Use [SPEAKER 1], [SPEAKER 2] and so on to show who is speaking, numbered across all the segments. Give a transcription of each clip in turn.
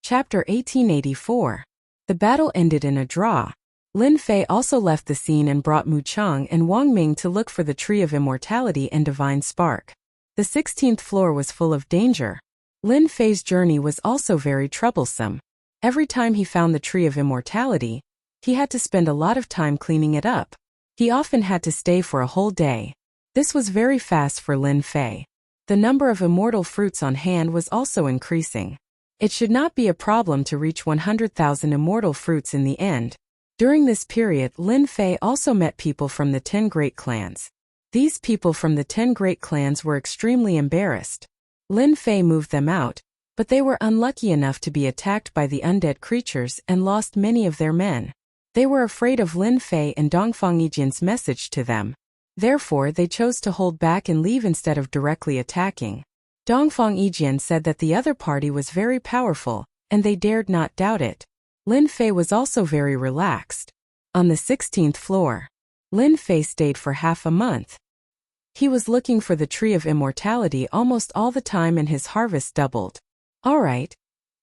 [SPEAKER 1] Chapter 1884. The battle ended in a draw. Lin Fei also left the scene and brought Mu Chang and Wang Ming to look for the Tree of Immortality and Divine Spark. The 16th floor was full of danger. Lin Fei's journey was also very troublesome. Every time he found the Tree of Immortality, he had to spend a lot of time cleaning it up. He often had to stay for a whole day. This was very fast for Lin Fei. The number of immortal fruits on hand was also increasing. It should not be a problem to reach 100,000 immortal fruits in the end. During this period, Lin Fei also met people from the 10 great clans. These people from the 10 great clans were extremely embarrassed. Lin Fei moved them out, but they were unlucky enough to be attacked by the undead creatures and lost many of their men. They were afraid of Lin Fei and Dongfang Yijian's message to them. Therefore, they chose to hold back and leave instead of directly attacking. Dongfang Yijian said that the other party was very powerful, and they dared not doubt it. Lin Fei was also very relaxed. On the 16th floor, Lin Fei stayed for half a month. He was looking for the Tree of Immortality almost all the time and his harvest doubled. Alright,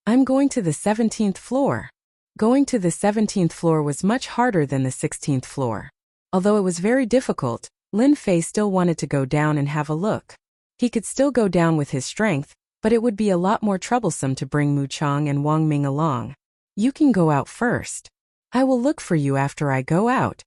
[SPEAKER 1] I'm going to the 17th floor. Going to the 17th floor was much harder than the 16th floor. Although it was very difficult, Lin Fei still wanted to go down and have a look. He could still go down with his strength, but it would be a lot more troublesome to bring Mu Chang and Wang Ming along. You can go out first. I will look for you after I go out,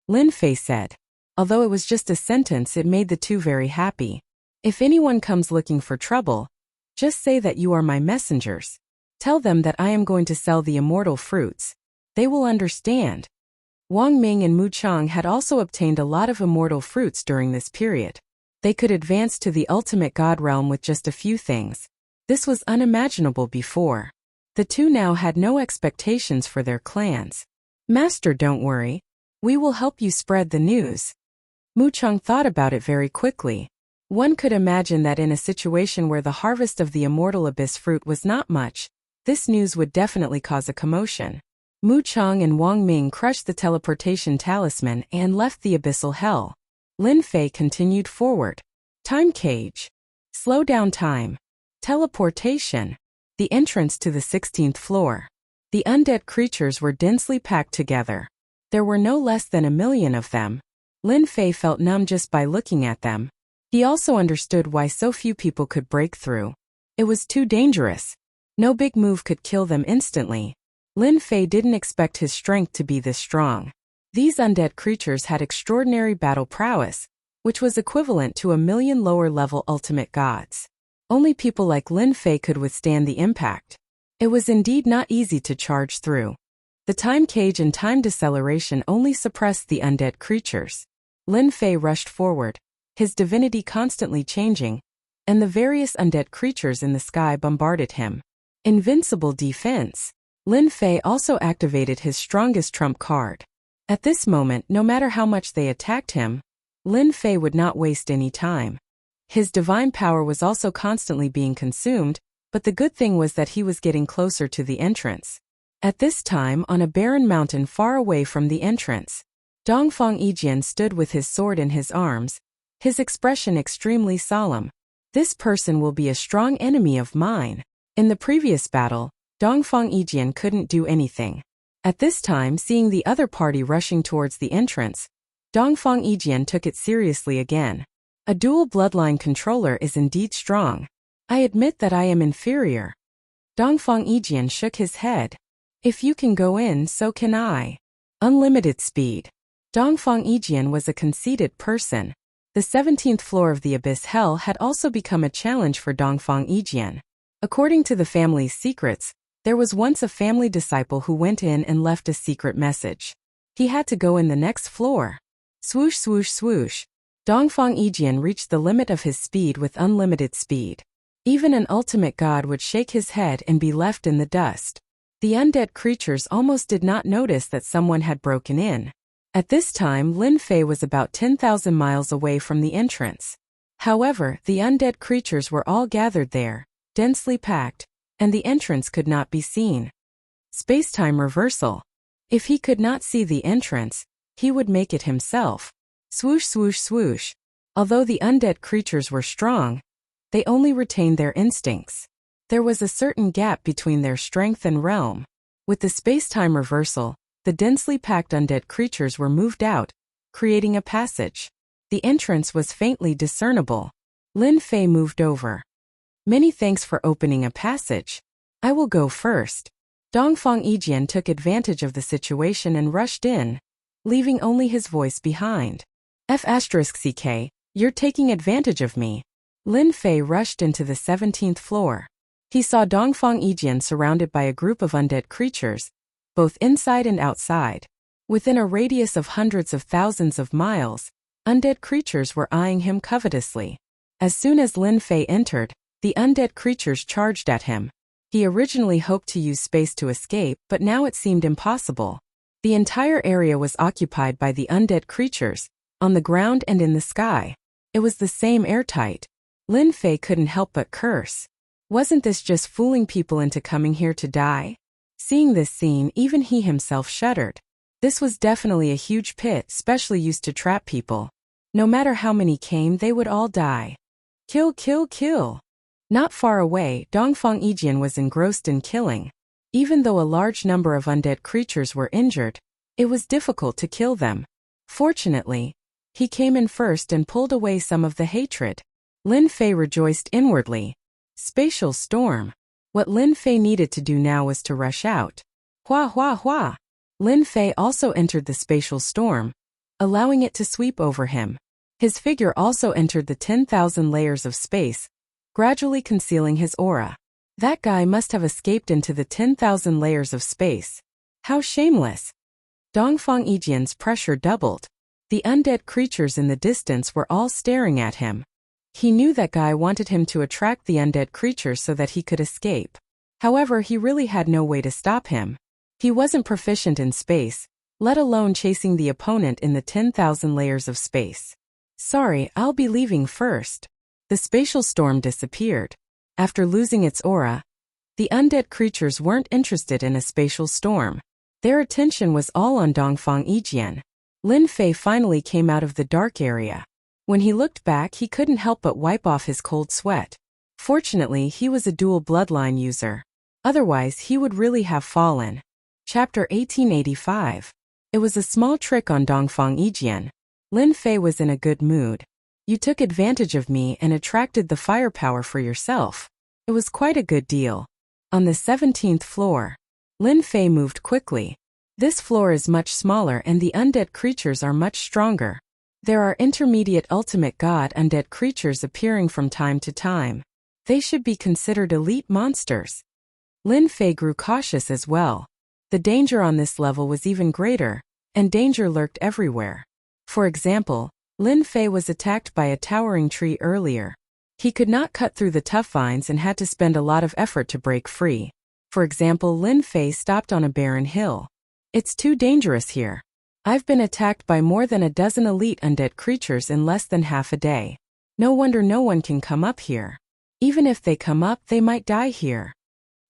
[SPEAKER 1] Lin Fei said. Although it was just a sentence, it made the two very happy. If anyone comes looking for trouble, just say that you are my messengers. Tell them that I am going to sell the immortal fruits. They will understand. Wang Ming and Mu Chang had also obtained a lot of immortal fruits during this period. They could advance to the ultimate god realm with just a few things. This was unimaginable before. The two now had no expectations for their clans. Master, don't worry. We will help you spread the news. Mu Chang thought about it very quickly. One could imagine that in a situation where the harvest of the immortal abyss fruit was not much, this news would definitely cause a commotion. Mu Chang and Wang Ming crushed the teleportation talisman and left the abyssal hell. Lin Fei continued forward. Time cage. Slow down time. Teleportation. The entrance to the 16th floor. The undead creatures were densely packed together. There were no less than 1 million of them. Lin Fei felt numb just by looking at them. He also understood why so few people could break through. It was too dangerous. No big move could kill them instantly. Lin Fei didn't expect his strength to be this strong. These undead creatures had extraordinary battle prowess, which was equivalent to 1 million lower-level ultimate gods. Only people like Lin Fei could withstand the impact. It was indeed not easy to charge through. The time cage and time deceleration only suppressed the undead creatures. Lin Fei rushed forward, his divinity constantly changing, and the various undead creatures in the sky bombarded him. Invincible defense. Lin Fei also activated his strongest trump card. At this moment, no matter how much they attacked him, Lin Fei would not waste any time. His divine power was also constantly being consumed, but the good thing was that he was getting closer to the entrance. At this time, on a barren mountain far away from the entrance, Dongfang Yijian stood with his sword in his arms, his expression extremely solemn. This person will be a strong enemy of mine. In the previous battle, Dongfang Yijian couldn't do anything. At this time, seeing the other party rushing towards the entrance, Dongfang Yijian took it seriously again. A dual bloodline controller is indeed strong. I admit that I am inferior. Dongfang Yijian shook his head. If you can go in, so can I. Unlimited speed. Dongfang Yijian was a conceited person. The 17th floor of the Abyss Hell had also become a challenge for Dongfang Yijian. According to the family's secrets, there was once a family disciple who went in and left a secret message. He had to go in the next floor. Swoosh swoosh swoosh. Dongfang Yijian reached the limit of his speed with unlimited speed. Even an ultimate god would shake his head and be left in the dust. The undead creatures almost did not notice that someone had broken in. At this time, Lin Fei was about 10,000 miles away from the entrance. However, the undead creatures were all gathered there, densely packed, and the entrance could not be seen. Space-time reversal. If he could not see the entrance, he would make it himself. Swoosh swoosh swoosh. Although the undead creatures were strong, they only retained their instincts. There was a certain gap between their strength and realm. With the space-time reversal, the densely packed undead creatures were moved out, creating a passage. The entrance was faintly discernible. Lin Fei moved over. Many thanks for opening a passage. I will go first. Dongfang Yijian took advantage of the situation and rushed in, leaving only his voice behind. F*CK, you're taking advantage of me. Lin Fei rushed into the 17th floor. He saw Dongfang Yijian surrounded by a group of undead creatures, both inside and outside. Within a radius of hundreds of thousands of miles, undead creatures were eyeing him covetously. As soon as Lin Fei entered, the undead creatures charged at him. He originally hoped to use space to escape, but now it seemed impossible. The entire area was occupied by the undead creatures, on the ground and in the sky. It was the same airtight. Lin Fei couldn't help but curse. Wasn't this just fooling people into coming here to die? Seeing this scene, even he himself shuddered. This was definitely a huge pit, specially used to trap people. No matter how many came, they would all die. Kill, kill, kill. Not far away, Dongfang Yijian was engrossed in killing. Even though a large number of undead creatures were injured, it was difficult to kill them. Fortunately, he came in first and pulled away some of the hatred. Lin Fei rejoiced inwardly. Spatial storm. What Lin Fei needed to do now was to rush out. Hua hua hua. Lin Fei also entered the spatial storm, allowing it to sweep over him. His figure also entered the 10,000 layers of space, gradually concealing his aura. That guy must have escaped into the 10,000 layers of space. How shameless. Dongfang Yijian's pressure doubled. The undead creatures in the distance were all staring at him. He knew that guy wanted him to attract the undead creatures so that he could escape. However, he really had no way to stop him. He wasn't proficient in space, let alone chasing the opponent in the 10,000 layers of space. Sorry, I'll be leaving first. The spatial storm disappeared. After losing its aura, the undead creatures weren't interested in a spatial storm. Their attention was all on Dongfang Yijian. Lin Fei finally came out of the dark area. When he looked back, he couldn't help but wipe off his cold sweat. Fortunately, he was a dual bloodline user. Otherwise, he would really have fallen. Chapter 1885. It was a small trick on Dongfang Yijian. Lin Fei was in a good mood. You took advantage of me and attracted the firepower for yourself. It was quite a good deal. On the 17th floor, Lin Fei moved quickly. This floor is much smaller and the undead creatures are much stronger. There are intermediate ultimate god undead creatures appearing from time to time. They should be considered elite monsters. Lin Fei grew cautious as well. The danger on this level was even greater, and danger lurked everywhere. For example, Lin Fei was attacked by a towering tree earlier. He could not cut through the tough vines and had to spend a lot of effort to break free. For example, Lin Fei stopped on a barren hill. It's too dangerous here. I've been attacked by more than a dozen elite undead creatures in less than half a day. No wonder no one can come up here. Even if they come up, they might die here.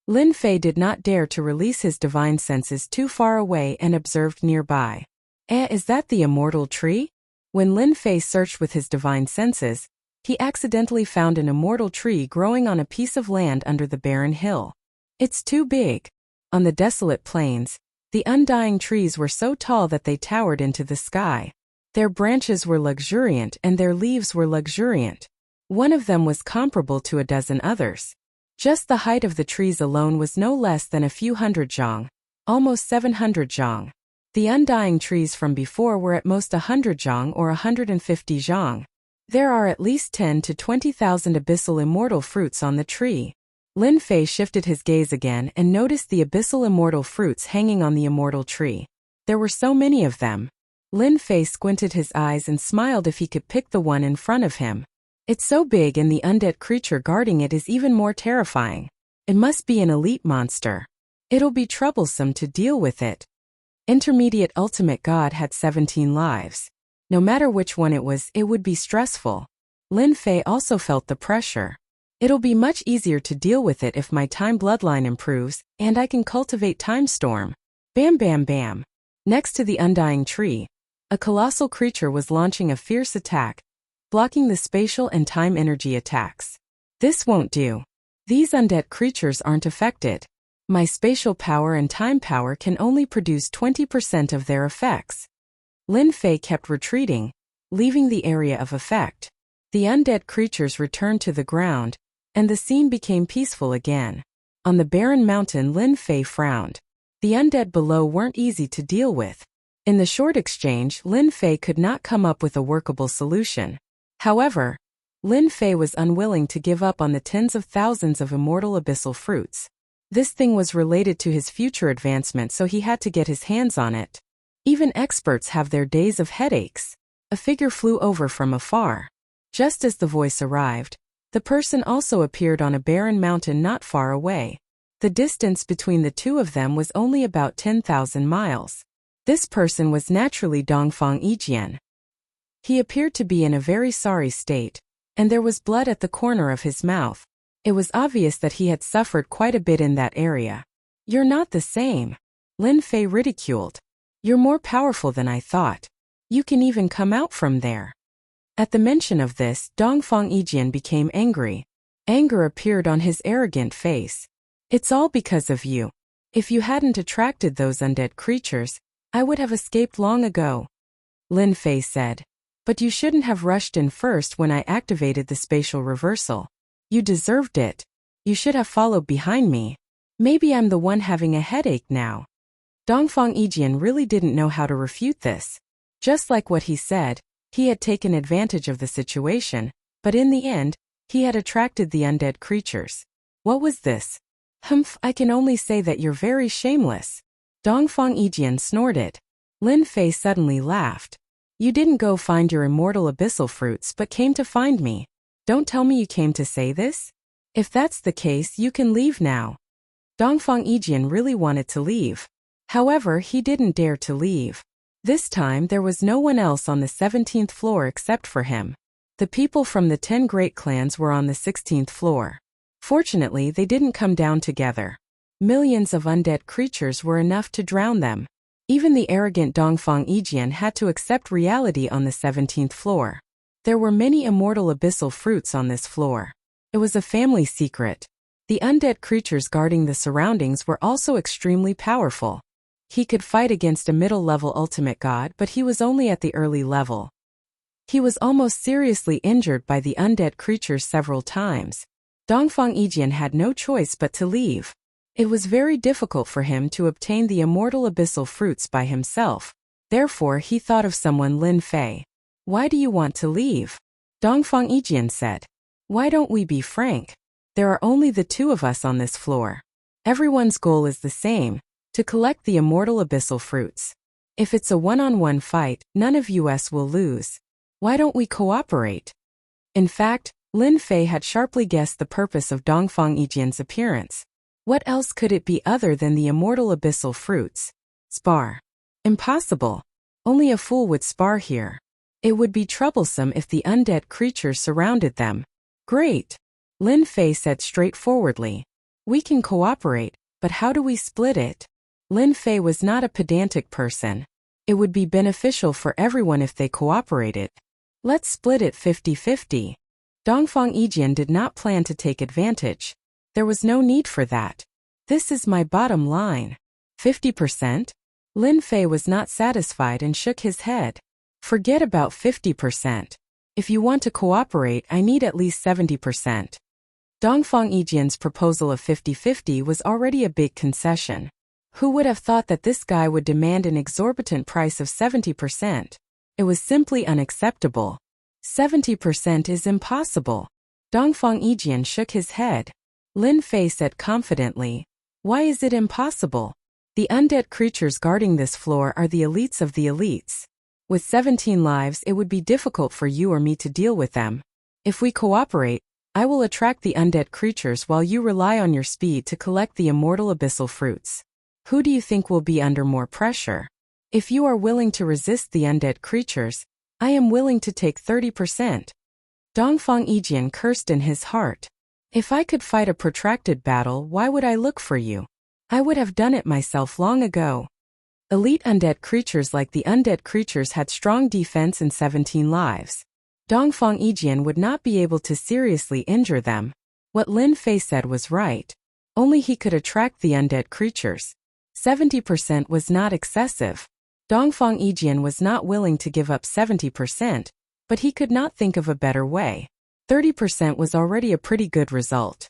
[SPEAKER 1] Lin Fei did not dare to release his divine senses too far away and observed nearby. Is that the immortal tree? When Lin Fei searched with his divine senses, he accidentally found an immortal tree growing on a piece of land under the barren hill. It's too big. On the desolate plains, the undying trees were so tall that they towered into the sky. Their branches were luxuriant and their leaves were luxuriant. One of them was comparable to a dozen others. Just the height of the trees alone was no less than a few hundred zhang, almost 700 zhang. The undying trees from before were at most 100 zhang or 150 zhang. There are at least 10 to 20,000 abyssal immortal fruits on the tree. Lin Fei shifted his gaze again and noticed the abyssal immortal fruits hanging on the immortal tree. There were so many of them. Lin Fei squinted his eyes and smiled if he could pick the one in front of him. It's so big and the undead creature guarding it is even more terrifying. It must be an elite monster. It'll be troublesome to deal with it. Intermediate Ultimate God had 17 lives. No matter which one it would be stressful. Lin Fei also felt the pressure. It'll be much easier to deal with it if my time bloodline improves, and I can cultivate Time Storm. Bam bam bam. Next to the undying tree, a colossal creature was launching a fierce attack, blocking the spatial and time energy attacks. This won't do. These undead creatures aren't affected. My spatial power and time power can only produce 20% of their effects. Lin Fei kept retreating, leaving the area of effect. The undead creatures returned to the ground, and the scene became peaceful again. On the barren mountain, Lin Fei frowned. The undead below weren't easy to deal with. In the short exchange, Lin Fei could not come up with a workable solution. However, Lin Fei was unwilling to give up on the tens of thousands of immortal abyssal fruits. This thing was related to his future advancement, so he had to get his hands on it. Even experts have their days of headaches. A figure flew over from afar. Just as the voice arrived, the person also appeared on a barren mountain not far away. The distance between the two of them was only about 10,000 miles. This person was naturally Dongfang Yijian. He appeared to be in a very sorry state, and there was blood at the corner of his mouth. It was obvious that he had suffered quite a bit in that area. "You're not the same," Lin Fei ridiculed. "You're more powerful than I thought. You can even come out from there." At the mention of this, Dongfang Yijian became angry. Anger appeared on his arrogant face. "It's all because of you. If you hadn't attracted those undead creatures, I would have escaped long ago," Lin Fei said. "But you shouldn't have rushed in first when I activated the spatial reversal. You deserved it. You should have followed behind me. Maybe I'm the one having a headache now." Dongfang Yijian really didn't know how to refute this. Just like what he said, he had taken advantage of the situation, but in the end, he had attracted the undead creatures. What was this? "Humph, I can only say that you're very shameless," Dongfang Yijian snorted. Lin Fei suddenly laughed. "You didn't go find your immortal abyssal fruits but came to find me. Don't tell me you came to say this? If that's the case, you can leave now." Dongfang Yijian really wanted to leave. However, he didn't dare to leave. This time there was no one else on the 17th floor except for him. The people from the 10 great clans were on the 16th floor. Fortunately, they didn't come down together. Millions of undead creatures were enough to drown them. Even the arrogant Dongfang Yijian had to accept reality on the 17th floor. There were many immortal abyssal fruits on this floor. It was a family secret. The undead creatures guarding the surroundings were also extremely powerful. He could fight against a middle-level ultimate god, but he was only at the early level. He was almost seriously injured by the undead creatures several times. Dongfang Yijian had no choice but to leave. It was very difficult for him to obtain the immortal abyssal fruits by himself. Therefore, he thought of someone, Lin Fei. "Why do you want to leave?" Dongfang Yijian said. "Why don't we be frank? There are only the two of us on this floor. Everyone's goal is the same, to collect the immortal abyssal fruits. If it's a one-on-one fight, none of us will lose. Why don't we cooperate?" In fact, Lin Fei had sharply guessed the purpose of Dongfang Yijian's appearance. What else could it be other than the immortal abyssal fruits? Spar. Impossible. Only a fool would spar here. It would be troublesome if the undead creatures surrounded them. "Great," Lin Fei said straightforwardly. "We can cooperate, but how do we split it?" Lin Fei was not a pedantic person. It would be beneficial for everyone if they cooperated. "Let's split it 50-50. Dongfang Yijian did not plan to take advantage. There was no need for that. "This is my bottom line." 50%? Lin Fei was not satisfied and shook his head. "Forget about 50%. If you want to cooperate, I need at least 70%. Dongfang Yijian's proposal of 50-50 was already a big concession. Who would have thought that this guy would demand an exorbitant price of 70%? It was simply unacceptable. 70% is impossible. Dongfang Yijian shook his head. Lin Fei said confidently, "Why is it impossible? The undead creatures guarding this floor are the elites of the elites. With 17 lives, it would be difficult for you or me to deal with them. If we cooperate, I will attract the undead creatures while you rely on your speed to collect the immortal abyssal fruits. Who do you think will be under more pressure? If you are willing to resist the undead creatures, I am willing to take 30%. Dongfang Yijian cursed in his heart. "If I could fight a protracted battle, why would I look for you? I would have done it myself long ago." Elite undead creatures like the undead creatures had strong defense and 17 lives. Dongfang Yijian would not be able to seriously injure them. What Lin Fei said was right. Only he could attract the undead creatures. 70% was not excessive. Dongfang Yijian was not willing to give up 70%, but he could not think of a better way. 30% was already a pretty good result.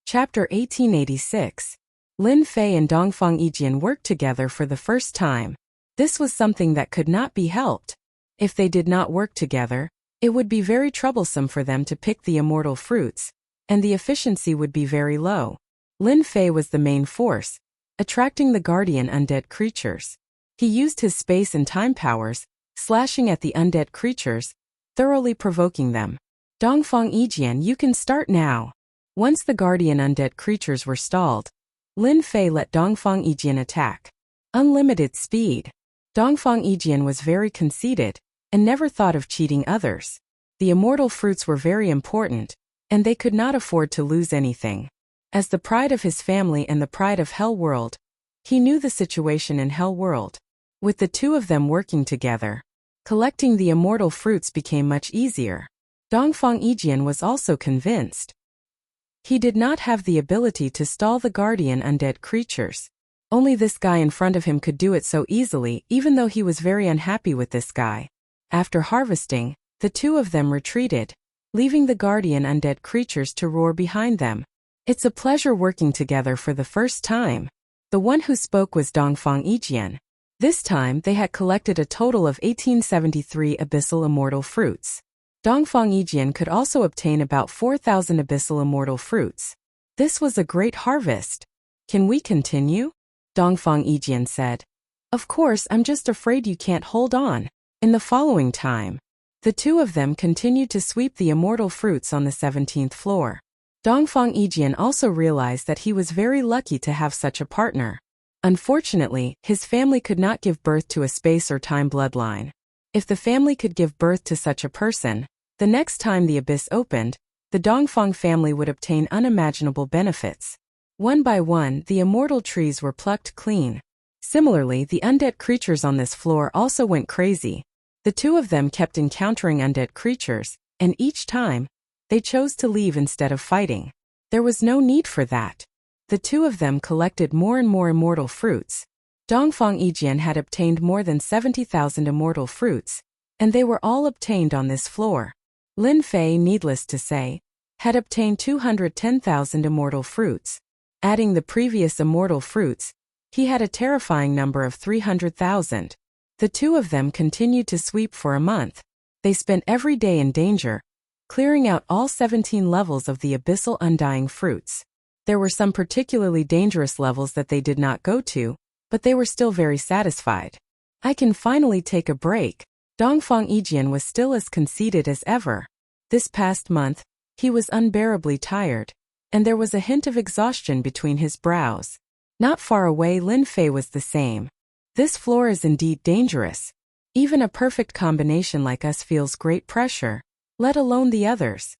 [SPEAKER 1] Chapter 1886. Lin Fei and Dongfang Yijian worked together for the first time. This was something that could not be helped. If they did not work together, it would be very troublesome for them to pick the immortal fruits, and the efficiency would be very low. Lin Fei was the main force, attracting the guardian undead creatures. He used his space and time powers, slashing at the undead creatures, thoroughly provoking them. Dongfang Yijian, you can start now. Once the guardian undead creatures were stalled, Lin Fei let Dongfang Yijian attack. Unlimited speed. Dongfang Yijian was very conceited, and never thought of cheating others. The immortal fruits were very important, and they could not afford to lose anything. As the pride of his family and the pride of Hell World, he knew the situation in Hell World. With the two of them working together, collecting the immortal fruits became much easier. Dongfang Yijian was also convinced. He did not have the ability to stall the guardian undead creatures. Only this guy in front of him could do it so easily, even though he was very unhappy with this guy. After harvesting, the two of them retreated, leaving the guardian undead creatures to roar behind them. It's a pleasure working together for the first time. The one who spoke was Dongfang Yijian. This time they had collected a total of 1873 abyssal immortal fruits. Dongfang Yijian could also obtain about 4,000 abyssal immortal fruits. This was a great harvest. Can we continue? Dongfang Yijian said. Of course, I'm just afraid you can't hold on. In the following time, the two of them continued to sweep the immortal fruits on the 17th floor. Dongfang Yijian also realized that he was very lucky to have such a partner. Unfortunately, his family could not give birth to a space or time bloodline. If the family could give birth to such a person, the next time the abyss opened, the Dongfang family would obtain unimaginable benefits. One by one, the immortal trees were plucked clean. Similarly, the undead creatures on this floor also went crazy. The two of them kept encountering undead creatures, and each time, they chose to leave instead of fighting. There was no need for that. The two of them collected more and more immortal fruits. Dongfang Yijian had obtained more than 70,000 immortal fruits, and they were all obtained on this floor. Lin Fei, needless to say, had obtained 210,000 immortal fruits. Adding the previous immortal fruits, he had a terrifying number of 300,000. The two of them continued to sweep for a month. They spent every day in danger, clearing out all 17 levels of the abyssal undying fruits. There were some particularly dangerous levels that they did not go to, but they were still very satisfied. I can finally take a break. Dongfang Yijian was still as conceited as ever. This past month, he was unbearably tired, and there was a hint of exhaustion between his brows. Not far away, Lin Fei was the same. This floor is indeed dangerous. Even a perfect combination like us feels great pressure, let alone the others.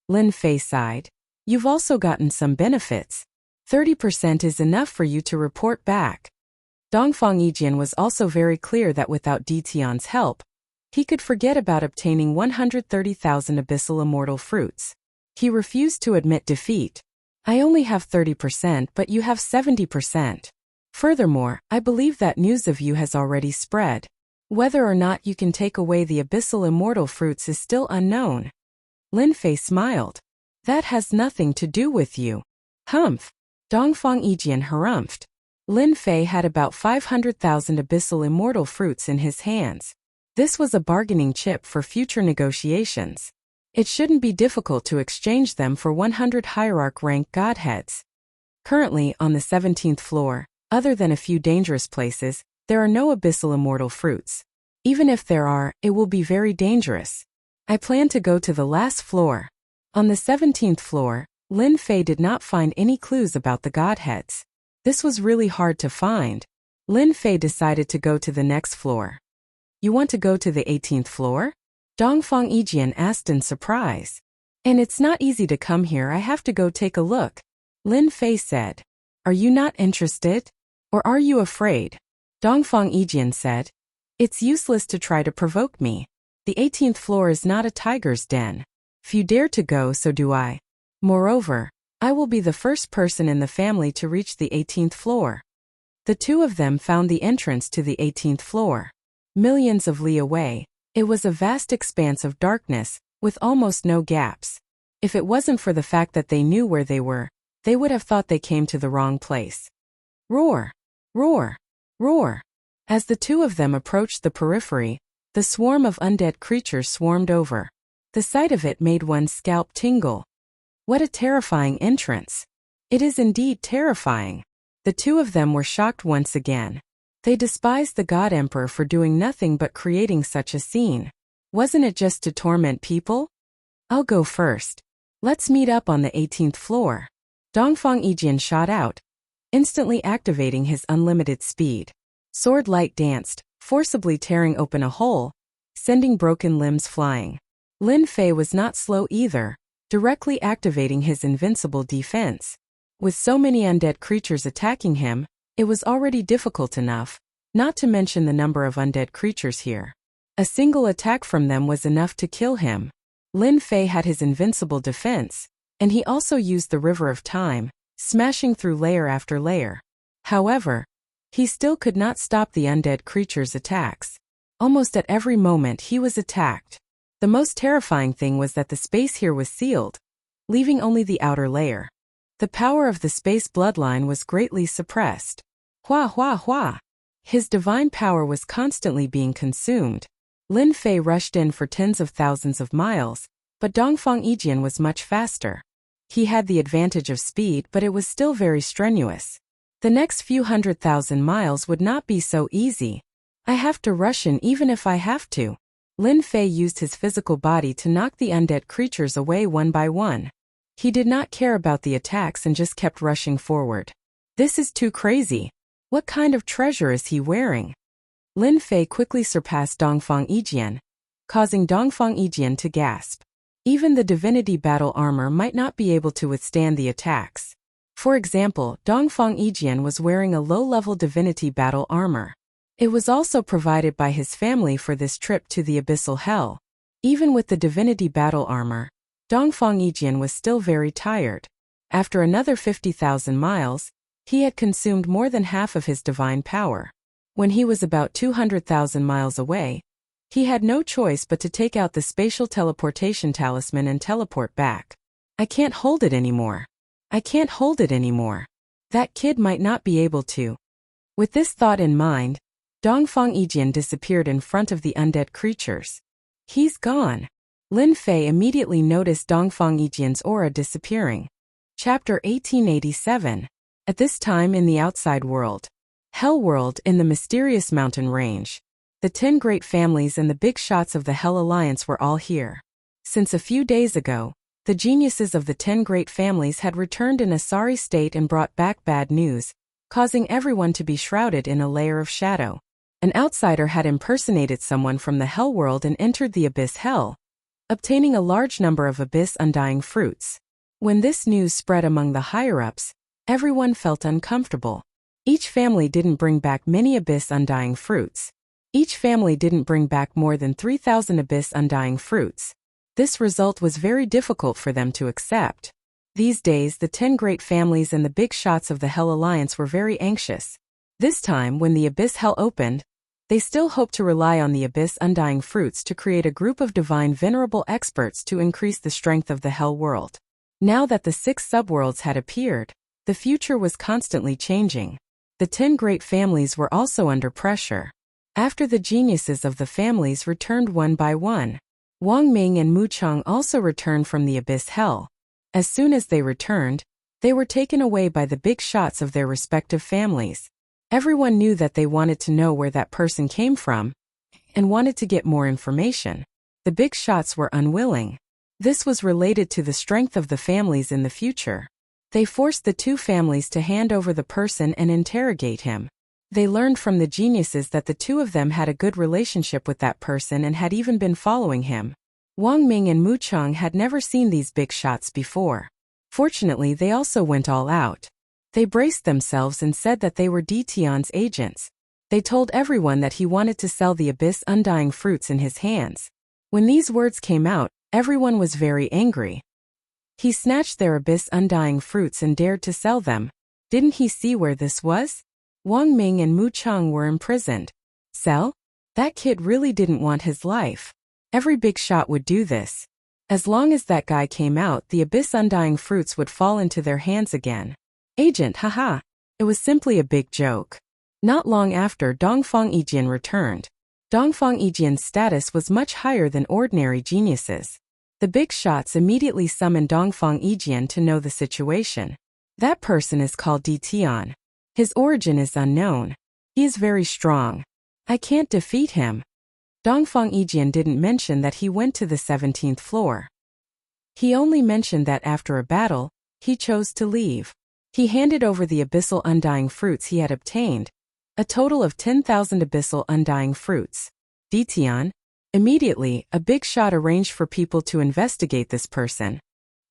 [SPEAKER 1] Lin Fei sighed. You've also gotten some benefits. 30% is enough for you to report back. Dongfang Yijian was also very clear that without Dition's help, he could forget about obtaining 130,000 abyssal immortal fruits. He refused to admit defeat. I only have 30%, but you have 70%. Furthermore, I believe that news of you has already spread. Whether or not you can take away the abyssal immortal fruits is still unknown. Lin Fei smiled. That has nothing to do with you. Humph. Dongfang Yijian harumphed. Lin Fei had about 500,000 abyssal immortal fruits in his hands. This was a bargaining chip for future negotiations. It shouldn't be difficult to exchange them for 100 hierarch rank godheads. Currently, on the 17th floor, other than a few dangerous places, there are no abyssal immortal fruits. Even if there are, it will be very dangerous. I plan to go to the last floor. On the 17th floor, Lin Fei did not find any clues about the godheads. This was really hard to find. Lin Fei decided to go to the next floor. You want to go to the 18th floor? Dongfang Yijian asked in surprise. And it's not easy to come here, I have to go take a look. Lin Fei said. Are you not interested? Or are you afraid? Dongfang Yijian said. It's useless to try to provoke me. The 18th floor is not a tiger's den. If you dare to go, so do I. Moreover, I will be the first person in the family to reach the 18th floor. The two of them found the entrance to the 18th floor. Millions of li away, it was a vast expanse of darkness, with almost no gaps. If it wasn't for the fact that they knew where they were, they would have thought they came to the wrong place. Roar! Roar! Roar! As the two of them approached the periphery, the swarm of undead creatures swarmed over. The sight of it made one's scalp tingle. What a terrifying entrance! It is indeed terrifying. The two of them were shocked once again. They despised the God Emperor for doing nothing but creating such a scene. Wasn't it just to torment people? I'll go first. Let's meet up on the 18th floor. Dongfang Yijian shot out, instantly activating his unlimited speed. Sword light danced, forcibly tearing open a hole, sending broken limbs flying. Lin Fei was not slow either, directly activating his invincible defense. With so many undead creatures attacking him, it was already difficult enough, not to mention the number of undead creatures here. A single attack from them was enough to kill him. Lin Fei had his invincible defense, and he also used the River of Time, smashing through layer after layer. However, he still could not stop the undead creature's attacks. Almost at every moment he was attacked. The most terrifying thing was that the space here was sealed, leaving only the outer layer. The power of the space bloodline was greatly suppressed. Hua hua hua! His divine power was constantly being consumed. Lin Fei rushed in for tens of thousands of miles, but Dongfang Yijian was much faster. He had the advantage of speed, but it was still very strenuous. The next few 100,000 miles would not be so easy. I have to rush in even if I have to. Lin Fei used his physical body to knock the undead creatures away one by one. He did not care about the attacks and just kept rushing forward. This is too crazy. What kind of treasure is he wearing? Lin Fei quickly surpassed Dongfang Yijian, causing Dongfang Yijian to gasp. Even the divinity battle armor might not be able to withstand the attacks. For example, Dongfang Yijian was wearing a low-level divinity battle armor. It was also provided by his family for this trip to the abyssal hell. Even with the divinity battle armor, Dongfang Yijian was still very tired. After another 50,000 miles, he had consumed more than half of his divine power. When he was about 200,000 miles away, he had no choice but to take out the spatial teleportation talisman and teleport back. I can't hold it anymore. I can't hold it anymore. That kid might not be able to. With this thought in mind, Dongfang Yijian disappeared in front of the undead creatures. He's gone. Lin Fei immediately noticed Dongfang Yijian's aura disappearing. Chapter 1887. At this time in the outside world. Hell world in the mysterious mountain range. The 10 great families and the big shots of the Hell Alliance were all here. Since a few days ago, the geniuses of the 10 great families had returned in a sorry state and brought back bad news, causing everyone to be shrouded in a layer of shadow. An outsider had impersonated someone from the Hell world and entered the Abyss Hell, obtaining a large number of Abyss Undying fruits. When this news spread among the higher-ups, everyone felt uncomfortable. Each family didn't bring back many Abyss Undying fruits. Each family didn't bring back more than 3,000 Abyss Undying fruits. This result was very difficult for them to accept. These days, the 10 great families and the big shots of the Hell Alliance were very anxious. This time, when the Abyss Hell opened, they still hoped to rely on the Abyss Undying fruits to create a group of divine venerable experts to increase the strength of the Hell world. Now that the 6 subworlds had appeared, the future was constantly changing. The 10 great families were also under pressure. After the geniuses of the families returned one by one, Wang Ming and Mu Cheng also returned from the Abyss Hell. As soon as they returned, they were taken away by the big shots of their respective families. Everyone knew that they wanted to know where that person came from, and wanted to get more information. The big shots were unwilling. This was related to the strength of the families in the future. They forced the 2 families to hand over the person and interrogate him. They learned from the geniuses that the 2 of them had a good relationship with that person and had even been following him. Wang Ming and Mu Cheng had never seen these big shots before. Fortunately, they also went all out. They braced themselves and said that they were Dtion's agents. They told everyone that he wanted to sell the Abyss Undying fruits in his hands. When these words came out, everyone was very angry. He snatched their abyss-undying fruits and dared to sell them. Didn't he see where this was? Wang Ming and Mu Cheng were imprisoned. Sell? That kid really didn't want his life. Every big shot would do this. As long as that guy came out, the abyss-undying fruits would fall into their hands again. Agent, haha. It was simply a big joke. Not long after, Dongfang Yijian returned. Dongfang Yijian's status was much higher than ordinary geniuses. The big shots immediately summoned Dongfang Yijian to know the situation. That person is called Di Tian. His origin is unknown. He is very strong. I can't defeat him. Dongfang Yijian didn't mention that he went to the 17th floor. He only mentioned that after a battle, he chose to leave. He handed over the abyssal undying fruits he had obtained, a total of 10,000 abyssal undying fruits. Di Tian. Immediately, a big shot arranged for people to investigate this person.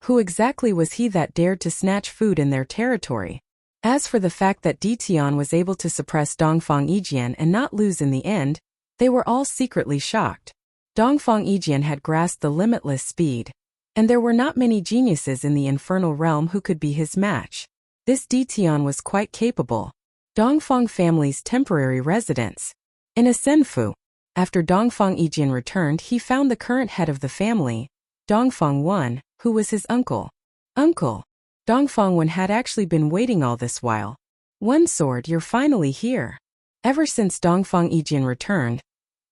[SPEAKER 1] Who exactly was he that dared to snatch food in their territory? As for the fact that Di Tian was able to suppress Dongfang Yijian and not lose in the end, they were all secretly shocked. Dongfang Yijian had grasped the limitless speed, and there were not many geniuses in the infernal realm who could be his match. This Di Tian was quite capable. Dongfang family's temporary residence. In a senfu. After Dongfang Yijian returned, he found the current head of the family, Dongfang Wen, who was his uncle. Uncle. Dongfang Wen had actually been waiting all this while. One sword, you're finally here. Ever since Dongfang Yijian returned,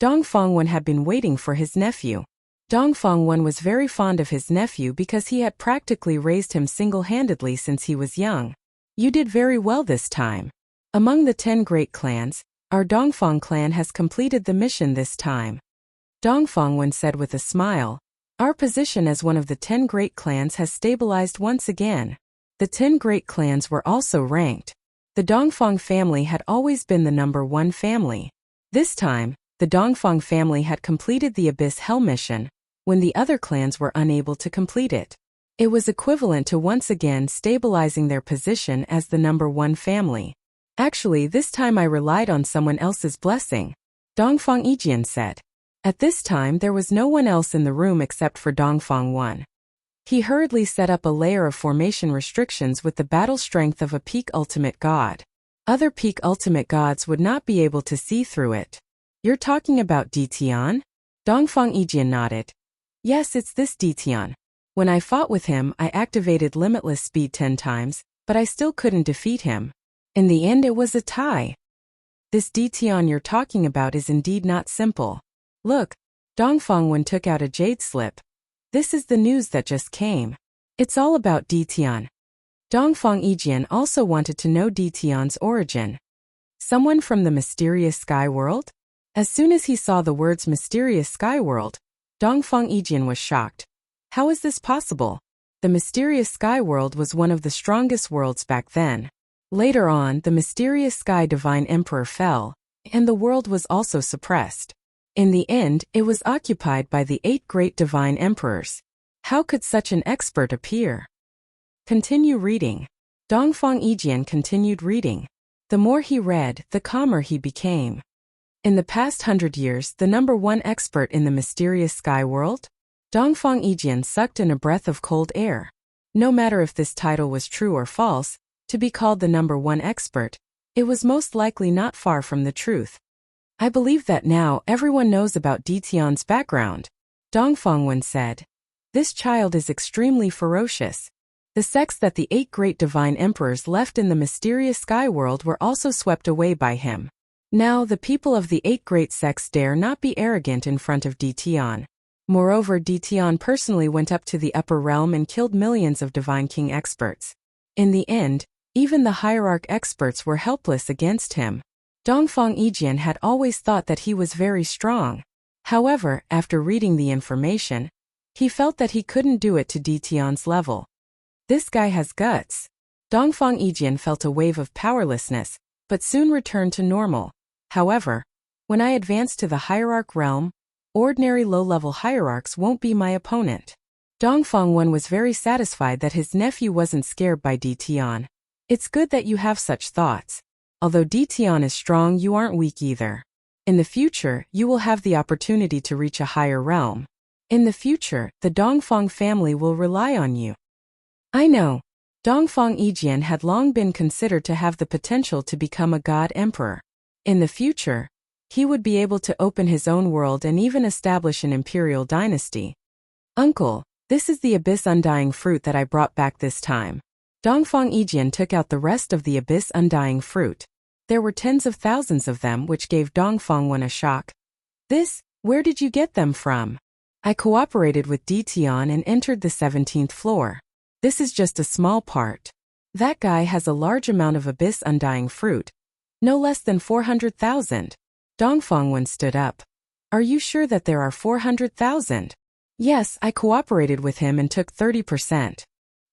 [SPEAKER 1] Dongfang Wen had been waiting for his nephew. Dongfang Wen was very fond of his nephew because he had practically raised him single-handedly since he was young. You did very well this time. Among the 10 great clans, our Dongfang clan has completed the mission this time. Dongfang Wen said with a smile, our position as one of the 10 great clans has stabilized once again. The 10 great clans were also ranked. The Dongfang family had always been the number 1 family. This time, the Dongfang family had completed the Abyss Hell mission, when the other clans were unable to complete it. It was equivalent to once again stabilizing their position as the number 1 family. Actually, this time I relied on someone else's blessing, Dongfang Yijian said. At this time there was no one else in the room except for Dongfang Wen. He hurriedly set up a layer of formation restrictions with the battle strength of a peak ultimate god. Other peak ultimate gods would not be able to see through it. You're talking about Di Tian? Dongfang Yijian nodded. Yes, it's this Di Tian. When I fought with him, I activated Limitless speed 10 times, but I still couldn't defeat him. In the end it was a tie. This Di Tian you're talking about is indeed not simple. Look, Dongfang Wen took out a jade slip. This is the news that just came. It's all about Di Tian. Dongfang Yijian also wanted to know Di Tian's origin. Someone from the mysterious sky world? As soon as he saw the words mysterious sky world, Dongfang Yijian was shocked. How is this possible? The mysterious sky world was one of the strongest worlds back then. Later on, the mysterious sky divine emperor fell, and the world was also suppressed. In the end, it was occupied by the 8 great divine emperors. How could such an expert appear? Continue reading. Dongfang Yijian continued reading. The more he read, the calmer he became. In the past 100 years, the number 1 expert in the mysterious sky world? Dongfang Yijian sucked in a breath of cold air. No matter if this title was true or false, to be called the number 1 expert, it was most likely not far from the truth. I believe that now everyone knows about Di Tian's background, Dongfang Wen said. This child is extremely ferocious. The sects that the 8 great divine emperors left in the mysterious sky world were also swept away by him. Now the people of the 8 great sects dare not be arrogant in front of Di Tian. Moreover, Di Tian personally went up to the upper realm and killed millions of divine king experts. In the end, even the hierarch experts were helpless against him. Dongfang Yijian had always thought that he was very strong. However, after reading the information, he felt that he couldn't do it to Di Tian's level. This guy has guts. Dongfang Yijian felt a wave of powerlessness, but soon returned to normal. However, when I advance to the hierarch realm, ordinary low-level hierarchs won't be my opponent. Dongfang Wen was very satisfied that his nephew wasn't scared by Di Tian. It's good that you have such thoughts. Although Di Tian is strong, you aren't weak either. In the future, you will have the opportunity to reach a higher realm. In the future, the Dongfang family will rely on you. I know. Dongfang Yijian had long been considered to have the potential to become a god emperor. In the future, he would be able to open his own world and even establish an imperial dynasty. Uncle, this is the abyss undying fruit that I brought back this time. Dongfang Yijian took out the rest of the abyss undying fruit. There were tens of thousands of them, which gave Dongfang Wen a shock. Where did you get them from? I cooperated with Ditian and entered the 17th floor. This is just a small part. That guy has a large amount of abyss undying fruit. No less than 400,000. Dongfang Wen stood up. Are you sure that there are 400,000? Yes, I cooperated with him and took 30%.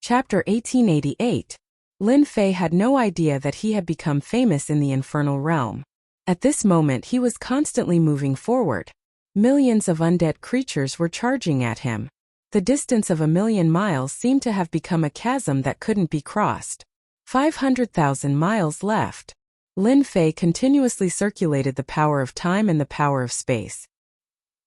[SPEAKER 1] Chapter 1888. Lin Fei had no idea that he had become famous in the infernal realm. At this moment he was constantly moving forward. Millions of undead creatures were charging at him. The distance of 1,000,000 miles seemed to have become a chasm that couldn't be crossed. 500,000 miles left. Lin Fei continuously circulated the power of time and the power of space.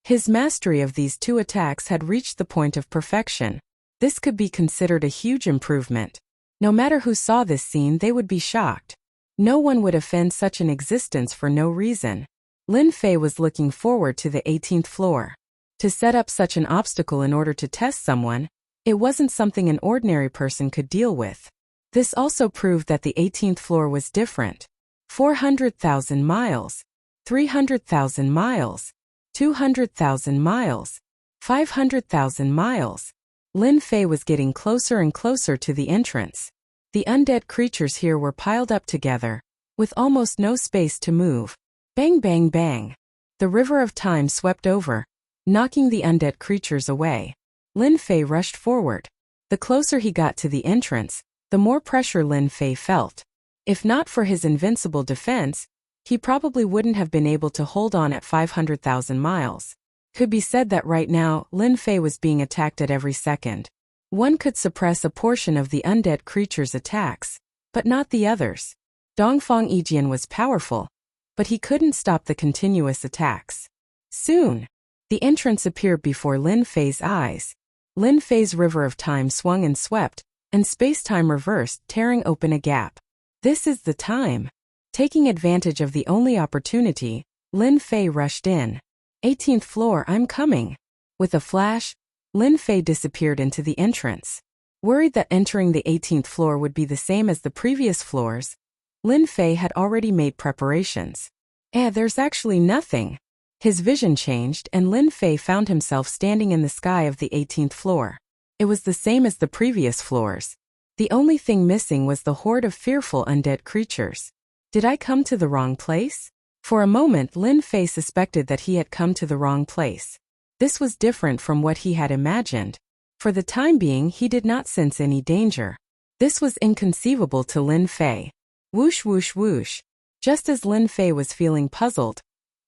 [SPEAKER 1] His mastery of these two attacks had reached the point of perfection. This could be considered a huge improvement. No matter who saw this scene, they would be shocked. No one would offend such an existence for no reason. Lin Fei was looking forward to the 18th floor. To set up such an obstacle in order to test someone, it wasn't something an ordinary person could deal with. This also proved that the 18th floor was different. 400,000 miles, 300,000 miles, 200,000 miles, 500,000 miles. Lin Fei was getting closer and closer to the entrance. The undead creatures here were piled up together, with almost no space to move. Bang bang bang. The river of time swept over, knocking the undead creatures away. Lin Fei rushed forward. The closer he got to the entrance, the more pressure Lin Fei felt. If not for his invincible defense, he probably wouldn't have been able to hold on at 500,000 miles. Could be said that right now, Lin Fei was being attacked at every second. One could suppress a portion of the undead creature's attacks, but not the others. Dongfang Yijian was powerful, but he couldn't stop the continuous attacks. Soon, the entrance appeared before Lin Fei's eyes. Lin Fei's river of time swung and swept, and space-time reversed, tearing open a gap. This is the time. Taking advantage of the only opportunity, Lin Fei rushed in. 18th floor, I'm coming. With a flash, Lin Fei disappeared into the entrance. Worried that entering the 18th floor would be the same as the previous floors, Lin Fei had already made preparations. There's actually nothing. His vision changed and Lin Fei found himself standing in the sky of the 18th floor. It was the same as the previous floors. The only thing missing was the horde of fearful undead creatures. Did I come to the wrong place? For a moment Lin Fei suspected that he had come to the wrong place. This was different from what he had imagined. For the time being he did not sense any danger. This was inconceivable to Lin Fei. Whoosh whoosh whoosh. Just as Lin Fei was feeling puzzled,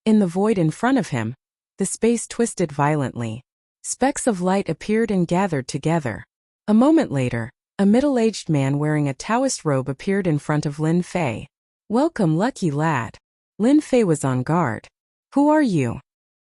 [SPEAKER 1] in the void in front of him, the space twisted violently. Specks of light appeared and gathered together. A moment later, a middle-aged man wearing a Taoist robe appeared in front of Lin Fei. Welcome, lucky lad. Lin Fei was on guard. Who are you?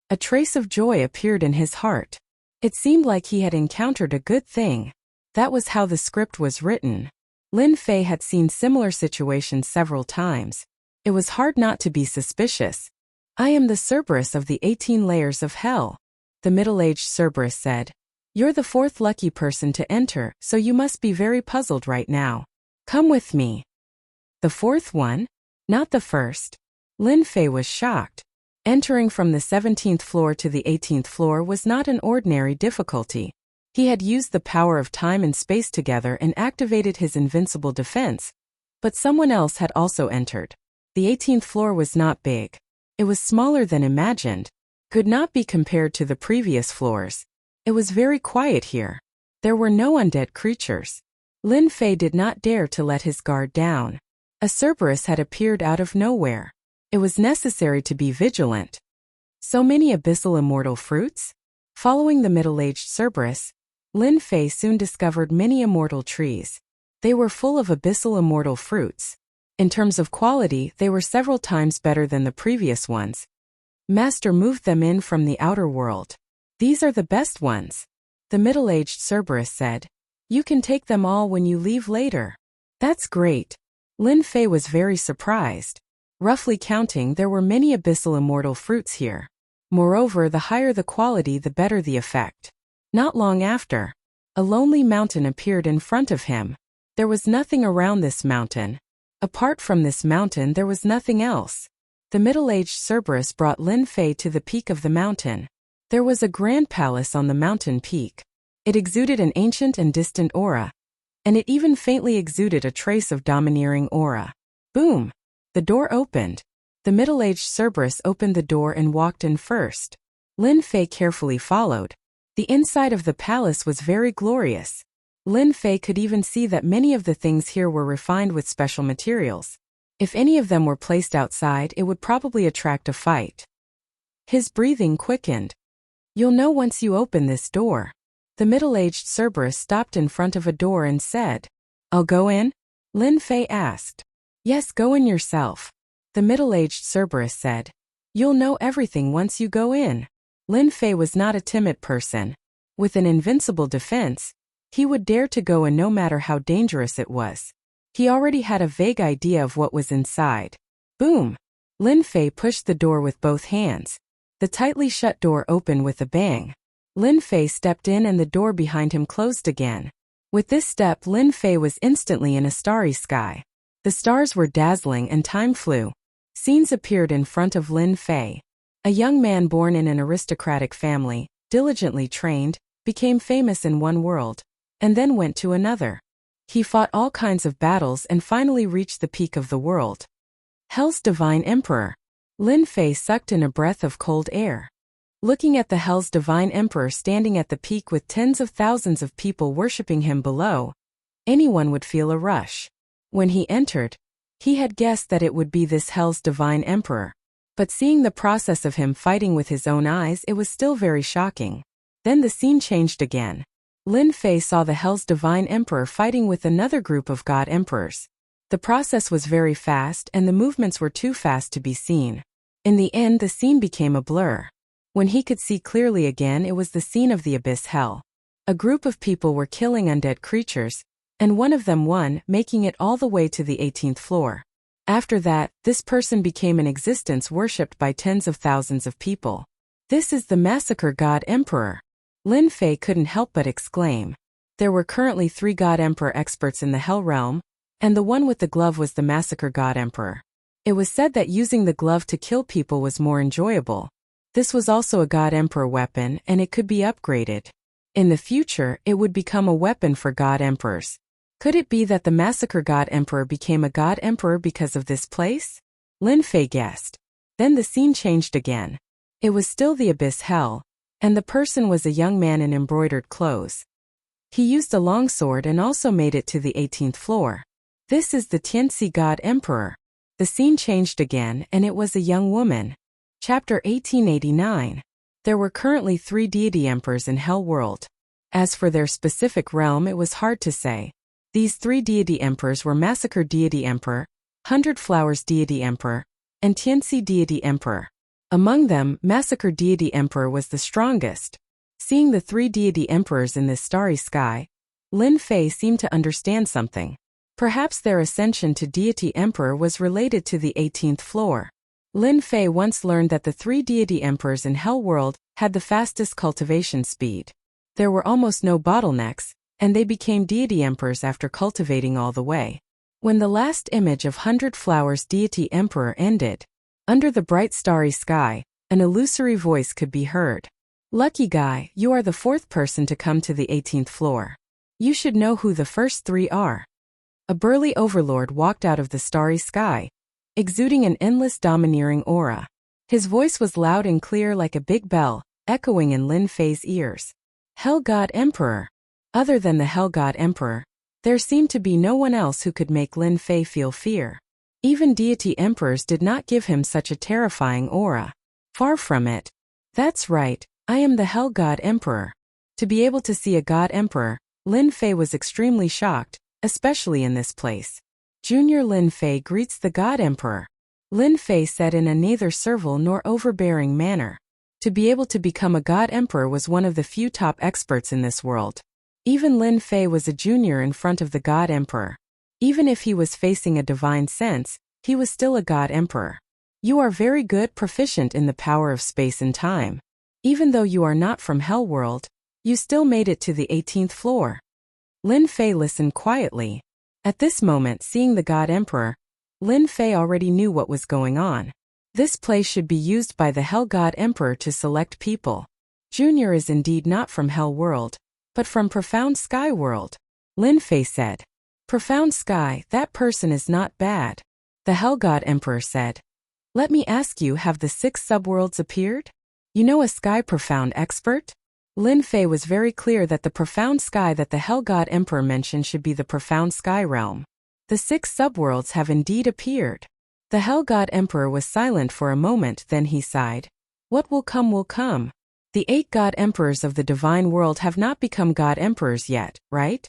[SPEAKER 1] A trace of joy appeared in his heart. It seemed like he had encountered a good thing. That was how the script was written. Lin Fei had seen similar situations several times. It was hard not to be suspicious. I am the Cerberus of the 18 layers of hell. The middle-aged Cerberus said. You're the fourth lucky person to enter, so you must be very puzzled right now. Come with me. The fourth one? Not the first. Lin Fei was shocked. Entering from the 17th floor to the 18th floor was not an ordinary difficulty. He had used the power of time and space together and activated his invincible defense. But someone else had also entered. The 18th floor was not big. It was smaller than imagined. Could not be compared to the previous floors. It was very quiet here. There were no undead creatures. Lin Fei did not dare to let his guard down. A Cerberus had appeared out of nowhere. It was necessary to be vigilant. So many abyssal immortal fruits? Following the middle-aged Cerberus, Lin Fei soon discovered many immortal trees. They were full of abyssal immortal fruits. In terms of quality, they were several times better than the previous ones. Master moved them in from the outer world. These are the best ones. The middle-aged Cerberus said. You can take them all when you leave later. That's great. Lin Fei was very surprised. Roughly counting, there were many abyssal immortal fruits here. Moreover, the higher the quality, the better the effect. Not long after, a lonely mountain appeared in front of him. There was nothing around this mountain. Apart from this mountain, there was nothing else. The middle-aged Cerberus brought Lin Fei to the peak of the mountain. There was a grand palace on the mountain peak. It exuded an ancient and distant aura, and it even faintly exuded a trace of domineering aura. Boom! The door opened. The middle-aged Cerberus opened the door and walked in first. Lin Fei carefully followed. The inside of the palace was very glorious. Lin Fei could even see that many of the things here were refined with special materials. If any of them were placed outside, it would probably attract a fight. His breathing quickened. You'll know once you open this door. The middle-aged Cerberus stopped in front of a door and said, I'll go in? Lin Fei asked. Yes, go in yourself. The middle-aged Cerberus said. You'll know everything once you go in. Lin Fei was not a timid person. With an invincible defense, he would dare to go in no matter how dangerous it was. He already had a vague idea of what was inside. Boom! Lin Fei pushed the door with both hands. The tightly shut door opened with a bang. Lin Fei stepped in and the door behind him closed again. With this step, Lin Fei was instantly in a starry sky. The stars were dazzling and time flew. Scenes appeared in front of Lin Fei. A young man born in an aristocratic family, diligently trained, became famous in one world, and then went to another. He fought all kinds of battles and finally reached the peak of the world. Hell's Divine Emperor. Lin Fei sucked in a breath of cold air. Looking at the Hell's Divine Emperor standing at the peak with tens of thousands of people worshipping him below, anyone would feel a rush. When he entered, he had guessed that it would be this Hell's Divine Emperor. But seeing the process of him fighting with his own eyes, it was still very shocking. Then the scene changed again. Lin Fei saw the Hell's Divine Emperor fighting with another group of God Emperors. The process was very fast and the movements were too fast to be seen. In the end, the scene became a blur. When he could see clearly again, it was the scene of the Abyss Hell. A group of people were killing undead creatures, and one of them won, making it all the way to the 18th floor. After that, this person became in existence worshipped by tens of thousands of people. This is the Massacre God Emperor. Lin Fei couldn't help but exclaim. There were currently 3 God Emperor experts in the Hell realm, and the one with the glove was the Massacre God Emperor. It was said that using the glove to kill people was more enjoyable. This was also a God Emperor weapon, and it could be upgraded. In the future, it would become a weapon for God Emperors. Could it be that the Massacre God Emperor became a God Emperor because of this place? Lin Fei guessed. Then the scene changed again. It was still the Abyss Hell, and the person was a young man in embroidered clothes. He used a long sword and also made it to the 18th floor. This is the Tianxi God Emperor. The scene changed again, and it was a young woman. Chapter 1889. There were currently 3 deity emperors in Hell World. As for their specific realm, it was hard to say. These 3 deity emperors were Massacre Deity Emperor, 100 Flowers Deity Emperor, and Tianxi Deity Emperor. Among them, Massacre Deity Emperor was the strongest. Seeing the 3 deity emperors in this starry sky, Lin Fei seemed to understand something. Perhaps their ascension to deity emperor was related to the 18th floor. Lin Fei once learned that the 3 deity emperors in Hell World had the fastest cultivation speed. There were almost no bottlenecks, and they became deity emperors after cultivating all the way. When the last image of 100 Flowers Deity Emperor ended, under the bright starry sky, an illusory voice could be heard. Lucky guy, you are the 4th person to come to the 18th floor. You should know who the first 3 are. A burly overlord walked out of the starry sky, exuding an endless domineering aura. His voice was loud and clear like a big bell, echoing in Lin Fei's ears. Hell God Emperor. Other than the Hell God Emperor, there seemed to be no one else who could make Lin Fei feel fear. Even deity emperors did not give him such a terrifying aura. Far from it. That's right, I am the Hell God Emperor. To be able to see a God Emperor, Lin Fei was extremely shocked, especially in this place. Junior Lin Fei greets the God Emperor. Lin Fei said in a neither servile nor overbearing manner. To be able to become a God Emperor was one of the few top experts in this world. Even Lin Fei was a junior in front of the God Emperor. Even if he was facing a divine sense, he was still a God Emperor. You are very good, proficient in the power of space and time. Even though you are not from Hell World, you still made it to the 18th floor. Lin Fei listened quietly. At this moment, seeing the God Emperor, Lin Fei already knew what was going on. This place should be used by the Hell God Emperor to select people. Junior is indeed not from Hell World, but from Profound Sky World. Lin Fei said. Profound Sky, that person is not bad. The Hell God Emperor said. Let me ask you, have the 6 subworlds appeared? You know a sky profound expert? Lin Fei was very clear that the profound sky that the Hell God Emperor mentioned should be the profound sky realm. The 6 subworlds have indeed appeared. The Hell God Emperor was silent for a moment, then he sighed. What will come will come. The 8 God Emperors of the divine world have not become God Emperors yet, right?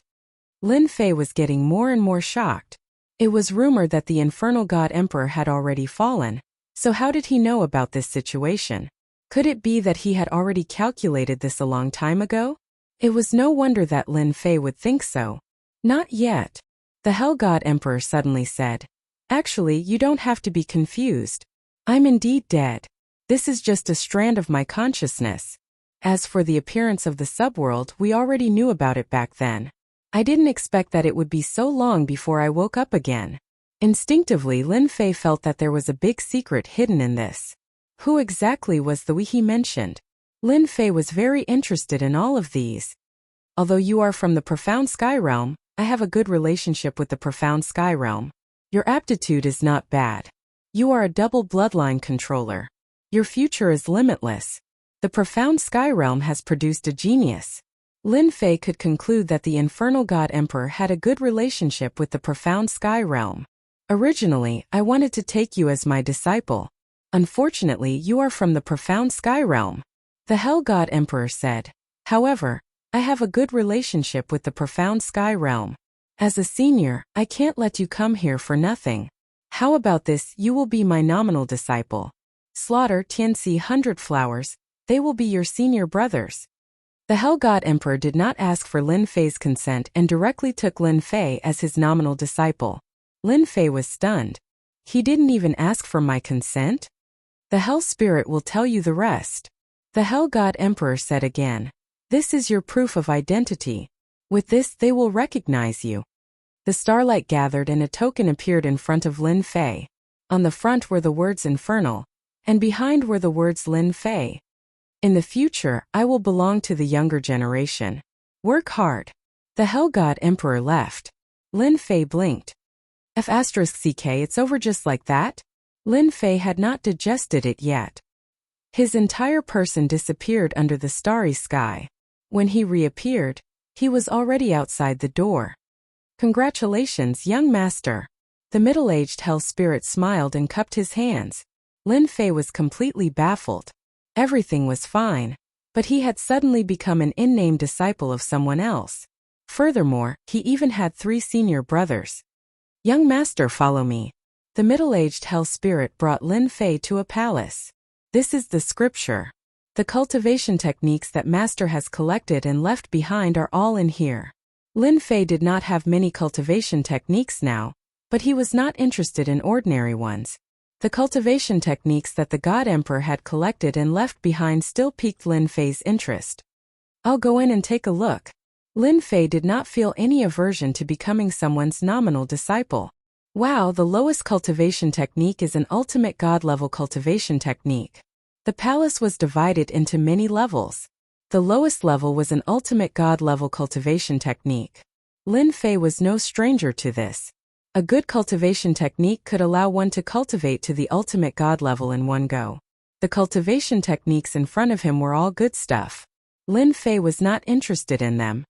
[SPEAKER 1] Lin Fei was getting more and more shocked. It was rumored that the infernal God Emperor had already fallen. So how did he know about this situation? Could it be that he had already calculated this a long time ago? It was no wonder that Lin Fei would think so. Not yet. The Hell God Emperor suddenly said. Actually, you don't have to be confused. I'm indeed dead. This is just a strand of my consciousness. As for the appearance of the subworld, we already knew about it back then. I didn't expect that it would be so long before I woke up again. Instinctively, Lin Fei felt that there was a big secret hidden in this. Who exactly was the we he mentioned? Lin Fei was very interested in all of these. Although you are from the Profound Sky Realm, I have a good relationship with the Profound Sky Realm. Your aptitude is not bad. You are a double bloodline controller. Your future is limitless. The Profound Sky Realm has produced a genius. Lin Fei could conclude that the Infernal God Emperor had a good relationship with the Profound Sky Realm. Originally, I wanted to take you as my disciple. Unfortunately, you are from the Profound Sky Realm. The Hell God Emperor said. However, I have a good relationship with the Profound Sky Realm. As a senior, I can't let you come here for nothing. How about this? You will be my nominal disciple. Slaughter Tianxi 100 Flowers, they will be your senior brothers. The Hell God Emperor did not ask for Lin Fei's consent and directly took Lin Fei as his nominal disciple. Lin Fei was stunned. He didn't even ask for my consent? The Hell Spirit will tell you the rest. The Hell God Emperor said again. This is your proof of identity. With this, they will recognize you. The starlight gathered and a token appeared in front of Lin Fei. On the front were the words Infernal, and behind were the words Lin Fei. In the future, I will belong to the younger generation. Work hard. The Hell God Emperor left. Lin Fei blinked. F***ck, it's over just like that? Lin Fei had not digested it yet. His entire person disappeared under the starry sky. When he reappeared, he was already outside the door. Congratulations, young master. The middle-aged Hell Spirit smiled and cupped his hands. Lin Fei was completely baffled. Everything was fine, but he had suddenly become an in-name disciple of someone else. Furthermore, he even had 3 senior brothers. Young master, follow me. The middle-aged Hell Spirit brought Lin Fei to a palace. This is the scripture. The cultivation techniques that master has collected and left behind are all in here. Lin Fei did not have many cultivation techniques now, but he was not interested in ordinary ones. The cultivation techniques that the God Emperor had collected and left behind still piqued Lin Fei's interest. I'll go in and take a look. Lin Fei did not feel any aversion to becoming someone's nominal disciple. Wow, the lowest cultivation technique is an ultimate God-level cultivation technique. The palace was divided into many levels. The lowest level was an ultimate God-level cultivation technique. Lin Fei was no stranger to this. A good cultivation technique could allow one to cultivate to the ultimate God level in one go. The cultivation techniques in front of him were all good stuff. Lin Fei was not interested in them.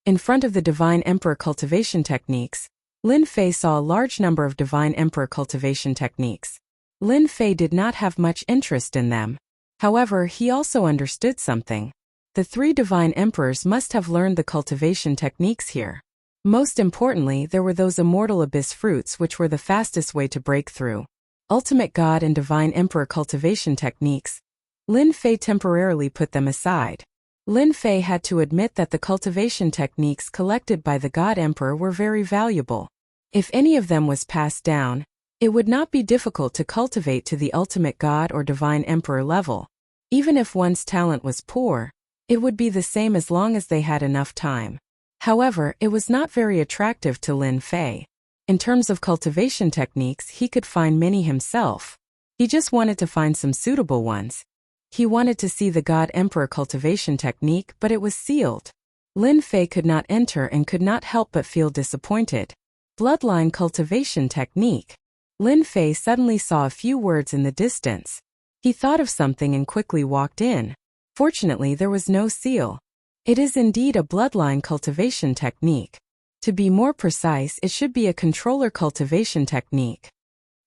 [SPEAKER 1] In front of the Divine Emperor cultivation techniques, Lin Fei saw a large number of Divine Emperor cultivation techniques. Lin Fei did not have much interest in them. However, he also understood something. The 3 Divine Emperors must have learned the cultivation techniques here. Most importantly, there were those immortal abyss fruits which were the fastest way to break through. Ultimate God and Divine Emperor cultivation techniques. Lin Fei temporarily put them aside. Lin Fei had to admit that the cultivation techniques collected by the God Emperor were very valuable. If any of them was passed down, it would not be difficult to cultivate to the ultimate God or divine emperor level. Even if one's talent was poor, it would be the same as long as they had enough time. However, it was not very attractive to Lin Fei. In terms of cultivation techniques, he could find many himself. He just wanted to find some suitable ones. He wanted to see the God Emperor cultivation technique, but it was sealed. Lin Fei could not enter and could not help but feel disappointed. Bloodline cultivation technique. Lin Fei suddenly saw a few words in the distance. He thought of something and quickly walked in. Fortunately, there was no seal. It is indeed a bloodline cultivation technique. To be more precise, it should be a controller cultivation technique.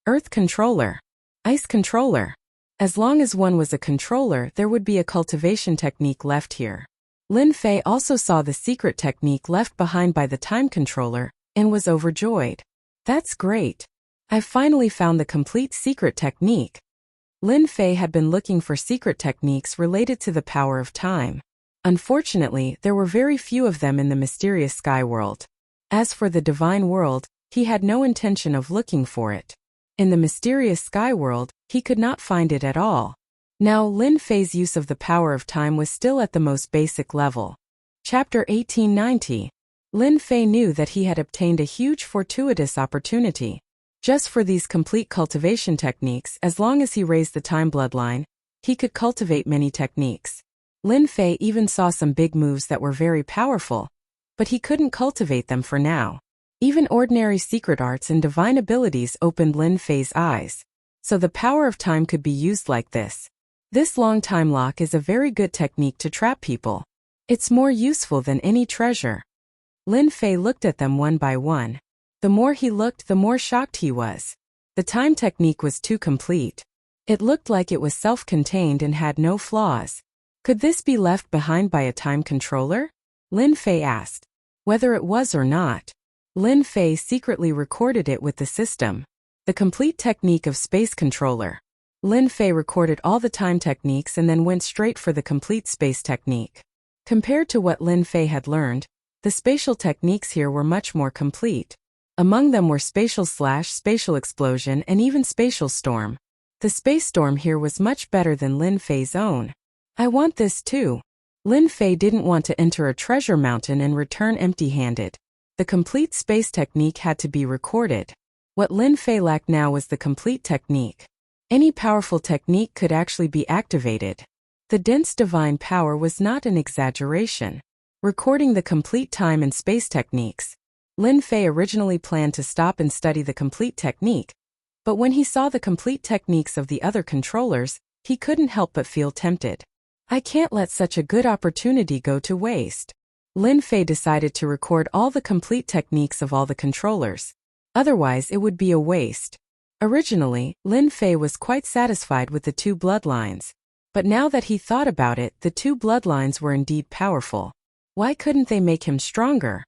[SPEAKER 1] Earth controller. Ice controller. As long as one was a controller, there would be a cultivation technique left here. Lin Fei also saw the secret technique left behind by the time controller, and was overjoyed. That's great. I've finally found the complete secret technique. Lin Fei had been looking for secret techniques related to the power of time. Unfortunately, there were very few of them in the mysterious sky world. As for the divine world, he had no intention of looking for it. In the mysterious sky world, he could not find it at all. Now Lin Fei's use of the power of time was still at the most basic level. Chapter 1890. Lin Fei knew that he had obtained a huge fortuitous opportunity. Just for these complete cultivation techniques, as long as he raised the time bloodline, he could cultivate many techniques. Lin Fei even saw some big moves that were very powerful, but he couldn't cultivate them for now. Even ordinary secret arts and divine abilities opened Lin Fei's eyes. So the power of time could be used like this. This long time lock is a very good technique to trap people. It's more useful than any treasure. Lin Fei looked at them one by one. The more he looked, the more shocked he was. The time technique was too complete. It looked like it was self-contained and had no flaws. Could this be left behind by a time controller? Lin Fei asked. Whether it was or not, Lin Fei secretly recorded it with the system. The complete technique of space controller. Lin Fei recorded all the time techniques and then went straight for the complete space technique. Compared to what Lin Fei had learned, the spatial techniques here were much more complete. Among them were spatial explosion and even spatial storm. The space storm here was much better than Lin Fei's own. I want this too. Lin Fei didn't want to enter a treasure mountain and return empty-handed. The complete space technique had to be recorded. What Lin Fei lacked now was the complete technique. Any powerful technique could actually be activated. The dense divine power was not an exaggeration. Recording the complete time and space techniques. Lin Fei originally planned to stop and study the complete technique, but when he saw the complete techniques of the other controllers, he couldn't help but feel tempted. I can't let such a good opportunity go to waste. Lin Fei decided to record all the complete techniques of all the controllers. Otherwise, it would be a waste. Originally, Lin Fei was quite satisfied with the two bloodlines. But now that he thought about it, the two bloodlines were indeed powerful. Why couldn't they make him stronger?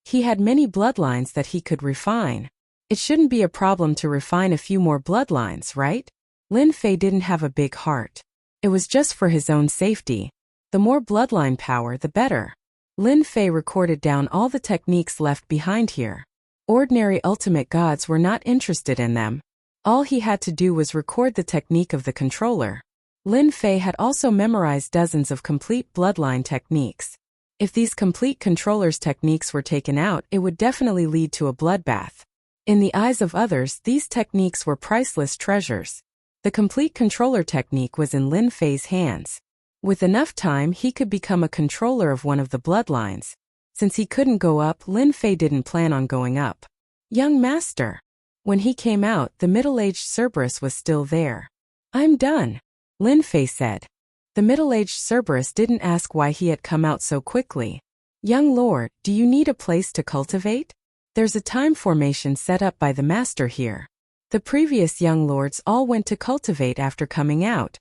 [SPEAKER 1] He had many bloodlines that he could refine. It shouldn't be a problem to refine a few more bloodlines, right? Lin Fei didn't have a big heart. It was just for his own safety. The more bloodline power, the better. Lin Fei recorded down all the techniques left behind here. Ordinary ultimate gods were not interested in them. All he had to do was record the technique of the controller. Lin Fei had also memorized dozens of complete bloodline techniques. If these complete controllers' techniques were taken out, it would definitely lead to a bloodbath. In the eyes of others, these techniques were priceless treasures. The complete controller technique was in Lin Fei's hands. With enough time, he could become a controller of one of the bloodlines. Since he couldn't go up, Lin Fei didn't plan on going up. Young master. When he came out, the middle-aged Cerberus was still there. I'm done, Lin Fei said. The middle-aged Cerberus didn't ask why he had come out so quickly. Young lord, do you need a place to cultivate? There's a time formation set up by the master here. The previous young lords all went to cultivate after coming out.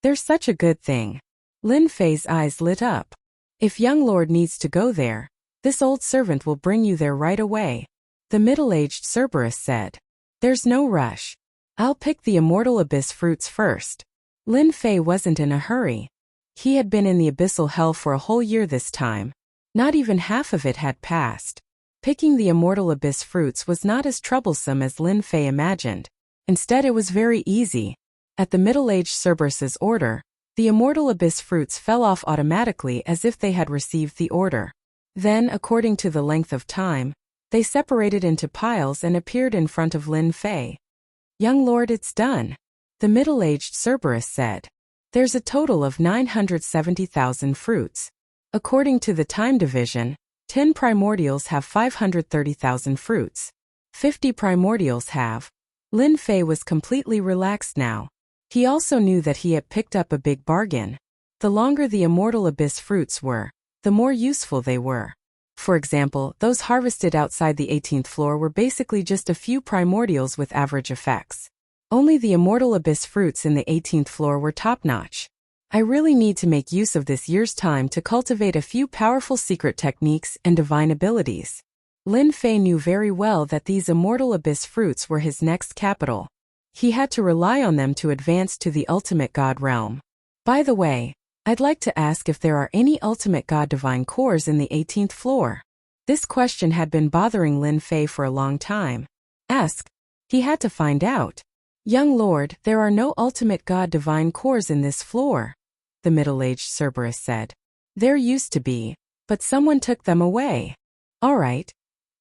[SPEAKER 1] There's such a good thing. Lin Fei's eyes lit up. If young lord needs to go there, this old servant will bring you there right away. The middle-aged Cerberus said. There's no rush. I'll pick the immortal abyss fruits first. Lin Fei wasn't in a hurry. He had been in the abyssal hell for a whole year this time. Not even half of it had passed. Picking the immortal abyss fruits was not as troublesome as Lin Fei imagined. Instead, it was very easy. At the middle-aged Cerberus's order, the immortal abyss fruits fell off automatically as if they had received the order. Then, according to the length of time, they separated into piles and appeared in front of Lin Fei. "Young lord, it's done," the middle-aged Cerberus said. "There's a total of 970,000 fruits. According to the time division, 10 primordials have 530,000 fruits. 50 primordials have." Lin Fei was completely relaxed now. He also knew that he had picked up a big bargain. The longer the immortal abyss fruits were, the more useful they were. For example, those harvested outside the 18th floor were basically just a few primordials with average effects. Only the immortal abyss fruits in the 18th floor were top-notch. "I really need to make use of this year's time to cultivate a few powerful secret techniques and divine abilities." Lin Fei knew very well that these immortal abyss fruits were his next capital. He had to rely on them to advance to the ultimate god realm. "By the way, I'd like to ask if there are any ultimate god divine cores in the 18th floor." This question had been bothering Lin Fei for a long time. Ask. He had to find out. "Young lord, there are no ultimate god divine cores in this floor," the middle-aged Cerberus said. "There used to be, but someone took them away." "All right.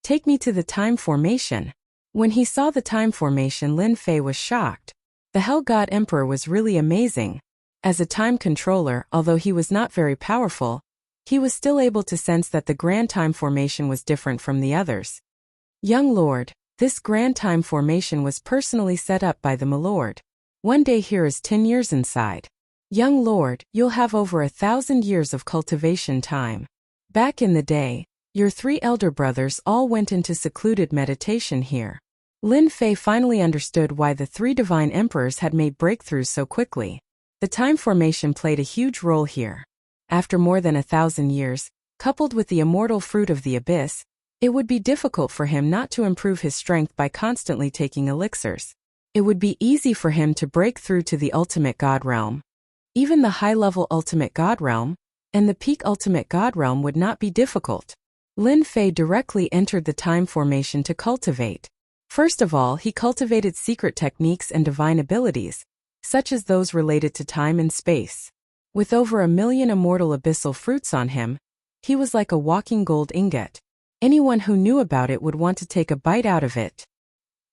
[SPEAKER 1] Take me to the time formation." When he saw the time formation, Lin Fei was shocked. The Hell God Emperor was really amazing. As a time controller, although he was not very powerful, he was still able to sense that the grand time formation was different from the others. "Young lord, this grand time formation was personally set up by the milord. One day here is 10 years inside. Young lord, you'll have over 1,000 years of cultivation time. Back in the day, your 3 elder brothers all went into secluded meditation here." Lin Fei finally understood why the 3 divine emperors had made breakthroughs so quickly. The time formation played a huge role here. After more than 1,000 years, coupled with the immortal fruit of the abyss, it would be difficult for him not to improve his strength by constantly taking elixirs. It would be easy for him to break through to the ultimate god realm. Even the high-level ultimate god realm, and the peak ultimate god realm would not be difficult. Lin Fei directly entered the time formation to cultivate. First of all, he cultivated secret techniques and divine abilities, such as those related to time and space. With over 1 million immortal abyssal fruits on him, he was like a walking gold ingot. Anyone who knew about it would want to take a bite out of it.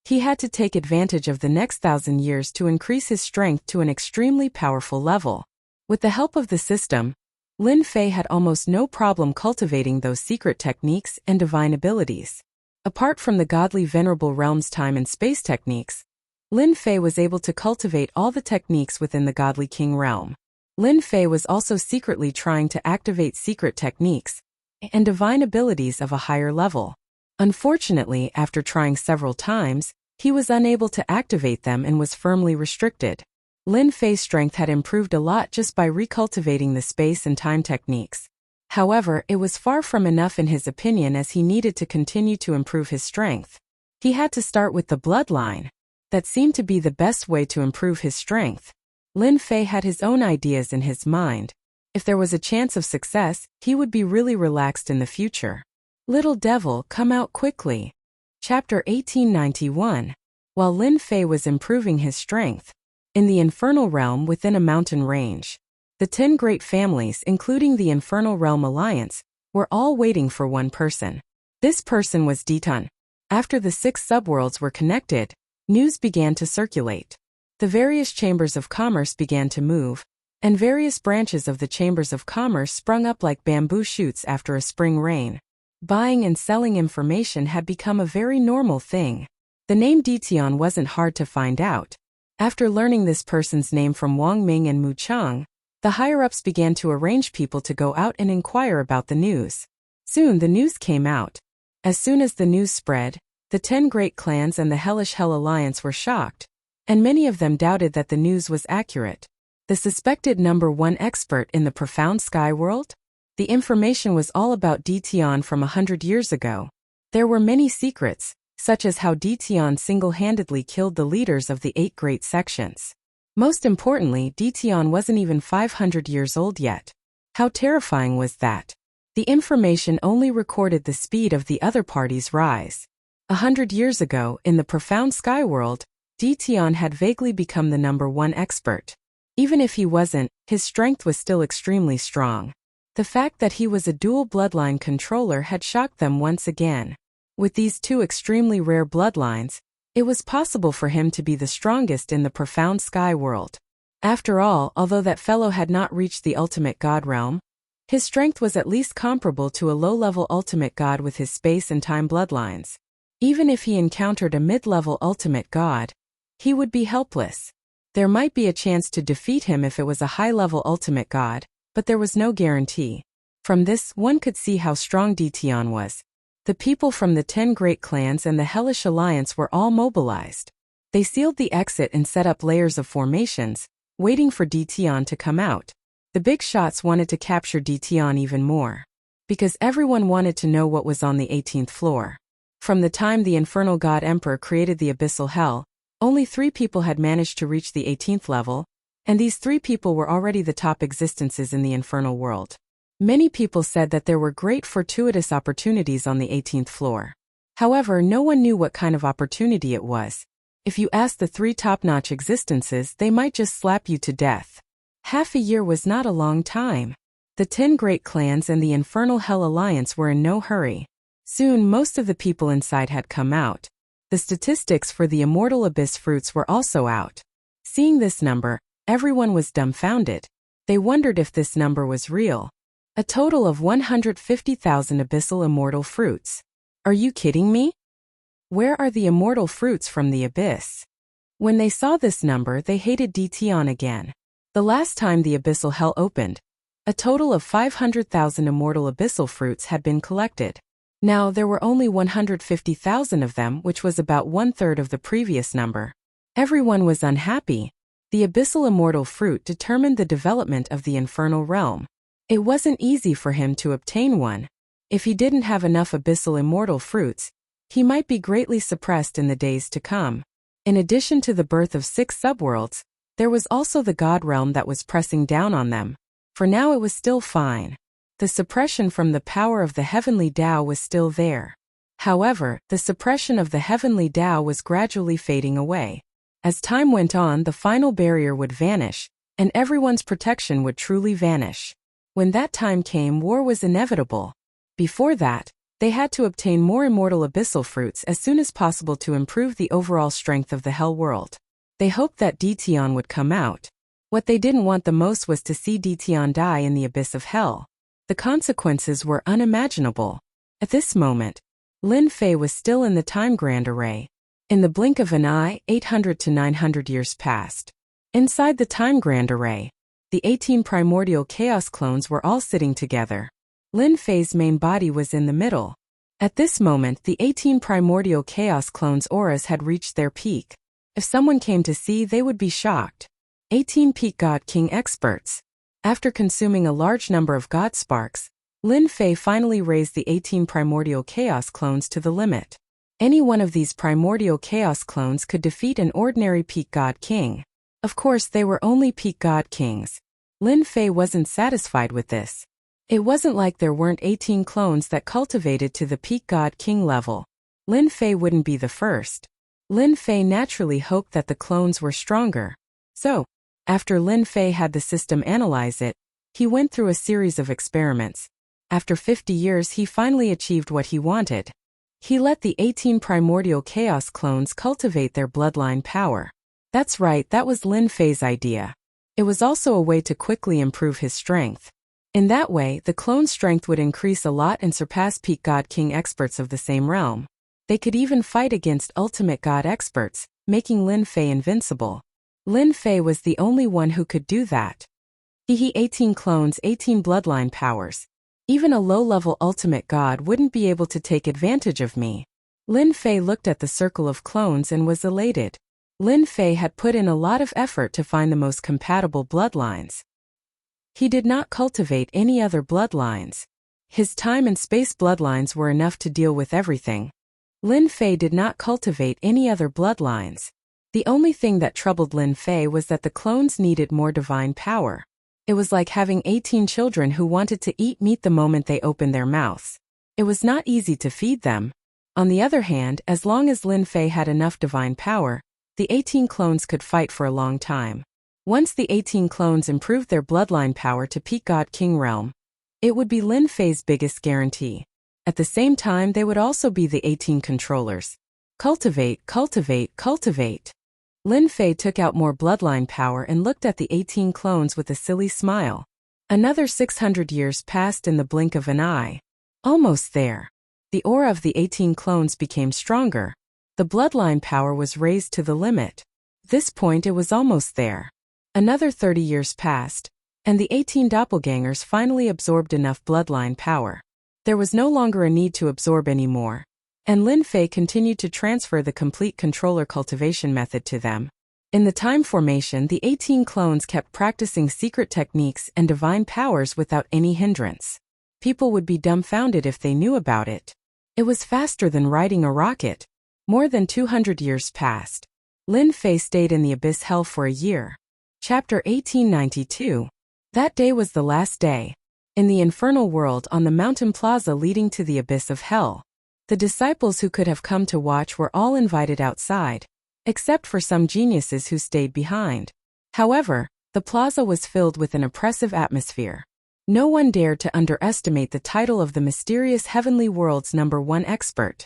[SPEAKER 1] He had to take advantage of the next 1,000 years to increase his strength to an extremely powerful level. With the help of the system, Lin Fei had almost no problem cultivating those secret techniques and divine abilities. Apart from the godly venerable realm's time and space techniques, Lin Fei was able to cultivate all the techniques within the godly king realm. Lin Fei was also secretly trying to activate secret techniques and divine abilities of a higher level. Unfortunately, after trying several times, he was unable to activate them and was firmly restricted. Lin Fei's strength had improved a lot just by recultivating the space and time techniques. However, it was far from enough in his opinion, as he needed to continue to improve his strength. He had to start with the bloodline. That seemed to be the best way to improve his strength. Lin Fei had his own ideas in his mind. If there was a chance of success, he would be really relaxed in the future. "Little devil, come out quickly." Chapter 1891. While Lin Fei was improving his strength, in the infernal realm within a mountain range, the 10 great families, including the Infernal Realm Alliance, were all waiting for one person. This person was Ditun. After the 6 subworlds were connected, news began to circulate. The various chambers of commerce began to move, and various branches of the chambers of commerce sprung up like bamboo shoots after a spring rain. Buying and selling information had become a very normal thing. The name Dition wasn't hard to find out. After learning this person's name from Wang Ming and Mu Chang, the higher-ups began to arrange people to go out and inquire about the news. Soon the news came out. As soon as the news spread, the 10 great clans and the Hellish Hell Alliance were shocked, and many of them doubted that the news was accurate. The suspected #1 expert in the profound sky world? The information was all about Dition from 100 years ago. There were many secrets, such as how Dition single-handedly killed the leaders of the 8 great sections. Most importantly, Dition wasn't even 500 years old yet. How terrifying was that? The information only recorded the speed of the other party's rise. 100 years ago, in the profound sky world, Dition had vaguely become the #1 expert. Even if he wasn't, his strength was still extremely strong. The fact that he was a dual bloodline controller had shocked them once again. With these two extremely rare bloodlines, it was possible for him to be the strongest in the profound sky world. After all, although that fellow had not reached the ultimate god realm, his strength was at least comparable to a low-level ultimate god with his space and time bloodlines. Even if he encountered a mid-level ultimate god, he would be helpless. There might be a chance to defeat him if it was a high-level ultimate god, but there was no guarantee. From this, one could see how strong Dition was. The people from the 10 great clans and the Hellish Alliance were all mobilized. They sealed the exit and set up layers of formations, waiting for Dition to come out. The big shots wanted to capture Dition even more, because everyone wanted to know what was on the 18th floor. From the time the Infernal God Emperor created the Abyssal Hell, only 3 people had managed to reach the 18th level, and these 3 people were already the top existences in the infernal world. Many people said that there were great fortuitous opportunities on the 18th floor. However, no one knew what kind of opportunity it was. If you asked the 3 top-notch existences, they might just slap you to death. Half a year was not a long time. The 10 great clans and the Infernal Hell Alliance were in no hurry. Soon, most of the people inside had come out. The statistics for the Immortal Abyss fruits were also out. Seeing this number, everyone was dumbfounded. They wondered if this number was real. A total of 150,000 abyssal immortal fruits. Are you kidding me? Where are the immortal fruits from the abyss? When they saw this number, they hated Dition again. The last time the abyssal hell opened, a total of 500,000 immortal abyssal fruits had been collected. Now there were only 150,000 of them, which was about 1/3 of the previous number. Everyone was unhappy. The abyssal immortal fruit determined the development of the infernal realm. It wasn't easy for him to obtain one. If he didn't have enough abyssal immortal fruits, he might be greatly suppressed in the days to come. In addition to the birth of 6 subworlds, there was also the god realm that was pressing down on them. For now it was still fine. The suppression from the power of the heavenly Tao was still there. However, the suppression of the heavenly Tao was gradually fading away. As time went on, the final barrier would vanish, and everyone's protection would truly vanish. When that time came, war was inevitable. Before that, they had to obtain more immortal abyssal fruits as soon as possible to improve the overall strength of the Hell world. They hoped that Dition would come out. What they didn't want the most was to see Dition die in the abyss of Hell. The consequences were unimaginable. At this moment, Lin Fei was still in the time grand array. In the blink of an eye, 800 to 900 years passed. Inside the time grand array, the 18 primordial chaos clones were all sitting together. Lin Fei's main body was in the middle. At this moment, the 18 primordial chaos clones' auras had reached their peak. If someone came to see, they would be shocked. 18 peak God King experts. After consuming a large number of God sparks, Lin Fei finally raised the 18 primordial chaos clones to the limit. Any one of these primordial chaos clones could defeat an ordinary peak God King. Of course, they were only peak God Kings. Lin Fei wasn't satisfied with this. It wasn't like there weren't 18 clones that cultivated to the peak God King level. Lin Fei wouldn't be the first. Lin Fei naturally hoped that the clones were stronger. So, after Lin Fei had the system analyze it, he went through a series of experiments. After 50 years, he finally achieved what he wanted. He let the 18 primordial chaos clones cultivate their bloodline power. That's right, that was Lin Fei's idea. It was also a way to quickly improve his strength. In that way, the clone strength would increase a lot and surpass peak God King experts of the same realm. They could even fight against ultimate God experts, making Lin Fei invincible. Lin Fei was the only one who could do that. He 18 clones, 18 bloodline powers. Even a low-level ultimate god wouldn't be able to take advantage of me. Lin Fei looked at the circle of clones and was elated. Lin Fei had put in a lot of effort to find the most compatible bloodlines. He did not cultivate any other bloodlines. His time and space bloodlines were enough to deal with everything. Lin Fei did not cultivate any other bloodlines. The only thing that troubled Lin Fei was that the clones needed more divine power. It was like having 18 children who wanted to eat meat the moment they opened their mouths. It was not easy to feed them. On the other hand, as long as Lin Fei had enough divine power, the 18 clones could fight for a long time. Once the 18 clones improved their bloodline power to peak God King realm, it would be Lin Fei's biggest guarantee. At the same time, they would also be the 18 controllers. Cultivate, cultivate, cultivate. Lin Fei took out more bloodline power and looked at the 18 clones with a silly smile. Another 600 years passed in the blink of an eye. Almost there. The aura of the 18 clones became stronger. The bloodline power was raised to the limit. At this point it was almost there. Another 30 years passed, and the 18 doppelgangers finally absorbed enough bloodline power. There was no longer a need to absorb anymore, and Lin Fei continued to transfer the complete controller cultivation method to them. In the time formation, the 18 clones kept practicing secret techniques and divine powers without any hindrance. People would be dumbfounded if they knew about it. It was faster than riding a rocket. More than 200 years passed. Lin Fei stayed in the abyss hell for a year. Chapter 1892. That day was the last day. In the infernal world on the mountain plaza leading to the abyss of hell, the disciples who could have come to watch were all invited outside, except for some geniuses who stayed behind. However, the plaza was filled with an oppressive atmosphere. No one dared to underestimate the title of the mysterious heavenly world's #1 expert.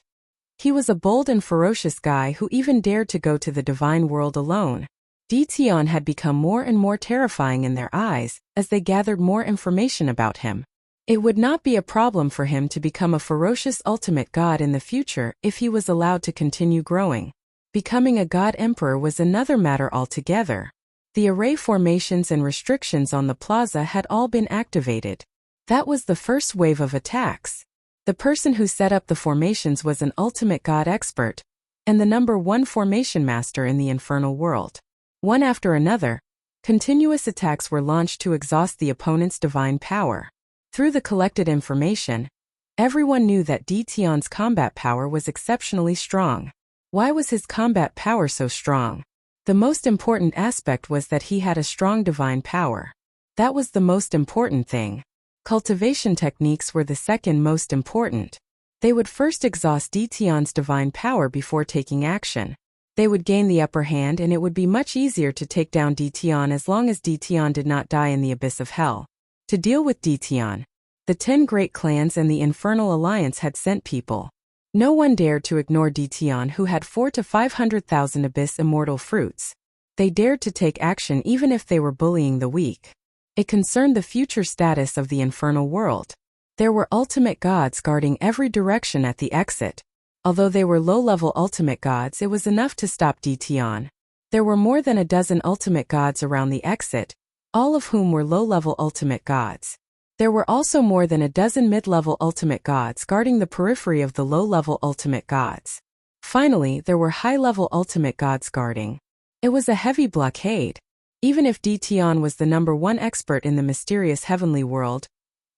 [SPEAKER 1] He was a bold and ferocious guy who even dared to go to the divine world alone. Dition had become more and more terrifying in their eyes as they gathered more information about him. It would not be a problem for him to become a ferocious ultimate god in the future if he was allowed to continue growing. Becoming a god emperor was another matter altogether. The array formations and restrictions on the plaza had all been activated. That was the first wave of attacks. The person who set up the formations was an ultimate god expert, and the #1 formation master in the infernal world. One after another, continuous attacks were launched to exhaust the opponent's divine power. Through the collected information, everyone knew that Dition's combat power was exceptionally strong. Why was his combat power so strong? The most important aspect was that he had a strong divine power. That was the most important thing. Cultivation techniques were the second most important. They would first exhaust Dition's divine power before taking action. They would gain the upper hand and it would be much easier to take down Dition as long as Dition did not die in the abyss of hell. To deal with Dition, the 10 great clans and the Infernal Alliance had sent people. No one dared to ignore Dition, who had 400,000 to 500,000 abyss immortal fruits. They dared to take action even if they were bullying the weak. It concerned the future status of the infernal world. There were ultimate gods guarding every direction at the exit. Although they were low-level ultimate gods, it was enough to stop Dition. There were more than a dozen ultimate gods around the exit, all of whom were low-level ultimate gods. There were also more than a dozen mid-level ultimate gods guarding the periphery of the low-level ultimate gods. Finally, there were high-level ultimate gods guarding. It was a heavy blockade. Even if Dition was the #1 expert in the mysterious heavenly world,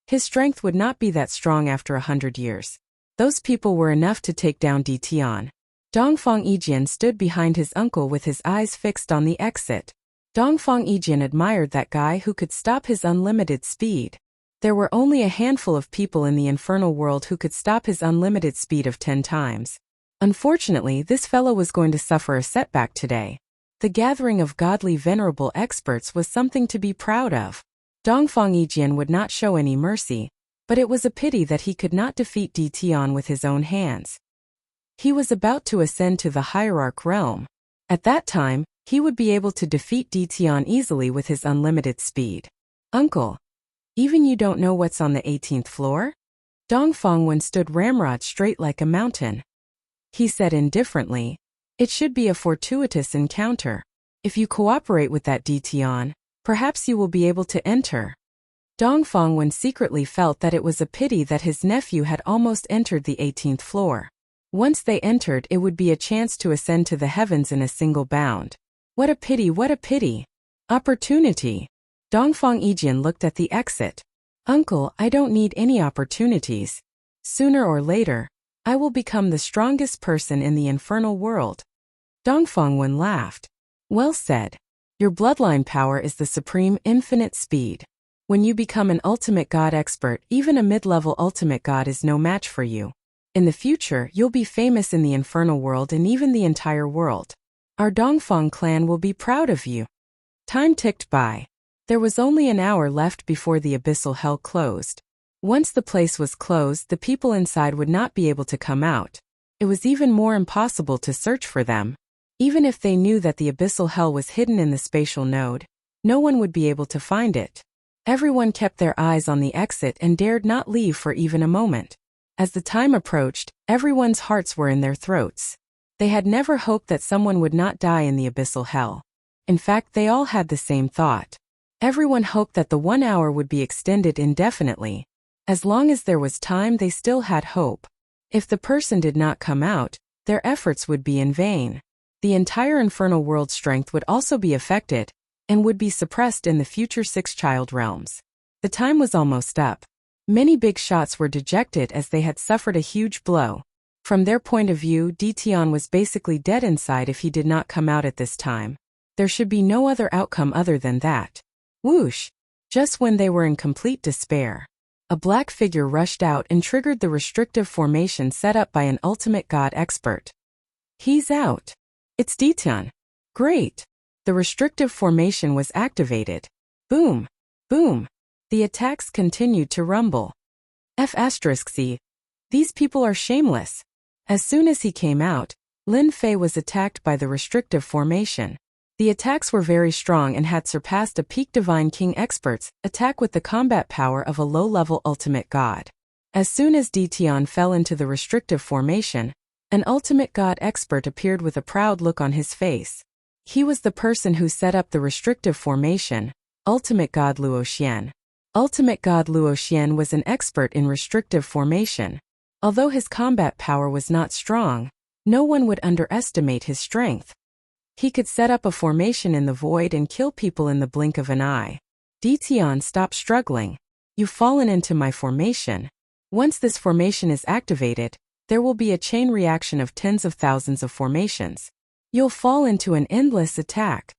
[SPEAKER 1] his strength would not be that strong after 100 years. Those people were enough to take down Dition. Dongfang Yijian stood behind his uncle with his eyes fixed on the exit. Dongfang Yijian admired that guy who could stop his unlimited speed. There were only a handful of people in the infernal world who could stop his unlimited speed of 10 times. Unfortunately, this fellow was going to suffer a setback today. The gathering of godly venerable experts was something to be proud of. Dongfang Yijian would not show any mercy, but it was a pity that he could not defeat Dition with his own hands. He was about to ascend to the hierarch realm. At that time, he would be able to defeat Dition easily with his unlimited speed. Uncle, even you don't know what's on the 18th floor? Dongfang Wen stood ramrod straight like a mountain. He said indifferently, it should be a fortuitous encounter. If you cooperate with that Dition, perhaps you will be able to enter. Dongfang Wen secretly felt that it was a pity that his nephew had almost entered the 18th floor. Once they entered, it would be a chance to ascend to the heavens in a single bound. What a pity, what a pity! Opportunity! Dongfang Yijian looked at the exit. Uncle, I don't need any opportunities. Sooner or later, I will become the strongest person in the infernal world. Dongfeng laughed. Well said. Your bloodline power is the supreme infinite speed. When you become an ultimate god expert, even a mid-level ultimate god is no match for you. In the future, you'll be famous in the infernal world and even the entire world. Our Dongfeng clan will be proud of you. Time ticked by. There was only an hour left before the abyssal hell closed. Once the place was closed, the people inside would not be able to come out. It was even more impossible to search for them. Even if they knew that the abyssal hell was hidden in the spatial node, no one would be able to find it. Everyone kept their eyes on the exit and dared not leave for even a moment. As the time approached, everyone's hearts were in their throats. They had never hoped that someone would not die in the abyssal hell. In fact, they all had the same thought. Everyone hoped that the 1 hour would be extended indefinitely. As long as there was time, they still had hope. If the person did not come out, their efforts would be in vain. The entire infernal world's strength would also be affected, and would be suppressed in the future 6-child realms. The time was almost up. Many big shots were dejected as they had suffered a huge blow. From their point of view, Dition was basically dead inside if he did not come out at this time. There should be no other outcome other than that. Whoosh! Just when they were in complete despair, a black figure rushed out and triggered the restrictive formation set up by an ultimate god expert. He's out. It's Dition. Great. The restrictive formation was activated. Boom. Boom. The attacks continued to rumble. F***C. These people are shameless. As soon as he came out, Lin Fei was attacked by the restrictive formation. The attacks were very strong and had surpassed a peak Divine King expert's attack with the combat power of a low-level ultimate god. As soon as Dition fell into the restrictive formation, an ultimate god expert appeared with a proud look on his face. He was the person who set up the restrictive formation, Ultimate God Luoxian. Ultimate God Luoxian was an expert in restrictive formation. Although his combat power was not strong, no one would underestimate his strength. He could set up a formation in the void and kill people in the blink of an eye. Dition, stop struggling. You've fallen into my formation. Once this formation is activated, there will be a chain reaction of tens of thousands of formations. You'll fall into an endless attack.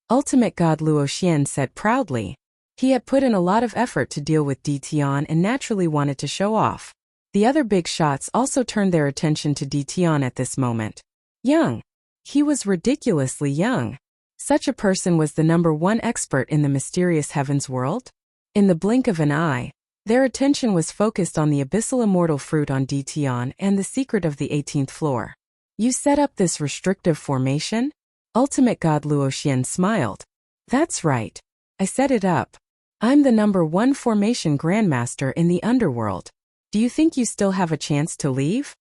[SPEAKER 1] Ultimate God Luoxian said proudly. He had put in a lot of effort to deal with Dition and naturally wanted to show off. The other big shots also turned their attention to Dition at this moment. Young. He was ridiculously young. Such a person was the #1 expert in the mysterious heavens world. In the blink of an eye, their attention was focused on the abyssal immortal fruit on Dition and the secret of the 18th floor. You set up this restrictive formation? Ultimate God Luoxian smiled. That's right. I set it up. I'm the #1 formation grandmaster in the underworld. Do you think you still have a chance to leave?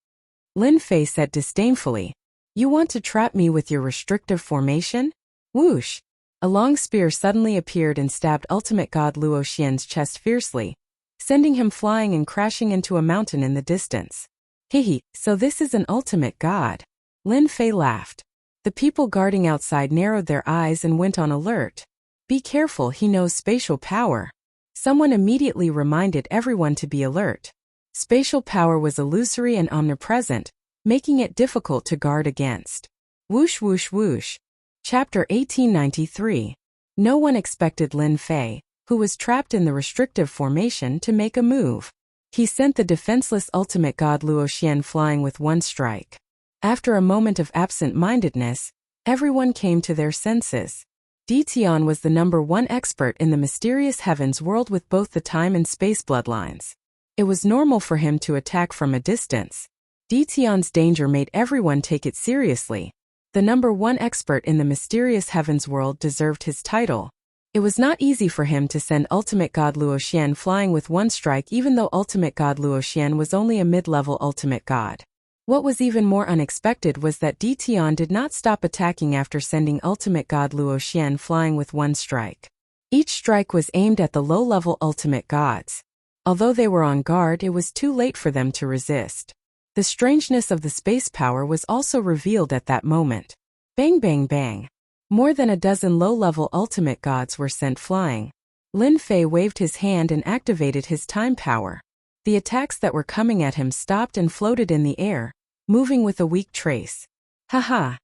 [SPEAKER 1] Lin Fei said disdainfully. You want to trap me with your restrictive formation? Whoosh! A long spear suddenly appeared and stabbed Ultimate God Luoxian's chest fiercely, sending him flying and crashing into a mountain in the distance. Hehe, so this is an ultimate god. Lin Fei laughed. The people guarding outside narrowed their eyes and went on alert. Be careful, he knows spatial power. Someone immediately reminded everyone to be alert. Spatial power was illusory and omnipresent, making it difficult to guard against. Whoosh whoosh whoosh. Chapter 1893. No one expected Lin Fei, who was trapped in the restrictive formation, to make a move. He sent the defenseless ultimate god Luoxian flying with one strike. After a moment of absent-mindedness, everyone came to their senses. Dition was the #1 expert in the mysterious heavens world with both the time and space bloodlines. It was normal for him to attack from a distance. Dition's danger made everyone take it seriously. The #1 expert in the mysterious heavens world deserved his title. It was not easy for him to send Ultimate God Luoxian flying with one strike, even though Ultimate God Luoxian was only a mid-level ultimate god. What was even more unexpected was that Dition did not stop attacking after sending Ultimate God Luoxian flying with one strike. Each strike was aimed at the low-level ultimate gods. Although they were on guard, it was too late for them to resist. The strangeness of the space power was also revealed at that moment. Bang bang bang. More than a dozen low-level ultimate gods were sent flying. Lin Fei waved his hand and activated his time power. The attacks that were coming at him stopped and floated in the air, moving with a weak trace. Haha.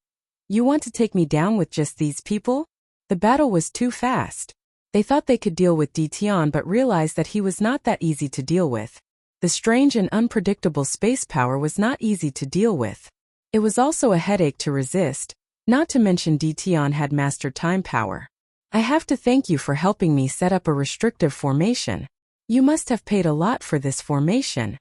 [SPEAKER 1] You want to take me down with just these people? The battle was too fast. They thought they could deal with Ditian but realized that he was not that easy to deal with. The strange and unpredictable space power was not easy to deal with. It was also a headache to resist, not to mention Ditian had mastered time power. I have to thank you for helping me set up a restrictive formation. You must have paid a lot for this formation.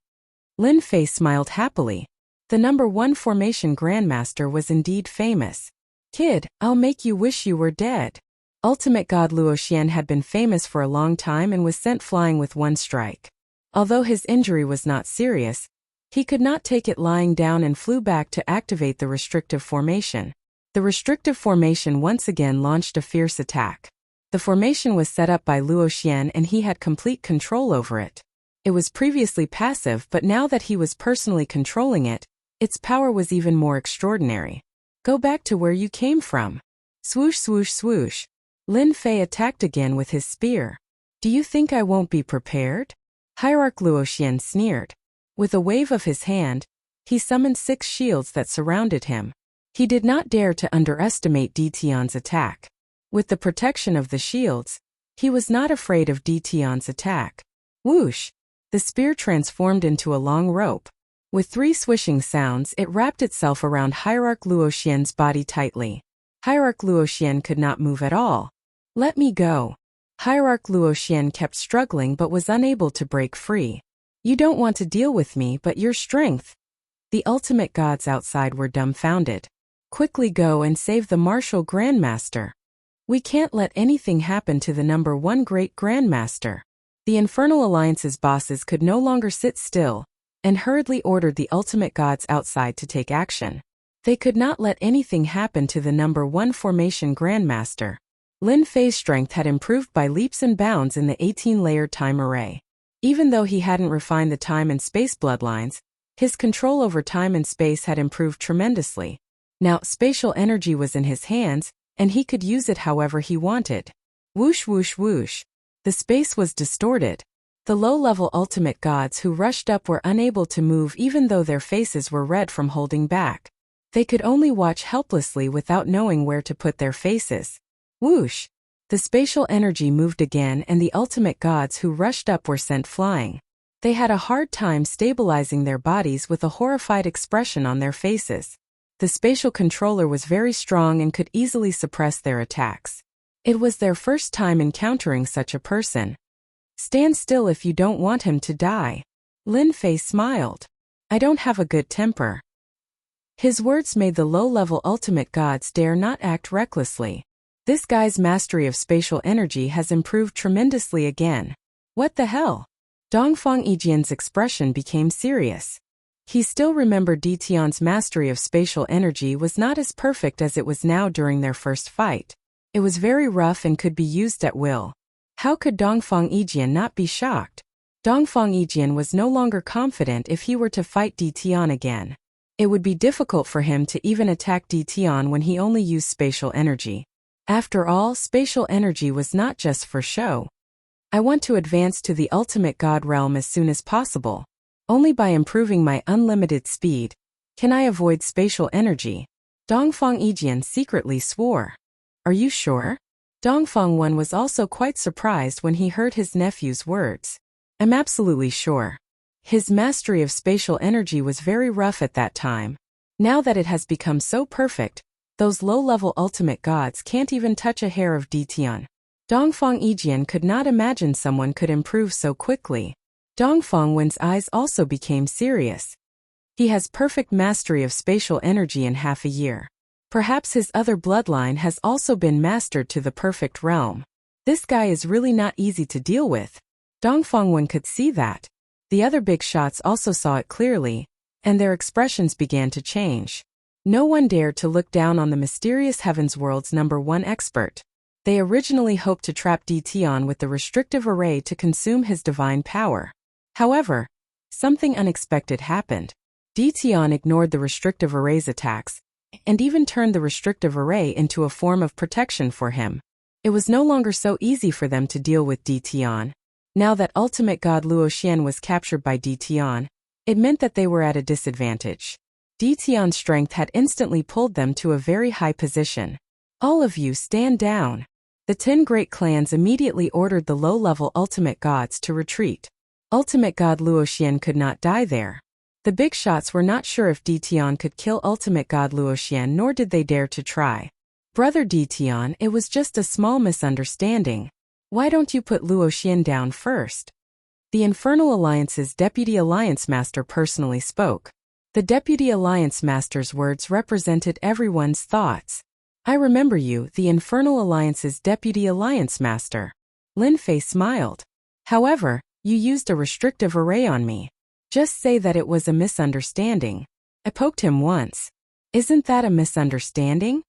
[SPEAKER 1] Lin Fei smiled happily. The number 1 formation grandmaster was indeed famous. Kid, I'll make you wish you were dead. Ultimate God Luoxian had been famous for a long time and was sent flying with 1 strike. Although his injury was not serious, he could not take it lying down and flew back to activate the restrictive formation. The restrictive formation once again launched a fierce attack. The formation was set up by Luoxian and he had complete control over it. It was previously passive, but now that he was personally controlling it, its power was even more extraordinary. Go back to where you came from. Swoosh swoosh swoosh. Lin Fei attacked again with his spear. Do you think I won't be prepared? Hierarch Luoxian sneered. With a wave of his hand, he summoned 6 shields that surrounded him. He did not dare to underestimate Ditian's attack. With the protection of the shields, he was not afraid of Ditian's attack. Whoosh! The spear transformed into a long rope. With 3 swishing sounds, it wrapped itself around Hierarch Luoxian's body tightly. Hierarch Luoxian could not move at all. Let me go. Hierarch Luoxian kept struggling but was unable to break free. You don't want to deal with me, but your strength. The ultimate gods outside were dumbfounded. Quickly go and save the martial grandmaster. We can't let anything happen to the number 1 great grandmaster. The Infernal Alliance's bosses could no longer sit still, and hurriedly ordered the ultimate gods outside to take action. They could not let anything happen to the number 1 formation grandmaster. Lin Fei's strength had improved by leaps and bounds in the 18-layered time array. Even though he hadn't refined the time and space bloodlines, his control over time and space had improved tremendously. Now, spatial energy was in his hands, and he could use it however he wanted. Whoosh whoosh whoosh. The space was distorted. The low-level ultimate gods who rushed up were unable to move even though their faces were red from holding back. They could only watch helplessly without knowing where to put their faces. Whoosh! The spatial energy moved again and the ultimate gods who rushed up were sent flying. They had a hard time stabilizing their bodies with a horrified expression on their faces. The spatial controller was very strong and could easily suppress their attacks. It was their first time encountering such a person. Stand still if you don't want him to die. Lin Fei smiled. I don't have a good temper. His words made the low-level ultimate gods dare not act recklessly. This guy's mastery of spatial energy has improved tremendously again. What the hell? Dongfang Yijian's expression became serious. He still remembered Ditian's mastery of spatial energy was not as perfect as it was now during their first fight. It was very rough and could be used at will. How could Dongfang Yijian not be shocked? Dongfang Yijian was no longer confident if he were to fight Ditian again. It would be difficult for him to even attack Ditian when he only used spatial energy. After all, spatial energy was not just for show. I want to advance to the ultimate god realm as soon as possible. Only by improving my unlimited speed can I avoid spatial energy. Dongfang Yijian secretly swore. Are you sure? Dongfang Wen was also quite surprised when he heard his nephew's words. I'm absolutely sure. His mastery of spatial energy was very rough at that time. Now that it has become so perfect, those low-level ultimate gods can't even touch a hair of Ditian. Dongfang Yijian could not imagine someone could improve so quickly. Dongfang Wen's eyes also became serious. He has perfect mastery of spatial energy in half a year. Perhaps his other bloodline has also been mastered to the perfect realm. This guy is really not easy to deal with. Dongfang Wen could see that. The other big shots also saw it clearly, and their expressions began to change. No one dared to look down on the mysterious Heavens World's #1 expert. They originally hoped to trap Ditian with the restrictive array to consume his divine power. However, something unexpected happened. Ditian ignored the restrictive array's attacks, and even turned the restrictive array into a form of protection for him. It was no longer so easy for them to deal with Ditian. Now that ultimate god Luoxian was captured by Ditian, it meant that they were at a disadvantage. Dtion's strength had instantly pulled them to a very high position. All of you stand down. The 10 great clans immediately ordered the low-level ultimate gods to retreat. Ultimate god Luoxian could not die there. The big shots were not sure if Dtion could kill ultimate god Luoxian, nor did they dare to try. Brother Dtion, it was just a small misunderstanding. Why don't you put Luoxian down first? The Infernal Alliance's Deputy Alliance Master personally spoke. The Deputy Alliance Master's words represented everyone's thoughts. I remember you, the Infernal Alliance's Deputy Alliance Master. Lin Fei smiled. However, you used a restrictive array on me. Just say that it was a misunderstanding. I poked him once. Isn't that a misunderstanding?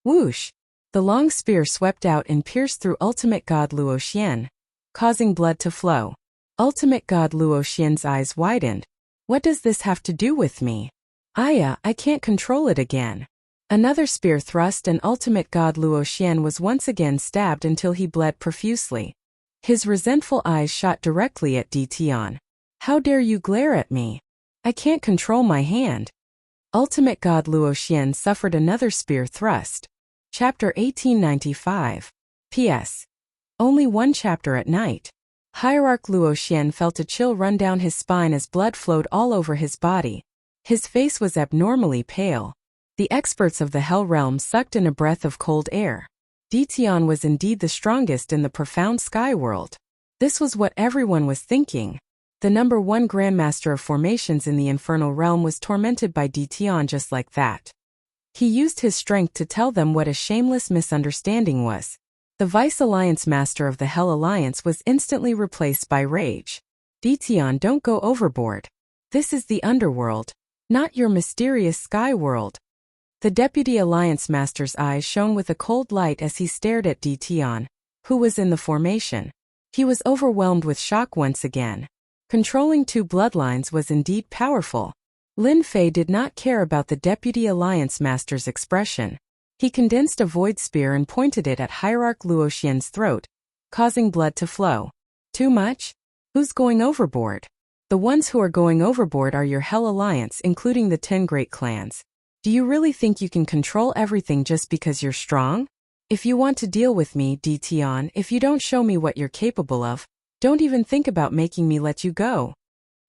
[SPEAKER 1] Whoosh! The long spear swept out and pierced through Ultimate God Luoxian, causing blood to flow. Ultimate God Luoxian's eyes widened. What does this have to do with me? I can't control it again. Another spear thrust and Ultimate God Luoxian was once again stabbed until he bled profusely. His resentful eyes shot directly at Dtion. How dare you glare at me? I can't control my hand. Ultimate God Luoxian suffered another spear thrust. Chapter 1895. P.S. Only one chapter at night. Hierarch Luoxian felt a chill run down his spine as blood flowed all over his body. His face was abnormally pale. The experts of the Hell Realm sucked in a breath of cold air. Dtion was indeed the strongest in the profound sky world. This was what everyone was thinking. The number 1 Grandmaster of Formations in the Infernal Realm was tormented by Dtion just like that. He used his strength to tell them what a shameless misunderstanding was. The Vice Alliance Master of the Hell Alliance was instantly replaced by rage. Dtion, don't go overboard. This is the underworld, not your mysterious sky world. The Deputy Alliance Master's eyes shone with a cold light as he stared at Dtion, who was in the formation. He was overwhelmed with shock once again. Controlling 2 bloodlines was indeed powerful. Lin Fei did not care about the Deputy Alliance Master's expression. He condensed a void spear and pointed it at Hierarch Luoxian's throat, causing blood to flow. Too much? Who's going overboard? The ones who are going overboard are your Hell Alliance, including the 10 great clans. Do you really think you can control everything just because you're strong? If you want to deal with me, Dtion, if you don't show me what you're capable of, don't even think about making me let you go.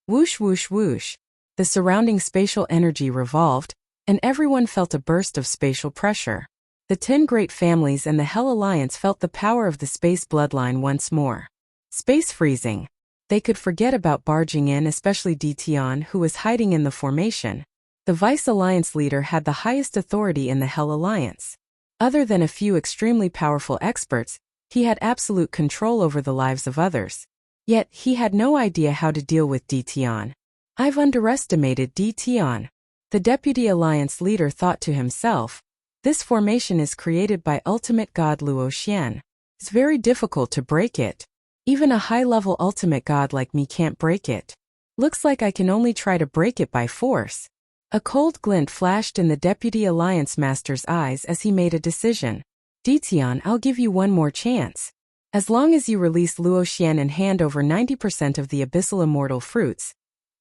[SPEAKER 1] Whoosh whoosh whoosh. The surrounding spatial energy revolved, and everyone felt a burst of spatial pressure. The 10 great families and the Hell Alliance felt the power of the space bloodline once more. Space freezing. They could forget about barging in, especially Dtion, who was hiding in the formation. The Vice Alliance leader had the highest authority in the Hell Alliance. Other than a few extremely powerful experts, he had absolute control over the lives of others. Yet, he had no idea how to deal with Dtion. I've underestimated Dtion. The Deputy Alliance leader thought to himself. This formation is created by Ultimate God Luoxian. It's very difficult to break it. Even a high-level Ultimate God like me can't break it. Looks like I can only try to break it by force. A cold glint flashed in the Deputy Alliance Master's eyes as he made a decision. Dtion, I'll give you one more chance. As long as you release Luoxian and hand over 90% of the Abyssal Immortal Fruits,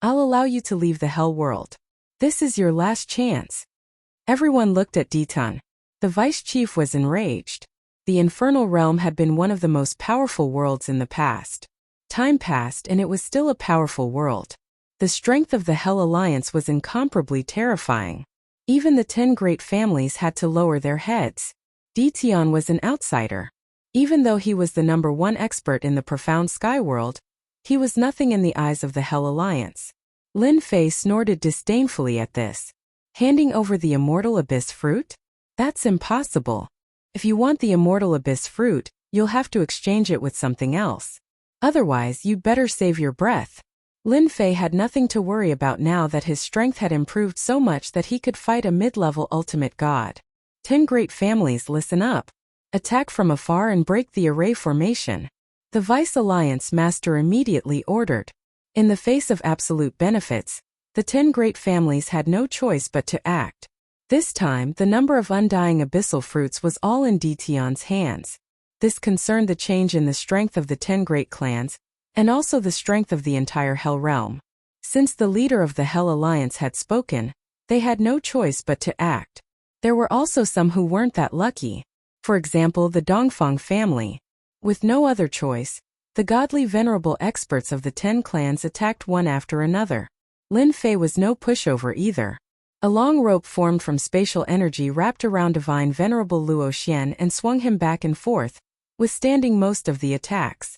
[SPEAKER 1] I'll allow you to leave the Hell World. This is your last chance. Everyone looked at Dtion. The Vice Chief was enraged. The Infernal Realm had been one of the most powerful worlds in the past. Time passed and it was still a powerful world. The strength of the Hell Alliance was incomparably terrifying. Even the 10 great families had to lower their heads. Dtion was an outsider. Even though he was the number 1 expert in the profound sky world, he was nothing in the eyes of the Hell Alliance. Lin Fei snorted disdainfully at this. Handing over the Immortal Abyss Fruit? That's impossible. If you want the Immortal Abyss Fruit, you'll have to exchange it with something else. Otherwise, you'd better save your breath. Lin Fei had nothing to worry about now that his strength had improved so much that he could fight a mid-level ultimate god. 10 great families, listen up. Attack from afar and break the array formation. The Vice Alliance Master immediately ordered. In the face of absolute benefits, the 10 great families had no choice but to act. This time, the number of undying abyssal fruits was all in Dtion's hands. This concerned the change in the strength of the 10 great clans, and also the strength of the entire Hell Realm. Since the leader of the Hell Alliance had spoken, They had no choice but to act. There were also some who weren't that lucky. For example, the Dongfang family. With no other choice, the godly venerable experts of the 10 clans attacked one after another. Lin Fei was no pushover either. A long rope formed from spatial energy wrapped around divine venerable Luo Xian and swung him back and forth, withstanding most of the attacks.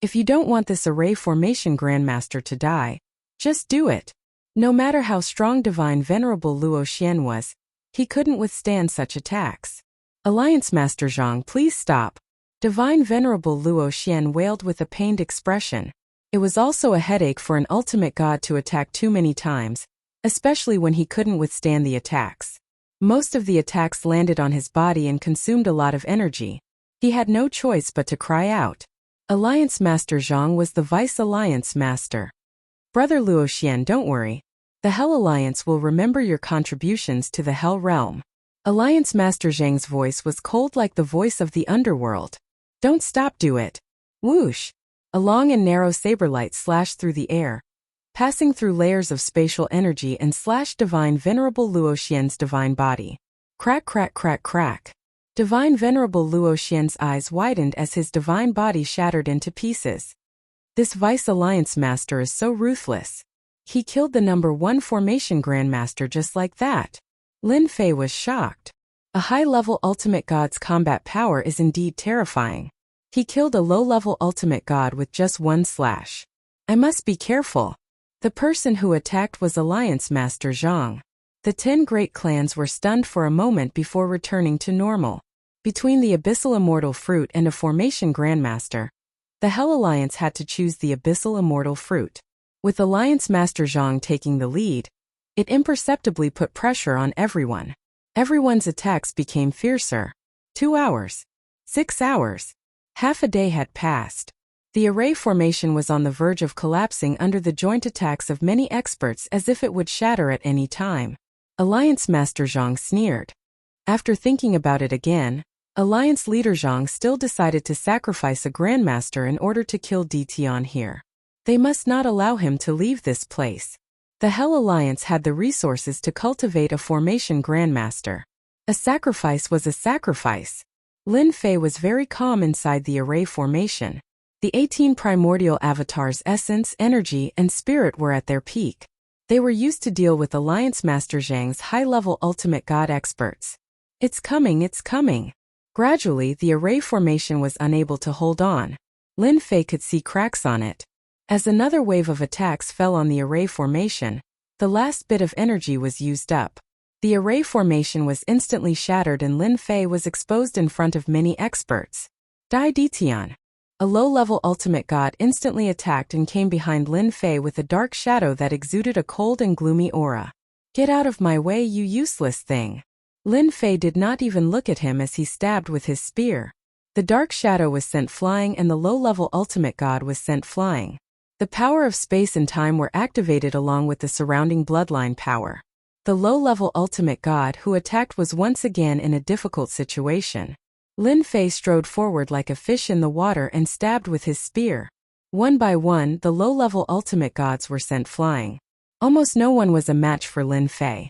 [SPEAKER 1] If you don't want this array formation grandmaster to die, just do it. No matter how strong divine venerable Luo Xian was, he couldn't withstand such attacks. Alliance Master Zhang, please stop. Divine venerable Luo Xian wailed with a pained expression. It was also a headache for an ultimate god to attack too many times, especially when he couldn't withstand the attacks. Most of the attacks landed on his body and consumed a lot of energy. He had no choice but to cry out. Alliance Master Zhang was the Vice Alliance Master. Brother Luo Xian, don't worry. The Hell Alliance will remember your contributions to the Hell Realm. Alliance Master Zhang's voice was cold like the voice of the underworld. Don't stop, do it. Whoosh! A long and narrow saber light slashed through the air, passing through layers of spatial energy and slashed divine venerable Luo Xian's divine body. Crack, crack, crack, crack. Divine venerable Luo Xian's eyes widened as his divine body shattered into pieces. This Vice Alliance Master is so ruthless. He killed the number 1 formation grandmaster just like that. Lin Fei was shocked. A high-level ultimate god's combat power is indeed terrifying. He killed a low-level ultimate god with just one slash. I must be careful. The person who attacked was Alliance Master Zhang. The 10 great clans were stunned for a moment before returning to normal. Between the Abyssal Immortal Fruit and a Formation Grandmaster, the Hell Alliance had to choose the Abyssal Immortal Fruit. With Alliance Master Zhang taking the lead, it imperceptibly put pressure on everyone. Everyone's attacks became fiercer. 2 hours. 6 hours. Half a day had passed. The array formation was on the verge of collapsing under the joint attacks of many experts as if it would shatter at any time. Alliance Master Zhang sneered. After thinking about it again, Alliance Leader Zhang still decided to sacrifice a Grandmaster in order to kill Ditian here. They must not allow him to leave this place. The Hell Alliance had the resources to cultivate a formation Grandmaster. A sacrifice was a sacrifice. Lin Fei was very calm inside the array formation. The 18 primordial avatars' essence, energy, and spirit were at their peak. They were used to deal with Alliance Master Zhang's high-level ultimate god experts. It's coming, it's coming. Gradually, the array formation was unable to hold on. Lin Fei could see cracks on it. As another wave of attacks fell on the array formation, the last bit of energy was used up. The array formation was instantly shattered and Lin Fei was exposed in front of many experts. Dai Ditian. A low-level ultimate god instantly attacked and came behind Lin Fei with a dark shadow that exuded a cold and gloomy aura. Get out of my way, you useless thing. Lin Fei did not even look at him as he stabbed with his spear. The dark shadow was sent flying and the low-level ultimate god was sent flying. The power of space and time were activated along with the surrounding bloodline power. The low-level ultimate god who attacked was once again in a difficult situation. Lin Fei strode forward like a fish in the water and stabbed with his spear. One by one, the low-level ultimate gods were sent flying. Almost no one was a match for Lin Fei.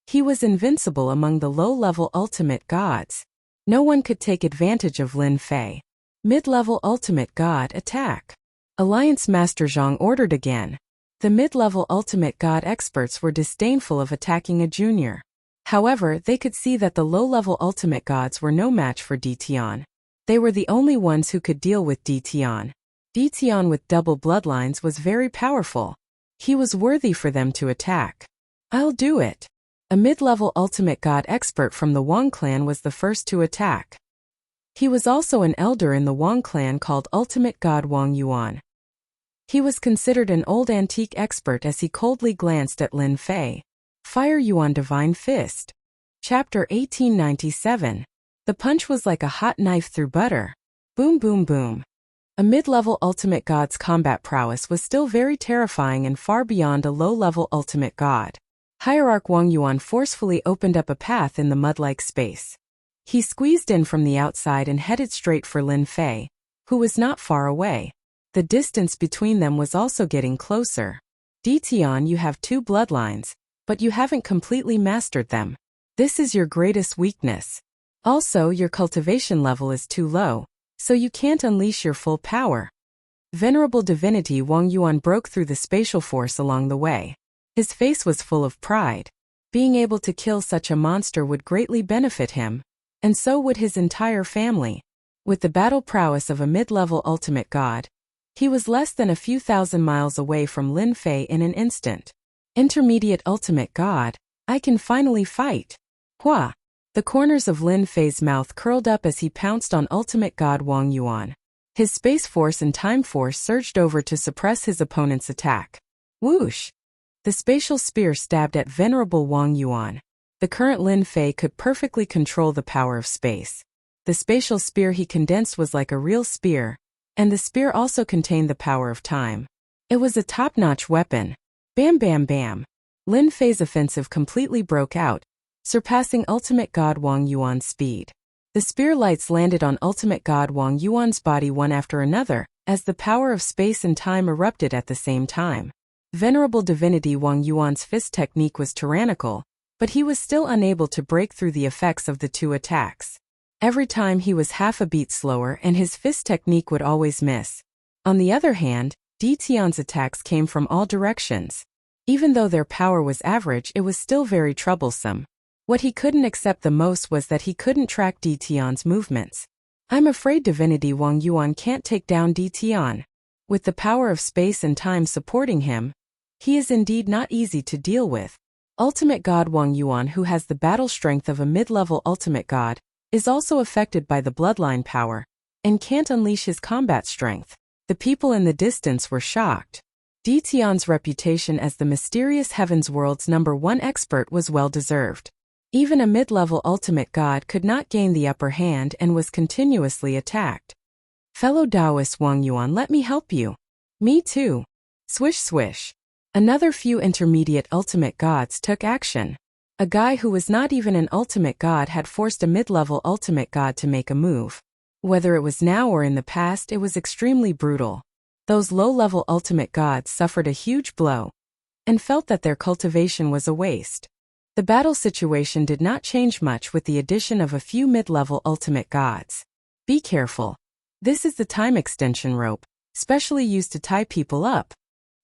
[SPEAKER 1] He was invincible among the low-level ultimate gods. No one could take advantage of Lin Fei. Mid-level ultimate god, attack. Alliance Master Zhang ordered again. The mid-level ultimate god experts were disdainful of attacking a junior. However, they could see that the low-level ultimate gods were no match for Ditian. They were the only ones who could deal with Ditian. Ditian with double bloodlines was very powerful. He was worthy for them to attack. I'll do it. A mid-level ultimate god expert from the Wang clan was the first to attack. He was also an elder in the Wang clan called Ultimate God Wang Yuan. He was considered an old antique expert as he coldly glanced at Lin Fei. Fire Yuan Divine Fist. Chapter 1897. The punch was like a hot knife through butter. Boom boom boom. A mid-level ultimate god's combat prowess was still very terrifying and far beyond a low-level ultimate god. Hierarch Wang Yuan forcefully opened up a path in the mud-like space. He squeezed in from the outside and headed straight for Lin Fei, who was not far away. The distance between them was also getting closer. Ditian, you have 2 bloodlines, but you haven't completely mastered them. This is your greatest weakness. Also, your cultivation level is too low, so you can't unleash your full power. Venerable Divinity Wang Yuan broke through the spatial force along the way. His face was full of pride. Being able to kill such a monster would greatly benefit him, and so would his entire family. With the battle prowess of a mid-level ultimate god, he was less than a few thousand miles away from Lin Fei in an instant. Intermediate ultimate god, I can finally fight. Hua! The corners of Lin Fei's mouth curled up as he pounced on ultimate god Wang Yuan. His space force and time force surged over to suppress his opponent's attack. Whoosh! The spatial spear stabbed at venerable Wang Yuan. The current Lin Fei could perfectly control the power of space. The spatial spear he condensed was like a real spear, and the spear also contained the power of time. It was a top-notch weapon. Bam bam bam. Lin Fei's offensive completely broke out, surpassing ultimate god Wang Yuan's speed. The spear lights landed on ultimate god Wang Yuan's body one after another, as the power of space and time erupted at the same time. Venerable Divinity Wang Yuan's fist technique was tyrannical, but he was still unable to break through the effects of the two attacks. Every time he was half a beat slower and his fist technique would always miss. On the other hand, Di Tian's attacks came from all directions. Even though their power was average, it was still very troublesome. What he couldn't accept the most was that he couldn't track Di Tian's movements. I'm afraid Divinity Wang Yuan can't take down Di Tian. With the power of space and time supporting him, he is indeed not easy to deal with. Ultimate God Wang Yuan, who has the battle strength of a mid-level ultimate god, is also affected by the bloodline power, and can't unleash his combat strength. The people in the distance were shocked. Di Tian's reputation as the mysterious Heaven's World's #1 expert was well-deserved. Even a mid-level ultimate god could not gain the upper hand and was continuously attacked. Fellow Taoist Wang Yuan, let me help you. Me too. Swish swish. Another few intermediate ultimate gods took action. A guy who was not even an ultimate god had forced a mid-level ultimate god to make a move. Whether it was now or in the past, it was extremely brutal. Those low-level ultimate gods suffered a huge blow and felt that their cultivation was a waste. The battle situation did not change much with the addition of a few mid-level ultimate gods. Be careful. This is the time extension rope, specially used to tie people up.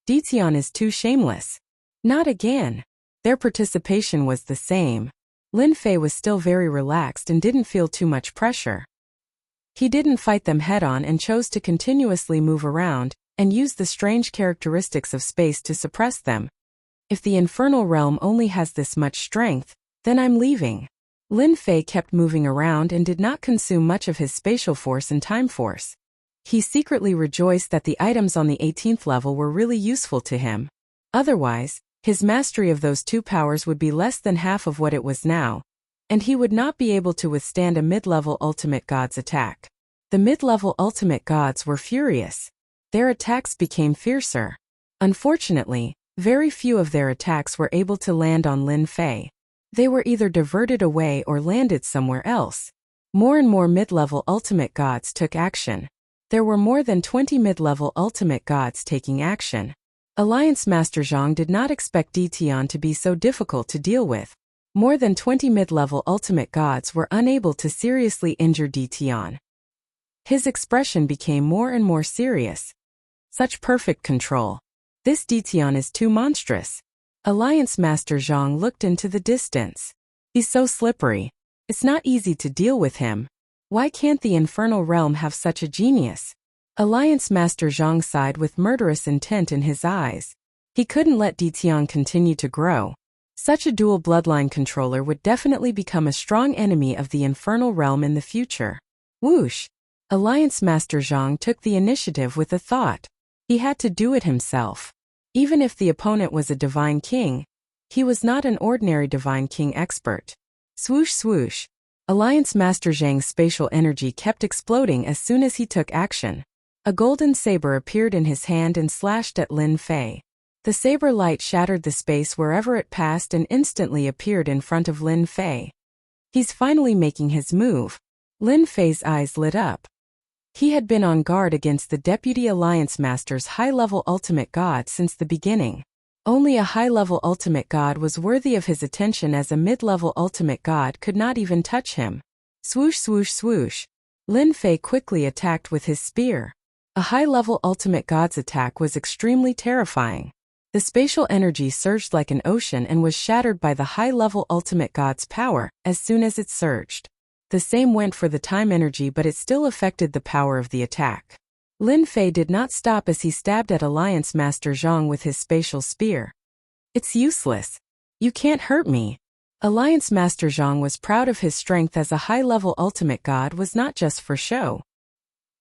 [SPEAKER 1] Di Tian is too shameless. Not again. Their participation was the same. Lin Fei was still very relaxed and didn't feel too much pressure. He didn't fight them head-on and chose to continuously move around and use the strange characteristics of space to suppress them. If the infernal realm only has this much strength, then I'm leaving. Lin Fei kept moving around and did not consume much of his spatial force and time force. He secretly rejoiced that the items on the 18th level were really useful to him. Otherwise, his mastery of those two powers would be less than half of what it was now, and he would not be able to withstand a mid-level ultimate god's attack. The mid-level ultimate gods were furious. Their attacks became fiercer. Unfortunately, very few of their attacks were able to land on Lin Fei. They were either diverted away or landed somewhere else. More and more mid-level ultimate gods took action. There were more than 20 mid-level ultimate gods taking action. Alliance Master Zhang did not expect Di Tian to be so difficult to deal with. More than 20 mid-level ultimate gods were unable to seriously injure Di Tian. His expression became more and more serious. Such perfect control. This Di Tian is too monstrous. Alliance Master Zhang looked into the distance. He's so slippery. It's not easy to deal with him. Why can't the infernal realm have such a genius? Alliance Master Zhang sighed with murderous intent in his eyes. He couldn't let Di Tian continue to grow. Such a dual bloodline controller would definitely become a strong enemy of the infernal realm in the future. Whoosh! Alliance Master Zhang took the initiative with a thought. He had to do it himself. Even if the opponent was a divine king, he was not an ordinary divine king expert. Swoosh swoosh. Alliance Master Zhang's spatial energy kept exploding as soon as he took action. A golden saber appeared in his hand and slashed at Lin Fei. The saber light shattered the space wherever it passed and instantly appeared in front of Lin Fei. He's finally making his move. Lin Fei's eyes lit up. He had been on guard against the Deputy Alliance Master's high-level ultimate god since the beginning. Only a high-level ultimate god was worthy of his attention, as a mid-level ultimate god could not even touch him. Swoosh swoosh swoosh. Lin Fei quickly attacked with his spear. A high-level ultimate god's attack was extremely terrifying. The spatial energy surged like an ocean and was shattered by the high-level ultimate god's power as soon as it surged. The same went for the time energy, but it still affected the power of the attack. Lin Fei did not stop as he stabbed at Alliance Master Zhang with his spatial spear. It's useless. You can't hurt me. Alliance Master Zhang was proud of his strength, as a high-level ultimate god was not just for show.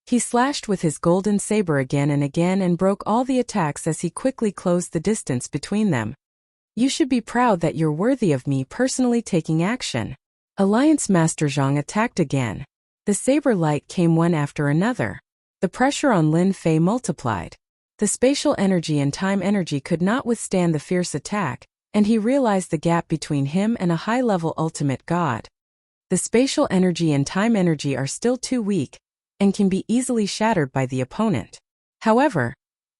[SPEAKER 1] He slashed with his golden saber again and again and broke all the attacks as he quickly closed the distance between them. You should be proud that you're worthy of me personally taking action. Alliance Master Zhang attacked again. The saber light came one after another. The pressure on Lin Fei multiplied. The spatial energy and time energy could not withstand the fierce attack, and he realized the gap between him and a high-level ultimate god. The spatial energy and time energy are still too weak, and can be easily shattered by the opponent. However,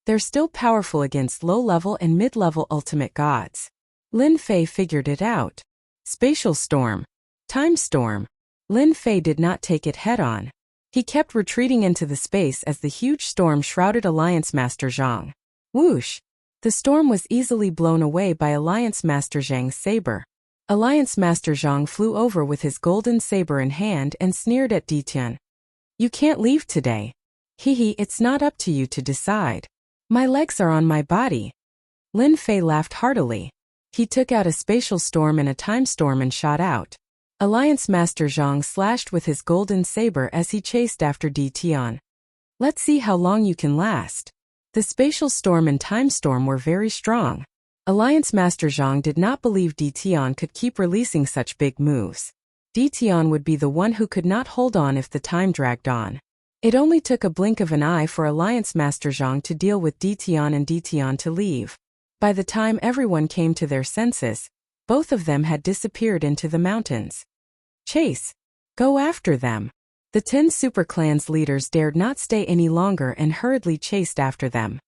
[SPEAKER 1] they're still powerful against low-level and mid-level ultimate gods. Lin Fei figured it out. Spatial storm. Time storm. Lin Fei did not take it head-on. He kept retreating into the space as the huge storm shrouded Alliance Master Zhang. Whoosh! The storm was easily blown away by Alliance Master Zhang's saber. Alliance Master Zhang flew over with his golden saber in hand and sneered at Ditian. You can't leave today. Hehe, it's not up to you to decide. My legs are on my body. Lin Fei laughed heartily. He took out a spatial storm and a time storm and shot out. Alliance Master Zhang slashed with his golden saber as he chased after Ditian. Let's see how long you can last. The spatial storm and time storm were very strong. Alliance Master Zhang did not believe Ditian could keep releasing such big moves. Ditian would be the one who could not hold on if the time dragged on. It only took a blink of an eye for Alliance Master Zhang to deal with Ditian and Ditian to leave. By the time everyone came to their senses, both of them had disappeared into the mountains. Chase! Go after them! The 10 super clans leaders dared not stay any longer and hurriedly chased after them.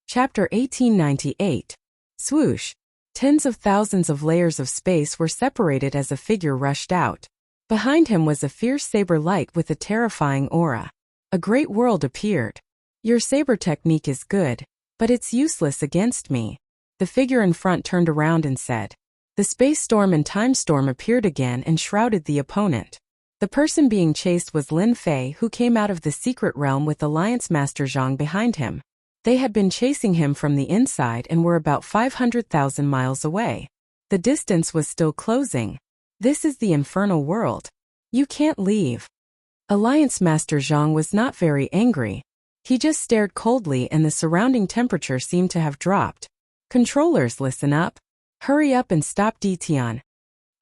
[SPEAKER 1] Chapter 1898. Swoosh! Tens of thousands of layers of space were separated as a figure rushed out. Behind him was a fierce saber light with a terrifying aura. A great world appeared. Your saber technique is good, but it's useless against me. The figure in front turned around and said. The space storm and time storm appeared again and shrouded the opponent. The person being chased was Lin Fei, who came out of the secret realm with Alliance Master Zhang behind him. They had been chasing him from the inside and were about 500,000 miles away. The distance was still closing. This is the infernal world. You can't leave. Alliance Master Zhang was not very angry. He just stared coldly and the surrounding temperature seemed to have dropped. Controllers, listen up. Hurry up and stop Ditian.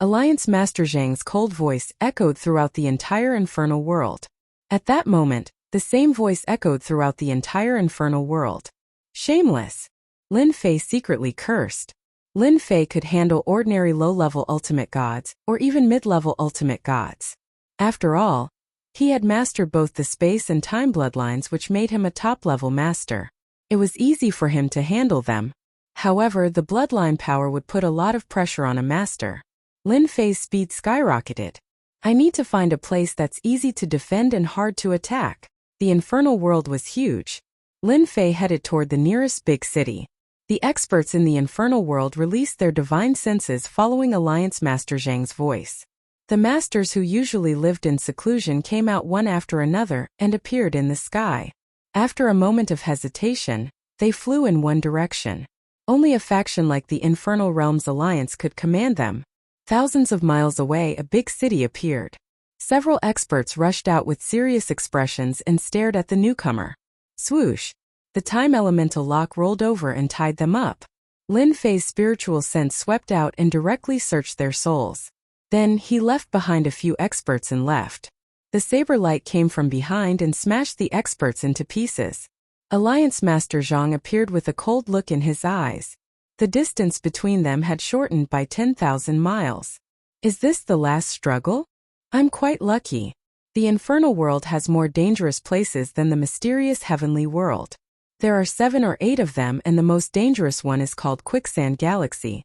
[SPEAKER 1] Alliance Master Zhang's cold voice echoed throughout the entire infernal world. At that moment, the same voice echoed throughout the entire infernal world. Shameless! Lin Fei secretly cursed. Lin Fei could handle ordinary low-level ultimate gods, or even mid-level ultimate gods. After all, he had mastered both the space and time bloodlines, which made him a top-level master. It was easy for him to handle them. However, the bloodline power would put a lot of pressure on a master. Lin Fei's speed skyrocketed. I need to find a place that's easy to defend and hard to attack. The infernal world was huge. Lin Fei headed toward the nearest big city. The experts in the infernal world released their divine senses following Alliance Master Zhang's voice. The masters who usually lived in seclusion came out one after another and appeared in the sky. After a moment of hesitation, they flew in one direction. Only a faction like the Infernal Realms Alliance could command them. Thousands of miles away, a big city appeared. Several experts rushed out with serious expressions and stared at the newcomer. Swoosh! The time elemental lock rolled over and tied them up. Lin Fei's spiritual sense swept out and directly searched their souls. Then, he left behind a few experts and left. The saber light came from behind and smashed the experts into pieces. Alliance Master Zhang appeared with a cold look in his eyes. The distance between them had shortened by 10,000 miles. Is this the last struggle? I'm quite lucky. The infernal world has more dangerous places than the mysterious heavenly world. There are 7 or 8 of them, and the most dangerous one is called Quicksand Galaxy.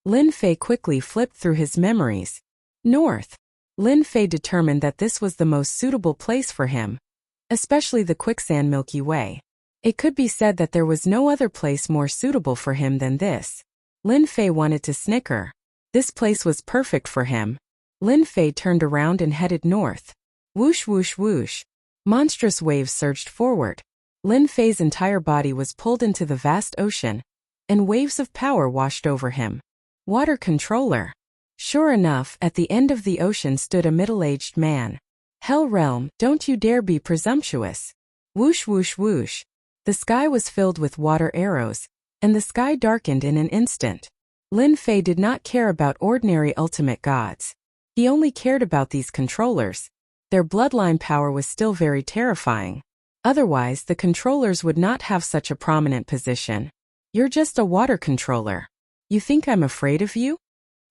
[SPEAKER 1] Lin Fei quickly flipped through his memories. North. Lin Fei determined that this was the most suitable place for him, especially the quicksand Milky Way. It could be said that there was no other place more suitable for him than this. Lin Fei wanted to snicker. This place was perfect for him. Lin Fei turned around and headed north. Whoosh whoosh whoosh. Monstrous waves surged forward. Lin Fei's entire body was pulled into the vast ocean, and waves of power washed over him. Water controller. Sure enough, at the end of the ocean stood a middle-aged man. Hell realm, don't you dare be presumptuous. Whoosh whoosh whoosh. The sky was filled with water arrows, and the sky darkened in an instant. Lin Fei did not care about ordinary ultimate gods. He only cared about these controllers. Their bloodline power was still very terrifying. Otherwise, the controllers would not have such a prominent position. You're just a water controller. You think I'm afraid of you?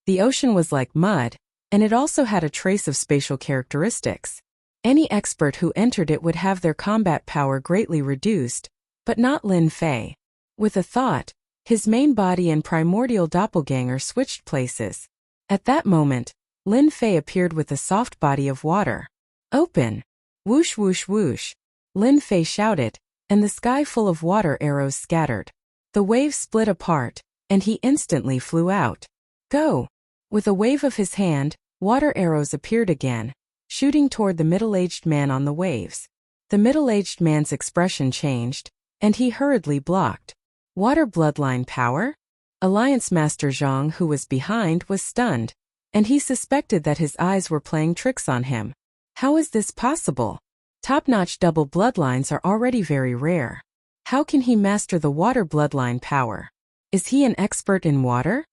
[SPEAKER 1] The ocean was like mud, and it also had a trace of spatial characteristics. Any expert who entered it would have their combat power greatly reduced, but not Lin Fei. With a thought, his main body and primordial doppelganger switched places. At that moment, Lin Fei appeared with a soft body of water. Open! Whoosh whoosh whoosh. Lin Fei shouted, and the sky full of water arrows scattered. The waves split apart, and he instantly flew out. Go! With a wave of his hand, water arrows appeared again, shooting toward the middle-aged man on the waves. The middle-aged man's expression changed, and he hurriedly blocked. Water bloodline power? Alliance Master Zhang, who was behind, was stunned, and he suspected that his eyes were playing tricks on him. How is this possible? Top-notch double bloodlines are already very rare. How can he master the water bloodline power? Is he an expert in water?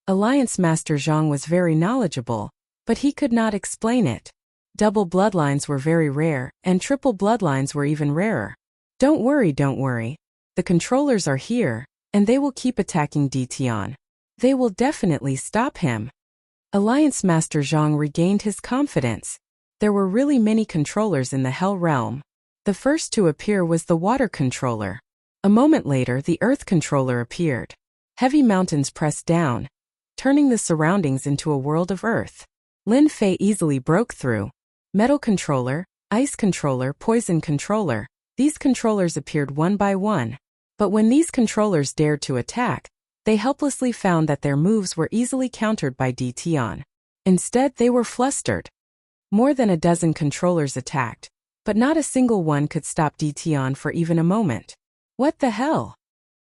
[SPEAKER 1] Alliance Master Zhang was very knowledgeable, but he could not explain it. Double bloodlines were very rare, and triple bloodlines were even rarer. Don't worry, don't worry. The controllers are here, and they will keep attacking Dition. They will definitely stop him. Alliance Master Zhang regained his confidence. There were really many controllers in the Hell Realm. The first to appear was the water controller. A moment later, the earth controller appeared. Heavy mountains pressed down, turning the surroundings into a world of earth. Lin Fei easily broke through. Metal controller, ice controller, poison controller. These controllers appeared one by one. But when these controllers dared to attack, they helplessly found that their moves were easily countered by Dition. Instead, they were flustered. More than a dozen controllers attacked, but not a single one could stop Dition for even a moment. What the hell?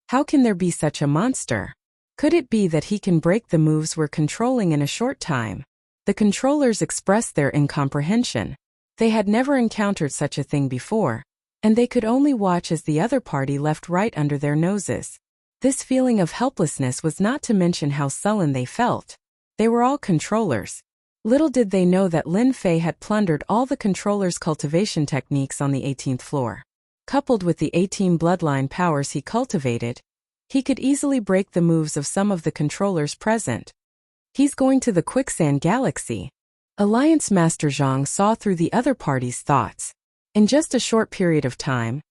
[SPEAKER 1] How can there be such a monster? Could it be that he can break the moves we're controlling in a short time? The controllers expressed their incomprehension. They had never encountered such a thing before, and they could only watch as the other party left right under their noses. This feeling of helplessness was not to mention how sullen they felt. They were all controllers. Little did they know that Lin Fei had plundered all the controllers' cultivation techniques on the 18th floor. Coupled with the 18 bloodline powers he cultivated, he could easily break the moves of some of the controllers present. He's going to the Quicksand Galaxy. Alliance Master Zhang saw through the other party's thoughts. In just a short period of time,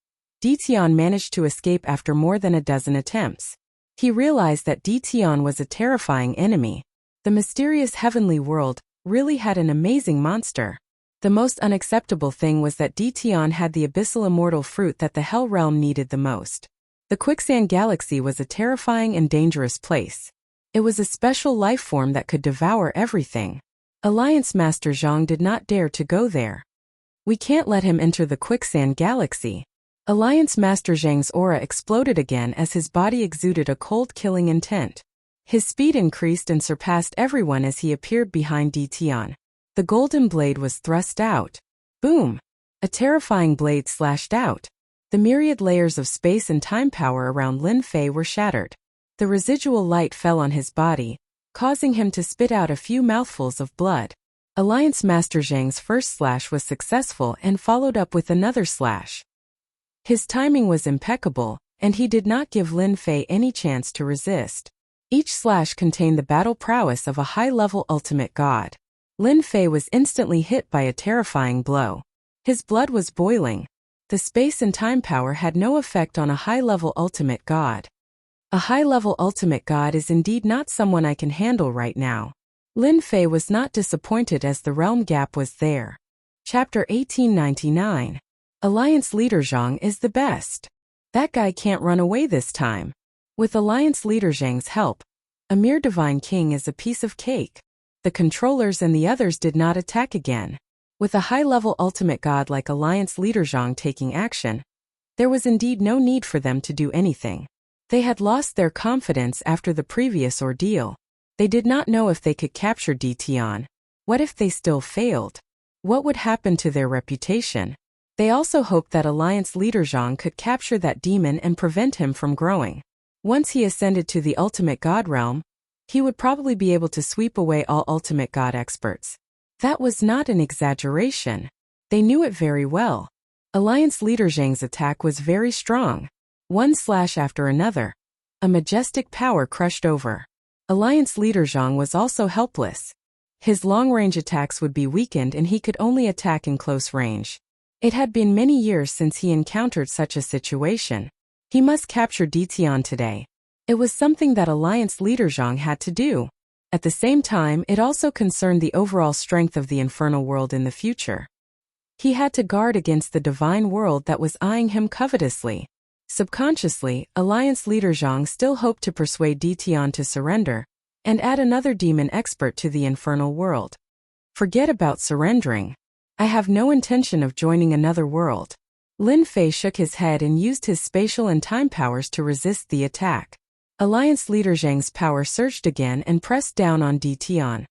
[SPEAKER 1] Dition managed to escape after more than a dozen attempts. He realized that Dition was a terrifying enemy. The mysterious heavenly world really had an amazing monster. The most unacceptable thing was that Dition had the abyssal immortal fruit that the Hell Realm needed the most. The Quicksand Galaxy was a terrifying and dangerous place. It was a special life form that could devour everything. Alliance Master Zhang did not dare to go there. We can't let him enter the Quicksand Galaxy. Alliance Master Zhang's aura exploded again as his body exuded a cold killing intent. His speed increased and surpassed everyone as he appeared behind Dition. The golden blade was thrust out. Boom! A terrifying blade slashed out. The myriad layers of space and time power around Lin Fei were shattered. The residual light fell on his body, causing him to spit out a few mouthfuls of blood. Alliance Master Zhang's first slash was successful and followed up with another slash. His timing was impeccable, and he did not give Lin Fei any chance to resist. Each slash contained the battle prowess of a high-level ultimate god. Lin Fei was instantly hit by a terrifying blow. His blood was boiling. The space and time power had no effect on a high-level ultimate god. A high-level ultimate god is indeed not someone I can handle right now. Lin Fei was not disappointed as the realm gap was there. Chapter 1899. Alliance Leader Zhang is the best. That guy can't run away this time. With Alliance Leader Zhang's help, a mere divine king is a piece of cake. The controllers and the others did not attack again. With a high-level ultimate god like Alliance Leader Zhang taking action, there was indeed no need for them to do anything. They had lost their confidence after the previous ordeal. They did not know if they could capture Ditian. What if they still failed? What would happen to their reputation? They also hoped that Alliance Leader Zhang could capture that demon and prevent him from growing. Once he ascended to the ultimate god realm, he would probably be able to sweep away all ultimate god experts. That was not an exaggeration. They knew it very well. Alliance Leader Zhang's attack was very strong. One slash after another. A majestic power crushed over. Alliance Leader Zhang was also helpless. His long-range attacks would be weakened and he could only attack in close range. It had been many years since he encountered such a situation. He must capture Ditian today. It was something that Alliance Leader Zhang had to do. At the same time, it also concerned the overall strength of the infernal world in the future. He had to guard against the divine world that was eyeing him covetously. Subconsciously, Alliance Leader Zhang still hoped to persuade Ditian to surrender and add another demon expert to the infernal world. Forget about surrendering. I have no intention of joining another world. Lin Fei shook his head and used his spatial and time powers to resist the attack. Alliance Leader Zhang's power surged again and pressed down on Ditian.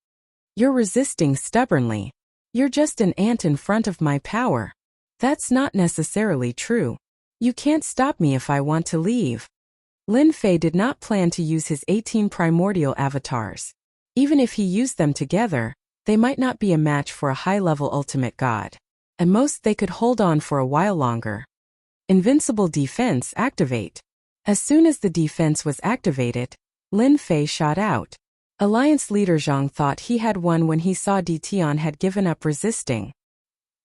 [SPEAKER 1] You're resisting stubbornly. You're just an ant in front of my power. That's not necessarily true. You can't stop me if I want to leave. Lin Fei did not plan to use his 18 primordial avatars. Even if he used them together, they might not be a match for a high-level ultimate god. At most they could hold on for a while longer. Invincible defense activate. As soon as the defense was activated, Lin Fei shot out. Alliance Leader Zhang thought he had won when he saw Ditian had given up resisting.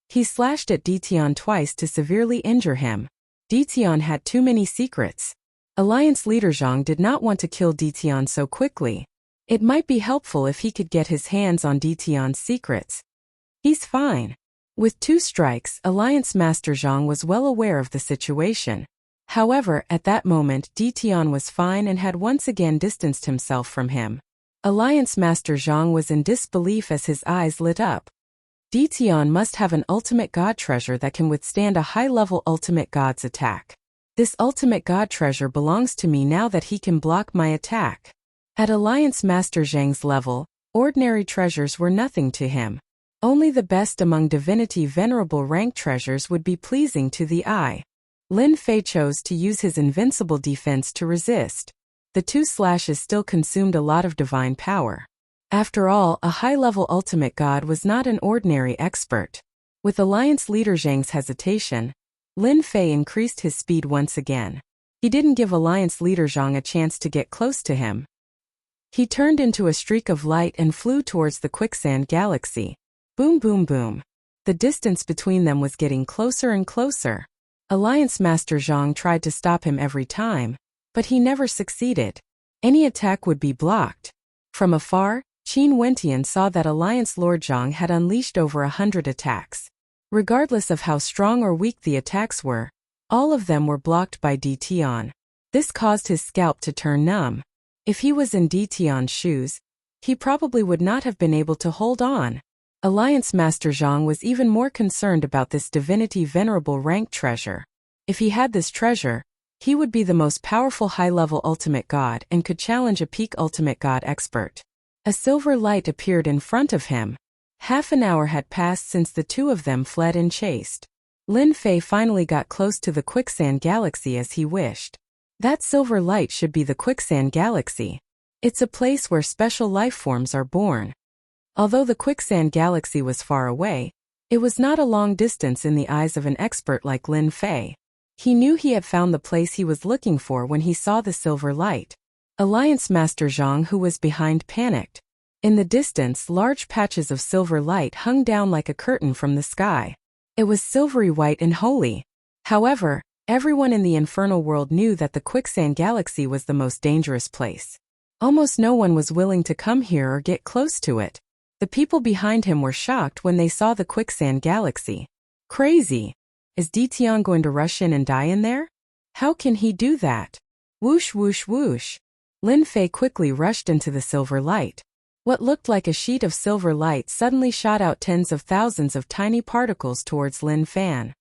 [SPEAKER 1] He slashed at Ditian twice to severely injure him. Ditian had too many secrets. Alliance Leader Zhang did not want to kill Ditian so quickly. It might be helpful if he could get his hands on Ditian's secrets. He's fine. With 2 strikes, Alliance Master Zhang was well aware of the situation. However, at that moment Ditian was fine and had once again distanced himself from him. Alliance Master Zhang was in disbelief as his eyes lit up. Ditian must have an ultimate god treasure that can withstand a high-level ultimate god's attack. This ultimate god treasure belongs to me now that he can block my attack. At Alliance Master Zhang's level, ordinary treasures were nothing to him. Only the best among divinity venerable rank treasures would be pleasing to the eye. Lin Fei chose to use his invincible defense to resist. The 2 slashes still consumed a lot of divine power. After all, a high-level ultimate god was not an ordinary expert. With Alliance Leader Zhang's hesitation, Lin Fei increased his speed once again. He didn't give Alliance Leader Zhang a chance to get close to him. He turned into a streak of light and flew towards the quicksand galaxy. Boom boom boom. The distance between them was getting closer and closer. Alliance Master Zhang tried to stop him every time, but he never succeeded. Any attack would be blocked. From afar, Qin Wentian saw that Alliance Lord Zhang had unleashed over 100 attacks. Regardless of how strong or weak the attacks were, all of them were blocked by Ditian. This caused his scalp to turn numb. If he was in Ditian's shoes, he probably would not have been able to hold on. Alliance Master Zhang was even more concerned about this divinity venerable rank treasure. If he had this treasure, he would be the most powerful high-level ultimate god and could challenge a peak ultimate god expert. A silver light appeared in front of him. Half an hour had passed since the 2 of them fled and chased. Lin Fei finally got close to the quicksand galaxy as he wished. That silver light should be the quicksand galaxy. It's a place where special life forms are born. Although the quicksand galaxy was far away, it was not a long distance in the eyes of an expert like Lin Fei. He knew he had found the place he was looking for when he saw the silver light. Alliance Master Zhang, who was behind, panicked. In the distance, large patches of silver light hung down like a curtain from the sky. It was silvery white and holy. However, everyone in the infernal world knew that the quicksand galaxy was the most dangerous place. Almost no one was willing to come here or get close to it. The people behind him were shocked when they saw the quicksand galaxy. Crazy! Is Ditian going to rush in and die in there? How can he do that? Whoosh whoosh whoosh. Lin Fei quickly rushed into the silver light. What looked like a sheet of silver light suddenly shot out tens of thousands of tiny particles towards Lin Fan.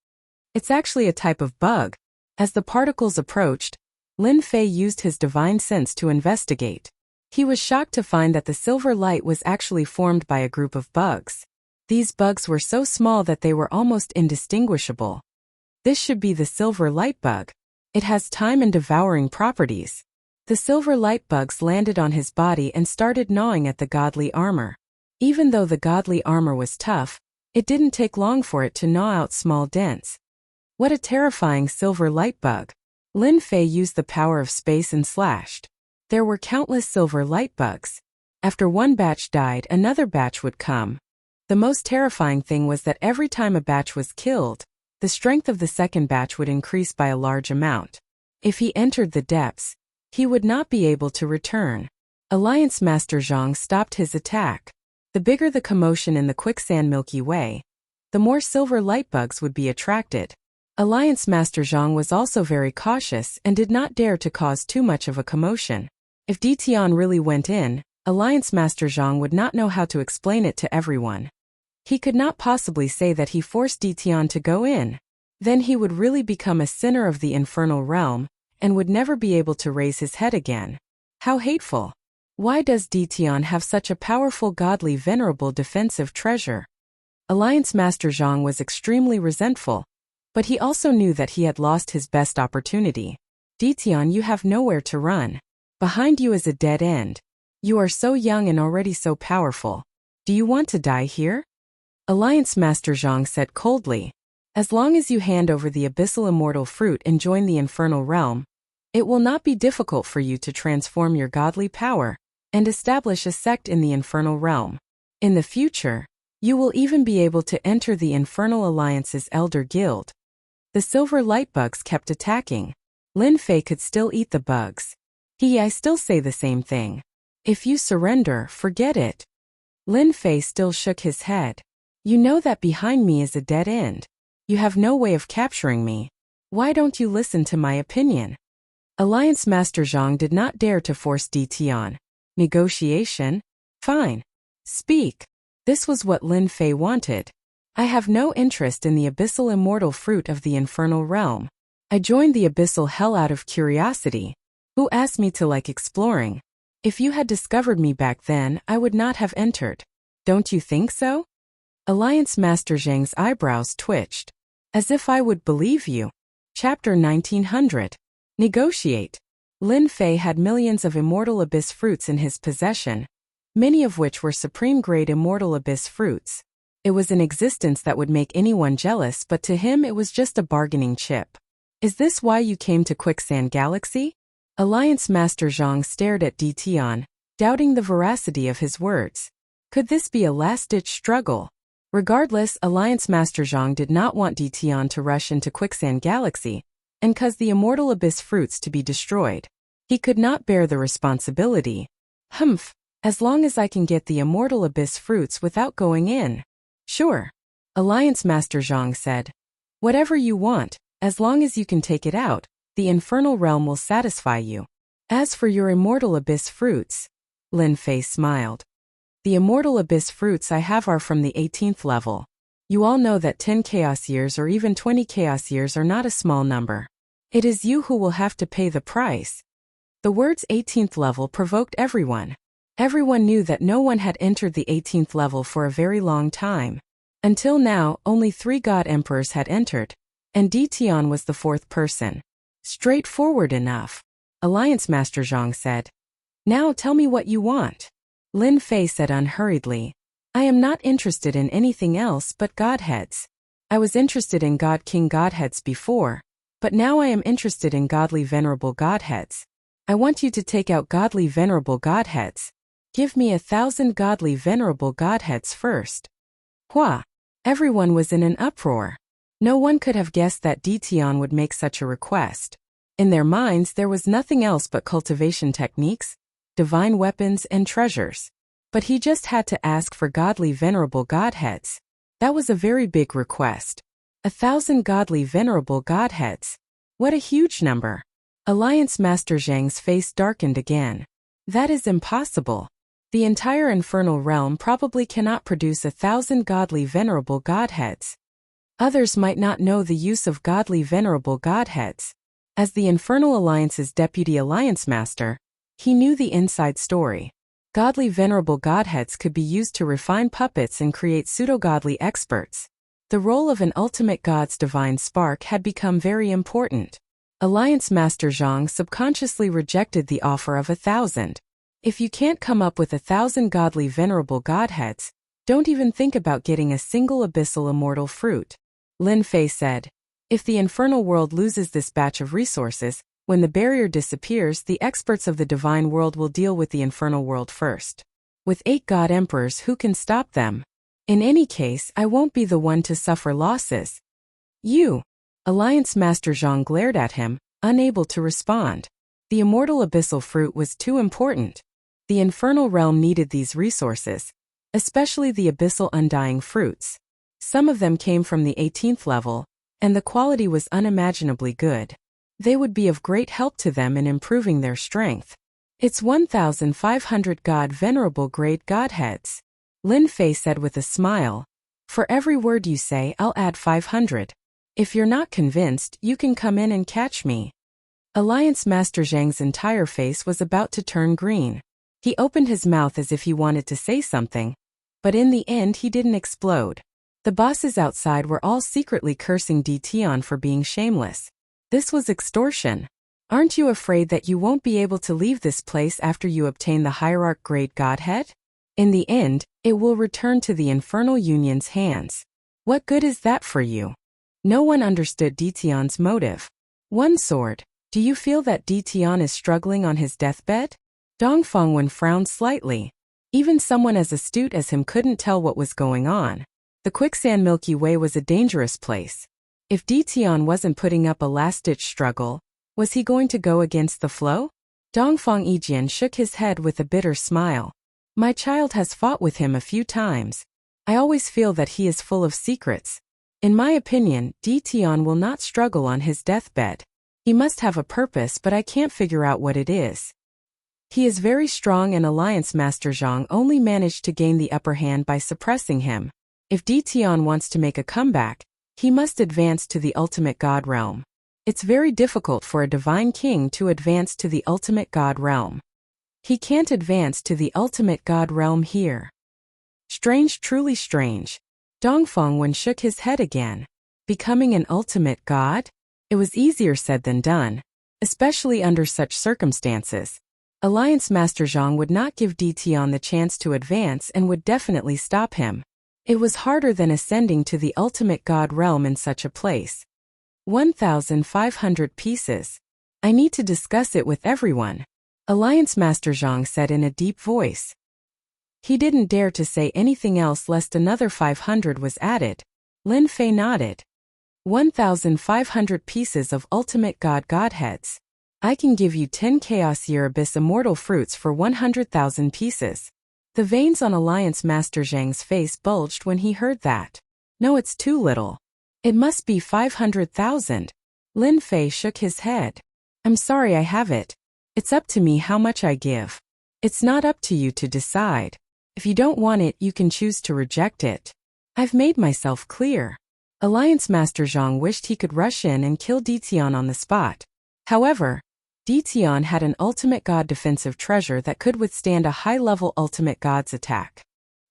[SPEAKER 1] It's actually a type of bug. As the particles approached, Lin Fei used his divine sense to investigate. He was shocked to find that the silver light was actually formed by a group of bugs. These bugs were so small that they were almost indistinguishable. This should be the silver light bug. It has time and devouring properties. The silver light bugs landed on his body and started gnawing at the godly armor. Even though the godly armor was tough, it didn't take long for it to gnaw out small dents. What a terrifying silver light bug. Lin Fei used the power of space and slashed. There were countless silver light bugs. After one batch died, another batch would come. The most terrifying thing was that every time a batch was killed, the strength of the second batch would increase by a large amount. If he entered the depths, he would not be able to return. Alliance Master Zhang stopped his attack. The bigger the commotion in the quicksand Milky Way, the more silver light bugs would be attracted. Alliance Master Zhang was also very cautious and did not dare to cause too much of a commotion. If Ditian really went in, Alliance Master Zhang would not know how to explain it to everyone. He could not possibly say that he forced Ditian to go in. Then he would really become a sinner of the infernal realm, and would never be able to raise his head again. How hateful! Why does Ditian have such a powerful godly venerable defensive treasure? Alliance Master Zhang was extremely resentful, but he also knew that he had lost his best opportunity. Ditian, you have nowhere to run. Behind you is a dead end. You are so young and already so powerful. Do you want to die here? Alliance Master Zhang said coldly. As long as you hand over the abyssal immortal fruit and join the infernal realm, it will not be difficult for you to transform your godly power and establish a sect in the infernal realm. In the future, you will even be able to enter the Infernal Alliance's Elder Guild. The silver light bugs kept attacking. Lin Fei could still eat the bugs. I still say the same thing. If you surrender, forget it. Lin Fei still shook his head. You know that behind me is a dead end. You have no way of capturing me. Why don't you listen to my opinion? Alliance Master Zhang did not dare to force Ditian. Negotiation? Fine. Speak. This was what Lin Fei wanted. I have no interest in the abyssal immortal fruit of the infernal realm. I joined the abyssal hell out of curiosity. Who asked me to like exploring? If you had discovered me back then, I would not have entered. Don't you think so? Alliance Master Zhang's eyebrows twitched. As if I would believe you. Chapter 1900. Negotiate. Lin Fei had millions of immortal abyss fruits in his possession, many of which were supreme-grade immortal abyss fruits. It was an existence that would make anyone jealous, but to him it was just a bargaining chip. Is this why you came to Quicksand Galaxy? Alliance Master Zhang stared at Ditian, doubting the veracity of his words. Could this be a last-ditch struggle? Regardless, Alliance Master Zhang did not want Ditian to rush into Quicksand Galaxy, and cause the immortal abyss fruits to be destroyed. He could not bear the responsibility. Humph, as long as I can get the immortal abyss fruits without going in. Sure. Alliance Master Zhang said. Whatever you want, as long as you can take it out, the infernal realm will satisfy you. As for your immortal abyss fruits, Lin Fei smiled. The immortal abyss fruits I have are from the 18th level. You all know that 10 chaos years or even 20 chaos years are not a small number. It is you who will have to pay the price. The words 18th level provoked everyone. Everyone knew that no one had entered the 18th level for a very long time. Until now, only 3 god emperors had entered, and Ditian was the 4th person. Straightforward enough. Alliance Master Zhang said. Now tell me what you want. Lin Fei said unhurriedly. I am not interested in anything else but godheads. I was interested in God King godheads before, but now I am interested in godly venerable godheads. I want you to take out godly venerable godheads. Give me 1,000 godly venerable godheads first. Hua! Everyone was in an uproar. No one could have guessed that Dtion would make such a request. In their minds there was nothing else but cultivation techniques, divine weapons and treasures. But he just had to ask for godly venerable godheads. That was a very big request. 1,000 godly venerable godheads. What a huge number. Alliance Master Zhang's face darkened again. That is impossible. The entire infernal realm probably cannot produce 1,000 godly venerable godheads. Others might not know the use of godly venerable godheads. As the Infernal Alliance's deputy alliance master, he knew the inside story. Godly venerable godheads could be used to refine puppets and create pseudo-godly experts. The role of an ultimate god's divine spark had become very important. Alliance Master Zhang subconsciously rejected the offer of 1,000. If you can't come up with 1,000 godly venerable godheads, don't even think about getting a single abyssal immortal fruit. Lin Fei said. If the infernal world loses this batch of resources, when the barrier disappears, the experts of the divine world will deal with the infernal world first. With 8 god emperors, who can stop them? In any case, I won't be the one to suffer losses. You. Alliance Master Zhang glared at him, unable to respond. The immortal abyssal fruit was too important. The infernal realm needed these resources, especially the abyssal undying fruits. Some of them came from the 18th level, and the quality was unimaginably good. They would be of great help to them in improving their strength. It's 1,500 god venerable grade godheads. Lin Fei said with a smile. For every word you say, I'll add 500. If you're not convinced, you can come in and catch me. Alliance Master Zhang's entire face was about to turn green. He opened his mouth as if he wanted to say something, but in the end he didn't explode. The bosses outside were all secretly cursing Dtion for being shameless. This was extortion. Aren't you afraid that you won't be able to leave this place after you obtain the hierarch grade godhead? In the end, it will return to the Infernal Union's hands. What good is that for you? No one understood Dtion's motive. One sword. Do you feel that Dtion is struggling on his deathbed? Dong Fengwen frowned slightly. Even someone as astute as him couldn't tell what was going on. The quicksand Milky Way was a dangerous place. If Dtion wasn't putting up a last-ditch struggle, was he going to go against the flow? Dongfang Yijian shook his head with a bitter smile. My child has fought with him a few times. I always feel that he is full of secrets. In my opinion, Dtion will not struggle on his deathbed. He must have a purpose, but I can't figure out what it is. He is very strong, and Alliance Master Zhang only managed to gain the upper hand by suppressing him. If Dtion wants to make a comeback, he must advance to the ultimate god realm. It's very difficult for a divine king to advance to the ultimate god realm. He can't advance to the ultimate god realm here. Strange, truly strange. Dongfeng shook his head again. Becoming an ultimate god? It was easier said than done, especially under such circumstances. Alliance Master Zhang would not give Dtion the chance to advance and would definitely stop him. It was harder than ascending to the ultimate god realm in such a place. 1,500 pieces. I need to discuss it with everyone. Alliance Master Zhang said in a deep voice. He didn't dare to say anything else lest another 500 was added. Lin Fei nodded. 1,500 pieces of ultimate god godheads. I can give you 10 Chaos Year Abyss immortal fruits for 100,000 pieces. The veins on Alliance Master Zhang's face bulged when he heard that. No, it's too little. It must be 500,000. Lin Fei shook his head. I'm sorry, I have it. It's up to me how much I give. It's not up to you to decide. If you don't want it, you can choose to reject it. I've made myself clear. Alliance Master Zhang wished he could rush in and kill Dtion on the spot. However, Dtion had an ultimate god defensive treasure that could withstand a high-level ultimate god's attack.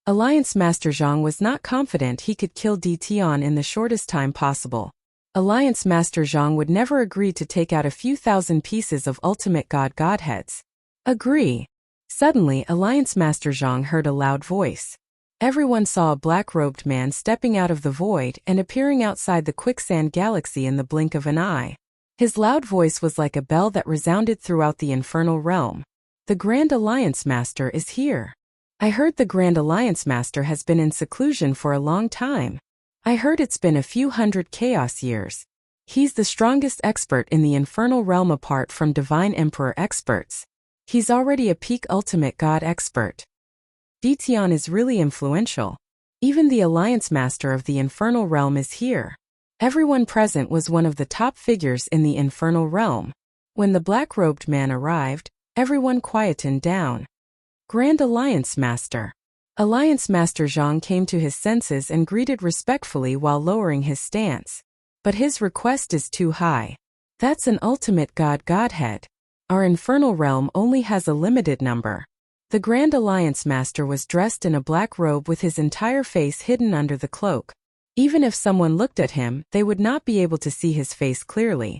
[SPEAKER 1] Alliance Master Zhang was not confident he could kill Dtion in the shortest time possible. Alliance Master Zhang would never agree to take out a few thousand pieces of ultimate god godheads. Agree. Suddenly, Alliance Master Zhang heard a loud voice. Everyone saw a black-robed man stepping out of the void and appearing outside the quicksand galaxy in the blink of an eye. His loud voice was like a bell that resounded throughout the infernal realm. The Grand Alliance Master is here. I heard the Grand Alliance Master has been in seclusion for a long time. I heard it's been a few hundred chaos years. He's the strongest expert in the infernal realm apart from divine emperor experts. He's already a peak ultimate god expert. Dition is really influential. Even the Alliance Master of the infernal realm is here. Everyone present was one of the top figures in the infernal realm. When the black-robed man arrived, everyone quietened down. Grand Alliance Master. Alliance Master Zhang came to his senses and greeted respectfully while lowering his stance. But his request is too high. That's an ultimate godhead. Our infernal realm only has a limited number. The Grand Alliance Master was dressed in a black robe with his entire face hidden under the cloak. Even if someone looked at him, they would not be able to see his face clearly.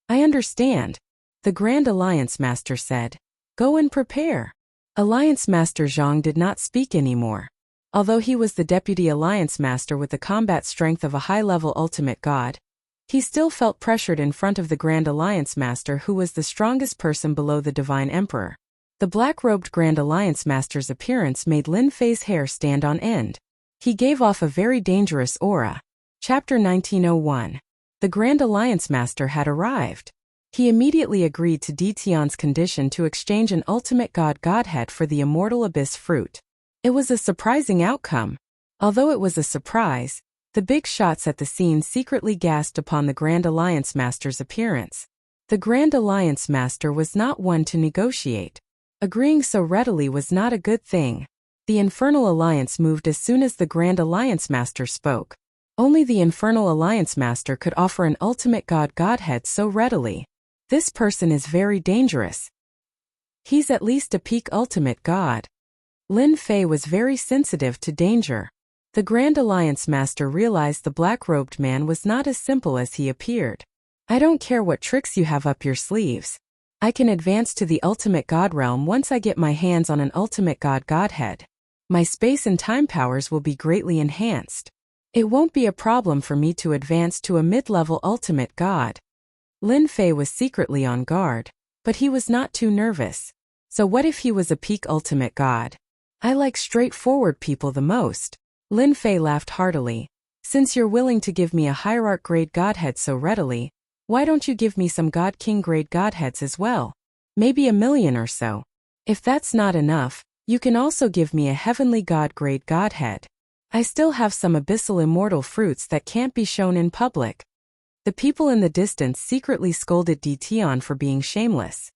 [SPEAKER 1] I understand, the Grand Alliance Master said. Go and prepare. Alliance Master Zhang did not speak anymore. Although he was the Deputy Alliance Master with the combat strength of a high-level ultimate god, he still felt pressured in front of the Grand Alliance Master who was the strongest person below the Divine Emperor. The black-robed Grand Alliance Master's appearance made Lin Fei's hair stand on end. He gave off a very dangerous aura. Chapter 1901. The Grand Alliance Master had arrived. He immediately agreed to Dition's condition to exchange an ultimate godhead for the immortal abyss fruit. It was a surprising outcome. Although it was a surprise, the big shots at the scene secretly gasped upon the Grand Alliance Master's appearance. The Grand Alliance Master was not one to negotiate. Agreeing so readily was not a good thing. The Infernal Alliance moved as soon as the Grand Alliance Master spoke. Only the Infernal Alliance Master could offer an ultimate godhead so readily. This person is very dangerous. He's at least a peak ultimate god. Lin Fei was very sensitive to danger. The Grand Alliance Master realized the black-robed man was not as simple as he appeared. I don't care what tricks you have up your sleeves. I can advance to the ultimate god realm once I get my hands on an ultimate godhead. My space and time powers will be greatly enhanced. It won't be a problem for me to advance to a mid-level ultimate god. Lin Fei was secretly on guard, but he was not too nervous. So what if he was a peak ultimate god? I like straightforward people the most. Lin Fei laughed heartily. Since you're willing to give me a hierarch grade godhead so readily, why don't you give me some god king grade godheads as well? Maybe 1 million or so. If that's not enough, you can also give me a heavenly god grade godhead. I still have some abyssal immortal fruits that can't be shown in public. The people in the distance secretly scolded Dition for being shameless.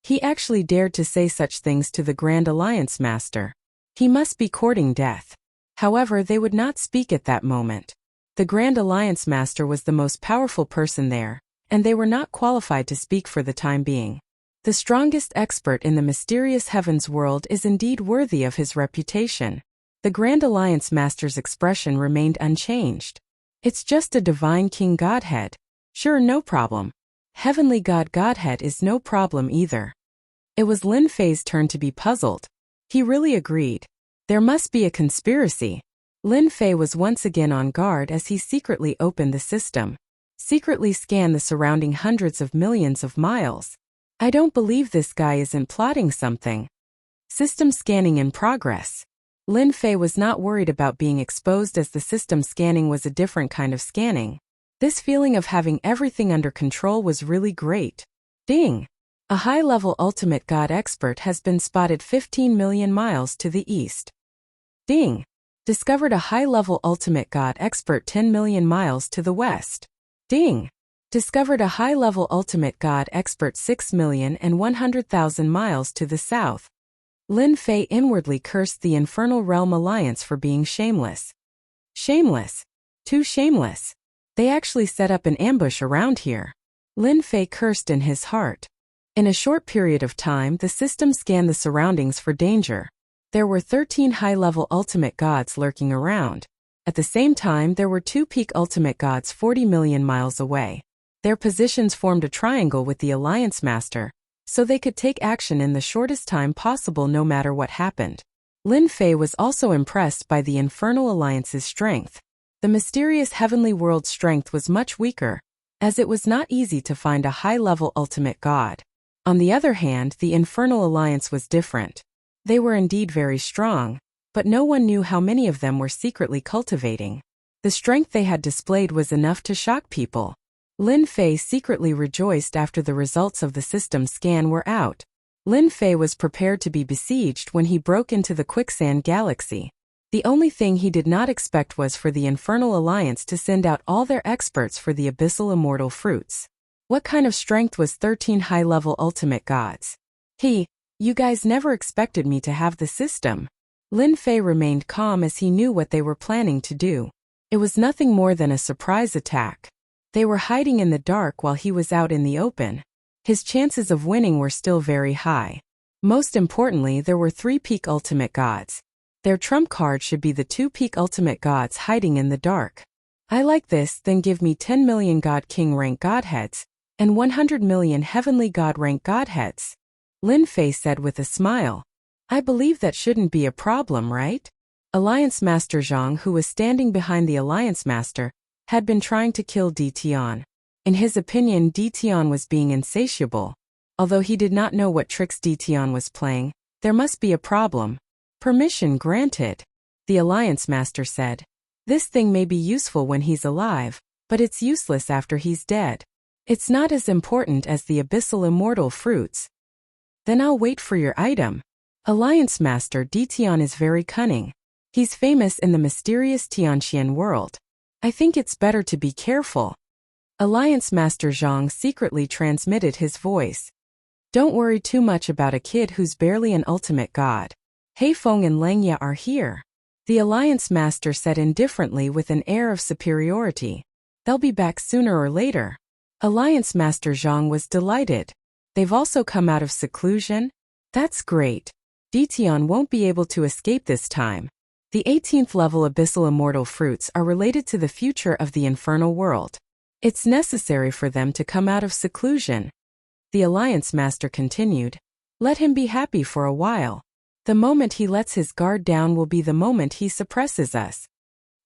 [SPEAKER 1] He actually dared to say such things to the Grand Alliance Master. He must be courting death. However, they would not speak at that moment. The Grand Alliance Master was the most powerful person there, and they were not qualified to speak for the time being. The strongest expert in the mysterious heavens world is indeed worthy of his reputation. The Grand Alliance Master's expression remained unchanged. It's just a divine king godhead. Sure, no problem. Heavenly godhead is no problem either. It was Lin Fei's turn to be puzzled. He really agreed. There must be a conspiracy. Lin Fei was once again on guard as he secretly opened the system. Secretly scanned the surrounding hundreds of millions of miles. I don't believe this guy isn't plotting something. System scanning in progress. Lin Fei was not worried about being exposed as the system scanning was a different kind of scanning. This feeling of having everything under control was really great. Ding! A high-level ultimate god expert has been spotted 15 million miles to the east. Ding! Discovered a high-level ultimate god expert 10 million miles to the west. Ding! Discovered a high-level ultimate god expert 6,100,000 miles to the south. Lin Fei inwardly cursed the Infernal Realm Alliance for being shameless. Shameless. Too shameless. They actually set up an ambush around here. Lin Fei cursed in his heart. In a short period of time, the system scanned the surroundings for danger. There were 13 high-level ultimate gods lurking around. At the same time, there were 2 peak ultimate gods 40 million miles away. Their positions formed a triangle with the Alliance Master, so they could take action in the shortest time possible no matter what happened. Lin Fei was also impressed by the Infernal Alliance's strength. The mysterious heavenly world's strength was much weaker, as it was not easy to find a high-level ultimate god. On the other hand, the Infernal Alliance was different. They were indeed very strong, but no one knew how many of them were secretly cultivating. The strength they had displayed was enough to shock people. Lin Fei secretly rejoiced after the results of the system scan were out. Lin Fei was prepared to be besieged when he broke into the Quicksand Galaxy. The only thing he did not expect was for the Infernal Alliance to send out all their experts for the Abyssal Immortal Fruits. What kind of strength was 13 high-level ultimate gods? You guys never expected me to have the system. Lin Fei remained calm as he knew what they were planning to do. It was nothing more than a surprise attack. They were hiding in the dark while he was out in the open. His chances of winning were still very high. Most importantly, there were 3 peak ultimate gods. Their trump card should be the 2 peak ultimate gods hiding in the dark. I like this, then give me 10 million God King rank godheads, and 100 million Heavenly God rank godheads. Lin Fei said with a smile. I believe that shouldn't be a problem, right? Alliance Master Zhang, who was standing behind the Alliance Master, had been trying to kill Di Tian. In his opinion, Di Tian was being insatiable. Although he did not know what tricks Di Tian was playing, there must be a problem. Permission granted, the Alliance Master said. This thing may be useful when he's alive, but it's useless after he's dead. It's not as important as the Abyssal Immortal Fruits. Then I'll wait for your item. Alliance Master Di Tian is very cunning. He's famous in the mysterious Tianxian world. I think it's better to be careful. Alliance Master Zhang secretly transmitted his voice. Don't worry too much about a kid who's barely an ultimate god. Heifeng and Langya are here. The Alliance Master said indifferently with an air of superiority. They'll be back sooner or later. Alliance Master Zhang was delighted. They've also come out of seclusion? That's great. Di Tian won't be able to escape this time. The 18th level Abyssal Immortal Fruits are related to the future of the infernal world. It's necessary for them to come out of seclusion. The Alliance Master continued. Let him be happy for a while. The moment he lets his guard down will be the moment he suppresses us.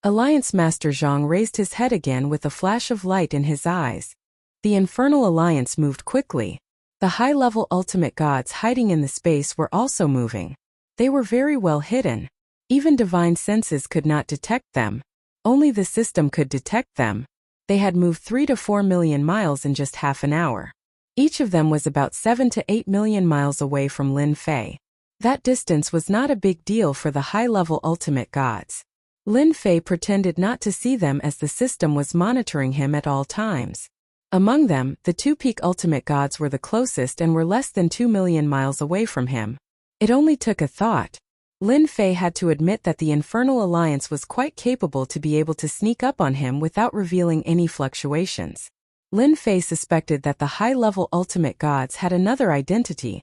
[SPEAKER 1] Alliance Master Zhang raised his head again with a flash of light in his eyes. The Infernal Alliance moved quickly. The high-level ultimate gods hiding in the space were also moving. They were very well hidden. Even divine senses could not detect them. Only the system could detect them. They had moved 3 to 4 million miles in just half an hour. Each of them was about 7 to 8 million miles away from Lin Fei. That distance was not a big deal for the high-level ultimate gods. Lin Fei pretended not to see them as the system was monitoring him at all times. Among them, the 2 peak ultimate gods were the closest and were less than 2 million miles away from him. It only took a thought. Lin Fei had to admit that the Infernal Alliance was quite capable to be able to sneak up on him without revealing any fluctuations. Lin Fei suspected that the high-level ultimate gods had another identity.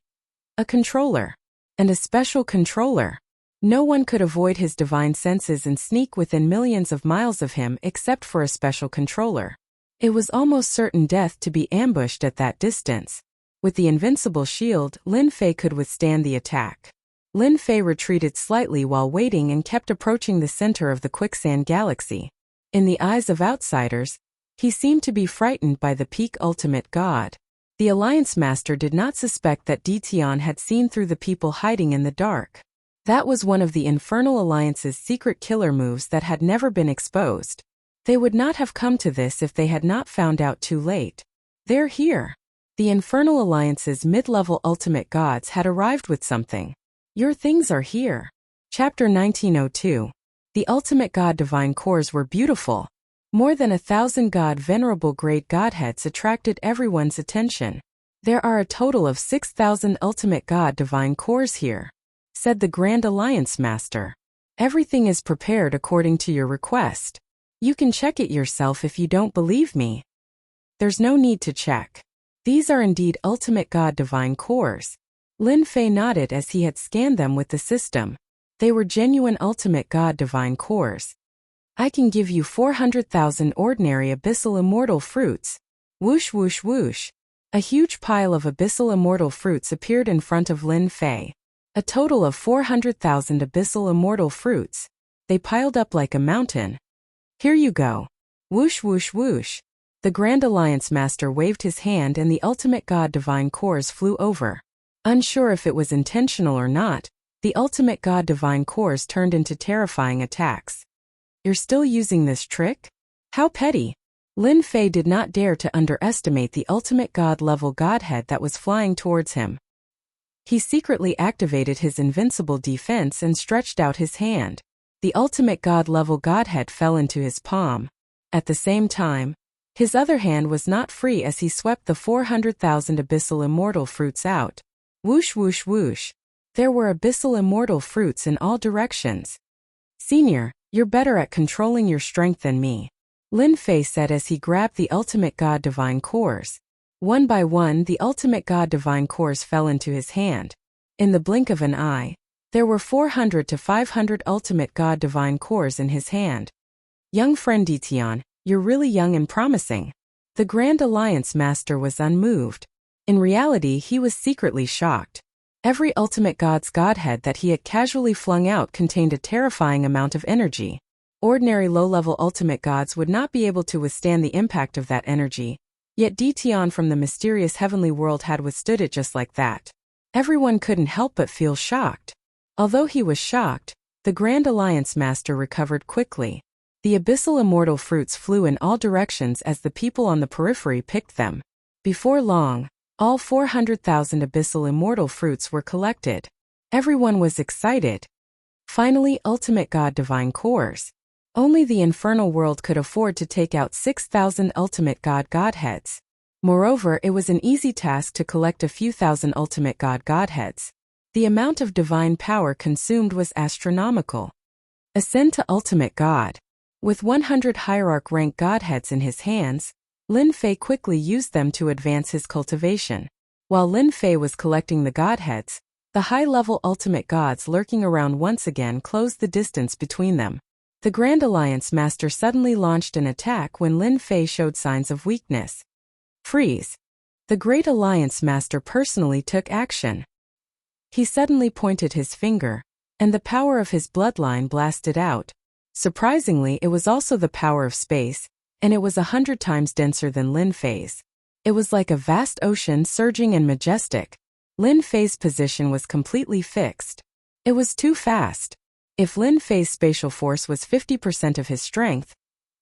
[SPEAKER 1] A controller. And a special controller. No one could avoid his divine senses and sneak within millions of miles of him except for a special controller. It was almost certain death to be ambushed at that distance. With the invincible shield, Lin Fei could withstand the attack. Lin Fei retreated slightly while waiting and kept approaching the center of the Quicksand Galaxy. In the eyes of outsiders, he seemed to be frightened by the peak ultimate god. The Alliance Master did not suspect that Di Tian had seen through the people hiding in the dark. That was one of the Infernal Alliance's secret killer moves that had never been exposed. They would not have come to this if they had not found out too late. They're here. The Infernal Alliance's mid-level ultimate gods had arrived with something. Your things are here. Chapter 1902. The ultimate god divine cores were beautiful. More than 1,000 god venerable grade godheads attracted everyone's attention. There are a total of 6,000 ultimate god divine cores here, said the Grand Alliance Master. Everything is prepared according to your request. You can check it yourself if you don't believe me. There's no need to check. These are indeed ultimate god divine cores. Lin Fei nodded as he had scanned them with the system. They were genuine ultimate god divine cores. I can give you 400,000 ordinary abyssal immortal fruits. Whoosh whoosh whoosh. A huge pile of abyssal immortal fruits appeared in front of Lin Fei. A total of 400,000 abyssal immortal fruits. They piled up like a mountain. Here you go. Whoosh whoosh whoosh. The Grand Alliance Master waved his hand and the ultimate god divine cores flew over. Unsure if it was intentional or not, the ultimate god divine cores turned into terrifying attacks. You're still using this trick? How petty. Lin Fei did not dare to underestimate the ultimate god-level godhead that was flying towards him. He secretly activated his invincible defense and stretched out his hand. The ultimate god-level godhead fell into his palm. At the same time, his other hand was not free as he swept the 400,000 abyssal immortal fruits out. Whoosh whoosh whoosh. There were abyssal immortal fruits in all directions. Senior, you're better at controlling your strength than me, Lin Fei said as he grabbed the ultimate god divine cores. One by one, the ultimate god divine cores fell into his hand. In the blink of an eye, there were 400 to 500 ultimate god divine cores in his hand. Young friend Ditian, you're really young and promising. The Grand Alliance Master was unmoved. In reality, he was secretly shocked. Every ultimate god's godhead that he had casually flung out contained a terrifying amount of energy. Ordinary low-level ultimate gods would not be able to withstand the impact of that energy, yet Ditian from the mysterious heavenly world had withstood it just like that. Everyone couldn't help but feel shocked. Although he was shocked, the Grand Alliance Master recovered quickly. The abyssal immortal fruits flew in all directions as the people on the periphery picked them. Before long, all 400,000 abyssal immortal fruits were collected. Everyone was excited. Finally, ultimate god divine cores. Only the infernal world could afford to take out 6,000 ultimate god godheads. Moreover, it was an easy task to collect a few thousand ultimate god godheads. The amount of divine power consumed was astronomical. Ascend to ultimate god. With 100 hierarch rank godheads in his hands, Lin Fei quickly used them to advance his cultivation. While Lin Fei was collecting the godheads, the high-level ultimate gods lurking around once again closed the distance between them. The Grand Alliance Master suddenly launched an attack when Lin Fei showed signs of weakness. Freeze. The Great Alliance Master personally took action. He suddenly pointed his finger, and the power of his bloodline blasted out. Surprisingly, it was also the power of space, and it was 100 times denser than Lin Fei's. It was like a vast ocean surging and majestic. Lin Fei's position was completely fixed. It was too fast. If Lin Fei's spatial force was 50% of his strength,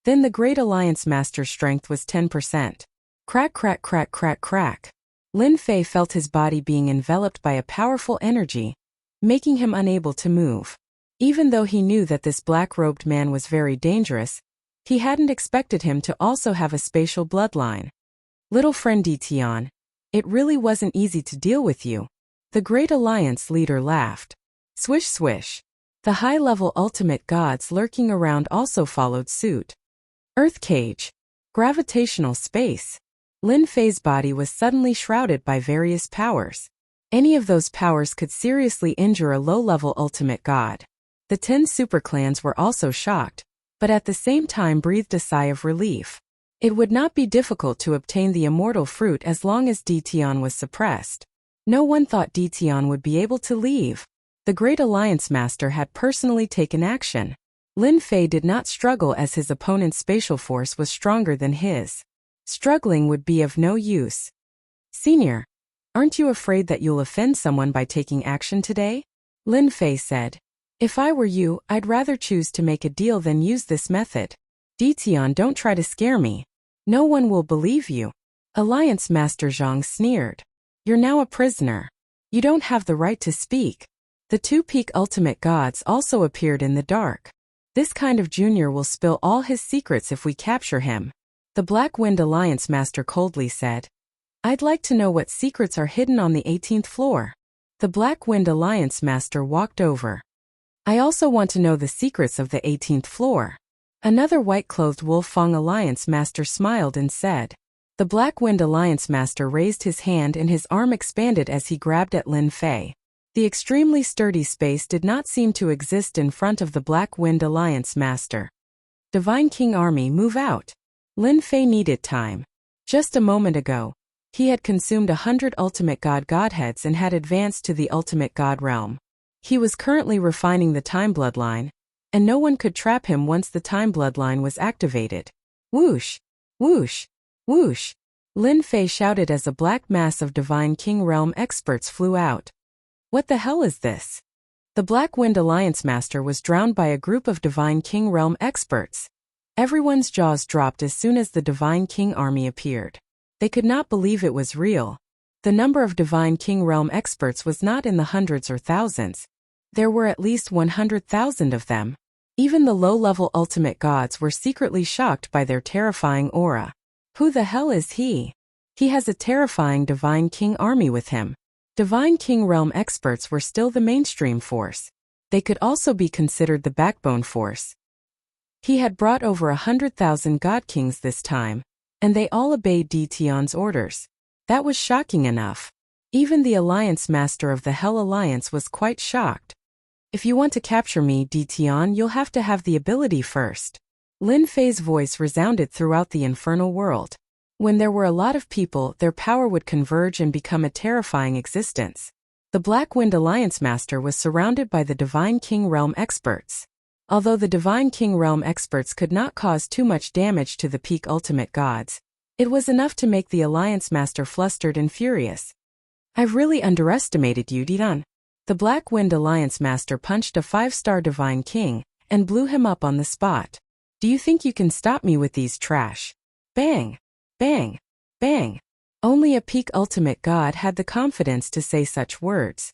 [SPEAKER 1] then the Great Alliance Master's strength was 10%. Crack crack crack crack crack. Lin Fei felt his body being enveloped by a powerful energy, making him unable to move. Even though he knew that this black-robed man was very dangerous, he hadn't expected him to also have a spatial bloodline. Little friend Ditian, it really wasn't easy to deal with you. The Great Alliance leader laughed. Swish swish. The high-level ultimate gods lurking around also followed suit. Earth cage. Gravitational space. Lin Fei's body was suddenly shrouded by various powers. Any of those powers could seriously injure a low-level ultimate god. The 10 superclans were also shocked, but at the same time breathed a sigh of relief. It would not be difficult to obtain the immortal fruit as long as Ditian was suppressed. No one thought Ditian would be able to leave. The Great Alliance Master had personally taken action. Lin Fei did not struggle as his opponent's spatial force was stronger than his. Struggling would be of no use. Senior, aren't you afraid that you'll offend someone by taking action today? Lin Fei said. If I were you, I'd rather choose to make a deal than use this method. Ditian, don't try to scare me. No one will believe you. Alliance Master Zhang sneered. You're now a prisoner. You don't have the right to speak. The two peak ultimate gods also appeared in the dark. This kind of junior will spill all his secrets if we capture him. The Black Wind Alliance Master coldly said. I'd like to know what secrets are hidden on the 18th floor. The Black Wind Alliance Master walked over. I also want to know the secrets of the 18th floor. Another white-clothed Wolf-Fang Alliance Master smiled and said. The Black Wind Alliance Master raised his hand and his arm expanded as he grabbed at Lin Fei. The extremely sturdy space did not seem to exist in front of the Black Wind Alliance Master. Divine King Army, move out. Lin Fei needed time. Just a moment ago, he had consumed 100 ultimate god godheads and had advanced to the ultimate god realm. He was currently refining the time bloodline, and no one could trap him once the time bloodline was activated. Whoosh! Whoosh! Whoosh! Lin Fei shouted as a black mass of Divine King realm experts flew out. What the hell is this? The Black Wind Alliance Master was drowned by a group of Divine King Realm experts. Everyone's jaws dropped as soon as the Divine King army appeared. They could not believe it was real. The number of Divine King Realm experts was not in the hundreds or thousands. There were at least 100,000 of them. Even the low-level ultimate gods were secretly shocked by their terrifying aura. Who the hell is he? He has a terrifying Divine King army with him. Divine King Realm experts were still the mainstream force. They could also be considered the backbone force. He had brought over 100,000 God Kings this time, and they all obeyed Dtion's orders. That was shocking enough. Even the Alliance Master of the Hell Alliance was quite shocked. If you want to capture me, Dtion, you'll have to have the ability first. Lin Fei's voice resounded throughout the infernal world. When there were a lot of people, their power would converge and become a terrifying existence. The Black Wind Alliance Master was surrounded by the Divine King Realm experts. Although the Divine King Realm experts could not cause too much damage to the peak ultimate gods, it was enough to make the Alliance Master flustered and furious. I've really underestimated you, Dtion. The Black Wind Alliance Master punched a 5-star Divine King and blew him up on the spot. Do you think you can stop me with these trash? Bang! Bang! Bang! Only a peak ultimate god had the confidence to say such words.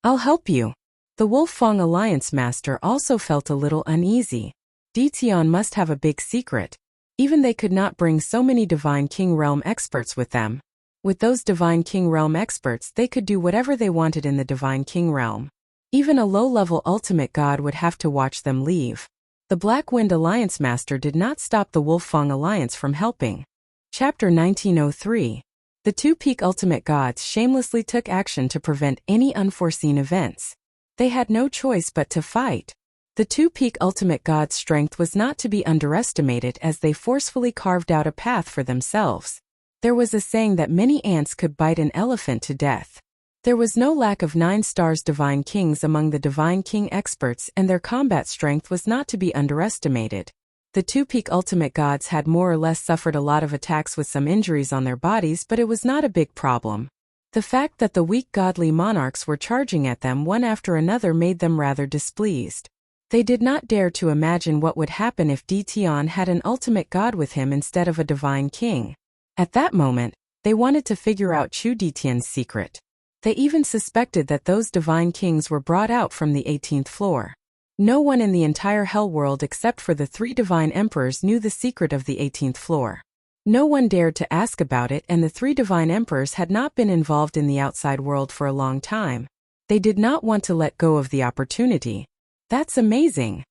[SPEAKER 1] I'll help you. The Wolfang Alliance Master also felt a little uneasy. Dtion must have a big secret. Even they could not bring so many Divine King Realm experts with them. With those Divine King Realm experts, they could do whatever they wanted in the Divine King Realm. Even a low-level ultimate god would have to watch them leave. The Black Wind Alliance Master did not stop the Wolfang Alliance from helping. Chapter 1903. The two peak ultimate gods shamelessly took action to prevent any unforeseen events. They had no choice but to fight. The two peak ultimate gods' strength was not to be underestimated as they forcefully carved out a path for themselves. There was a saying that many ants could bite an elephant to death. There was no lack of 9 stars Divine Kings among the Divine King experts, and their combat strength was not to be underestimated. The two peak ultimate gods had more or less suffered a lot of attacks with some injuries on their bodies, but it was not a big problem. The fact that the weak godly monarchs were charging at them one after another made them rather displeased. They did not dare to imagine what would happen if Dtion had an ultimate god with him instead of a Divine King. At that moment, they wanted to figure out Chu Dtian's secret. They even suspected that those Divine Kings were brought out from the 18th floor. No one in the entire Hell world except for the 3 Divine Emperors knew the secret of the 18th floor. No one dared to ask about it, and the 3 Divine Emperors had not been involved in the outside world for a long time. They did not want to let go of the opportunity. That's amazing.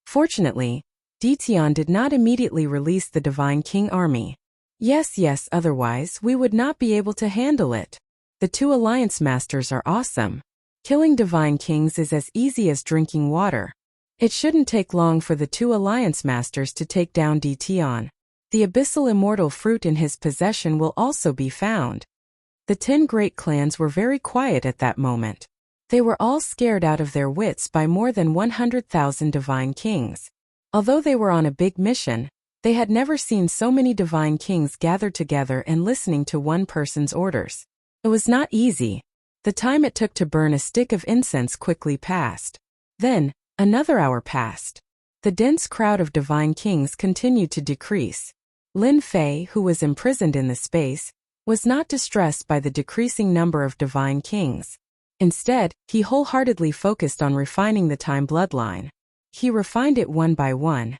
[SPEAKER 1] Fortunately, Dtion did not immediately release the Divine King army. Yes, otherwise we would not be able to handle it. The 2 Alliance Masters are awesome. Killing Divine Kings is as easy as drinking water. It shouldn't take long for the 2 Alliance Masters to take down Dtion. The abyssal immortal fruit in his possession will also be found. The 10 great clans were very quiet at that moment. They were all scared out of their wits by more than 100,000 Divine Kings. Although they were on a big mission, they had never seen so many Divine Kings gathered together and listening to one person's orders. It was not easy. The time it took to burn a stick of incense quickly passed. Then, another hour passed. The dense crowd of Divine Kings continued to decrease. Lin Fei, who was imprisoned in the space, was not distressed by the decreasing number of Divine Kings. Instead, he wholeheartedly focused on refining the time bloodline. He refined it one by one.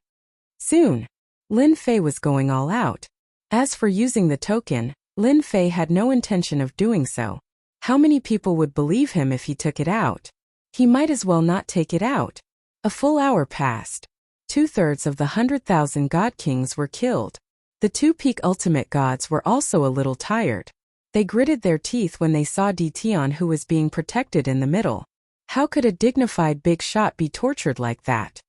[SPEAKER 1] Soon, Lin Fei was going all out. As for using the token, Lin Fei had no intention of doing so. How many people would believe him if he took it out? He might as well not take it out. A full hour passed. 2/3 of the 100,000 God Kings were killed. The 2 peak ultimate gods were also a little tired. They gritted their teeth when they saw Dtion, who was being protected in the middle. How could a dignified big shot be tortured like that?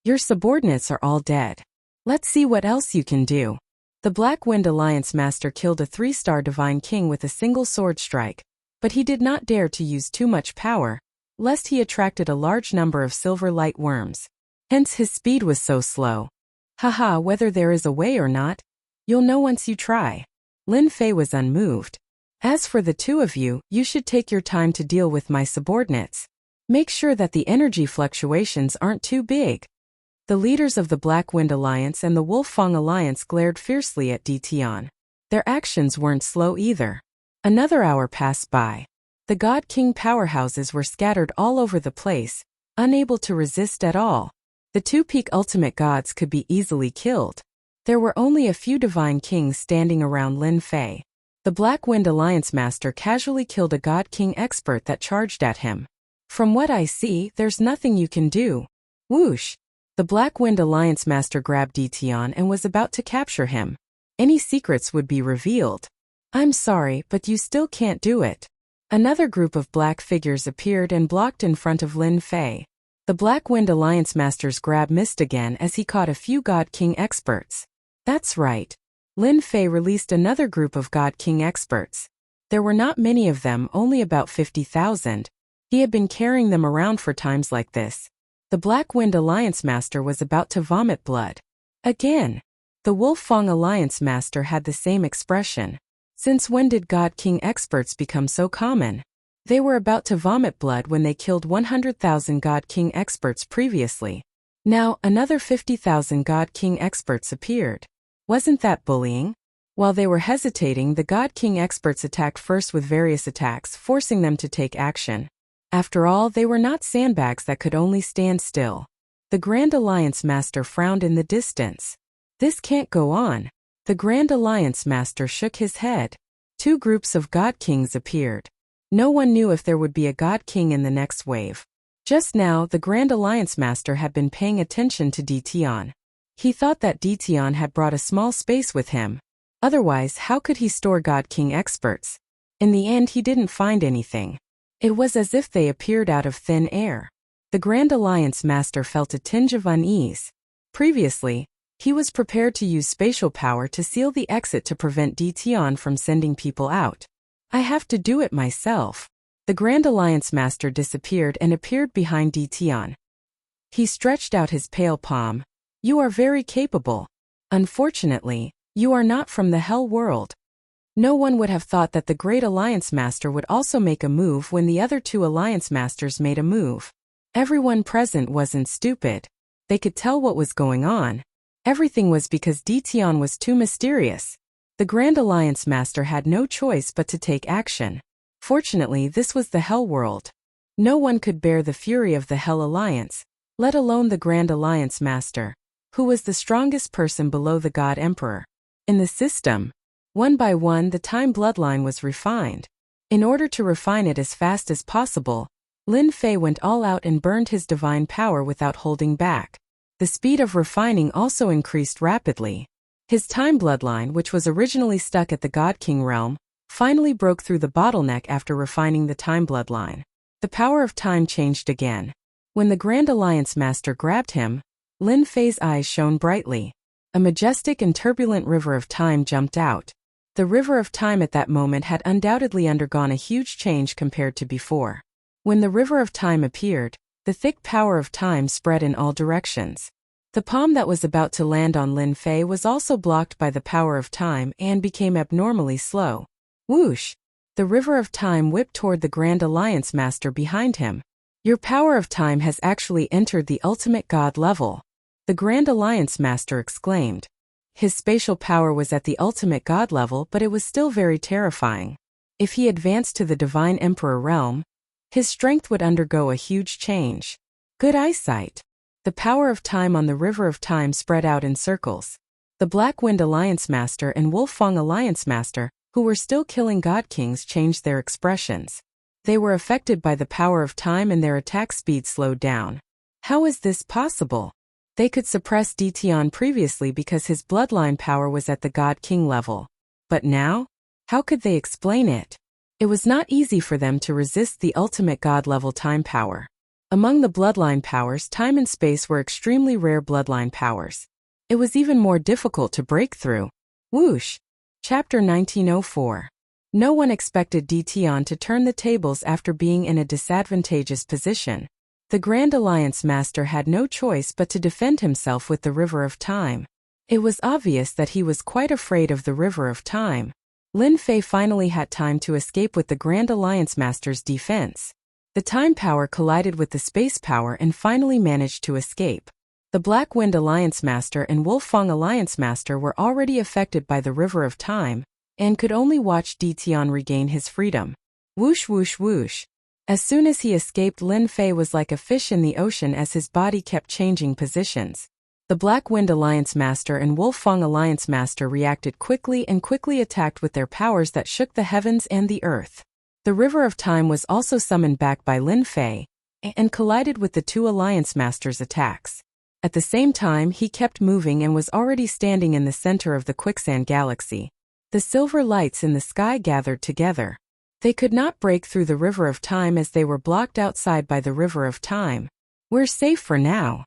[SPEAKER 1] Your subordinates are all dead. Let's see what else you can do. The Black Wind Alliance Master killed a 3-star Divine King with a single sword strike, but he did not dare to use too much power, lest he attracted a large number of silver light worms. Hence his speed was so slow. Haha, whether there is a way or not, you'll know once you try. Lin Fei was unmoved. As for the 2 of you, you should take your time to deal with my subordinates. Make sure that the energy fluctuations aren't too big. The leaders of the Black Wind Alliance and the Wolf-Fang Alliance glared fiercely at Ditian. Their actions weren't slow either. Another hour passed by. The God King powerhouses were scattered all over the place, unable to resist at all. The two peak ultimate gods could be easily killed. There were only a few divine kings standing around Lin Fei. The Black Wind Alliance master casually killed a God King expert that charged at him. From what I see, there's nothing you can do. Whoosh! The Black Wind Alliance master grabbed Ditian and was about to capture him. Any secrets would be revealed. I'm sorry, but you still can't do it. Another group of black figures appeared and blocked in front of Lin Fei. The Black Wind Alliance master's grab missed again as he caught a few God King experts. That's right. Lin Fei released another group of God King experts. There were not many of them, only about 50,000. He had been carrying them around for times like this. The Black Wind Alliance master was about to vomit blood. Again. The Wolf-Fang Alliance master had the same expression. Since when did God King experts become so common? They were about to vomit blood when they killed 100,000 God King experts previously. Now, another 50,000 God King experts appeared. Wasn't that bullying? While they were hesitating, the God King experts attacked first with various attacks, forcing them to take action. After all, they were not sandbags that could only stand still. The Grand Alliance master frowned in the distance. This can't go on. The Grand Alliance master shook his head. Two groups of God Kings appeared. No one knew if there would be a God King in the next wave. Just now, the Grand Alliance master had been paying attention to Ditian. He thought that Ditian had brought a small space with him. Otherwise, how could he store God King experts? In the end, he didn't find anything. It was as if they appeared out of thin air. The Grand Alliance master felt a tinge of unease. Previously, he was prepared to use spatial power to seal the exit to prevent Ditian from sending people out. I have to do it myself. The Grand Alliance master disappeared and appeared behind Ditian. He stretched out his pale palm. You are very capable. Unfortunately, you are not from the Hell world. No one would have thought that the Great Alliance master would also make a move when the other two Alliance masters made a move. Everyone present wasn't stupid. They could tell what was going on. Everything was because Ditian was too mysterious. The Grand Alliance master had no choice but to take action. Fortunately, this was the Hell world. No one could bear the fury of the Hell Alliance, let alone the Grand Alliance master, who was the strongest person below the God Emperor. In the system, one by one the time bloodline was refined. In order to refine it as fast as possible, Lin Fei went all out and burned his divine power without holding back. The speed of refining also increased rapidly. His time bloodline, which was originally stuck at the God King realm, finally broke through the bottleneck after refining the time bloodline. The power of time changed again. When the Grand Alliance master grabbed him, Lin Fei's eyes shone brightly. A majestic and turbulent river of time jumped out. The river of time at that moment had undoubtedly undergone a huge change compared to before. When the river of time appeared, the thick power of time spread in all directions. The palm that was about to land on Lin Fei was also blocked by the power of time and became abnormally slow. Whoosh! The river of time whipped toward the Grand Alliance master behind him. Your power of time has actually entered the ultimate god level. The Grand Alliance master exclaimed. His spatial power was at the ultimate god level, but it was still very terrifying. If he advanced to the Divine Emperor realm, his strength would undergo a huge change. Good eyesight. The power of time on the river of time spread out in circles. The Black Wind Alliance master and Wolf-Fang Alliance master, who were still killing God Kings, changed their expressions. They were affected by the power of time and their attack speed slowed down. How is this possible? They could suppress Ditian previously because his bloodline power was at the God King level. But now? How could they explain it? It was not easy for them to resist the ultimate god level time power. Among the bloodline powers, time and space were extremely rare bloodline powers. It was even more difficult to break through. Whoosh! Chapter 1904. No one expected Ditian to turn the tables after being in a disadvantageous position. The Grand Alliance master had no choice but to defend himself with the River of Time. It was obvious that he was quite afraid of the River of Time. Lin Fei finally had time to escape with the Grand Alliance master's defense. The time power collided with the space power and finally managed to escape. The Black Wind Alliance Master and Wolfang Alliance Master were already affected by the River of Time, and could only watch Ditian regain his freedom. Whoosh whoosh whoosh. As soon as he escaped, Lin Fei was like a fish in the ocean as his body kept changing positions. The Black Wind Alliance Master and Wolfang Alliance Master reacted quickly and quickly attacked with their powers that shook the heavens and the earth. The River of Time was also summoned back by Lin Fei, and collided with the two Alliance Masters' attacks. At the same time, he kept moving and was already standing in the center of the Quicksand Galaxy. The silver lights in the sky gathered together. They could not break through the River of Time as they were blocked outside by the River of Time. We're safe for now.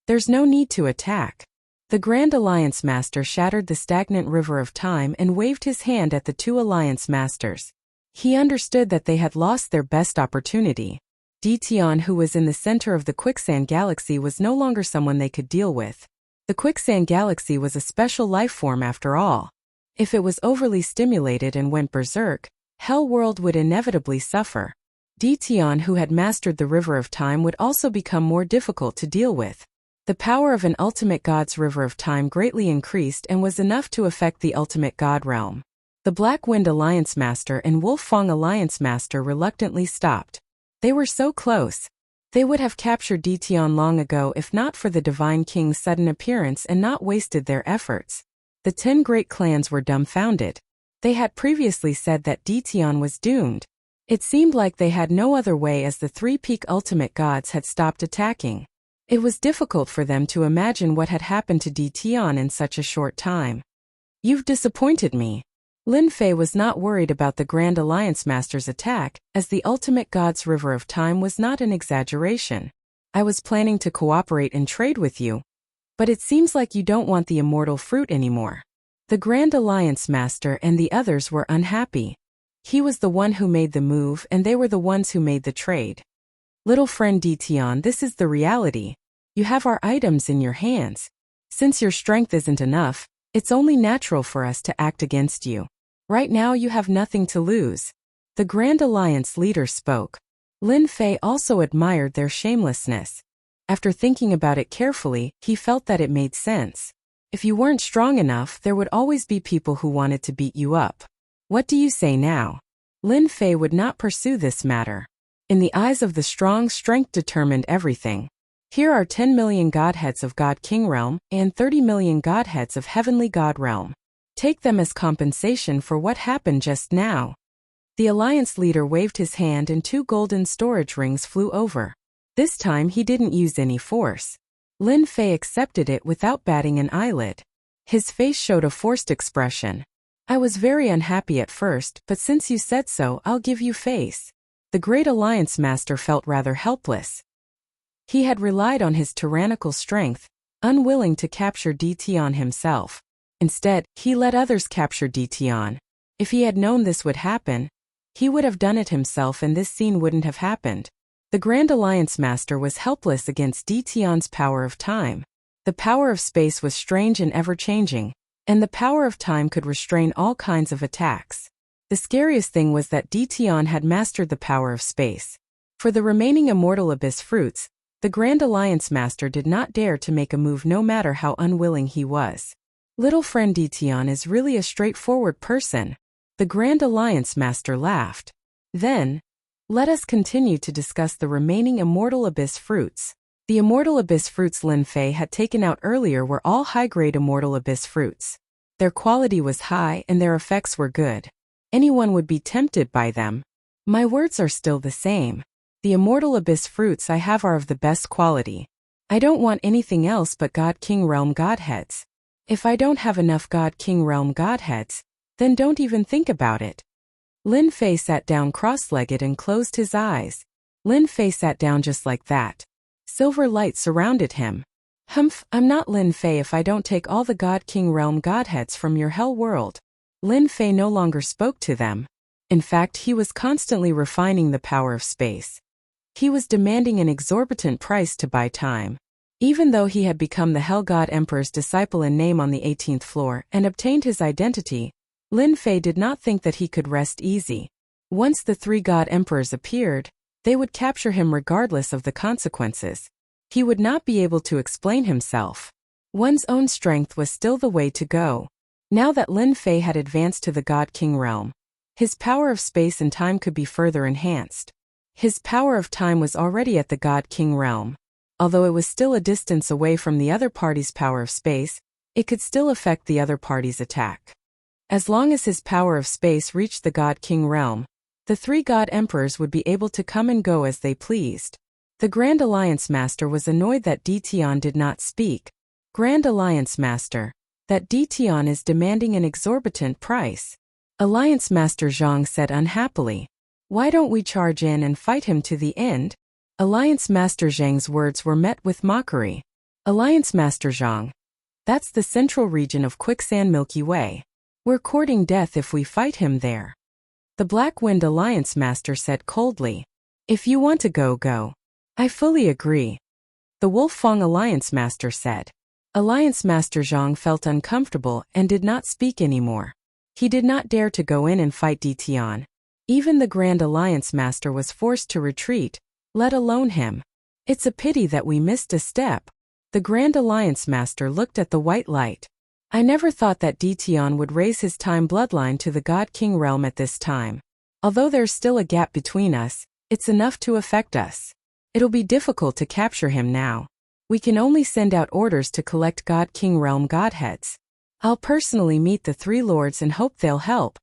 [SPEAKER 1] There's no need to attack. The Grand Alliance Master shattered the stagnant River of Time and waved his hand at the two Alliance Masters. He understood that they had lost their best opportunity. Ditian, who was in the center of the Quicksand Galaxy, was no longer someone they could deal with. The Quicksand Galaxy was a special life form after all. If it was overly stimulated and went berserk, Hell World would inevitably suffer. Ditian, who had mastered the River of Time, would also become more difficult to deal with. The power of an ultimate god's River of Time greatly increased and was enough to affect the ultimate god realm. The Black Wind Alliance Master and Wolfang Alliance Master reluctantly stopped. They were so close. They would have captured Ditian long ago if not for the Divine King's sudden appearance and not wasted their efforts. The 10 great clans were dumbfounded. They had previously said that Ditian was doomed. It seemed like they had no other way as the three peak ultimate gods had stopped attacking. It was difficult for them to imagine what had happened to Ditian in such a short time. You've disappointed me. Lin Fei was not worried about the Grand Alliance Master's attack, as the ultimate god's River of Time was not an exaggeration. I was planning to cooperate and trade with you. But it seems like you don't want the immortal fruit anymore. The Grand Alliance Master and the others were unhappy. He was the one who made the move and they were the ones who made the trade. Little friend Ditian, this is the reality. You have our items in your hands. Since your strength isn't enough, it's only natural for us to act against you. Right now you have nothing to lose. The Grand Alliance leader spoke. Lin Fei also admired their shamelessness. After thinking about it carefully, he felt that it made sense. If you weren't strong enough, there would always be people who wanted to beat you up. What do you say now? Lin Fei would not pursue this matter. In the eyes of the strong, strength determined everything. Here are 10 million godheads of God King Realm and 30 million godheads of Heavenly God Realm. Take them as compensation for what happened just now. The Alliance leader waved his hand and 2 golden storage rings flew over. This time he didn't use any force. Lin Fei accepted it without batting an eyelid. His face showed a forced expression. I was very unhappy at first, but since you said so, I'll give you face. The Great Alliance Master felt rather helpless. He had relied on his tyrannical strength, unwilling to capture Ditian himself. Instead, he let others capture Ditian. If he had known this would happen, he would have done it himself and this scene wouldn't have happened. The Grand Alliance Master was helpless against Ditian's power of time. The power of space was strange and ever-changing, and the power of time could restrain all kinds of attacks. The scariest thing was that Ditian had mastered the power of space. For the remaining immortal abyss fruits, the Grand Alliance Master did not dare to make a move no matter how unwilling he was. Little friend Ditian is really a straightforward person. The Grand Alliance Master laughed. Then, let us continue to discuss the remaining immortal abyss fruits. The immortal abyss fruits Lin Fei had taken out earlier were all high-grade immortal abyss fruits. Their quality was high and their effects were good. Anyone would be tempted by them. My words are still the same. The immortal abyss fruits I have are of the best quality. I don't want anything else but God King Realm Godheads. If I don't have enough God King Realm Godheads, then don't even think about it. Lin Fei sat down cross-legged and closed his eyes. Lin Fei sat down just like that. Silver light surrounded him. Humph, I'm not Lin Fei if I don't take all the God King Realm Godheads from your hell world. Lin Fei no longer spoke to them. In fact, he was constantly refining the power of space. He was demanding an exorbitant price to buy time. Even though he had become the Hell God Emperor's disciple in name on the 18th floor and obtained his identity, Lin Fei did not think that he could rest easy. Once the 3 God Emperors appeared, They would capture him regardless of the consequences. He would not be able to explain himself. One's own strength was still the way to go. Now that Lin Fei had advanced to the God King realm, his power of space and time could be further enhanced. His power of time was already at the God King realm. Although it was still a distance away from the other party's power of space, it could still affect the other party's attack. As long as his power of space reached the God King realm, the three God Emperors would be able to come and go as they pleased. The Grand Alliance Master was annoyed that Dition did not speak. Grand Alliance Master, that Dition is demanding an exorbitant price. Alliance Master Zhang said unhappily. Why don't we charge in and fight him to the end? Alliance Master Zhang's words were met with mockery. Alliance Master Zhang. That's the central region of Quicksand Milky Way. We're courting death if we fight him there. The Black Wind Alliance Master said coldly. If you want to go, go. I fully agree. The Wolf Fang Alliance Master said. Alliance Master Zhang felt uncomfortable and did not speak anymore. He did not dare to go in and fight Dition. Even the Grand Alliance Master was forced to retreat, let alone him. It's a pity that we missed a step. The Grand Alliance Master looked at the white light. I never thought that Dition would raise his time bloodline to the God King realm at this time. Although there's still a gap between us, it's enough to affect us. It'll be difficult to capture him now. We can only send out orders to collect God King realm godheads. I'll personally meet the three lords and hope they'll help.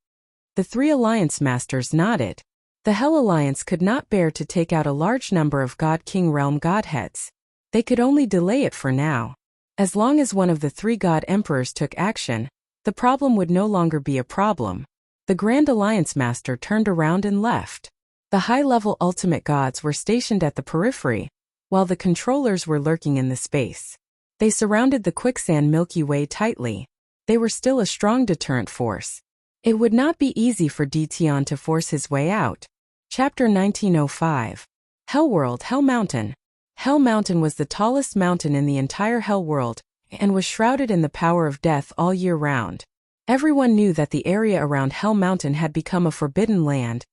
[SPEAKER 1] The three Alliance Masters nodded. The Hell Alliance could not bear to take out a large number of God King realm godheads. They could only delay it for now. As long as one of the three God Emperors took action, the problem would no longer be a problem. The Grand Alliance Master turned around and left. The high-level ultimate gods were stationed at the periphery, while the controllers were lurking in the space. They surrounded the Quicksand Milky Way tightly. They were still a strong deterrent force. It would not be easy for Dition to force his way out. Chapter 1905. Hell World, Hell Mountain. Hell Mountain was the tallest mountain in the entire Hell World, and was shrouded in the power of death all year round. Everyone knew that the area around Hell Mountain had become a forbidden land,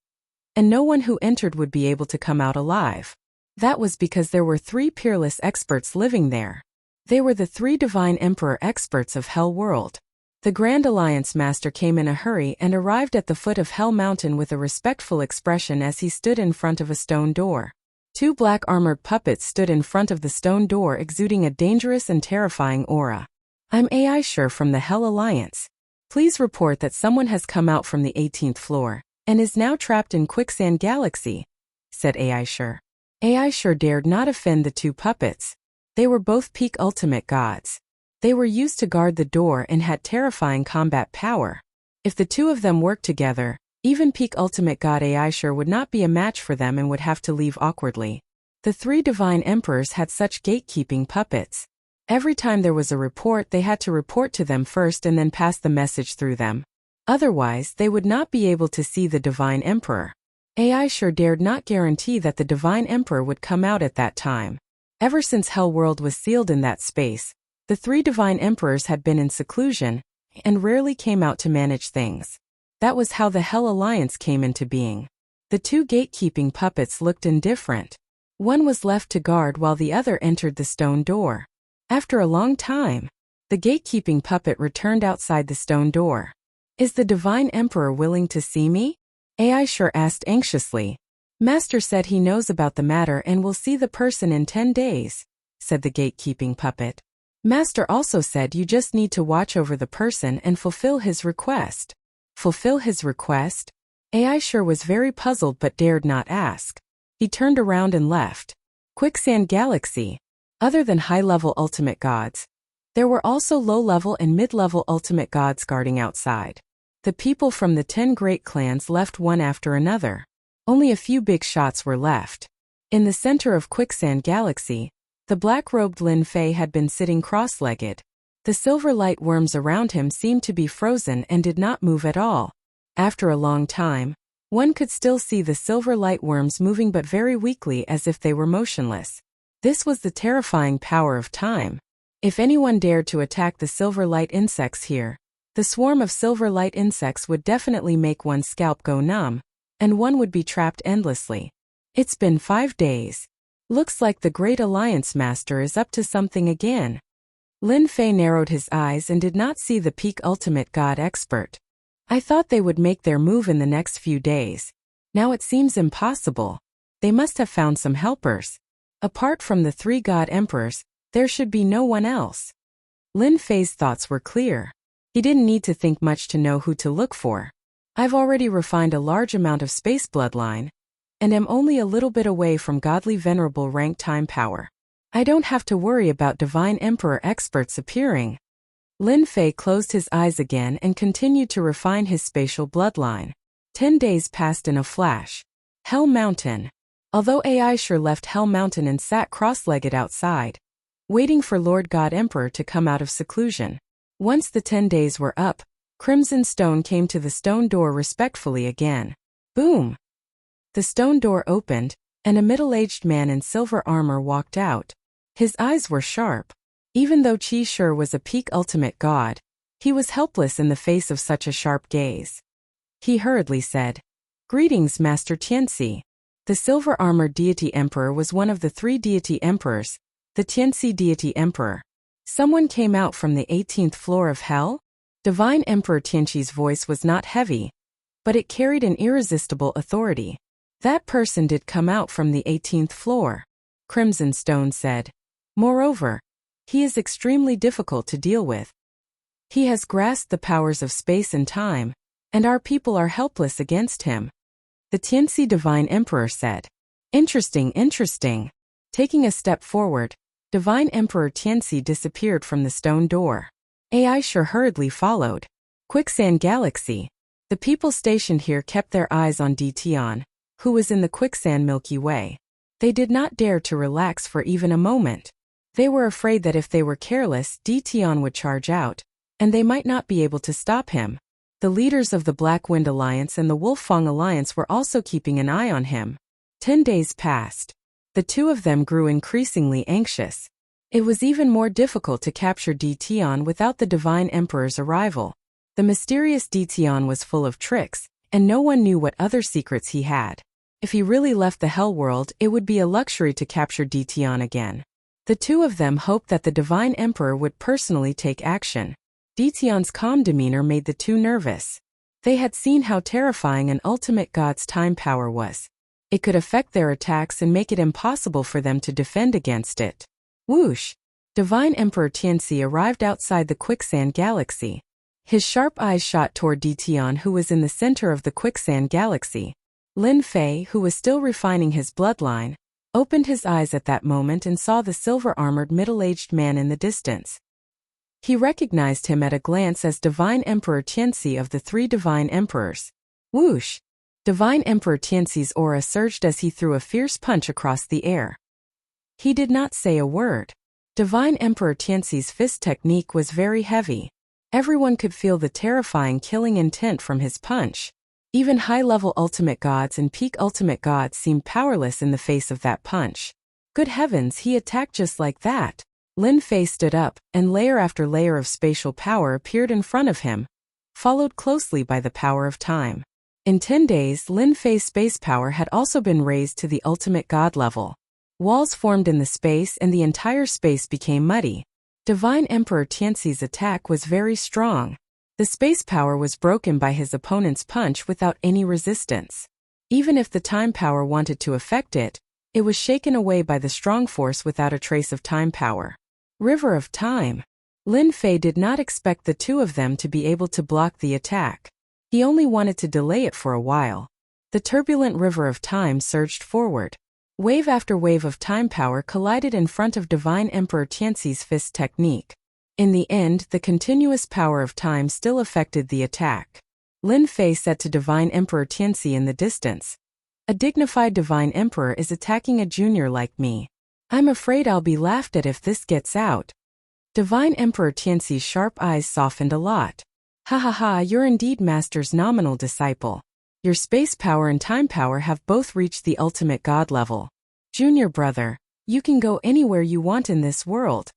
[SPEAKER 1] and no one who entered would be able to come out alive. That was because there were three peerless experts living there. They were the three Divine Emperor experts of Hell World. The Grand Alliance Master came in a hurry and arrived at the foot of Hell Mountain with a respectful expression as he stood in front of a stone door. Two black armored puppets stood in front of the stone door exuding a dangerous and terrifying aura. I'm Aisha from the Hell Alliance. Please report that someone has come out from the 18th floor and is now trapped in Quicksand Galaxy, said Aisha. Aisha dared not offend the two puppets. They were both peak ultimate gods. They were used to guard the door and had terrifying combat power. If the two of them worked together, even peak ultimate god Aisha would not be a match for them and would have to leave awkwardly. The three Divine Emperors had such gatekeeping puppets. Every time there was a report, they had to report to them first and then pass the message through them. Otherwise, they would not be able to see the Divine Emperor. Aisha dared not guarantee that the Divine Emperor would come out at that time. Ever since Hell World was sealed in that space, the three Divine Emperors had been in seclusion and rarely came out to manage things. That was how the Hell Alliance came into being. The two gatekeeping puppets looked indifferent. One was left to guard while the other entered the stone door. After a long time, the gatekeeping puppet returned outside the stone door. Is the Divine Emperor willing to see me? Aisha asked anxiously. Master said he knows about the matter and will see the person in 10 days, said the gatekeeping puppet. Master also said you just need to watch over the person and fulfill his request. Fulfill his request? Aisha was very puzzled but dared not ask. He turned around and left. Quicksand Galaxy. Other than high-level ultimate gods, there were also low-level and mid-level ultimate gods guarding outside. The people from the 10 great clans left one after another. Only a few big shots were left. In the center of Quicksand Galaxy, the black-robed Lin Fei had been sitting cross-legged. The silver light worms around him seemed to be frozen and did not move at all. After a long time, one could still see the silver light worms moving but very weakly as if they were motionless. This was the terrifying power of time. If anyone dared to attack the silver light insects here, the swarm of silver light insects would definitely make one's scalp go numb, and one would be trapped endlessly. It's been 5 days. Looks like the Great Alliance Master is up to something again. Lin Fei narrowed his eyes and did not see the peak ultimate god expert. I thought they would make their move in the next few days. Now it seems impossible. They must have found some helpers. Apart from the 3 god emperors, there should be no one else. Lin Fei's thoughts were clear. He didn't need to think much to know who to look for. I've already refined a large amount of space bloodline, and am only a little bit away from godly venerable rank time power. I don't have to worry about divine emperor experts appearing. Lin Fei closed his eyes again and continued to refine his spatial bloodline. 10 days passed in a flash. Hell Mountain. Although AI sure left Hell Mountain and sat cross-legged outside, waiting for Lord God Emperor to come out of seclusion. Once the 10 days were up, Crimson Stone came to the stone door respectfully again. Boom! The stone door opened, and a middle-aged man in silver armor walked out. His eyes were sharp. Even though Qi Shi was a peak ultimate god, he was helpless in the face of such a sharp gaze. He hurriedly said, "Greetings, Master Tianxi." The silver-armored deity emperor was one of the 3 deity emperors, the Tianxi deity emperor. Someone came out from the 18th floor of hell? Divine Emperor Tianxi's voice was not heavy, but it carried an irresistible authority. That person did come out from the 18th floor, Crimson Stone said. Moreover, he is extremely difficult to deal with. He has grasped the powers of space and time, and our people are helpless against him. The Tianxi Divine Emperor said. Interesting. Taking a step forward, Divine Emperor Tianxi disappeared from the stone door. AI sure hurriedly followed. Quicksand Galaxy. The people stationed here kept their eyes on Tian, who was in the Quicksand Milky Way. They did not dare to relax for even a moment. They were afraid that if they were careless, Tian would charge out, and they might not be able to stop him. The leaders of the Black Wind Alliance and the Wolfang Alliance were also keeping an eye on him. 10 days passed. The 2 of them grew increasingly anxious. It was even more difficult to capture Tian without the Divine Emperor's arrival. The mysterious Tian was full of tricks, and no one knew what other secrets he had. If he really left the Hell World, it would be a luxury to capture Tian again. The 2 of them hoped that the Divine Emperor would personally take action. Tian's calm demeanor made the 2 nervous. They had seen how terrifying an ultimate god's time power was. It could affect their attacks and make it impossible for them to defend against it. Whoosh! Divine Emperor Tianxi arrived outside the Quicksand Galaxy. His sharp eyes shot toward Tian, who was in the center of the Quicksand Galaxy. Lin Fei, who was still refining his bloodline, opened his eyes at that moment and saw the silver-armored middle-aged man in the distance. He recognized him at a glance as Divine Emperor Tianxi of the 3 Divine Emperors. Whoosh! Divine Emperor Tianxi's aura surged as he threw a fierce punch across the air. He did not say a word. Divine Emperor Tianxi's fist technique was very heavy. Everyone could feel the terrifying killing intent from his punch. Even high-level ultimate gods and peak ultimate gods seemed powerless in the face of that punch. Good heavens, he attacked just like that. Lin Fei stood up, and layer after layer of spatial power appeared in front of him, followed closely by the power of time. In 10 days, Lin Fei's space power had also been raised to the ultimate god level. Walls formed in the space and the entire space became muddy. Divine Emperor Tianxi's attack was very strong. The space power was broken by his opponent's punch without any resistance. Even if the time power wanted to affect it, it was shaken away by the strong force without a trace of time power. River of Time. Lin Fei did not expect the 2 of them to be able to block the attack. He only wanted to delay it for a while. The turbulent river of time surged forward. Wave after wave of time power collided in front of Divine Emperor Tianxi's fist technique. In the end, the continuous power of time still affected the attack. Lin Fei said to Divine Emperor Tianxi in the distance, "A dignified Divine Emperor is attacking a junior like me. I'm afraid I'll be laughed at if this gets out." Divine Emperor Tianxi's sharp eyes softened a lot. "Ha ha ha, you're indeed Master's nominal disciple. Your space power and time power have both reached the ultimate god level. Junior brother, you can go anywhere you want in this world."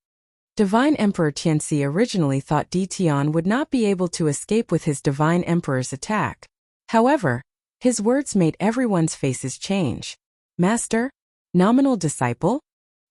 [SPEAKER 1] Divine Emperor Tianxi originally thought Tian would not be able to escape with his Divine Emperor's attack. However, his words made everyone's faces change. Master? Nominal disciple?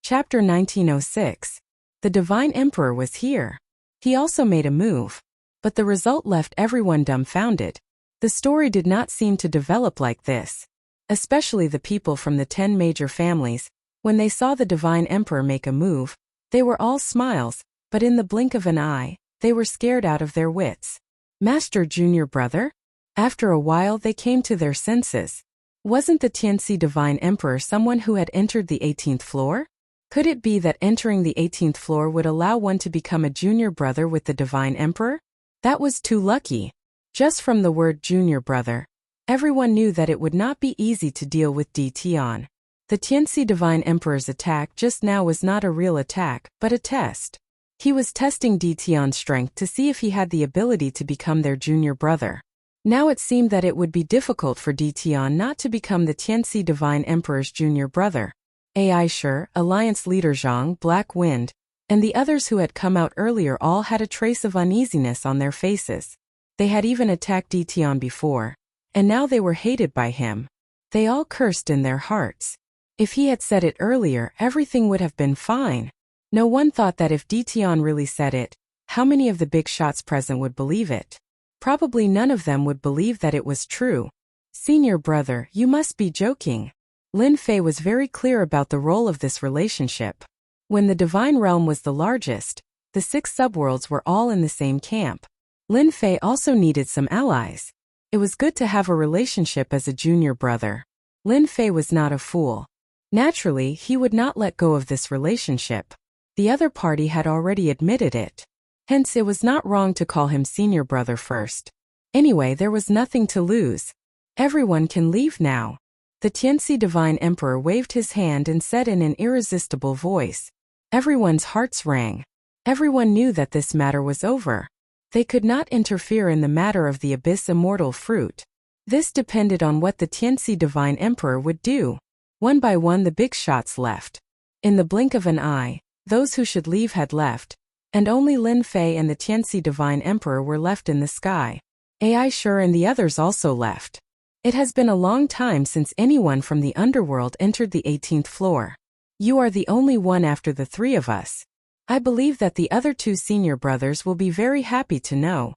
[SPEAKER 1] Chapter 1906. The Divine Emperor was here. He also made a move. But the result left everyone dumbfounded. The story did not seem to develop like this. Especially the people from the 10 major families. When they saw the Divine Emperor make a move, they were all smiles, but in the blink of an eye, they were scared out of their wits. Master Junior Brother? After a while they came to their senses. Wasn't the Tianxi Divine Emperor someone who had entered the 18th floor? Could it be that entering the 18th floor would allow one to become a junior brother with the Divine Emperor? That was too lucky. Just from the word junior brother, everyone knew that it would not be easy to deal with Di Tian. The Tianxi Divine Emperor's attack just now was not a real attack, but a test. He was testing Di Tian's strength to see if he had the ability to become their junior brother. Now it seemed that it would be difficult for Di Tian not to become the Tianxi Divine Emperor's junior brother. Ai Shi, Alliance Leader Zhang, Black Wind, and the others who had come out earlier all had a trace of uneasiness on their faces. They had even attacked Di Tian before, and now they were hated by him. They all cursed in their hearts. If he had said it earlier, everything would have been fine. No one thought that if Di Tian really said it, how many of the big shots present would believe it? Probably none of them would believe that it was true. Senior brother, you must be joking. Lin Fei was very clear about the role of this relationship. When the Divine Realm was the largest, the 6 subworlds were all in the same camp. Lin Fei also needed some allies. It was good to have a relationship as a junior brother. Lin Fei was not a fool. Naturally, he would not let go of this relationship. The other party had already admitted it. Hence it was not wrong to call him senior brother first. Anyway, there was nothing to lose. Everyone can leave now. The Tianxi Divine Emperor waved his hand and said in an irresistible voice. Everyone's hearts rang. Everyone knew that this matter was over. They could not interfere in the matter of the Abyss Immortal Fruit. This depended on what the Tianxi Divine Emperor would do. One by one the big shots left. In the blink of an eye, those who should leave had left, and only Lin Fei and the Tianxi Divine Emperor were left in the sky. Ai Shi and the others also left. It has been a long time since anyone from the underworld entered the 18th floor. You are the only one after the 3 of us. I believe that the other 2 senior brothers will be very happy to know.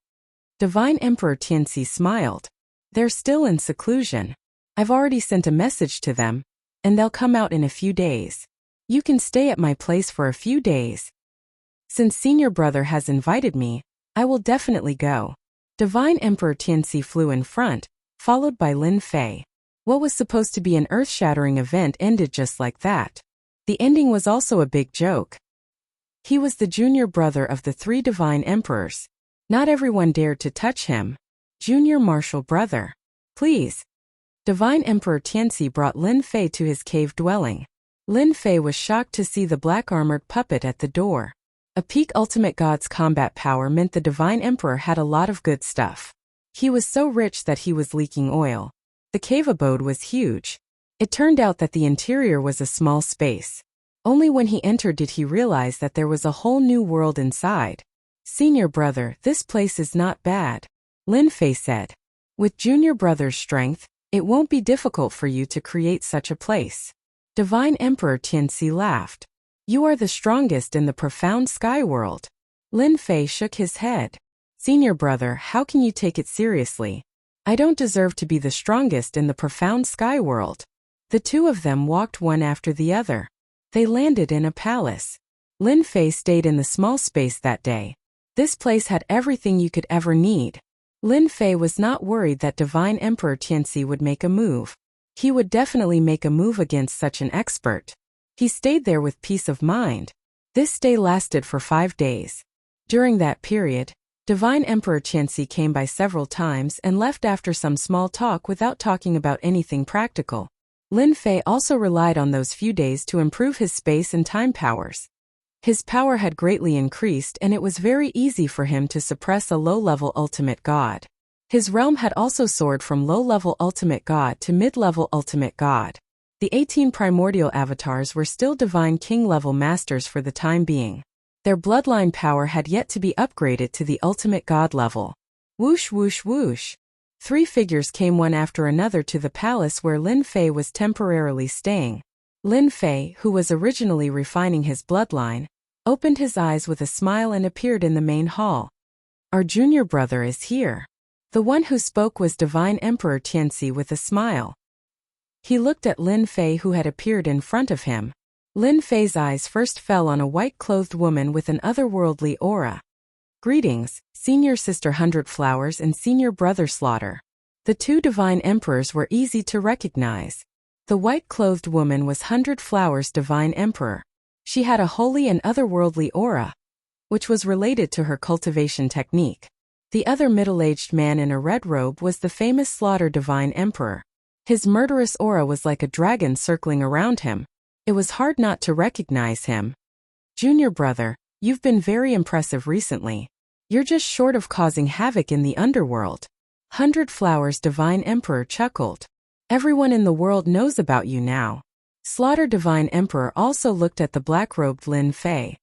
[SPEAKER 1] Divine Emperor Tianxi smiled. They're still in seclusion. I've already sent a message to them, and they'll come out in a few days. You can stay at my place for a few days. Since senior brother has invited me, I will definitely go. Divine Emperor Tianxi flew in front, followed by Lin Fei. What was supposed to be an earth-shattering event ended just like that. The ending was also a big joke. He was the junior brother of the 3 divine emperors. Not everyone dared to touch him. Junior martial brother. Please. Divine Emperor Tianxi brought Lin Fei to his cave dwelling. Lin Fei was shocked to see the black-armored puppet at the door. A peak ultimate god's combat power meant the Divine Emperor had a lot of good stuff. He was so rich that he was leaking oil. The cave abode was huge. It turned out that the interior was a small space. Only when he entered did he realize that there was a whole new world inside. Senior brother, this place is not bad, Lin Fei said. With junior brother's strength, it won't be difficult for you to create such a place. Divine Emperor Tianxi laughed. You are the strongest in the profound sky world. Lin Fei shook his head. Senior brother, how can you take it seriously? I don't deserve to be the strongest in the profound sky world. The 2 of them walked one after the other. They landed in a palace. Lin Fei stayed in the small space that day. This place had everything you could ever need. Lin Fei was not worried that Divine Emperor Tianxi would make a move. He would definitely make a move against such an expert. He stayed there with peace of mind. This stay lasted for 5 days. During that period, Divine Emperor Tianxi came by several times and left after some small talk without talking about anything practical. Lin Fei also relied on those few days to improve his space and time powers. His power had greatly increased and it was very easy for him to suppress a low-level ultimate god. His realm had also soared from low-level ultimate god to mid-level ultimate god. The 18 primordial avatars were still divine king-level masters for the time being. Their bloodline power had yet to be upgraded to the ultimate god level. Whoosh whoosh whoosh. 3 figures came one after another to the palace where Lin Fei was temporarily staying. Lin Fei, who was originally refining his bloodline, opened his eyes with a smile and appeared in the main hall. Our junior brother is here. The one who spoke was Divine Emperor Tianxi with a smile. He looked at Lin Fei who had appeared in front of him. Lin Fei's eyes first fell on a white-clothed woman with an otherworldly aura. Greetings, Senior Sister Hundred Flowers and Senior Brother Slaughter. The 2 divine emperors were easy to recognize. The white-clothed woman was Hundred Flowers' divine emperor. She had a holy and otherworldly aura, which was related to her cultivation technique. The other middle-aged man in a red robe was the famous Slaughter divine emperor. His murderous aura was like a dragon circling around him. It was hard not to recognize him. Junior brother, you've been very impressive recently. You're just short of causing havoc in the underworld. Hundred Flowers' divine emperor chuckled. Everyone in the world knows about you now. Slaughter divine emperor also looked at the black-robed Lin Fei.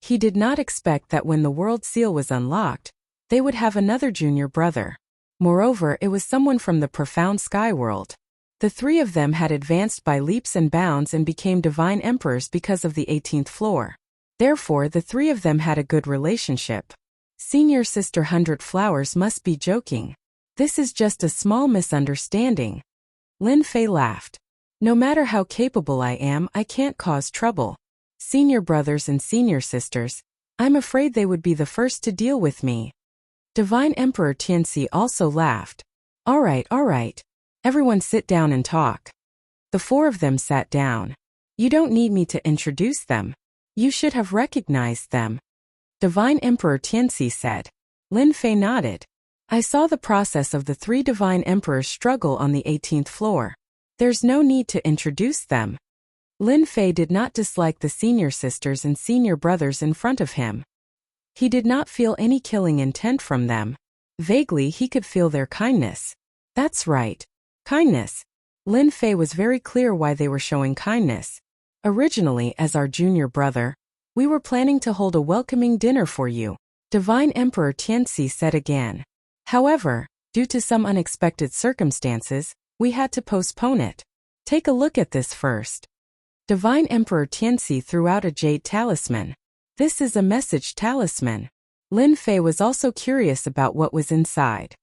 [SPEAKER 1] He did not expect that when the world seal was unlocked, they would have another junior brother. Moreover, it was someone from the profound sky world. The 3 of them had advanced by leaps and bounds and became divine emperors because of the 18th floor. Therefore, the 3 of them had a good relationship. Senior Sister Hundred Flowers must be joking. This is just a small misunderstanding. Lin Fei laughed. No matter how capable I am, I can't cause trouble. Senior brothers and senior sisters, I'm afraid they would be the first to deal with me. Divine Emperor Tianxi also laughed. All right. Everyone sit down and talk. The 4 of them sat down. You don't need me to introduce them. You should have recognized them. Divine Emperor Tianxi said. Lin Fei nodded. I saw the process of the 3 divine emperors struggle on the 18th floor. There's no need to introduce them. Lin Fei did not dislike the senior sisters and senior brothers in front of him. He did not feel any killing intent from them. Vaguely he could feel their kindness. That's right. Kindness. Lin Fei was very clear why they were showing kindness. Originally, as our junior brother, we were planning to hold a welcoming dinner for you, Divine Emperor Tianxi said again. However, due to some unexpected circumstances, we had to postpone it. Take a look at this first. Divine Emperor Tianxi threw out a jade talisman. This is a message talisman. Lin Fei was also curious about what was inside.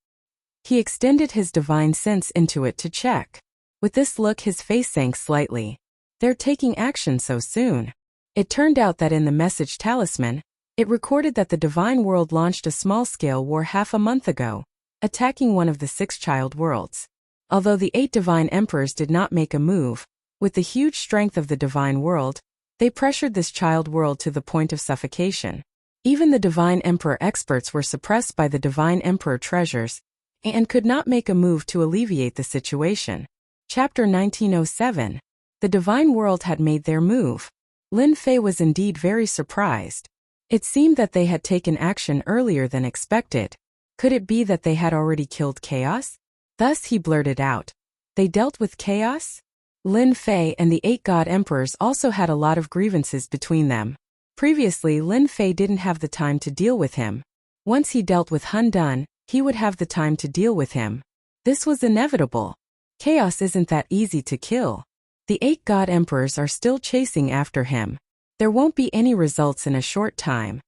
[SPEAKER 1] He extended his divine sense into it to check. With this look, his face sank slightly. They're taking action so soon. It turned out that in the message talisman, it recorded that the divine world launched a small-scale war half a month ago, attacking one of the 6 child worlds. Although the 8 divine emperors did not make a move, with the huge strength of the divine world, they pressured this child world to the point of suffocation. Even the divine emperor experts were suppressed by the divine emperor treasures, and could not make a move to alleviate the situation. Chapter 1907. The divine world had made their move. Lin Fei was indeed very surprised. It seemed that they had taken action earlier than expected. Could it be that they had already killed chaos? Thus he blurted out. They dealt with chaos? Lin Fei and the 8 god emperors also had a lot of grievances between them. Previously, Lin Fei didn't have the time to deal with him. Once he dealt with Hun Dun, he would have the time to deal with him. This was inevitable. Chaos isn't that easy to kill. The 8 god emperors are still chasing after him. There won't be any results in a short time.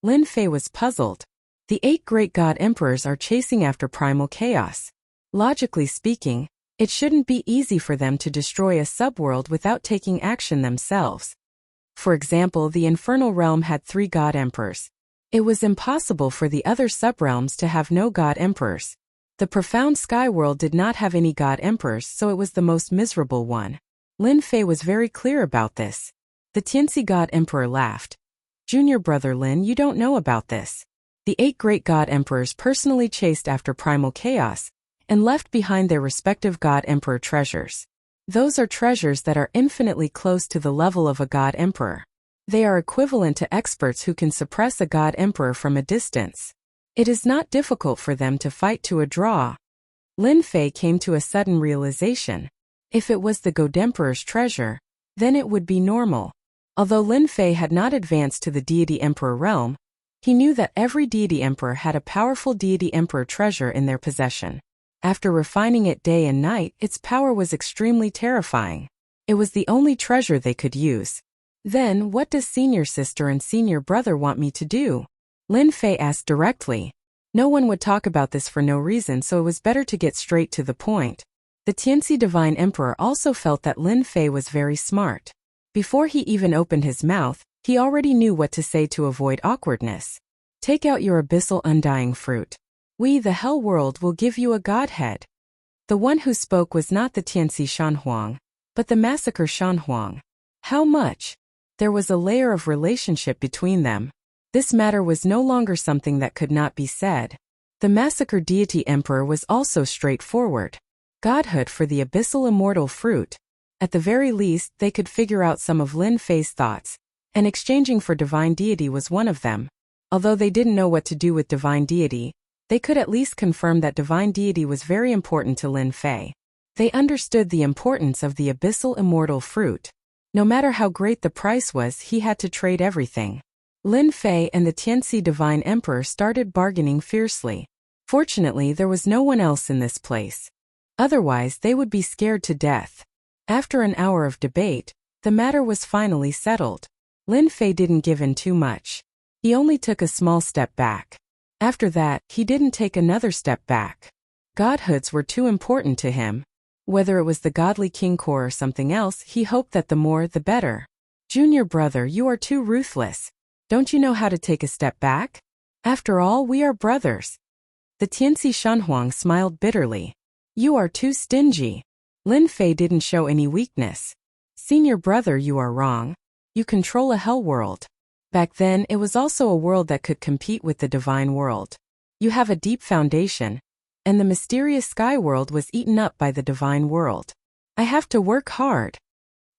[SPEAKER 1] Lin Fei was puzzled. The 8 great god emperors are chasing after primal chaos. Logically speaking, it shouldn't be easy for them to destroy a subworld without taking action themselves. For example, the infernal realm had 3 god emperors. It was impossible for the other subrealms to have no god emperors. The profound sky world did not have any god emperors, so it was the most miserable one. Lin Fei was very clear about this. The Tianxi god emperor laughed. Junior brother Lin, you don't know about this. The 8 great god emperors personally chased after primal chaos, and left behind their respective god emperor treasures. Those are treasures that are infinitely close to the level of a god emperor. They are equivalent to experts who can suppress a god emperor from a distance. It is not difficult for them to fight to a draw. Lin Fei came to a sudden realization. If it was the god emperor's treasure, then it would be normal. Although Lin Fei had not advanced to the deity emperor realm, he knew that every deity emperor had a powerful deity emperor treasure in their possession. After refining it day and night, its power was extremely terrifying. It was the only treasure they could use. Then, what does senior sister and senior brother want me to do? Lin Fei asked directly. No one would talk about this for no reason, so it was better to get straight to the point. The Tianxi Divine Emperor also felt that Lin Fei was very smart. Before he even opened his mouth, he already knew what to say to avoid awkwardness. Take out your abyssal undying fruit. We, the Hell World, will give you a godhead. The one who spoke was not the Tianxi Shanhuang, but the Massacre Shanhuang. How much? There was a layer of relationship between them. This matter was no longer something that could not be said. The Massacre Deity Emperor was also straightforward. Godhood for the abyssal immortal fruit. At the very least, they could figure out some of Lin Fei's thoughts, and exchanging for divine deity was one of them. Although they didn't know what to do with divine deity, they could at least confirm that divine deity was very important to Lin Fei. They understood the importance of the abyssal immortal fruit. No matter how great the price was, he had to trade everything. Lin Fei and the Tianxi Divine Emperor started bargaining fiercely. Fortunately, there was no one else in this place. Otherwise, they would be scared to death. After an hour of debate, the matter was finally settled. Lin Fei didn't give in too much. He only took a small step back. After that, he didn't take another step back. Godhoods were too important to him. Whether it was the godly king core or something else, he hoped that the more, the better. Junior brother, you are too ruthless. Don't you know how to take a step back? After all, we are brothers. The Tianxi Shanhuang smiled bitterly. You are too stingy. Lin Fei didn't show any weakness. Senior brother, you are wrong. You control a hell world. Back then, it was also a world that could compete with the divine world. You have a deep foundation, and the mysterious sky world was eaten up by the divine world. I have to work hard.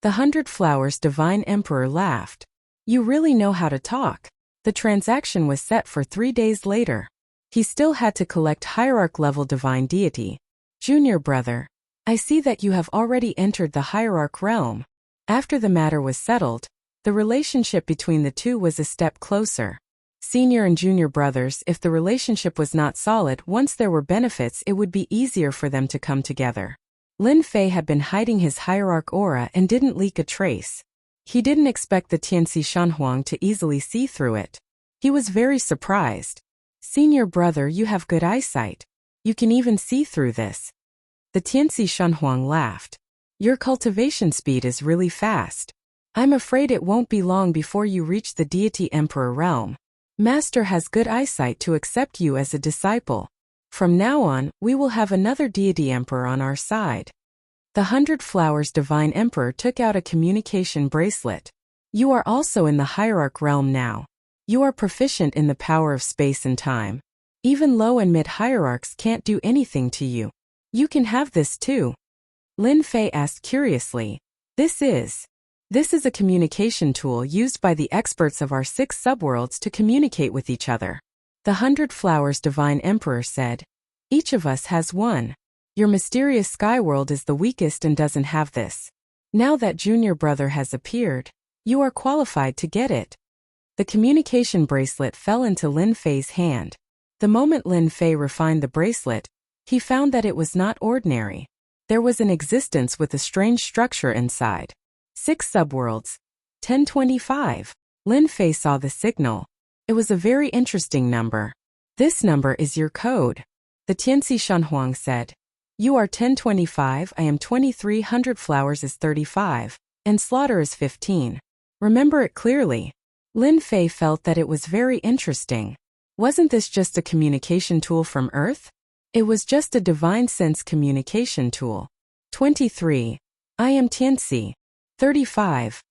[SPEAKER 1] The 100 Flowers Divine Emperor laughed. You really know how to talk. The transaction was set for 3 days later. He still had to collect hierarch-level divine deity. Junior brother, I see that you have already entered the hierarch realm. After the matter was settled, the relationship between the two was a step closer. Senior and junior brothers, if the relationship was not solid, once there were benefits, it would be easier for them to come together. Lin Fei had been hiding his hierarch aura and didn't leak a trace. He didn't expect the Tianxi Shanhuang to easily see through it. He was very surprised. Senior brother, you have good eyesight. You can even see through this. The Tianxi Shanhuang laughed. Your cultivation speed is really fast. I'm afraid it won't be long before you reach the Deity Emperor realm. Master has good eyesight to accept you as a disciple. From now on, we will have another Deity Emperor on our side. The 100 Flowers Divine Emperor took out a communication bracelet. You are also in the hierarch realm now. You are proficient in the power of space and time. Even low and mid hierarchs can't do anything to you. You can have this too. Lin Fei asked curiously. This is a communication tool used by the experts of our 6 subworlds to communicate with each other. The 100 Flowers Divine Emperor said. Each of us has one. Your mysterious sky world is the weakest and doesn't have this. Now that junior brother has appeared, you are qualified to get it. The communication bracelet fell into Lin Fei's hand. The moment Lin Fei refined the bracelet, he found that it was not ordinary. There was an existence with a strange structure inside. 6 subworlds. 1025. Lin Fei saw the signal. It was a very interesting number. This number is your code. The Tianxi Shanhuang said. You are 1025, I am 23, 100 Flowers is 35, and Slaughter is 15. Remember it clearly. Lin Fei felt that it was very interesting. Wasn't this just a communication tool from Earth? It was just a divine sense communication tool. 23. I am Tianxi. 35.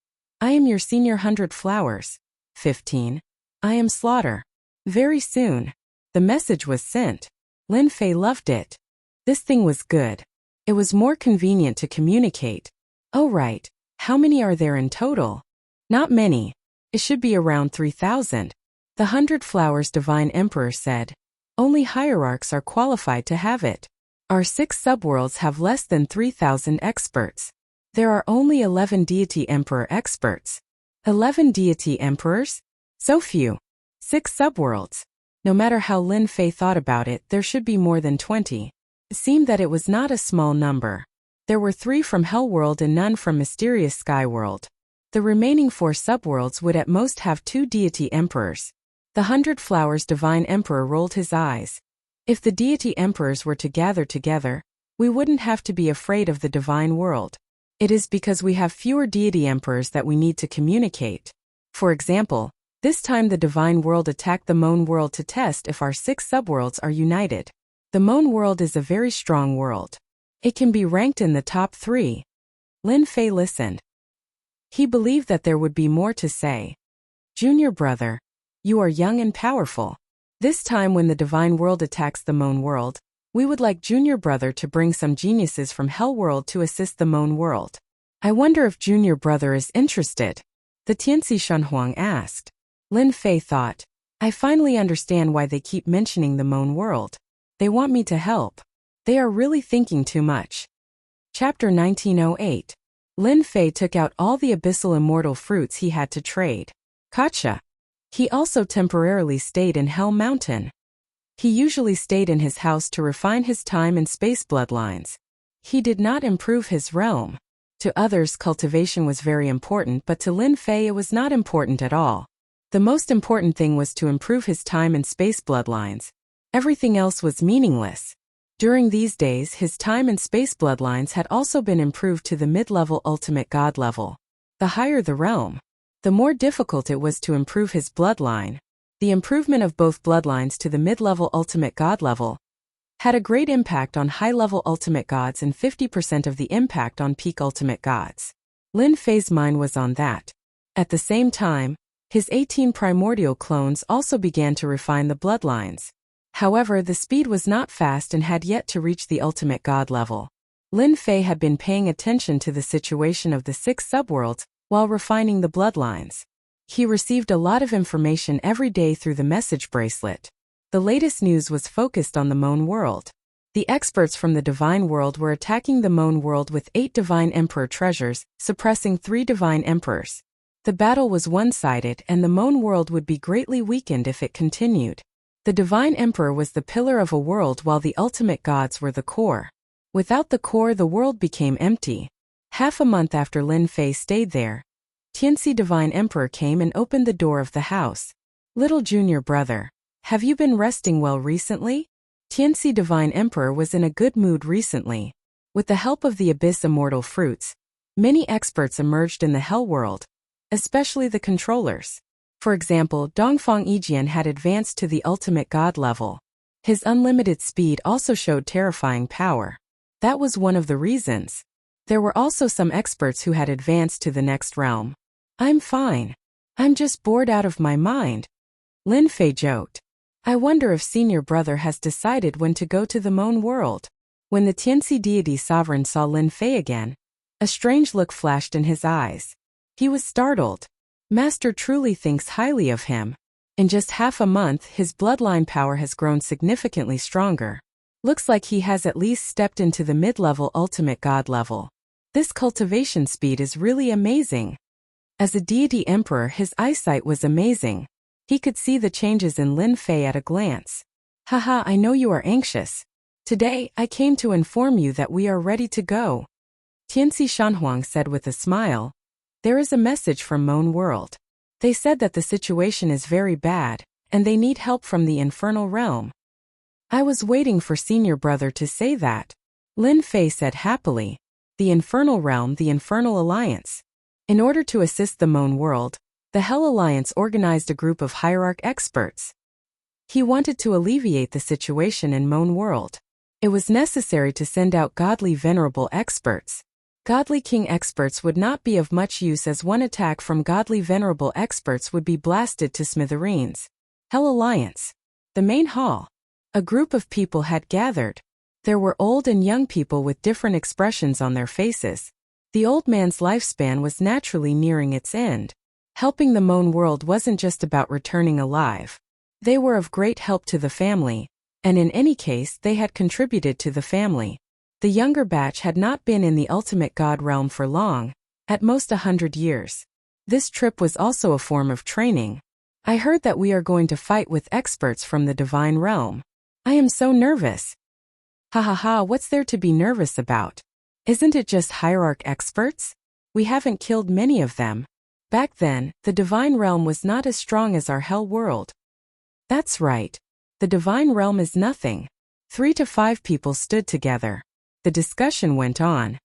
[SPEAKER 1] I am your senior 100 Flowers. 15. I am Slaughter. Very soon. The message was sent. Lin Fei loved it. This thing was good. It was more convenient to communicate. Oh right, how many are there in total? Not many. It should be around 3,000. The 100 Flowers Divine Emperor said. Only hierarchs are qualified to have it. Our 6 subworlds have less than 3,000 experts. There are only 11 Deity Emperor experts. 11 Deity Emperors? So few. 6 subworlds. No matter how Lin Fei thought about it, there should be more than 20. It seemed that it was not a small number. There were 3 from Hellworld and none from mysterious Skyworld. The remaining 4 subworlds would at most have 2 deity emperors. The 100 Flowers Divine Emperor rolled his eyes. If the deity emperors were to gather together, we wouldn't have to be afraid of the divine world. It is because we have fewer deity emperors that we need to communicate. For example, this time the divine world attacked the Moan world to test if our 6 subworlds are united. The Moan world is a very strong world. It can be ranked in the top 3. Lin Fei listened. He believed that there would be more to say. Junior brother, you are young and powerful. This time when the divine world attacks the Moan world, we would like Junior brother to bring some geniuses from Hell world to assist the Moan world. I wonder if Junior brother is interested. The Tianxi Shanhuang asked. Lin Fei thought, I finally understand why they keep mentioning the Moan world. They want me to help. They are really thinking too much. Chapter 1908. Lin Fei took out all the abyssal immortal fruits he had to trade. Gotcha. He also temporarily stayed in Hell Mountain. He usually stayed in his house to refine his time and space bloodlines. He did not improve his realm. To others, cultivation was very important, but to Lin Fei it was not important at all. The most important thing was to improve his time and space bloodlines. Everything else was meaningless. During these days, his time and space bloodlines had also been improved to the mid-level ultimate god level. The higher the realm, the more difficult it was to improve his bloodline. The improvement of both bloodlines to the mid-level ultimate god level had a great impact on high-level ultimate gods and 50% of the impact on peak ultimate gods. Lin Fei's mind was on that. At the same time, his 18 primordial clones also began to refine the bloodlines. However, the speed was not fast and had yet to reach the ultimate god level. Lin Fei had been paying attention to the situation of the 6 subworlds while refining the bloodlines. He received a lot of information every day through the message bracelet. The latest news was focused on the Moan world. The experts from the divine world were attacking the Moan world with 8 divine emperor treasures, suppressing 3 divine emperors. The battle was one-sided and the Moan world would be greatly weakened if it continued. The divine emperor was the pillar of a world while the ultimate gods were the core. Without the core, the world became empty. Half a month after Lin Fei stayed there, Tianxi Divine Emperor came and opened the door of the house. Little junior brother, have you been resting well recently? Tianxi Divine Emperor was in a good mood recently. With the help of the Abyss Immortal Fruits, many experts emerged in the Hell world, especially the controllers. For example, Dongfang Yijian had advanced to the ultimate god level. His unlimited speed also showed terrifying power. That was one of the reasons. There were also some experts who had advanced to the next realm. I'm fine. I'm just bored out of my mind. Lin Fei joked. I wonder if senior brother has decided when to go to the Moan world. When the Tianxi deity sovereign saw Lin Fei again, a strange look flashed in his eyes. He was startled. Master truly thinks highly of him. In just half a month, his bloodline power has grown significantly stronger. Looks like he has at least stepped into the mid-level ultimate god level. This cultivation speed is really amazing. As a deity emperor, his eyesight was amazing. He could see the changes in Lin Fei at a glance. Haha, I know you are anxious. Today, I came to inform you that we are ready to go. Tianxi Shanhuang said with a smile. There is a message from Moan world. They said that the situation is very bad, and they need help from the infernal realm. I was waiting for senior brother to say that. Lin Fei said happily. The infernal realm, the infernal alliance. In order to assist the Moan world, the Hell Alliance organized a group of hierarch experts. He wanted to alleviate the situation in Moan world. It was necessary to send out godly venerable experts. Godly king experts would not be of much use as one attack from godly venerable experts would be blasted to smithereens. Hell Alliance. The main hall. A group of people had gathered. There were old and young people with different expressions on their faces. The old man's lifespan was naturally nearing its end. Helping the Moan world wasn't just about returning alive. They were of great help to the family, and in any case they had contributed to the family. The younger batch had not been in the ultimate god realm for long, at most 100 years. This trip was also a form of training. I heard that we are going to fight with experts from the divine realm. I am so nervous. Ha ha ha, what's there to be nervous about? Isn't it just hierarch experts? We haven't killed many of them. Back then, the divine realm was not as strong as our hell world. That's right. The divine realm is nothing. 3 to 5 people stood together. The discussion went on.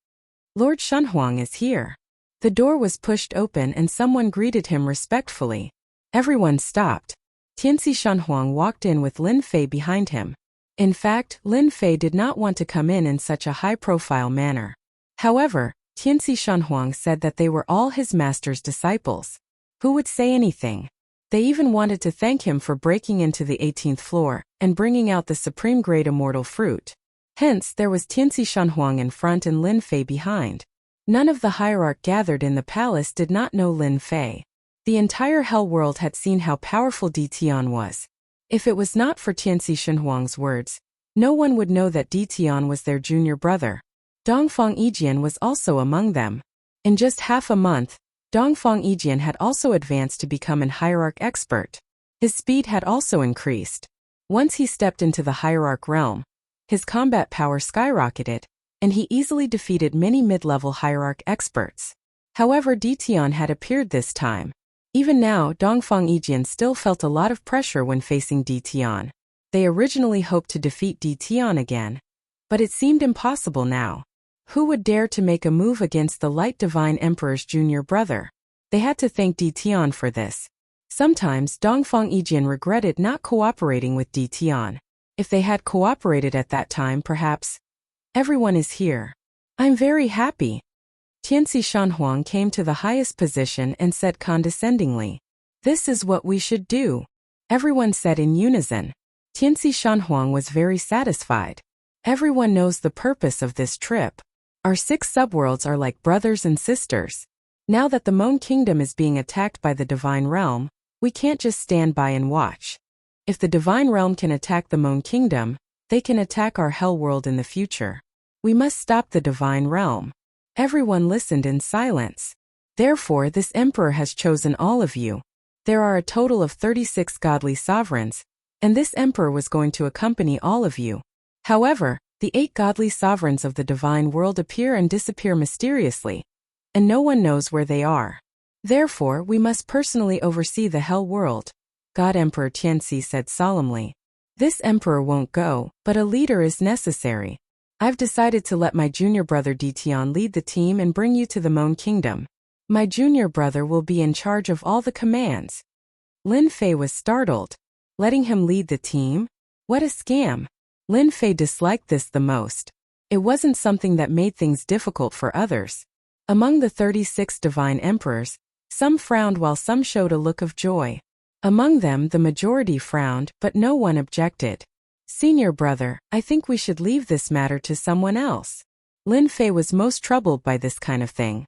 [SPEAKER 1] Lord Shunhuang is here. The door was pushed open and someone greeted him respectfully. Everyone stopped. Tianxi Shunhuang walked in with Lin Fei behind him. In fact, Lin Fei did not want to come in such a high-profile manner. However, Tianxi Shunhuang said that they were all his master's disciples. Who would say anything? They even wanted to thank him for breaking into the 18th floor and bringing out the supreme grade immortal fruit. Hence, there was Tianxi Shunhuang in front and Lin Fei behind. None of the hierarch gathered in the palace did not know Lin Fei. The entire hell world had seen how powerful Di Tian was. If it was not for Tianxi Shunhuang's words, no one would know that Di Tian was their junior brother. Dongfang Yijian was also among them. In just half a month, Dongfang Yijian had also advanced to become an hierarch expert. His speed had also increased. Once he stepped into the hierarch realm, his combat power skyrocketed, and he easily defeated many mid-level hierarch experts. However, Di Tian had appeared this time. Even now, Dongfang Yijian still felt a lot of pressure when facing Di Tian. They originally hoped to defeat Di Tian again, but it seemed impossible now. Who would dare to make a move against the Light Divine Emperor's junior brother? They had to thank Di Tian for this. Sometimes Dongfang Yijian regretted not cooperating with Di Tian. If they had cooperated at that time, perhaps. Everyone is here. I'm very happy. Tianxi Shunhuang came to the highest position and said condescendingly, "This is what we should do." Everyone said in unison. Tianxi Shunhuang was very satisfied. Everyone knows the purpose of this trip. Our 6 subworlds are like brothers and sisters. Now that the Moon Kingdom is being attacked by the Divine Realm, we can't just stand by and watch. If the Divine Realm can attack the Moon Kingdom, they can attack our Hell World in the future. We must stop the Divine Realm. Everyone listened in silence. Therefore, this emperor has chosen all of you. There are a total of 36 godly sovereigns, and this emperor was going to accompany all of you. However, the 8 godly sovereigns of the divine world appear and disappear mysteriously, and no one knows where they are. Therefore, we must personally oversee the Hell World. God Emperor Tianxi said solemnly. This emperor won't go, but a leader is necessary. I've decided to let my junior brother Di Tian lead the team and bring you to the Moon Kingdom. My junior brother will be in charge of all the commands. Lin Fei was startled. Letting him lead the team? What a scam. Lin Fei disliked this the most. It wasn't something that made things difficult for others. Among the 36 divine emperors, some frowned while some showed a look of joy. Among them, the majority frowned, but no one objected. Senior brother, I think we should leave this matter to someone else. Lin Fei was most troubled by this kind of thing.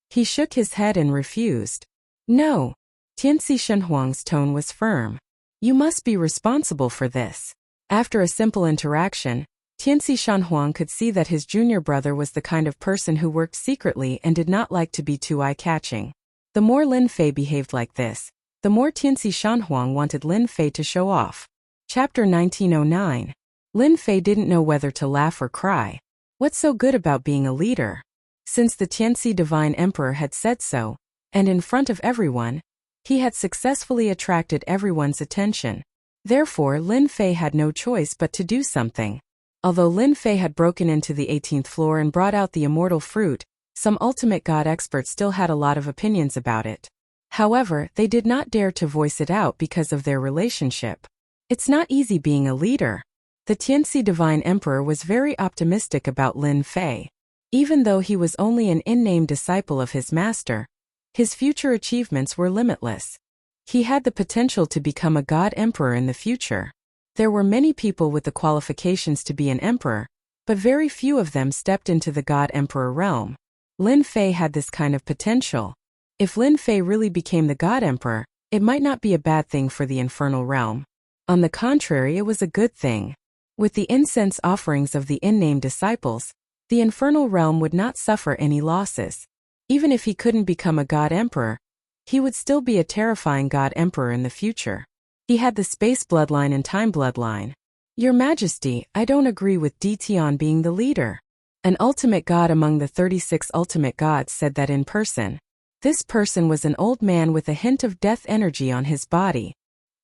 [SPEAKER 1] He shook his head and refused. No. Tianxi Shunhuang's tone was firm. You must be responsible for this. After a simple interaction, Tianxi Shunhuang could see that his junior brother was the kind of person who worked secretly and did not like to be too eye-catching. The more Lin Fei behaved like this, the more Tianxi Shunhuang wanted Lin Fei to show off. Chapter 1909. Lin Fei didn't know whether to laugh or cry. What's so good about being a leader? Since the Tianxi Divine Emperor had said so, and in front of everyone, he had successfully attracted everyone's attention. Therefore, Lin Fei had no choice but to do something. Although Lin Fei had broken into the 18th floor and brought out the immortal fruit, some ultimate god experts still had a lot of opinions about it. However, they did not dare to voice it out because of their relationship. It's not easy being a leader. The Tianxi Divine Emperor was very optimistic about Lin Fei. Even though he was only an in-name disciple of his master, his future achievements were limitless. He had the potential to become a god emperor in the future. There were many people with the qualifications to be an emperor, but very few of them stepped into the god emperor realm. Lin Fei had this kind of potential. If Lin Fei really became the god emperor, it might not be a bad thing for the infernal realm. On the contrary, it was a good thing. With the incense offerings of the in-name disciples, the infernal realm would not suffer any losses. Even if he couldn't become a god emperor, he would still be a terrifying god emperor in the future. He had the space bloodline and time bloodline. Your Majesty, I don't agree with Tian being the leader. An ultimate god among the 36 ultimate gods said that in person. This person was an old man with a hint of death energy on his body.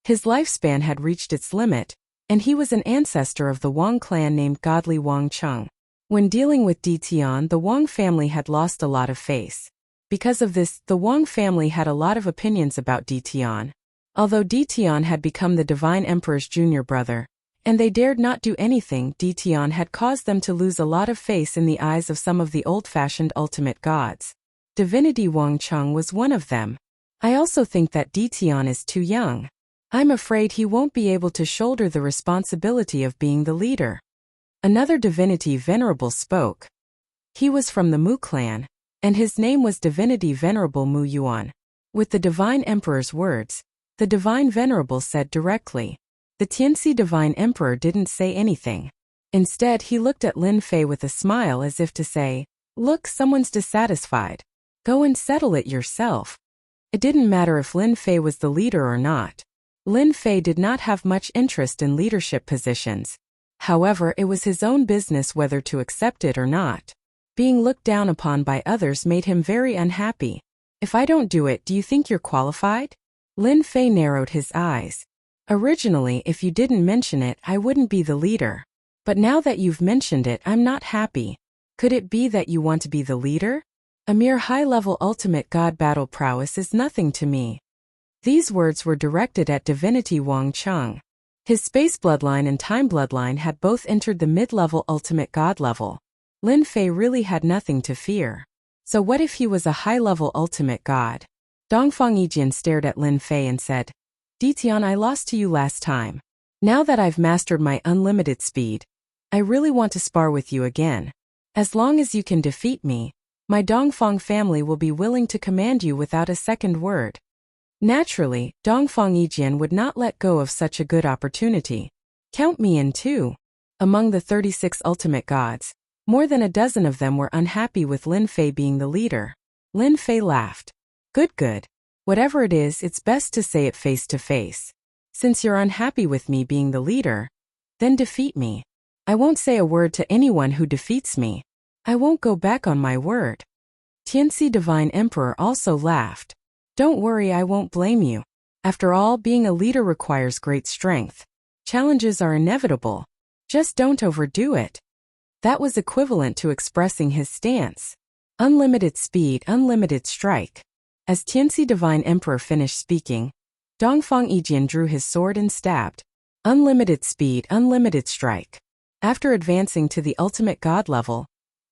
[SPEAKER 1] His lifespan had reached its limit, and he was an ancestor of the Wang clan named Godly Wang Cheng. When dealing with Tian, the Wang family had lost a lot of face. Because of this, the Wang family had a lot of opinions about Tian. Although Tian had become the Divine Emperor's junior brother, and they dared not do anything, Tian had caused them to lose a lot of face in the eyes of some of the old-fashioned ultimate gods. Divinity Wang Cheng was one of them. I also think that Tian is too young. I'm afraid he won't be able to shoulder the responsibility of being the leader. Another divinity Venerable spoke. He was from the Mu clan, and his name was Divinity Venerable Mu Yuan. With the Divine Emperor's words, the Divine Venerable said directly. The Tianxi Divine Emperor didn't say anything. Instead, he looked at Lin Fei with a smile as if to say, "Look, someone's dissatisfied. Go and settle it yourself." It didn't matter if Lin Fei was the leader or not. Lin Fei did not have much interest in leadership positions. However, it was his own business whether to accept it or not. Being looked down upon by others made him very unhappy. "If I don't do it, do you think you're qualified?" Lin Fei narrowed his eyes. "Originally, if you didn't mention it, I wouldn't be the leader. But now that you've mentioned it, I'm not happy. Could it be that you want to be the leader? A mere high-level ultimate god battle prowess is nothing to me." These words were directed at Divinity Wang Cheng. His space bloodline and time bloodline had both entered the mid-level ultimate god level. Lin Fei really had nothing to fear. So what if he was a high-level ultimate god? Dongfang Yijian stared at Lin Fei and said, "Tian, I lost to you last time. Now that I've mastered my unlimited speed, I really want to spar with you again. As long as you can defeat me, my Dongfang family will be willing to command you without a second word." Naturally, Dongfang Yijian would not let go of such a good opportunity. Count me in too. Among the 36 ultimate gods, more than a dozen of them were unhappy with Lin Fei being the leader. Lin Fei laughed. Good. Whatever it is, it's best to say it face to face. Since you're unhappy with me being the leader, then defeat me. I won't say a word to anyone who defeats me. I won't go back on my word. Tianxi Divine Emperor also laughed. "Don't worry, I won't blame you. After all, being a leader requires great strength. Challenges are inevitable. Just don't overdo it." That was equivalent to expressing his stance. Unlimited speed, unlimited strike. As Tianxi Divine Emperor finished speaking, Dongfang Yijian drew his sword and stabbed. Unlimited speed, unlimited strike. After advancing to the ultimate god level,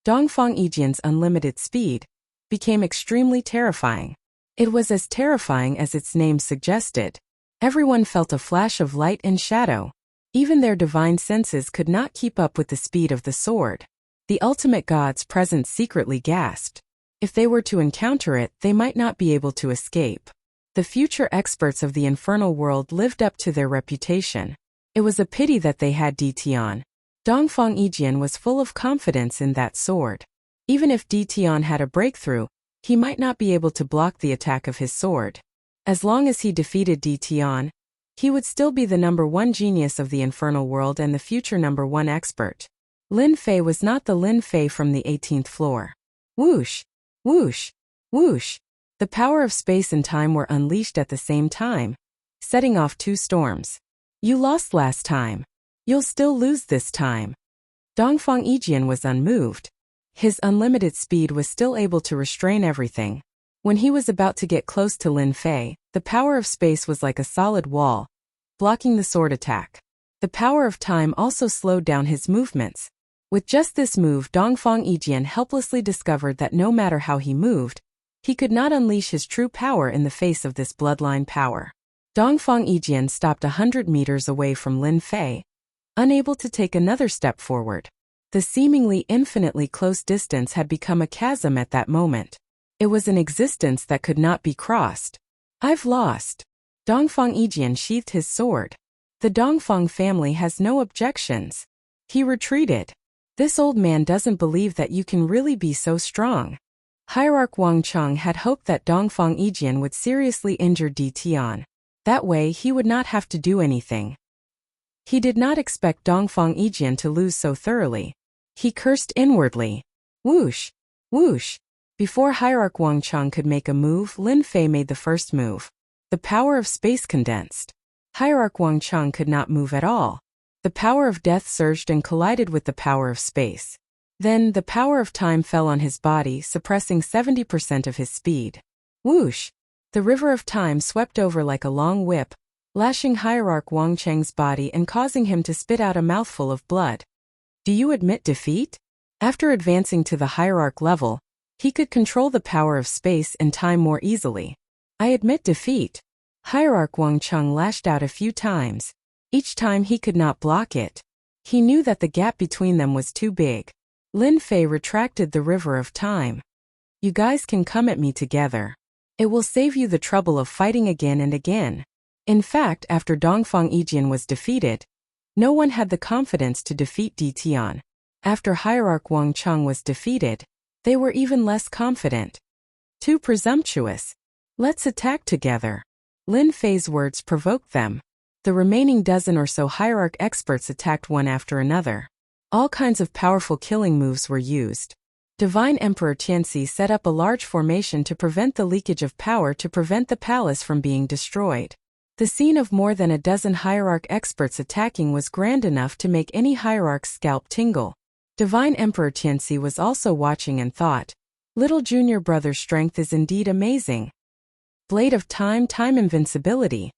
[SPEAKER 1] Dongfang Yijian's unlimited speed became extremely terrifying. It was as terrifying as its name suggested. Everyone felt a flash of light and shadow. Even their divine senses could not keep up with the speed of the sword. The ultimate gods present secretly gasped. If they were to encounter it, they might not be able to escape. The future experts of the infernal world lived up to their reputation. It was a pity that they had Tian. Dongfang Yijian was full of confidence in that sword. Even if Tian had a breakthrough, he might not be able to block the attack of his sword. As long as he defeated Tian, he would still be the #1 genius of the infernal world and the future #1 expert. Lin Fei was not the Lin Fei from the 18th floor. Whoosh! Whoosh! Whoosh! The power of space and time were unleashed at the same time, setting off 2 storms. "You lost last time. You'll still lose this time." Dongfang Yijian was unmoved. His unlimited speed was still able to restrain everything. When he was about to get close to Lin Fei, the power of space was like a solid wall, blocking the sword attack. The power of time also slowed down his movements. With just this move, Dongfang Yijian helplessly discovered that no matter how he moved, he could not unleash his true power in the face of this bloodline power. Dongfang Yijian stopped 100 meters away from Lin Fei, unable to take another step forward. The seemingly infinitely close distance had become a chasm at that moment. It was an existence that could not be crossed. "I've lost." Dongfang Yijian sheathed his sword. The Dongfang family has no objections. He retreated. This old man doesn't believe that you can really be so strong. Hierarch Wang Cheng had hoped that Dongfang Yijian would seriously injure Tian. That way he would not have to do anything. He did not expect Dongfang Yijian to lose so thoroughly. He cursed inwardly. Whoosh! Whoosh! Before Hierarch Wang Cheng could make a move, Lin Fei made the first move. The power of space condensed. Hierarch Wang Cheng could not move at all. The power of death surged and collided with the power of space. Then, the power of time fell on his body, suppressing 70% of his speed. Whoosh! The river of time swept over like a long whip, lashing Hierarch Wang Cheng's body and causing him to spit out a mouthful of blood. Do you admit defeat? After advancing to the Hierarch level, he could control the power of space and time more easily. I admit defeat. Hierarch Wang Cheng lashed out a few times. Each time he could not block it. He knew that the gap between them was too big. Lin Fei retracted the river of time. You guys can come at me together. It will save you the trouble of fighting again and again. In fact, after Dongfang Yijian was defeated, no one had the confidence to defeat Di Tian. After Hierarch Wang Cheng was defeated, they were even less confident. Too presumptuous. Let's attack together. Lin Fei's words provoked them. The remaining dozen or so Hierarch experts attacked one after another. All kinds of powerful killing moves were used. Divine Emperor Tianxi set up a large formation to prevent the leakage of power to prevent the palace from being destroyed. The scene of more than a dozen Hierarch experts attacking was grand enough to make any Hierarch's scalp tingle. Divine Emperor Tianxi was also watching and thought, little junior brother's strength is indeed amazing. Blade of Time, Time Invincibility.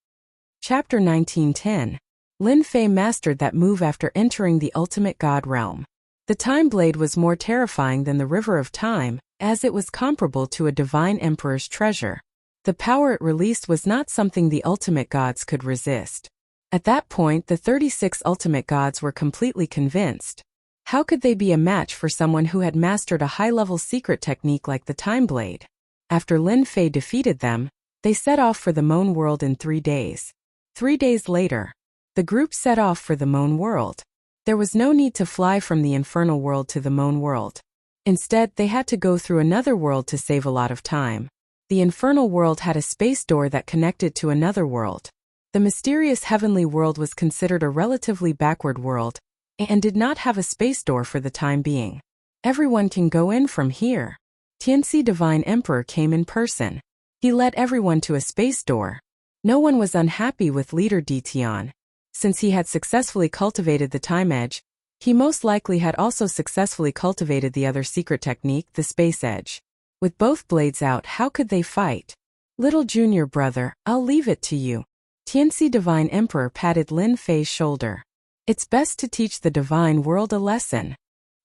[SPEAKER 1] Chapter 1910. Lin Fei mastered that move after entering the ultimate god realm. The Time Blade was more terrifying than the River of Time, as it was comparable to a divine emperor's treasure. The power it released was not something the ultimate gods could resist. At that point, the 36 ultimate gods were completely convinced. How could they be a match for someone who had mastered a high-level secret technique like the Time Blade? After Lin Fei defeated them, they set off for the Moan World in 3 days. 3 days later, the group set off for the Moan World. There was no need to fly from the Infernal World to the Moan World. Instead, they had to go through another world to save a lot of time. The Infernal World had a space door that connected to another world. The mysterious Heavenly World was considered a relatively backward world, and did not have a space door for the time being. Everyone can go in from here. Tianxi Divine Emperor came in person. He led everyone to a space door. No one was unhappy with leader Di Tian. Since he had successfully cultivated the time edge, he most likely had also successfully cultivated the other secret technique, the space edge. With both blades out, how could they fight? Little junior brother, I'll leave it to you. Tianxi Divine Emperor patted Lin Fei's shoulder. It's best to teach the divine world a lesson.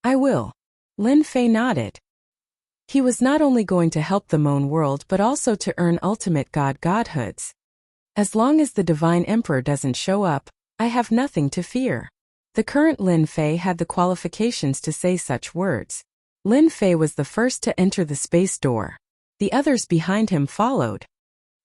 [SPEAKER 1] I will. Lin Fei nodded. He was not only going to help the Moan World but also to earn ultimate godhoods. As long as the Divine Emperor doesn't show up, I have nothing to fear. The current Lin Fei had the qualifications to say such words. Lin Fei was the first to enter the space door. The others behind him followed.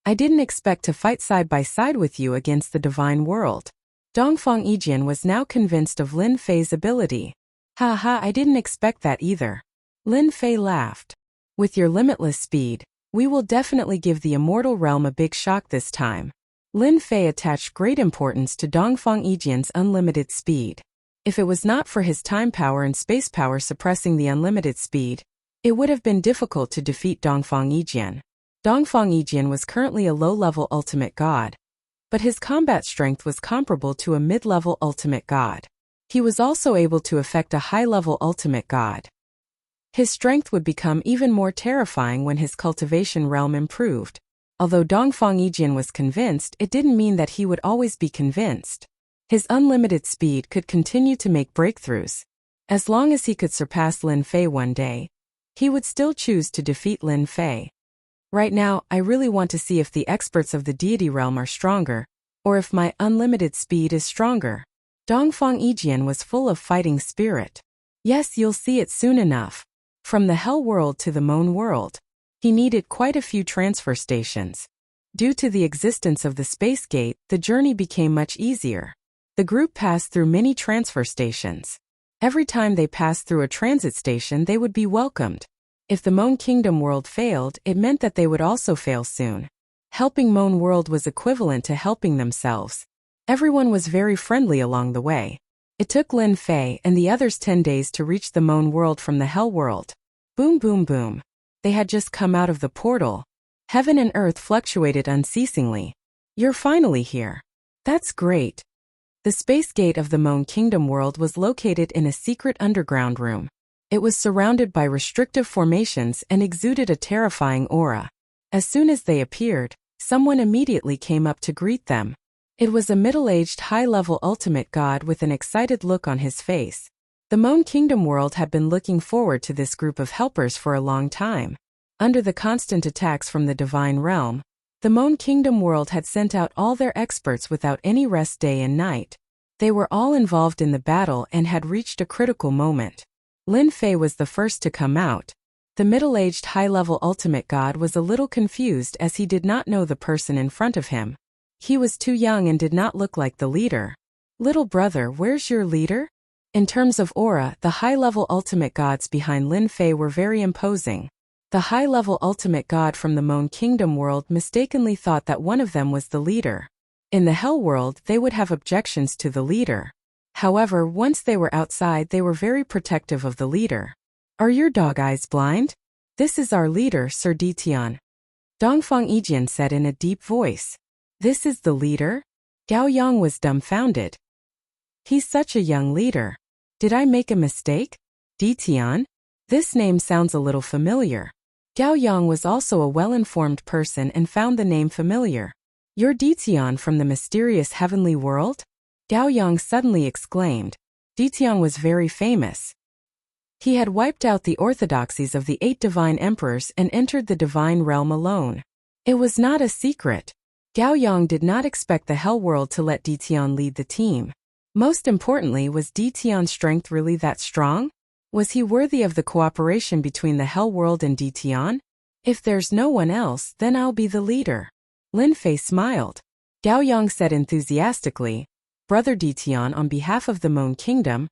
[SPEAKER 1] I didn't expect to fight side by side with you against the Divine World. Dongfang Yijian was now convinced of Lin Fei's ability. Ha, I didn't expect that either. Lin Fei laughed. With your limitless speed, we will definitely give the immortal realm a big shock this time. Lin Fei attached great importance to Dongfang Yijian's unlimited speed. If it was not for his time power and space power suppressing the unlimited speed, it would have been difficult to defeat Dongfang Yijian. Dongfang Yijian was currently a low-level ultimate god, but his combat strength was comparable to a mid-level ultimate god. He was also able to affect a high-level ultimate god. His strength would become even more terrifying when his cultivation realm improved. Although Dongfang Yijian was convinced, it didn't mean that he would always be convinced. His unlimited speed could continue to make breakthroughs. As long as he could surpass Lin Fei one day, he would still choose to defeat Lin Fei. Right now, I really want to see if the experts of the deity realm are stronger, or if my unlimited speed is stronger. Dongfang Yijian was full of fighting spirit. Yes, you'll see it soon enough. From the Hell World to the Moan World, he needed quite a few transfer stations. Due to the existence of the space gate, the journey became much easier. The group passed through many transfer stations. Every time they passed through a transit station, they would be welcomed. If the Moan Kingdom world failed, it meant that they would also fail soon. Helping Moan World was equivalent to helping themselves. Everyone was very friendly along the way. It took Lin Fei and the others 10 days to reach the Moan world from the Hell world. Boom boom boom. They had just come out of the portal. Heaven and earth fluctuated unceasingly. You're finally here. That's great. The space gate of the Moan Kingdom world was located in a secret underground room. It was surrounded by restrictive formations and exuded a terrifying aura. As soon as they appeared, someone immediately came up to greet them. It was a middle-aged high-level ultimate god with an excited look on his face. The Moan Kingdom world had been looking forward to this group of helpers for a long time. Under the constant attacks from the divine realm, the Moan Kingdom world had sent out all their experts without any rest day and night. They were all involved in the battle and had reached a critical moment. Lin Fei was the first to come out. The middle-aged high-level ultimate god was a little confused as he did not know the person in front of him. He was too young and did not look like the leader. Little brother, where's your leader? In terms of aura, the high-level ultimate gods behind Lin Fei were very imposing. The high-level ultimate god from the Moan Kingdom world mistakenly thought that one of them was the leader. In the Hell world, they would have objections to the leader. However, once they were outside, they were very protective of the leader. Are your dog eyes blind? This is our leader, Sir Ditian. Dongfang Yijian said in a deep voice. This is the leader? Gao Yang was dumbfounded. He's such a young leader. Did I make a mistake? Ditian? This name sounds a little familiar. Gao Yang was also a well-informed person and found the name familiar. You're Ditian from the mysterious heavenly world? Gao Yang suddenly exclaimed. Ditian was very famous. He had wiped out the orthodoxies of the 8 divine emperors and entered the divine realm alone. It was not a secret. Gao Yang did not expect the Hell world to let Ditian lead the team. Most importantly, was Ditian's strength really that strong? Was he worthy of the cooperation between the Hell world and Ditian? If there's no one else, then I'll be the leader. Lin Fei smiled. Gao Yang said enthusiastically, Brother Ditian, on behalf of the Moan Kingdom,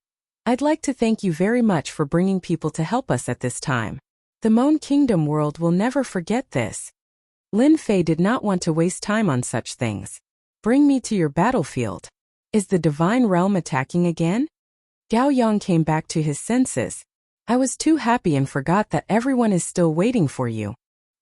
[SPEAKER 1] I'd like to thank you very much for bringing people to help us at this time. The Moan Kingdom world will never forget this. Lin Fei did not want to waste time on such things. Bring me to your battlefield. Is the divine realm attacking again? Gao Yang came back to his senses. I was too happy and forgot that everyone is still waiting for you.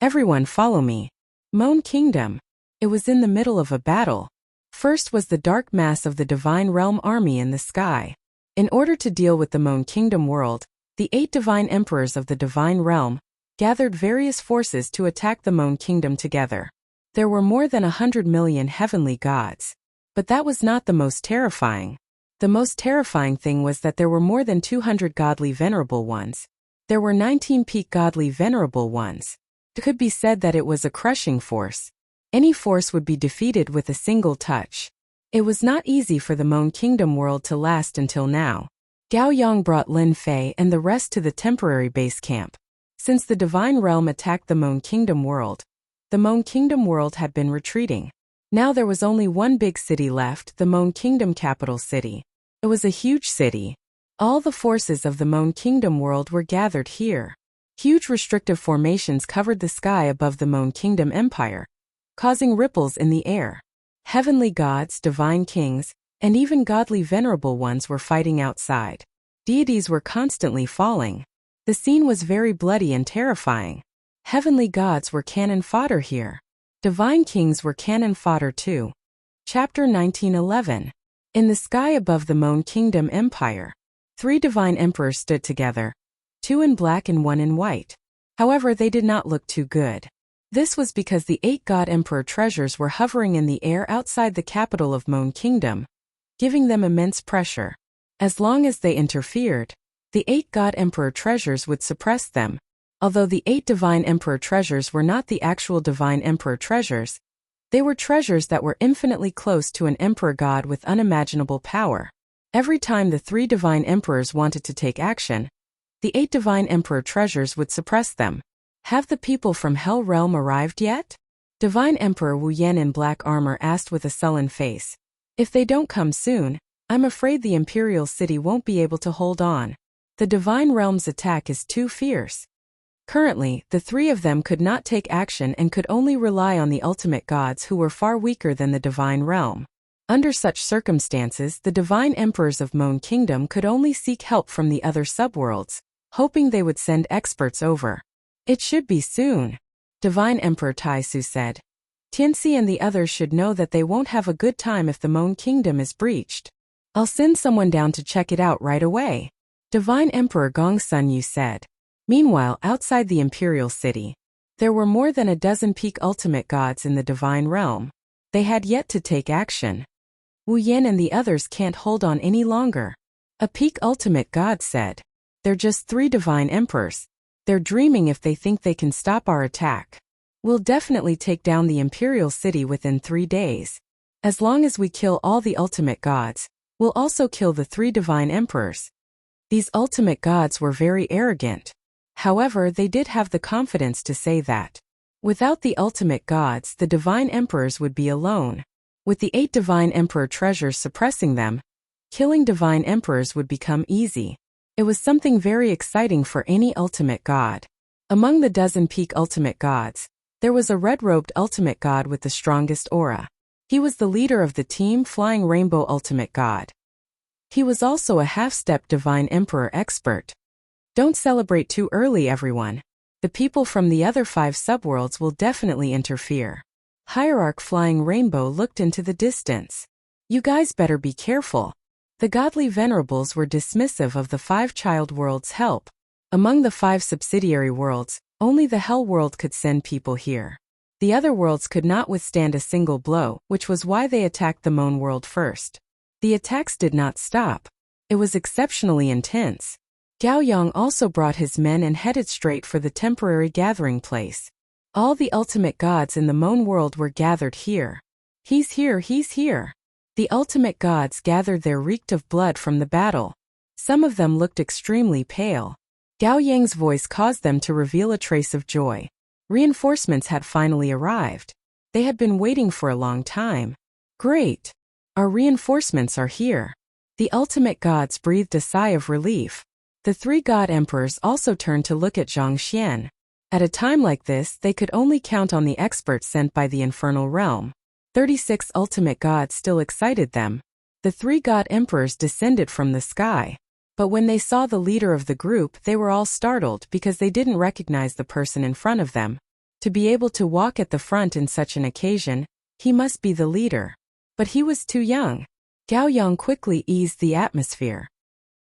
[SPEAKER 1] Everyone follow me. Moan Kingdom. It was in the middle of a battle. First was the dark mass of the divine realm army in the sky. In order to deal with the Moan Kingdom world, the 8 divine emperors of the divine realm gathered various forces to attack the Moan Kingdom together. There were more than 100 million heavenly gods. But that was not the most terrifying. The most terrifying thing was that there were more than 200 godly venerable ones. There were 19 peak godly venerable ones. It could be said that it was a crushing force. Any force would be defeated with a single touch. It was not easy for the Moan Kingdom world to last until now. Gao Yang brought Lin Fei and the rest to the temporary base camp. Since the divine realm attacked the Moan Kingdom world, the Moan Kingdom world had been retreating. Now there was only one big city left, the Moan Kingdom capital city. It was a huge city. All the forces of the Moan Kingdom world were gathered here. Huge restrictive formations covered the sky above the Moan Kingdom Empire, causing ripples in the air. Heavenly gods, divine kings, and even godly venerable ones were fighting outside. Deities were constantly falling. The scene was very bloody and terrifying. Heavenly gods were cannon fodder here. Divine kings were cannon fodder too. Chapter 1911. In the sky above the Moan Kingdom Empire, 3 divine emperors stood together, 2 in black and 1 in white. However, they did not look too good. This was because the 8 god emperor treasures were hovering in the air outside the capital of Moan Kingdom, giving them immense pressure. As long as they interfered, the 8 god emperor treasures would suppress them. Although the 8 divine emperor treasures were not the actual divine emperor treasures, they were treasures that were infinitely close to an emperor god with unimaginable power. Every time the 3 divine emperors wanted to take action, the 8 divine emperor treasures would suppress them. Have the people from Hell Realm arrived yet? Divine Emperor Wu Yan in black armor asked with a sullen face. If they don't come soon, I'm afraid the Imperial City won't be able to hold on. The divine realm's attack is too fierce. Currently, the 3 of them could not take action and could only rely on the ultimate gods who were far weaker than the divine realm. Under such circumstances, the divine emperors of Mon Kingdom could only seek help from the other subworlds, hoping they would send experts over. It should be soon, Divine Emperor Taisu said. Tianxi and the others should know that they won't have a good time if the Mon Kingdom is breached. I'll send someone down to check it out right away, Divine Emperor Gong Sun Yu said. Meanwhile, outside the Imperial City, there were more than a dozen peak ultimate gods in the divine realm. They had yet to take action. Wu Yan and the others can't hold on any longer. A peak ultimate god said. They're just 3 divine emperors. They're dreaming if they think they can stop our attack. We'll definitely take down the Imperial City within 3 days. As long as we kill all the ultimate gods, we'll also kill the 3 divine emperors. These ultimate gods were very arrogant. However, they did have the confidence to say that without the ultimate gods, the divine emperors would be alone. With the 8 divine emperor treasures suppressing them, killing divine emperors would become easy. It was something very exciting for any ultimate god. Among the dozen peak ultimate gods, there was a red-robed ultimate god with the strongest aura. He was the leader of the team Flying Rainbow Ultimate God. He was also a half-step divine emperor expert. Don't celebrate too early, everyone. The people from the other 5 subworlds will definitely interfere. Hierarch Flying Rainbow looked into the distance. You guys better be careful. The godly venerables were dismissive of the 5 child worlds' help. Among the 5 subsidiary worlds, only the Hell world could send people here. The other worlds could not withstand a single blow, which was why they attacked the Mon world first. The attacks did not stop. It was exceptionally intense. Gao Yang also brought his men and headed straight for the temporary gathering place. All the ultimate gods in the Mon world were gathered here. He's here, he's here. The ultimate gods gathered there reeked of blood from the battle. Some of them looked extremely pale. Gao Yang's voice caused them to reveal a trace of joy. Reinforcements had finally arrived. They had been waiting for a long time. Great! Our reinforcements are here. The ultimate gods breathed a sigh of relief. The 3 god emperors also turned to look at Zhang Xian. At a time like this, they could only count on the experts sent by the infernal realm. 36 ultimate gods still excited them. The 3 god emperors descended from the sky. But when they saw the leader of the group, they were all startled because they didn't recognize the person in front of them. To be able to walk at the front in such an occasion, he must be the leader. But he was too young. Gao Yang quickly eased the atmosphere.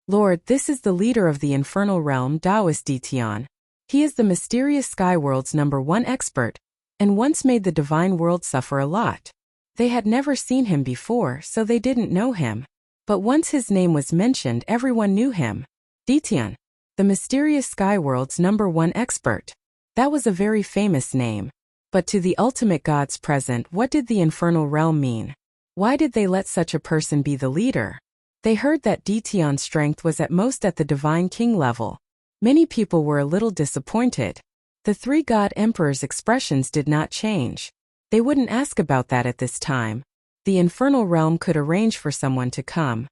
[SPEAKER 1] Lord, this is the leader of the infernal realm, Taoist Ditian. He is the mysterious Skyworld's #1 expert, and once made the divine world suffer a lot. They had never seen him before, so they didn't know him. But once his name was mentioned, everyone knew him. Ditian, the mysterious Skyworld's #1 expert. That was a very famous name. But to the ultimate gods present, what did the infernal realm mean? Why did they let such a person be the leader? They heard that Ditian's strength was at most at the divine king level. Many people were a little disappointed. The 3 god emperors' expressions did not change. They wouldn't ask about that at this time. The infernal realm could arrange for someone to come.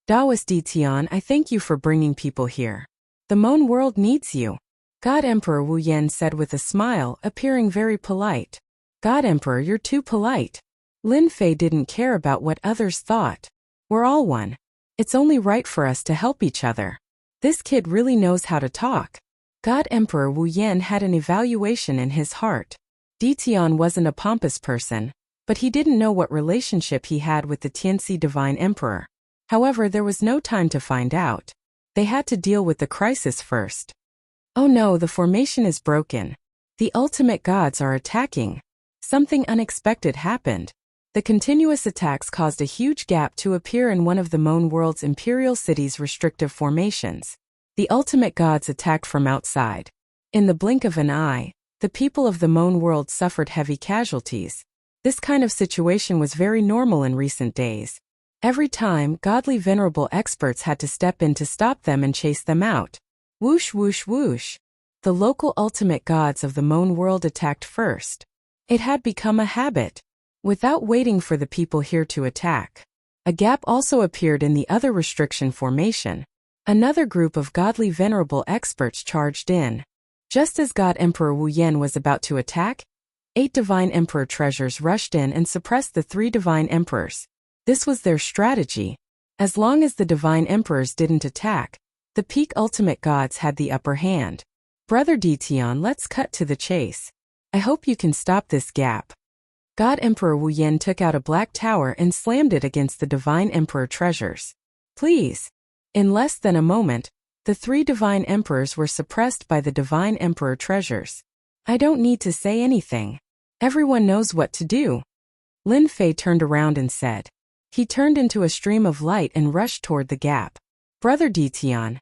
[SPEAKER 1] Taoist Ditian, I thank you for bringing people here. The Mon world needs you. God Emperor Wu Yan said with a smile, appearing very polite. God Emperor, you're too polite. Lin Fei didn't care about what others thought. We're all one. It's only right for us to help each other. This kid really knows how to talk. God Emperor Wu Yan had an evaluation in his heart. Ditian wasn't a pompous person, but he didn't know what relationship he had with the Tianxi Divine Emperor. However, there was no time to find out. They had to deal with the crisis first. Oh no, the formation is broken. The ultimate gods are attacking. Something unexpected happened. The continuous attacks caused a huge gap to appear in one of the Mon world's imperial city's restrictive formations. The ultimate gods attacked from outside. In the blink of an eye, the people of the Mon world suffered heavy casualties. This kind of situation was very normal in recent days. Every time, godly venerable experts had to step in to stop them and chase them out. Whoosh whoosh whoosh. The local ultimate gods of the Mon world attacked first. It had become a habit. Without waiting for the people here to attack. A gap also appeared in the other restriction formation. Another group of godly venerable experts charged in. Just as God Emperor Wu Yan was about to attack, 8 divine emperor treasures rushed in and suppressed the 3 divine emperors. This was their strategy. As long as the divine emperors didn't attack, the peak ultimate gods had the upper hand. Brother Detian, let's cut to the chase. I hope you can stop this gap. God Emperor Wu Yen took out a black tower and slammed it against the divine emperor treasures. Please. In less than a moment, the 3 divine emperors were suppressed by the divine emperor treasures. I don't need to say anything. Everyone knows what to do. Lin Fei turned around and said. He turned into a stream of light and rushed toward the gap. Brother Detian,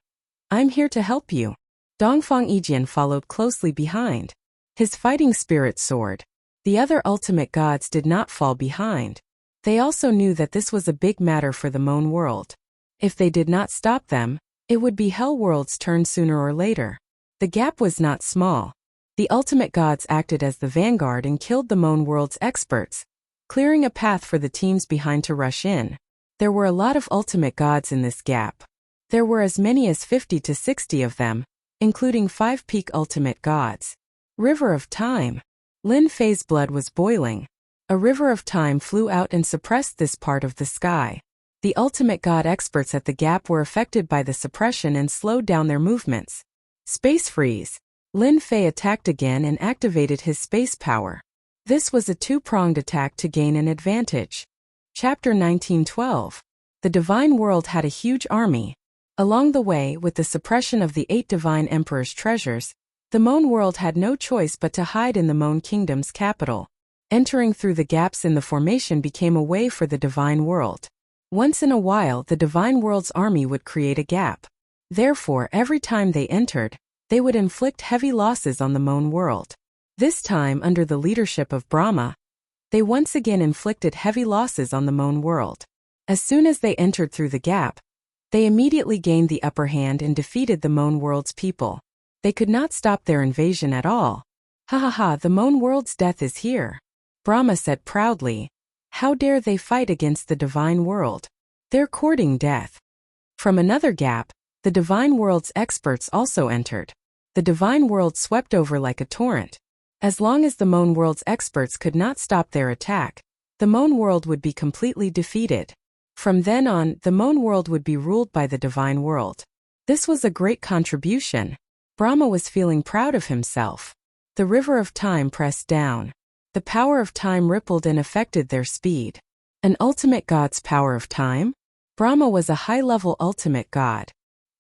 [SPEAKER 1] I'm here to help you. Dongfang Yijian followed closely behind. His fighting spirit soared. The other ultimate gods did not fall behind. They also knew that this was a big matter for the Moon world. If they did not stop them, it would be Hell world's turn sooner or later. The gap was not small. The ultimate gods acted as the vanguard and killed the Moon world's experts, clearing a path for the teams behind to rush in. There were a lot of ultimate gods in this gap. There were as many as 50 to 60 of them, including 5 peak ultimate gods. River of Time. Lin Fei's blood was boiling. A river of time flew out and suppressed this part of the sky. The ultimate god experts at the gap were affected by the suppression and slowed down their movements. Space freeze. Lin Fei attacked again and activated his space power. This was a 2-pronged attack to gain an advantage. Chapter 1912. The divine world had a huge army. Along the way, with the suppression of the 8 divine emperors' treasures, the Moon world had no choice but to hide in the Moon kingdom's capital. Entering through the gaps in the formation became a way for the divine world. Once in a while, the divine world's army would create a gap. Therefore, every time they entered, they would inflict heavy losses on the Moon world. This time, under the leadership of Brahma, they once again inflicted heavy losses on the Moon world. As soon as they entered through the gap, they immediately gained the upper hand and defeated the Moon world's people. They could not stop their invasion at all. Ha ha ha, the Moon world's death is here. Brahma said proudly. How dare they fight against the divine world? They're courting death. From another gap, the divine world's experts also entered. The divine world swept over like a torrent. As long as the Moon world's experts could not stop their attack, the Moon world would be completely defeated. From then on, the Moon world would be ruled by the divine world. This was a great contribution. Brahma was feeling proud of himself. The river of time pressed down. The power of time rippled and affected their speed. An ultimate god's power of time? Brahma was a high-level ultimate god.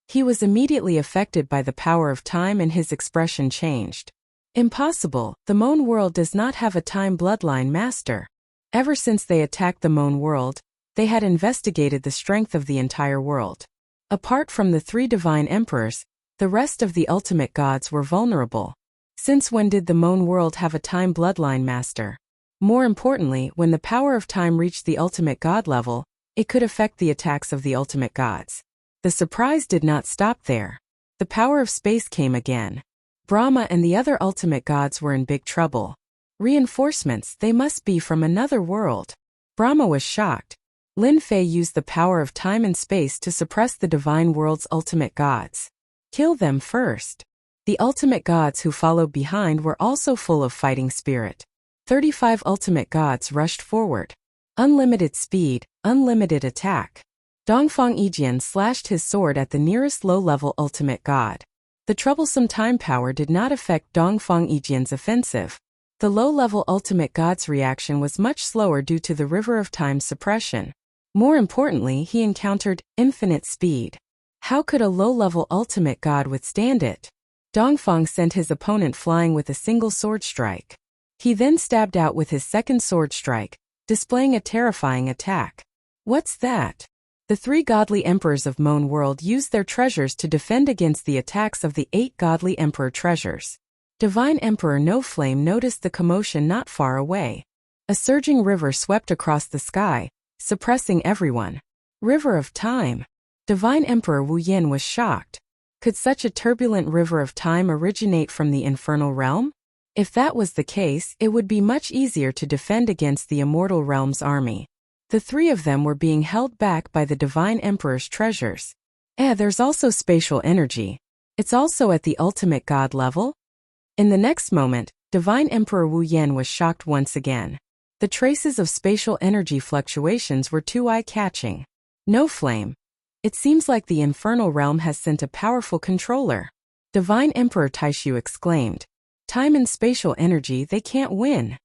[SPEAKER 1] He was immediately affected by the power of time and his expression changed. Impossible, the Moon world does not have a time bloodline master. Ever since they attacked the Moon world, they had investigated the strength of the entire world. Apart from the 3 divine emperors, the rest of the ultimate gods were vulnerable. Since when did the Moon world have a time bloodline master? More importantly, when the power of time reached the ultimate god level, it could affect the attacks of the ultimate gods. The surprise did not stop there. The power of space came again. Brahma and the other ultimate gods were in big trouble. Reinforcements, they must be from another world. Brahma was shocked. Lin Fei used the power of time and space to suppress the divine world's ultimate gods. Kill them first. The ultimate gods who followed behind were also full of fighting spirit. 35 ultimate gods rushed forward. Unlimited speed, unlimited attack. Dongfang Yijian slashed his sword at the nearest low-level ultimate god. The troublesome time power did not affect Dongfang Yijian's offensive. The low-level ultimate god's reaction was much slower due to the river of time suppression. More importantly, he encountered infinite speed. How could a low-level ultimate god withstand it? Dongfang sent his opponent flying with a single sword strike. He then stabbed out with his second sword strike, displaying a terrifying attack. What's that? The 3 godly emperors of Moon world used their treasures to defend against the attacks of the 8 godly emperor treasures. Divine Emperor No Flame noticed the commotion not far away. A surging river swept across the sky, suppressing everyone. River of Time. Divine Emperor Wu Yen was shocked. Could such a turbulent river of time originate from the infernal realm? If that was the case, it would be much easier to defend against the immortal realm's army. The 3 of them were being held back by the divine emperor's treasures. There's also spatial energy. It's also at the ultimate god level? In the next moment, divine emperor Wu Yen was shocked once again. The traces of spatial energy fluctuations were too eye-catching. No flame. It seems like the infernal realm has sent a powerful controller. Divine Emperor Taishu exclaimed. Time and spatial energy, they can't win.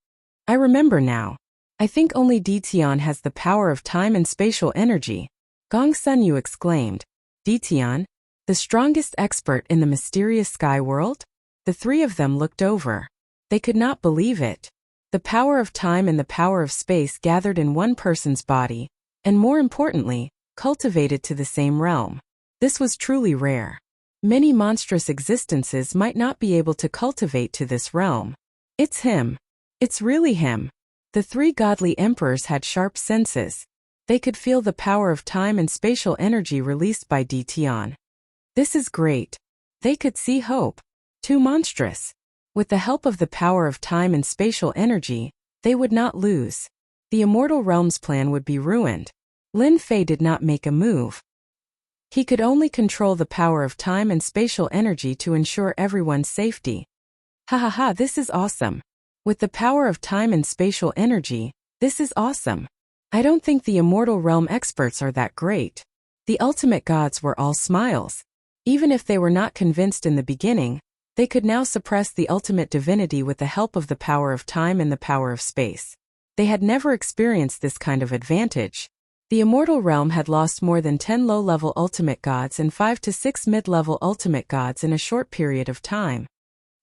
[SPEAKER 1] I remember now. I think only Ditian has the power of time and spatial energy. Gong Sunyu exclaimed. Ditian? The strongest expert in the mysterious sky world? The three of them looked over. They could not believe it. The power of time and the power of space gathered in one person's body, and more importantly, cultivated to the same realm. This was truly rare. Many monstrous existences might not be able to cultivate to this realm. It's him. It's really him. The three godly emperors had sharp senses. They could feel the power of time and spatial energy released by Ditian. This is great. They could see hope. Too monstrous. With the help of the power of time and spatial energy, they would not lose. The immortal realm's plan would be ruined. Lin Fei did not make a move. He could only control the power of time and spatial energy to ensure everyone's safety. Ha ha ha, this is awesome. With the power of time and spatial energy, this is awesome. I don't think the immortal realm experts are that great. The ultimate gods were all smiles. Even if they were not convinced in the beginning, they could now suppress the ultimate divinity with the help of the power of time and the power of space. They had never experienced this kind of advantage. The immortal realm had lost more than 10 low-level ultimate gods and 5 to 6 mid-level ultimate gods in a short period of time.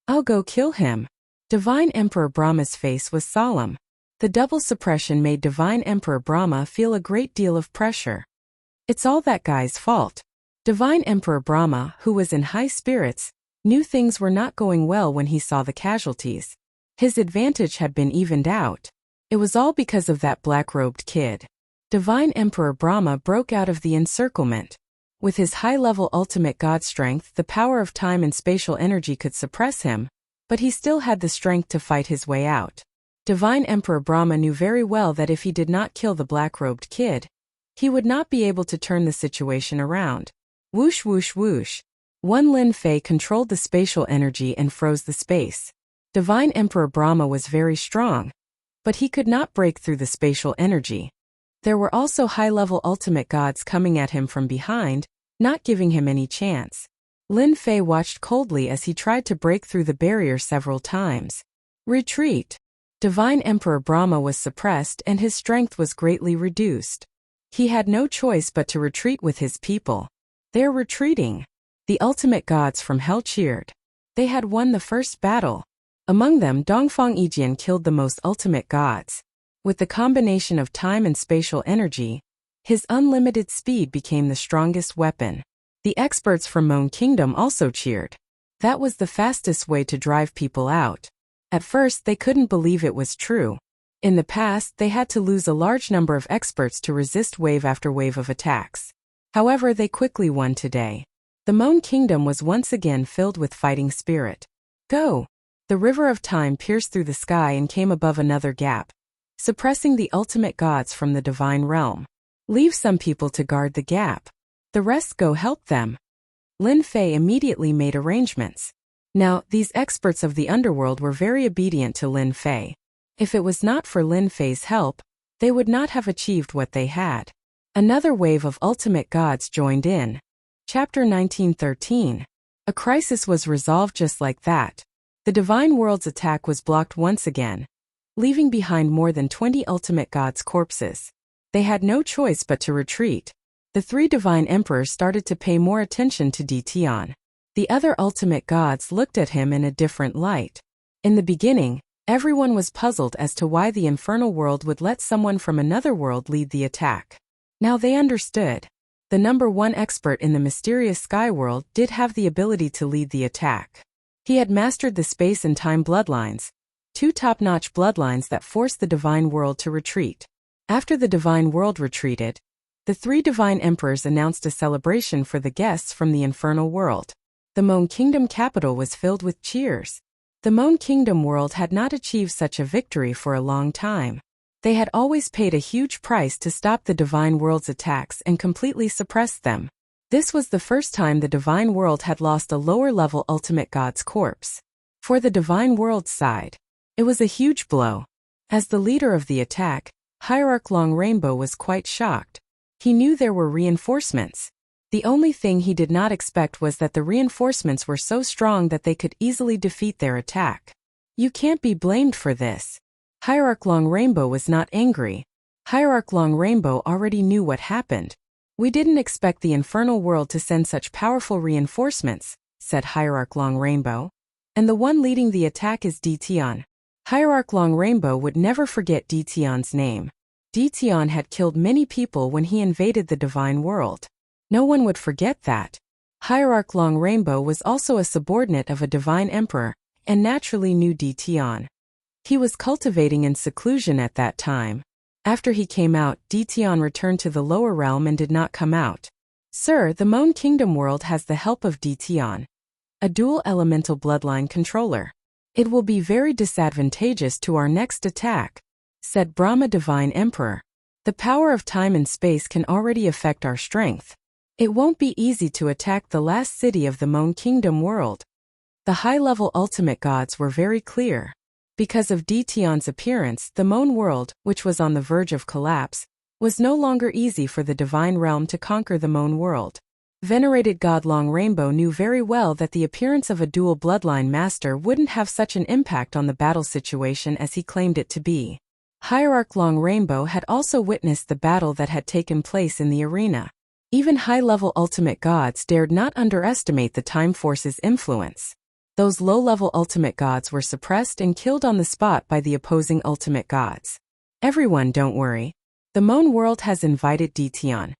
[SPEAKER 1] I'll go kill him. Divine Emperor Brahma's face was solemn. The double suppression made Divine Emperor Brahma feel a great deal of pressure. It's all that guy's fault. Divine Emperor Brahma, who was in high spirits, knew things were not going well when he saw the casualties. His advantage had been evened out. It was all because of that black-robed kid. Divine Emperor Brahma broke out of the encirclement. With his high-level ultimate god strength, the power of time and spatial energy could suppress him, but he still had the strength to fight his way out. Divine Emperor Brahma knew very well that if he did not kill the black-robed kid, he would not be able to turn the situation around. Whoosh whoosh whoosh. One Lin Fei controlled the spatial energy and froze the space. Divine Emperor Brahma was very strong, but he could not break through the spatial energy. There were also high-level ultimate gods coming at him from behind, not giving him any chance. Lin Fei watched coldly as he tried to break through the barrier several times. Retreat. Divine Emperor Brahma was suppressed and his strength was greatly reduced. He had no choice but to retreat with his people. They're retreating. The ultimate gods from hell cheered. They had won the first battle. Among them, Dongfang Yijian killed the most ultimate gods. With the combination of time and spatial energy, his unlimited speed became the strongest weapon. The experts from Mon Kingdom also cheered. That was the fastest way to drive people out. At first, they couldn't believe it was true. In the past, they had to lose a large number of experts to resist wave after wave of attacks. However, they quickly won today. The Mon Kingdom was once again filled with fighting spirit. Go! The river of time pierced through the sky and came above another gap, suppressing the ultimate gods from the divine realm. Leave some people to guard the gap. The rest go help them. Lin Fei immediately made arrangements. Now, these experts of the underworld were very obedient to Lin Fei. If it was not for Lin Fei's help, they would not have achieved what they had. Another wave of ultimate gods joined in. Chapter 1913. A crisis was resolved just like that. The divine world's attack was blocked once again, leaving behind more than 20 ultimate gods' corpses. They had no choice but to retreat. The three divine emperors started to pay more attention to Ditian. The other ultimate gods looked at him in a different light. In the beginning, everyone was puzzled as to why the infernal world would let someone from another world lead the attack. Now they understood. The number one expert in the mysterious sky world did have the ability to lead the attack. He had mastered the space and time bloodlines, two top-notch bloodlines that forced the divine world to retreat. After the divine world retreated, the three divine emperors announced a celebration for the guests from the infernal world. The Mon Kingdom capital was filled with cheers. The Mon Kingdom world had not achieved such a victory for a long time. They had always paid a huge price to stop the divine world's attacks and completely suppress them. This was the first time the divine world had lost a lower-level ultimate god's corpse. For the divine world's side, it was a huge blow. As the leader of the attack, Hierarch Long Rainbow was quite shocked. He knew there were reinforcements. The only thing he did not expect was that the reinforcements were so strong that they could easily defeat their attack. You can't be blamed for this. Hierarch Long Rainbow was not angry. Hierarch Long Rainbow already knew what happened. We didn't expect the infernal world to send such powerful reinforcements, said Hierarch Long Rainbow. And the one leading the attack is Dtion. Hierarch Long Rainbow would never forget Dtion's name. Dtion had killed many people when he invaded the divine world. No one would forget that. Hierarch Long Rainbow was also a subordinate of a divine emperor, and naturally knew Dtion. He was cultivating in seclusion at that time. After he came out, Dtion returned to the lower realm and did not come out. Sir, the Moan Kingdom world has the help of Dtion, a dual elemental bloodline controller. It will be very disadvantageous to our next attack, said Brahma Divine Emperor. The power of time and space can already affect our strength. It won't be easy to attack the last city of the Moan Kingdom world. The high-level ultimate gods were very clear. Because of Dtion's appearance, the Moan world, which was on the verge of collapse, was no longer easy for the divine realm to conquer the Moan world. Venerated God Long Rainbow knew very well that the appearance of a dual bloodline master wouldn't have such an impact on the battle situation as he claimed it to be. Hierarch Long Rainbow had also witnessed the battle that had taken place in the arena. Even high-level ultimate gods dared not underestimate the Time Force's influence. Those low-level ultimate gods were suppressed and killed on the spot by the opposing ultimate gods. Everyone, don't worry. The Moan world has invited Dtion.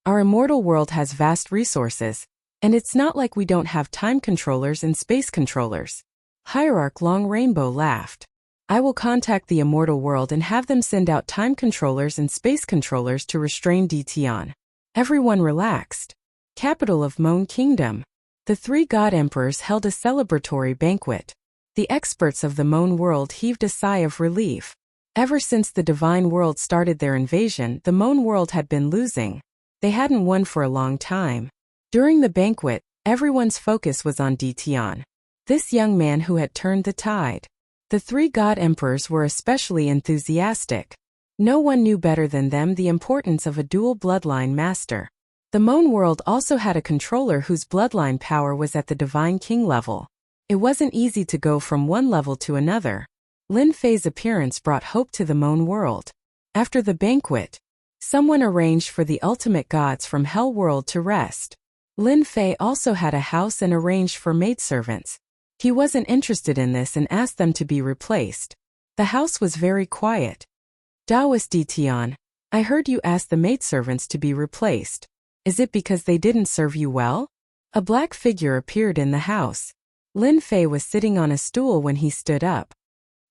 [SPEAKER 1] Our immortal world has vast resources, and it's not like we don't have time controllers and space controllers. Hierarch Long Rainbow laughed. I will contact the immortal world and have them send out time controllers and space controllers to restrain Dtion. Everyone relaxed. Capital of Moan Kingdom. The three god emperors held a celebratory banquet. The experts of the Moan world heaved a sigh of relief. Ever since the divine world started their invasion, the Moan world had been losing. They hadn't won for a long time. During the banquet, everyone's focus was on Dtion, this young man who had turned the tide. The three god emperors were especially enthusiastic. No one knew better than them the importance of a dual bloodline master. The Moan world also had a controller whose bloodline power was at the divine king level. It wasn't easy to go from one level to another. Lin Fei's appearance brought hope to the Moan world. After the banquet, someone arranged for the ultimate gods from Hell World to rest. Lin Fei also had a house and arranged for maidservants. He wasn't interested in this and asked them to be replaced. The house was very quiet. Taoist Dtion, I heard you ask the maidservants to be replaced. Is it because they didn't serve you well? A black figure appeared in the house. Lin Fei was sitting on a stool when he stood up.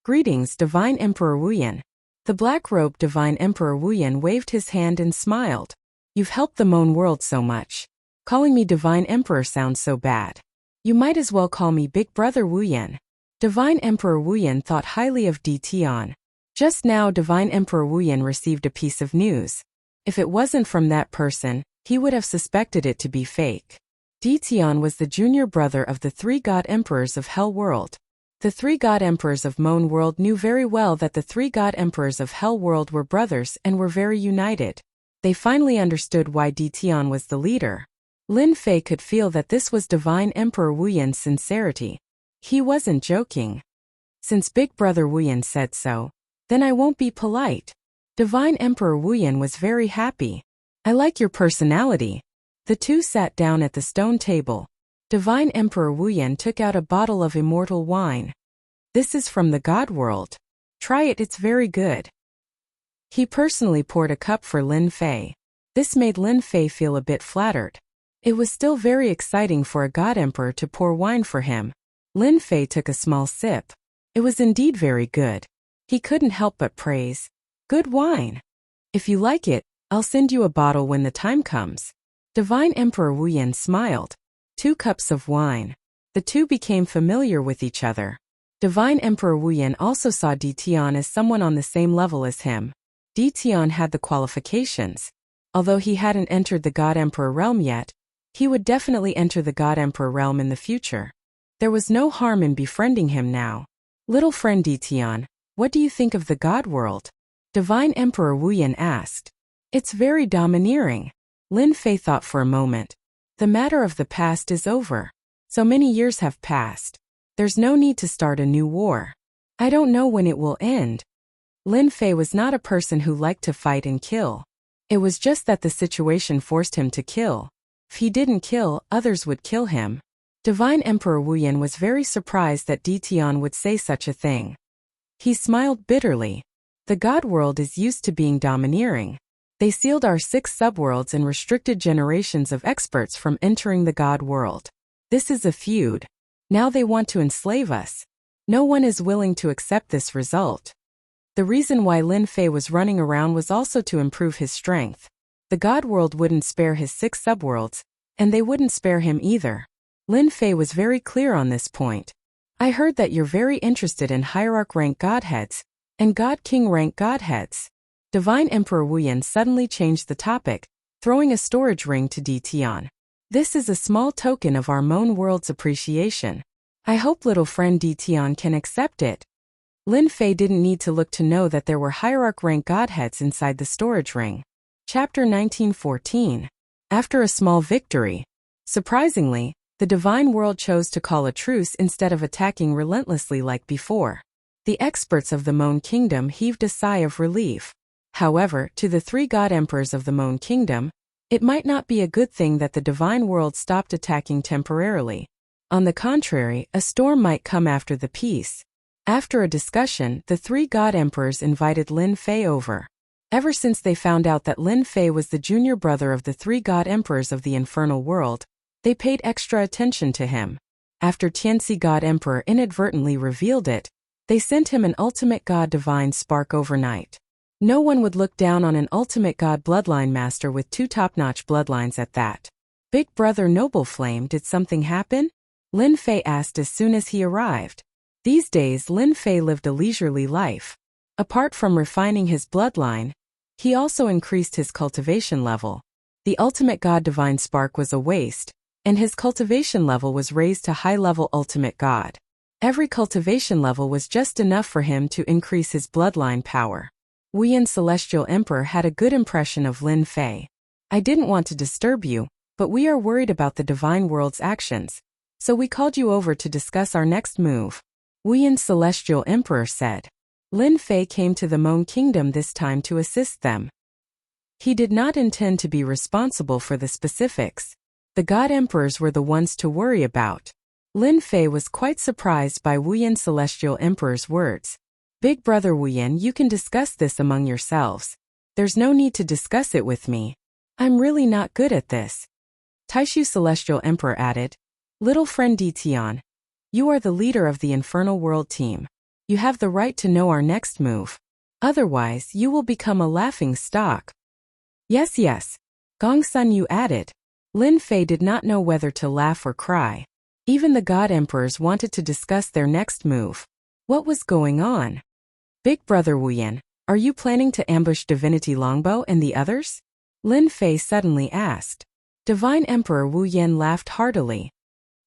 [SPEAKER 1] Greetings, Divine Emperor Wuyan. The black-robed Divine Emperor Wuyan waved his hand and smiled. You've helped the Moan world so much. Calling me Divine Emperor sounds so bad. You might as well call me Big Brother Wuyan. Divine Emperor Wuyan thought highly of Dtion. Just now Divine Emperor Wuyan received a piece of news. If it wasn't from that person, he would have suspected it to be fake. Dtion was the junior brother of the three god emperors of Hell World. The three god emperors of Moan World knew very well that the three god emperors of Hell World were brothers and were very united. They finally understood why Dtion was the leader. Lin Fei could feel that this was Divine Emperor Wuyan's sincerity. He wasn't joking. Since Big Brother Wuyan said so, then I won't be polite. Divine Emperor Wuyan was very happy. I like your personality. The two sat down at the stone table. Divine Emperor Wuyan took out a bottle of immortal wine. This is from the God world. Try it, it's very good. He personally poured a cup for Lin Fei. This made Lin Fei feel a bit flattered. It was still very exciting for a god emperor to pour wine for him. Lin Fei took a small sip. It was indeed very good. He couldn't help but praise. Good wine. If you like it, I'll send you a bottle when the time comes. Divine Emperor Wuyan smiled. 2 cups of wine. The two became familiar with each other. Divine Emperor Wuyan also saw Dtion as someone on the same level as him. Dtion had the qualifications. Although he hadn't entered the God Emperor realm yet, he would definitely enter the God Emperor realm in the future. There was no harm in befriending him now. Little friend Dtion, What do you think of the God world? Divine Emperor Wu Yan asked. It's very domineering. Lin Fei thought for a moment. The matter of the past is over. So many years have passed. There's no need to start a new war. I don't know when it will end. Lin Fei was not a person who liked to fight and kill. It was just that the situation forced him to kill. If he didn't kill, others would kill him. Divine Emperor Wu Yan was very surprised that Di Tian would say such a thing. He smiled bitterly. The God world is used to being domineering. They sealed our 6 subworlds and restricted generations of experts from entering the God world. This is a feud. Now they want to enslave us. No one is willing to accept this result. The reason why Lin Fei was running around was also to improve his strength. The God world wouldn't spare his 6 subworlds, and they wouldn't spare him either. Lin Fei was very clear on this point. I heard that you're very interested in hierarch rank godheads and God King rank godheads. Divine Emperor Wu Yan suddenly changed the topic, throwing a storage ring to Di Tian. This is a small token of our Moon world's appreciation. I hope little friend Di Tian can accept it. Lin Fei didn't need to look to know that there were hierarch rank godheads inside the storage ring. Chapter 1914. After a small victory. Surprisingly, the divine world chose to call a truce instead of attacking relentlessly like before. The experts of the Moon Kingdom heaved a sigh of relief. However, to the 3 god emperors of the Moon Kingdom, it might not be a good thing that the divine world stopped attacking temporarily. On the contrary, a storm might come after the peace. After a discussion, the 3 god emperors invited Lin Fei over. Ever since they found out that Lin Fei was the junior brother of the 3 god emperors of the infernal world, they paid extra attention to him. After Tianxi God Emperor inadvertently revealed it, they sent him an ultimate god divine spark overnight. No one would look down on an ultimate god bloodline master with 2 top-notch bloodlines at that. Big brother Noble Flame, did something happen? Lin Fei asked as soon as he arrived. These days Lin Fei lived a leisurely life. Apart from refining his bloodline, he also increased his cultivation level. The ultimate god divine spark was a waste, and his cultivation level was raised to high-level ultimate god. Every cultivation level was just enough for him to increase his bloodline power. Wu Yan Celestial Emperor had a good impression of Lin Fei. I didn't want to disturb you, but we are worried about the divine world's actions, so we called you over to discuss our next move. Wu Yan Celestial Emperor said. Lin Fei came to the Moon Kingdom this time to assist them. He did not intend to be responsible for the specifics. The god emperors were the ones to worry about. Lin Fei was quite surprised by Wu Yan Celestial Emperor's words. Big brother Wu Yan, you can discuss this among yourselves. There's no need to discuss it with me. I'm really not good at this. Taishu Celestial Emperor added. Little friend Di Tian, you are the leader of the Infernal World team. You have the right to know our next move. Otherwise, you will become a laughing stock. Yes. Gong Sun Yu added. Lin Fei did not know whether to laugh or cry. Even the god emperors wanted to discuss their next move. What was going on? Big brother Wu Yan, are you planning to ambush Divinity Longbow and the others? Lin Fei suddenly asked. Divine Emperor Wu Yan laughed heartily.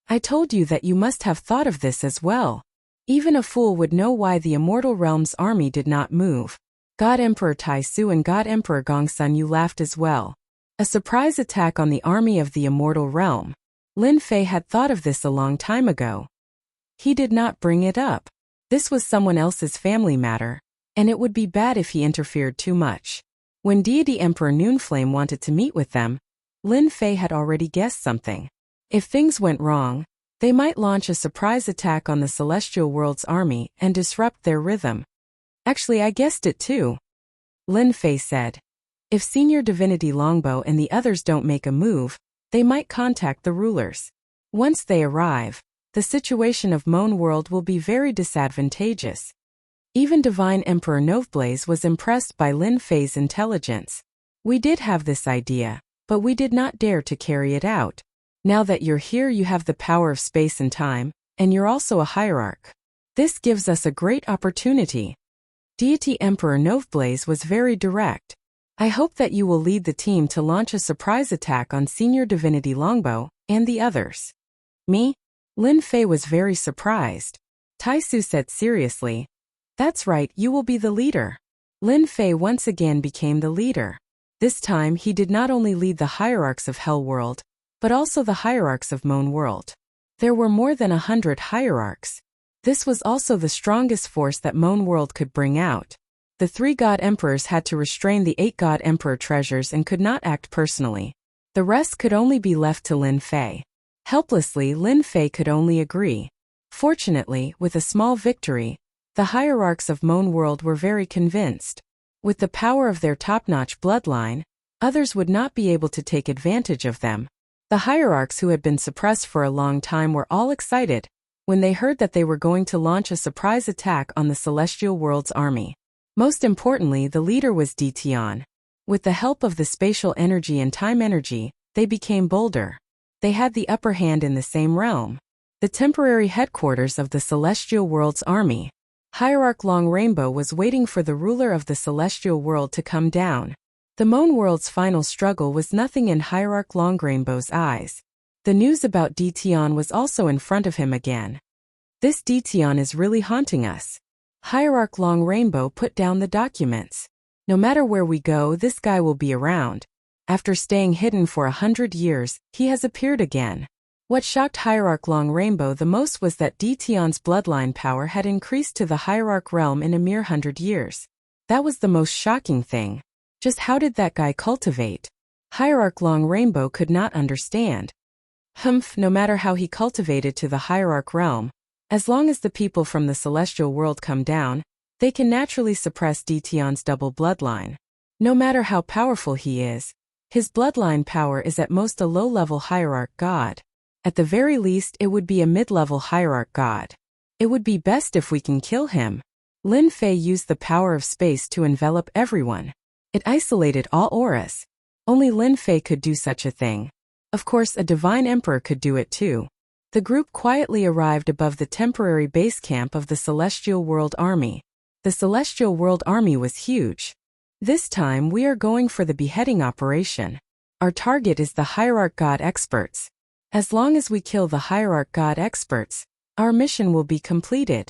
[SPEAKER 1] I told you that you must have thought of this as well. Even a fool would know why the Immortal Realm's army did not move. God Emperor Tai Su and God Emperor Gong Sun Yu laughed as well. A surprise attack on the army of the Immortal Realm. Lin Fei had thought of this a long time ago. He did not bring it up. This was someone else's family matter, and it would be bad if he interfered too much. When Deity Emperor Noonflame wanted to meet with them, Lin Fei had already guessed something. If things went wrong, they might launch a surprise attack on the Celestial World's army and disrupt their rhythm. Actually, I guessed it too. Lin Fei said. If Senior Divinity Longbow and the others don't make a move, they might contact the rulers. Once they arrive, the situation of Moon World will be very disadvantageous. Even Divine Emperor Noveblaze was impressed by Lin Fei's intelligence. We did have this idea, but we did not dare to carry it out. Now that you're here, you have the power of space and time, and you're also a hierarch. This gives us a great opportunity. Deity Emperor Noveblaze was very direct. I hope that you will lead the team to launch a surprise attack on Senior Divinity Longbow and the others. Me? Lin Fei was very surprised. Tai Su said seriously. That's right, you will be the leader. Lin Fei once again became the leader. This time he did not only lead the hierarchs of Hell World, but also the hierarchs of Moon World. There were more than 100 hierarchs. This was also the strongest force that Moon World could bring out. The 3 God Emperors had to restrain the 8 God Emperor treasures and could not act personally. The rest could only be left to Lin Fei. Helplessly, Lin Fei could only agree. Fortunately, with a small victory, the hierarchs of Moon World were very convinced. With the power of their top-notch bloodline, others would not be able to take advantage of them. The hierarchs who had been suppressed for a long time were all excited when they heard that they were going to launch a surprise attack on the Celestial World's army. Most importantly, the leader was Di Tian. With the help of the spatial energy and time energy, they became bolder. They had the upper hand in the same realm. The temporary headquarters of the Celestial World's army. Hierarch Long Rainbow was waiting for the ruler of the Celestial World to come down. The Moon World's final struggle was nothing in Hierarch Long Rainbow's eyes. The news about Di Tian was also in front of him again. This Di Tian is really haunting us. Hierarch Long Rainbow put down the documents. No matter where we go, this guy will be around. After staying hidden for 100 years, he has appeared again. What shocked Hierarch Long Rainbow the most was that Di Tian's bloodline power had increased to the Hierarch realm in a mere 100 years. That was the most shocking thing. Just how did that guy cultivate? Hierarch Long Rainbow could not understand. No matter how he cultivated to the Hierarch realm, as long as the people from the Celestial World come down, they can naturally suppress Di Tian's double bloodline. No matter how powerful he is, his bloodline power is at most a low-level Hierarch god. At the very least, it would be a mid-level Hierarch god. It would be best if we can kill him. Lin Fei used the power of space to envelop everyone. It isolated all auras. Only Lin Fei could do such a thing. Of course, a divine emperor could do it too. The group quietly arrived above the temporary base camp of the Celestial World Army. The Celestial World Army was huge. This time we are going for the beheading operation. Our target is the Hierarch God experts. As long as we kill the Hierarch God experts, our mission will be completed.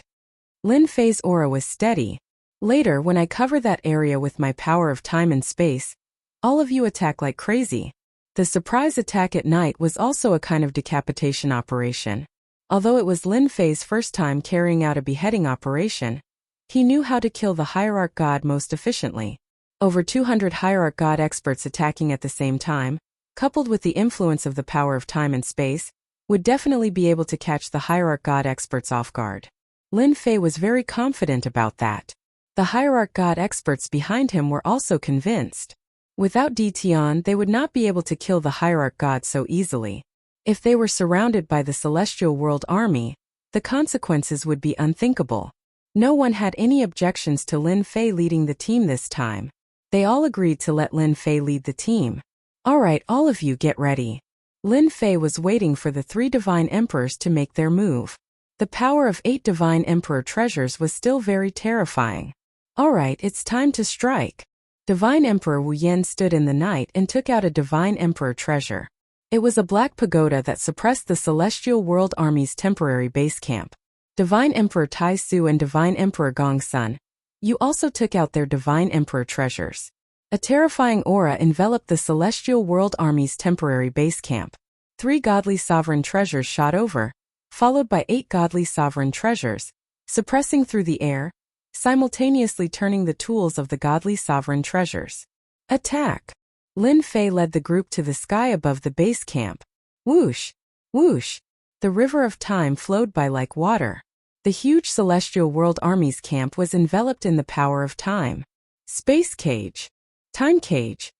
[SPEAKER 1] Lin Fei's aura was steady. Later, when I cover that area with my power of time and space, all of you attack like crazy. The surprise attack at night was also a kind of decapitation operation. Although it was Lin Fei's first time carrying out a beheading operation, he knew how to kill the Hierarch God most efficiently. Over 200 Hierarch God experts attacking at the same time, coupled with the influence of the power of time and space, would definitely be able to catch the Hierarch God experts off guard. Lin Fei was very confident about that. The Hierarch God experts behind him were also convinced. Without Di Tian, they would not be able to kill the Hierarch God so easily. If they were surrounded by the Celestial World Army, the consequences would be unthinkable. No one had any objections to Lin Fei leading the team this time. They all agreed to let Lin Fei lead the team. Alright, all of you get ready. Lin Fei was waiting for the 3 Divine Emperors to make their move. The power of 8 Divine Emperor treasures was still very terrifying. Alright, it's time to strike. Divine Emperor Wu Yen stood in the night and took out a Divine Emperor treasure. It was a black pagoda that suppressed the Celestial World Army's temporary base camp. Divine Emperor Tai Su and Divine Emperor Gong Sun, you also took out their Divine Emperor treasures. A terrifying aura enveloped the Celestial World Army's temporary base camp. 3 godly sovereign treasures shot over, followed by 8 godly sovereign treasures, suppressing through the air, simultaneously turning the tools of the godly sovereign treasures. Attack! Lin Fei led the group to the sky above the base camp. Whoosh! Whoosh! The river of time flowed by like water. The huge Celestial World Army's camp was enveloped in the power of time. Space Cage. Time Cage.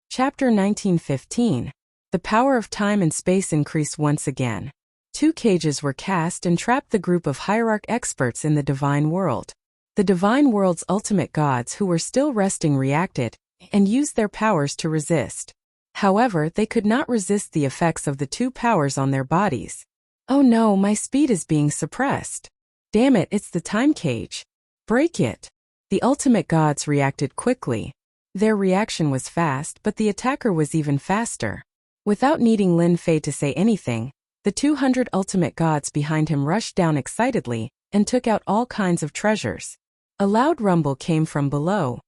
[SPEAKER 1] Chapter 1915. The power of time and space increased once again. 2 cages were cast and trapped the group of Hierarch experts in the Divine World. The Divine World's ultimate gods who were still resting reacted, and used their powers to resist. However, they could not resist the effects of the 2 powers on their bodies. Oh no, my speed is being suppressed. Damn it, it's the time cage. Break it. The ultimate gods reacted quickly. Their reaction was fast, but the attacker was even faster. Without needing Lin Fei to say anything, the 200 ultimate gods behind him rushed down excitedly, and took out all kinds of treasures. A loud rumble came from below.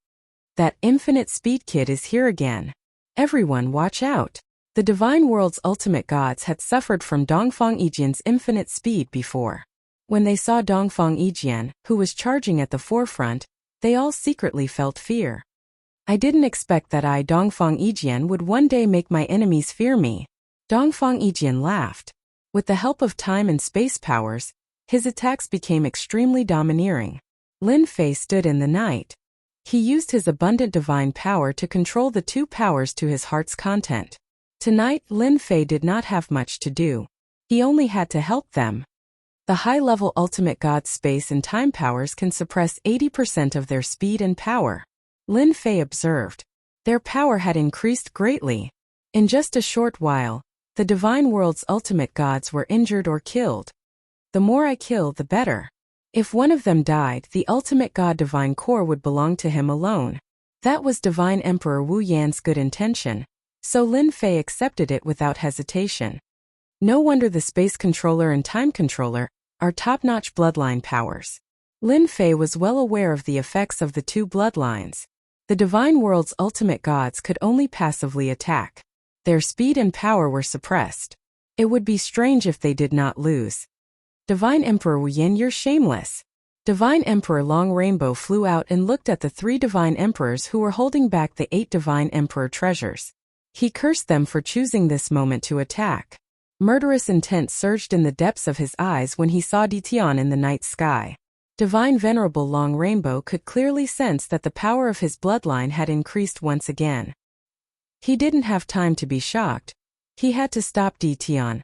[SPEAKER 1] That infinite speed kid is here again. Everyone watch out. The divine world's ultimate gods had suffered from Dongfang Yijian's infinite speed before. When they saw Dongfang Yijian, who was charging at the forefront, they all secretly felt fear. I didn't expect that I, Dongfang Yijian, would one day make my enemies fear me. Dongfang Yijian laughed. With the help of time and space powers, his attacks became extremely domineering. Lin Fei stood in the night. He used his abundant divine power to control the two powers to his heart's content. Tonight, Lin Fei did not have much to do. He only had to help them. The high-level ultimate god's space and time powers can suppress 80% of their speed and power. Lin Fei observed. Their power had increased greatly. In just a short while, the divine world's ultimate gods were injured or killed. The more I kill, the better. If one of them died, the ultimate god divine core would belong to him alone. That was Divine Emperor Wu Yan's good intention, so Lin Fei accepted it without hesitation. No wonder the space controller and time controller are top-notch bloodline powers. Lin Fei was well aware of the effects of the two bloodlines. The divine world's ultimate gods could only passively attack. Their speed and power were suppressed. It would be strange if they did not lose. Divine Emperor Wu Yan, you're shameless. Divine Emperor Long Rainbow flew out and looked at the 3 divine emperors who were holding back the 8 divine emperor treasures. He cursed them for choosing this moment to attack. Murderous intent surged in the depths of his eyes when he saw Ditian in the night sky. Divine Venerable Long Rainbow could clearly sense that the power of his bloodline had increased once again. He didn't have time to be shocked. He had to stop Ditian.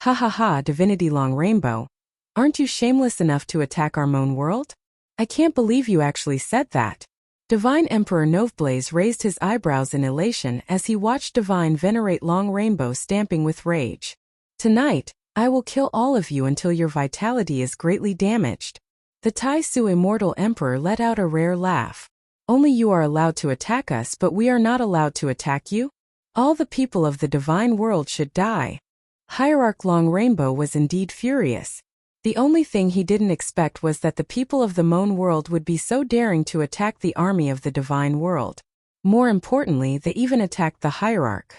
[SPEAKER 1] Ha ha ha, Divinity Long Rainbow. Aren't you shameless enough to attack our moon world? I can't believe you actually said that. Divine Emperor Noveblaze raised his eyebrows in elation as he watched Divine Venerate Long Rainbow stamping with rage. Tonight, I will kill all of you until your vitality is greatly damaged. The Tai Su Immortal Emperor let out a rare laugh. Only you are allowed to attack us, but we are not allowed to attack you? All the people of the divine world should die. Hierarch Long Rainbow was indeed furious. The only thing he didn't expect was that the people of the Moon world would be so daring to attack the army of the divine world. More importantly, they even attacked the Hierarch.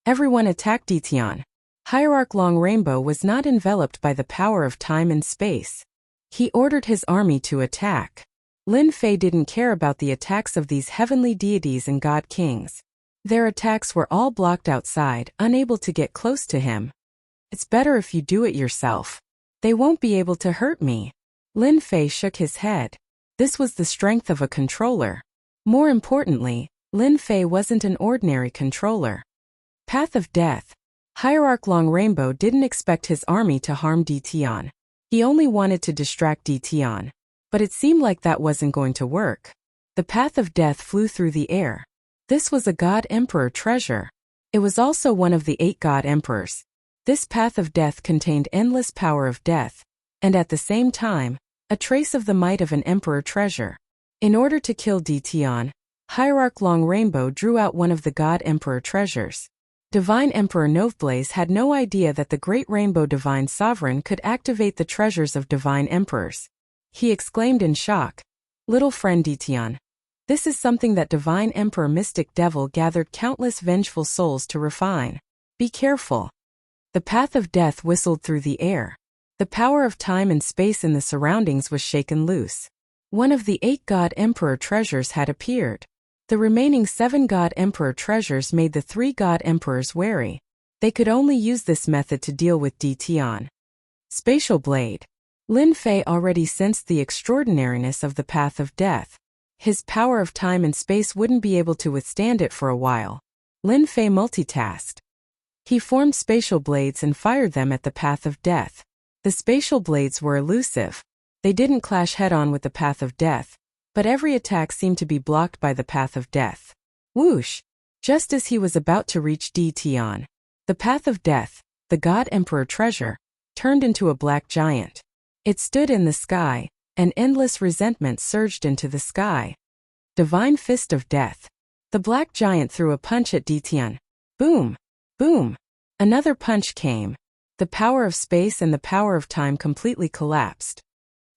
[SPEAKER 1] Everyone attacked Ditian. Hierarch Long Rainbow was not enveloped by the power of time and space. He ordered his army to attack. Lin Fei didn't care about the attacks of these heavenly deities and god kings. Their attacks were all blocked outside, unable to get close to him. It's better if you do it yourself. They won't be able to hurt me. Lin Fei shook his head. This was the strength of a controller. More importantly, Lin Fei wasn't an ordinary controller. Path of Death. Hierarch Long Rainbow didn't expect his army to harm Ditian. He only wanted to distract Ditian. But it seemed like that wasn't going to work. The Path of Death flew through the air. This was a God Emperor treasure. It was also one of the 8 God Emperors. This Path of Death contained endless power of death, and at the same time, a trace of the might of an Emperor treasure. In order to kill Ditian, Hierarch Long Rainbow drew out one of the God Emperor treasures. Divine Emperor Noveblaze had no idea that the Great Rainbow Divine Sovereign could activate the treasures of Divine Emperors. He exclaimed in shock, "Little friend Ditian, this is something that Divine Emperor Mystic Devil gathered countless vengeful souls to refine. Be careful." The Path of Death whistled through the air. The power of time and space in the surroundings was shaken loose. One of the 8 God Emperor treasures had appeared. The remaining 7 God Emperor treasures made the 3 God Emperors wary. They could only use this method to deal with Ditian. Spatial Blade. Lin Fei already sensed the extraordinariness of the Path of Death. His power of time and space wouldn't be able to withstand it for a while. Lin Fei multitasked. He formed spatial blades and fired them at the Path of Death. The spatial blades were elusive. They didn't clash head-on with the Path of Death, but every attack seemed to be blocked by the Path of Death. Whoosh! Just as he was about to reach Ditian, the Path of Death, the God Emperor treasure, turned into a black giant. It stood in the sky, and endless resentment surged into the sky. Divine Fist of Death. The black giant threw a punch at Ditian. Boom! Boom! Another punch came. The power of space and the power of time completely collapsed.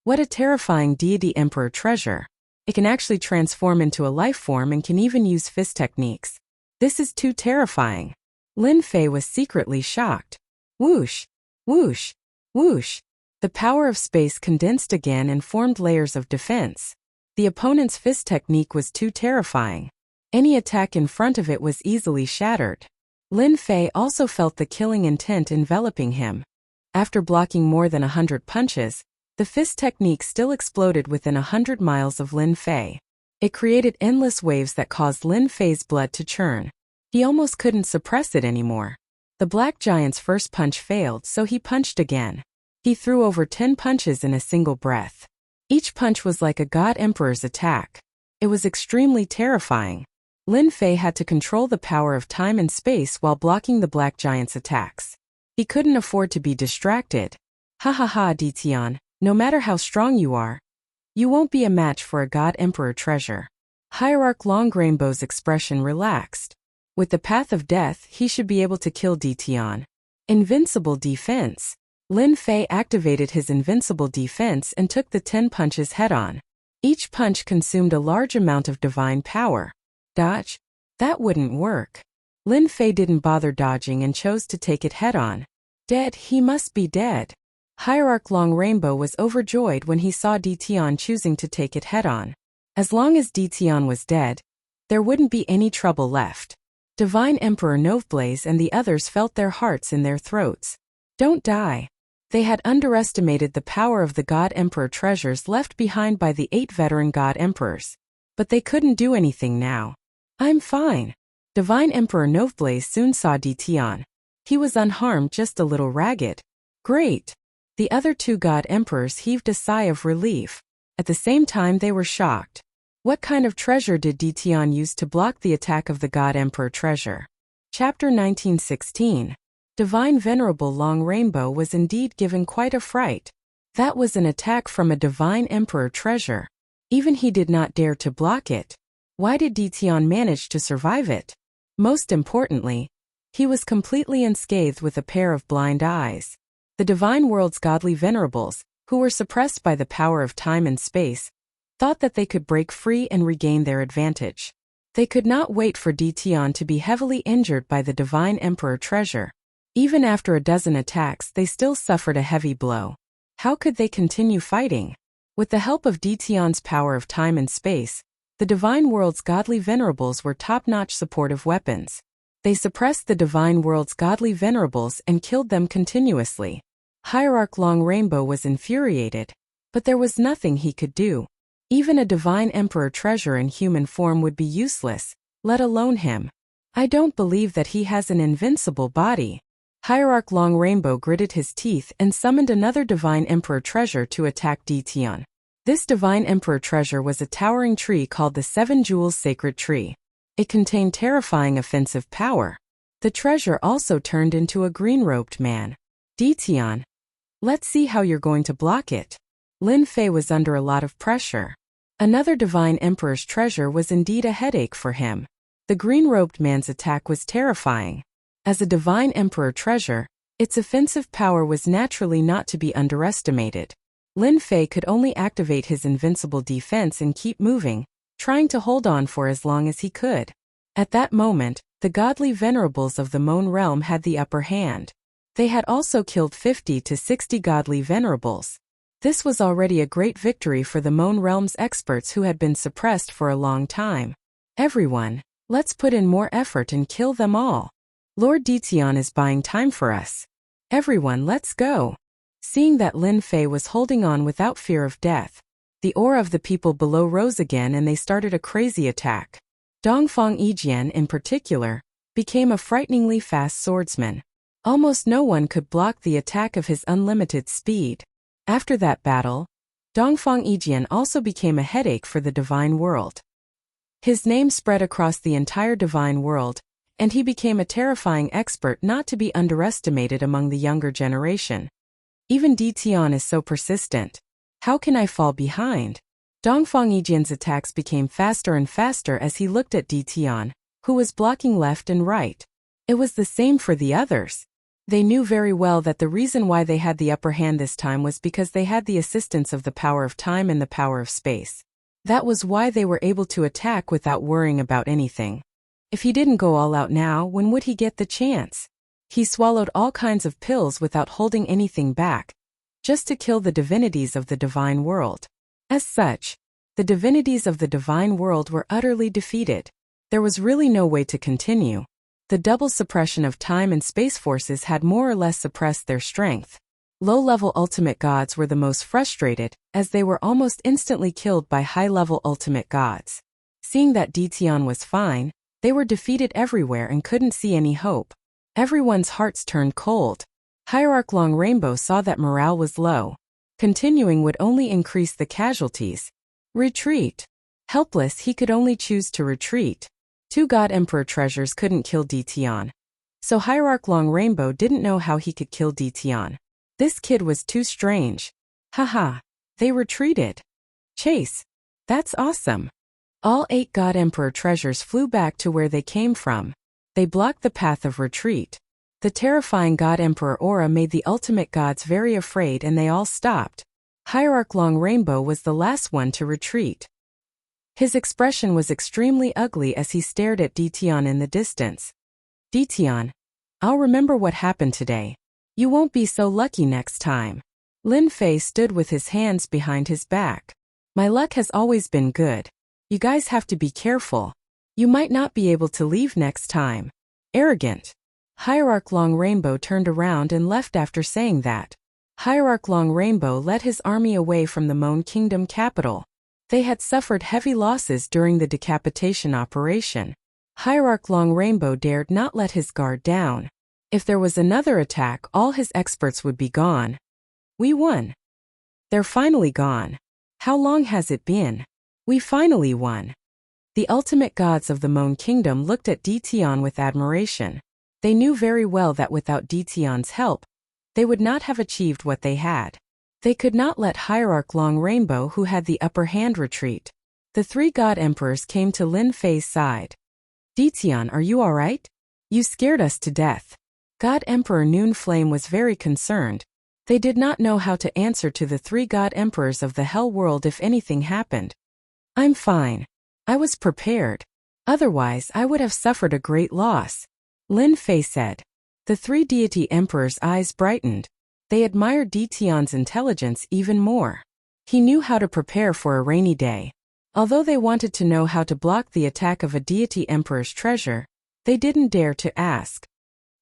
[SPEAKER 1] What a terrifying deity emperor treasure. It can actually transform into a life form and can even use fist techniques. This is too terrifying. Lin Fei was secretly shocked. Whoosh, whoosh, whoosh. The power of space condensed again and formed layers of defense. The opponent's fist technique was too terrifying. Any attack in front of it was easily shattered. Lin Fei also felt the killing intent enveloping him. After blocking more than 100 punches, the fist technique still exploded within 100 miles of Lin Fei. It created endless waves that caused Lin Fei's blood to churn. He almost couldn't suppress it anymore. The black giant's first punch failed, so he punched again. He threw over 10 punches in a single breath. Each punch was like a god emperor's attack. It was extremely terrifying. Lin Fei had to control the power of time and space while blocking the black giant's attacks. He couldn't afford to be distracted. Ha ha ha, Ditian, no matter how strong you are, you won't be a match for a god emperor treasure. Hierarch Long Rainbow's expression relaxed. With the path of death, he should be able to kill Ditian. Invincible defense. Lin Fei activated his invincible defense and took the 10 punches head-on. Each punch consumed a large amount of divine power. Dodge? That wouldn't work. Lin Fei didn't bother dodging and chose to take it head-on. Dead, he must be dead. Hierarch Long Rainbow was overjoyed when he saw Ditian choosing to take it head-on. As long as Ditian was dead, there wouldn't be any trouble left. Divine Emperor Noveblaze and the others felt their hearts in their throats. Don't die. They had underestimated the power of the God Emperor treasures left behind by the 8 veteran God Emperors. But they couldn't do anything now. I'm fine. Divine Emperor Noveblaze soon saw Ditian. He was unharmed, just a little ragged. Great. The other 2 God Emperors heaved a sigh of relief. At the same time they were shocked. What kind of treasure did Ditian use to block the attack of the God Emperor treasure? Chapter 1916. Divine Venerable Long Rainbow was indeed given quite a fright. That was an attack from a Divine Emperor treasure. Even he did not dare to block it. Why did Ditian manage to survive it? Most importantly, he was completely unscathed with a pair of blind eyes. The Divine World's godly venerables, who were suppressed by the power of time and space, thought that they could break free and regain their advantage. They could not wait for Ditian to be heavily injured by the Divine Emperor treasure. Even after a dozen attacks, they still suffered a heavy blow. How could they continue fighting? With the help of Ditian's power of time and space, the Divine World's godly venerables were top-notch supportive weapons. They suppressed the Divine World's godly venerables and killed them continuously. Hierarch Long Rainbow was infuriated, but there was nothing he could do. Even a Divine Emperor treasure in human form would be useless, let alone him. I don't believe that he has an invincible body. Hierarch Long Rainbow gritted his teeth and summoned another Divine Emperor treasure to attack Ditian. This Divine Emperor treasure was a towering tree called the 7 Jewels Sacred Tree. It contained terrifying offensive power. The treasure also turned into a green-robed man. Ditian, let's see how you're going to block it. Lin Fei was under a lot of pressure. Another Divine Emperor's treasure was indeed a headache for him. The green-robed man's attack was terrifying. As a Divine Emperor treasure, its offensive power was naturally not to be underestimated. Lin Fei could only activate his invincible defense and keep moving, trying to hold on for as long as he could. At that moment, the godly venerables of the Moan realm had the upper hand. They had also killed 50 to 60 godly venerables. This was already a great victory for the Moan realm's experts who had been suppressed for a long time. Everyone, let's put in more effort and kill them all. Lord Ditian is buying time for us. Everyone, let's go. Seeing that Lin Fei was holding on without fear of death, the aura of the people below rose again and they started a crazy attack. Dongfang Yijian, in particular, became a frighteningly fast swordsman. Almost no one could block the attack of his unlimited speed. After that battle, Dongfang Yijian also became a headache for the Divine World. His name spread across the entire Divine World, and he became a terrifying expert not to be underestimated among the younger generation. Even Ditian is so persistent. How can I fall behind? Dongfang Yijian's attacks became faster and faster as he looked at Ditian, who was blocking left and right. It was the same for the others. They knew very well that the reason why they had the upper hand this time was because they had the assistance of the power of time and the power of space. That was why they were able to attack without worrying about anything. If he didn't go all out now, when would he get the chance? He swallowed all kinds of pills without holding anything back, just to kill the divinities of the divine world. As such, the divinities of the divine world were utterly defeated. There was really no way to continue. The double suppression of time and space forces had more or less suppressed their strength. Low-level ultimate gods were the most frustrated, as they were almost instantly killed by high-level ultimate gods. Seeing that Ditian was fine, they were defeated everywhere and couldn't see any hope. Everyone's hearts turned cold. Hierarch Long Rainbow saw that morale was low. Continuing would only increase the casualties. Retreat. Helpless, he could only choose to retreat. 2 God Emperor treasures couldn't kill Ditian. So Hierarch Long Rainbow didn't know how he could kill Ditian. This kid was too strange. Haha. They retreated. Chase. That's awesome. All 8 God Emperor treasures flew back to where they came from. They blocked the path of retreat. The terrifying God Emperor aura made the ultimate gods very afraid and they all stopped. Hierarch Long Rainbow was the last one to retreat. His expression was extremely ugly as he stared at Ditian in the distance. Ditian, I'll remember what happened today. You won't be so lucky next time. Lin Fei stood with his hands behind his back. My luck has always been good. You guys have to be careful. You might not be able to leave next time. Arrogant. Hierarch Long Rainbow turned around and left after saying that. Hierarch Long Rainbow led his army away from the Moan Kingdom capital. They had suffered heavy losses during the decapitation operation. Hierarch Long Rainbow dared not let his guard down. If there was another attack, all his experts would be gone. We won. They're finally gone. How long has it been? We finally won. The ultimate gods of the Moan Kingdom looked at Ditian with admiration. They knew very well that without Ditian's help, they would not have achieved what they had. They could not let Hierarch Long Rainbow, who had the upper hand, retreat. The 3 God Emperors came to Lin Fei's side. Ditian, are you alright? You scared us to death. God Emperor Noon Flame was very concerned. They did not know how to answer to the 3 God Emperors of the Hell World if anything happened. I'm fine. I was prepared. Otherwise, I would have suffered a great loss. Lin Fei said. The 3 deity emperors' eyes brightened. They admired Ditian's intelligence even more. He knew how to prepare for a rainy day. Although they wanted to know how to block the attack of a deity emperor's treasure, they didn't dare to ask.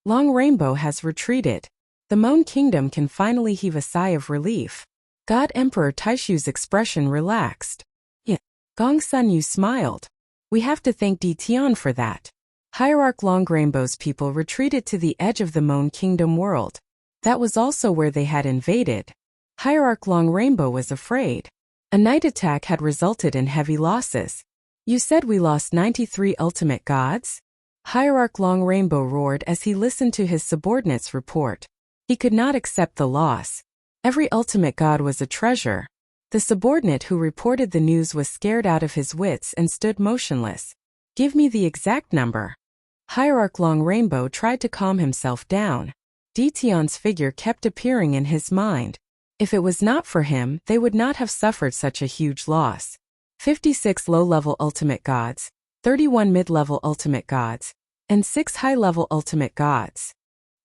[SPEAKER 1] Long Rainbow has retreated. The Moan Kingdom can finally heave a sigh of relief. God Emperor Taishu's expression relaxed. Yeah. Gong Sun Yu smiled. We have to thank Ditian for that. Hierarch Long Rainbow's people retreated to the edge of the Moan Kingdom world. That was also where they had invaded. Hierarch Long Rainbow was afraid. A night attack had resulted in heavy losses. You said we lost 93 ultimate gods? Hierarch Long Rainbow roared as he listened to his subordinates report. He could not accept the loss. Every ultimate god was a treasure. The subordinate who reported the news was scared out of his wits and stood motionless. Give me the exact number. Hierarch Long Rainbow tried to calm himself down. Ditian's figure kept appearing in his mind. If it was not for him, they would not have suffered such a huge loss. 56 low-level ultimate gods, 31 mid-level ultimate gods, and 6 high-level ultimate gods.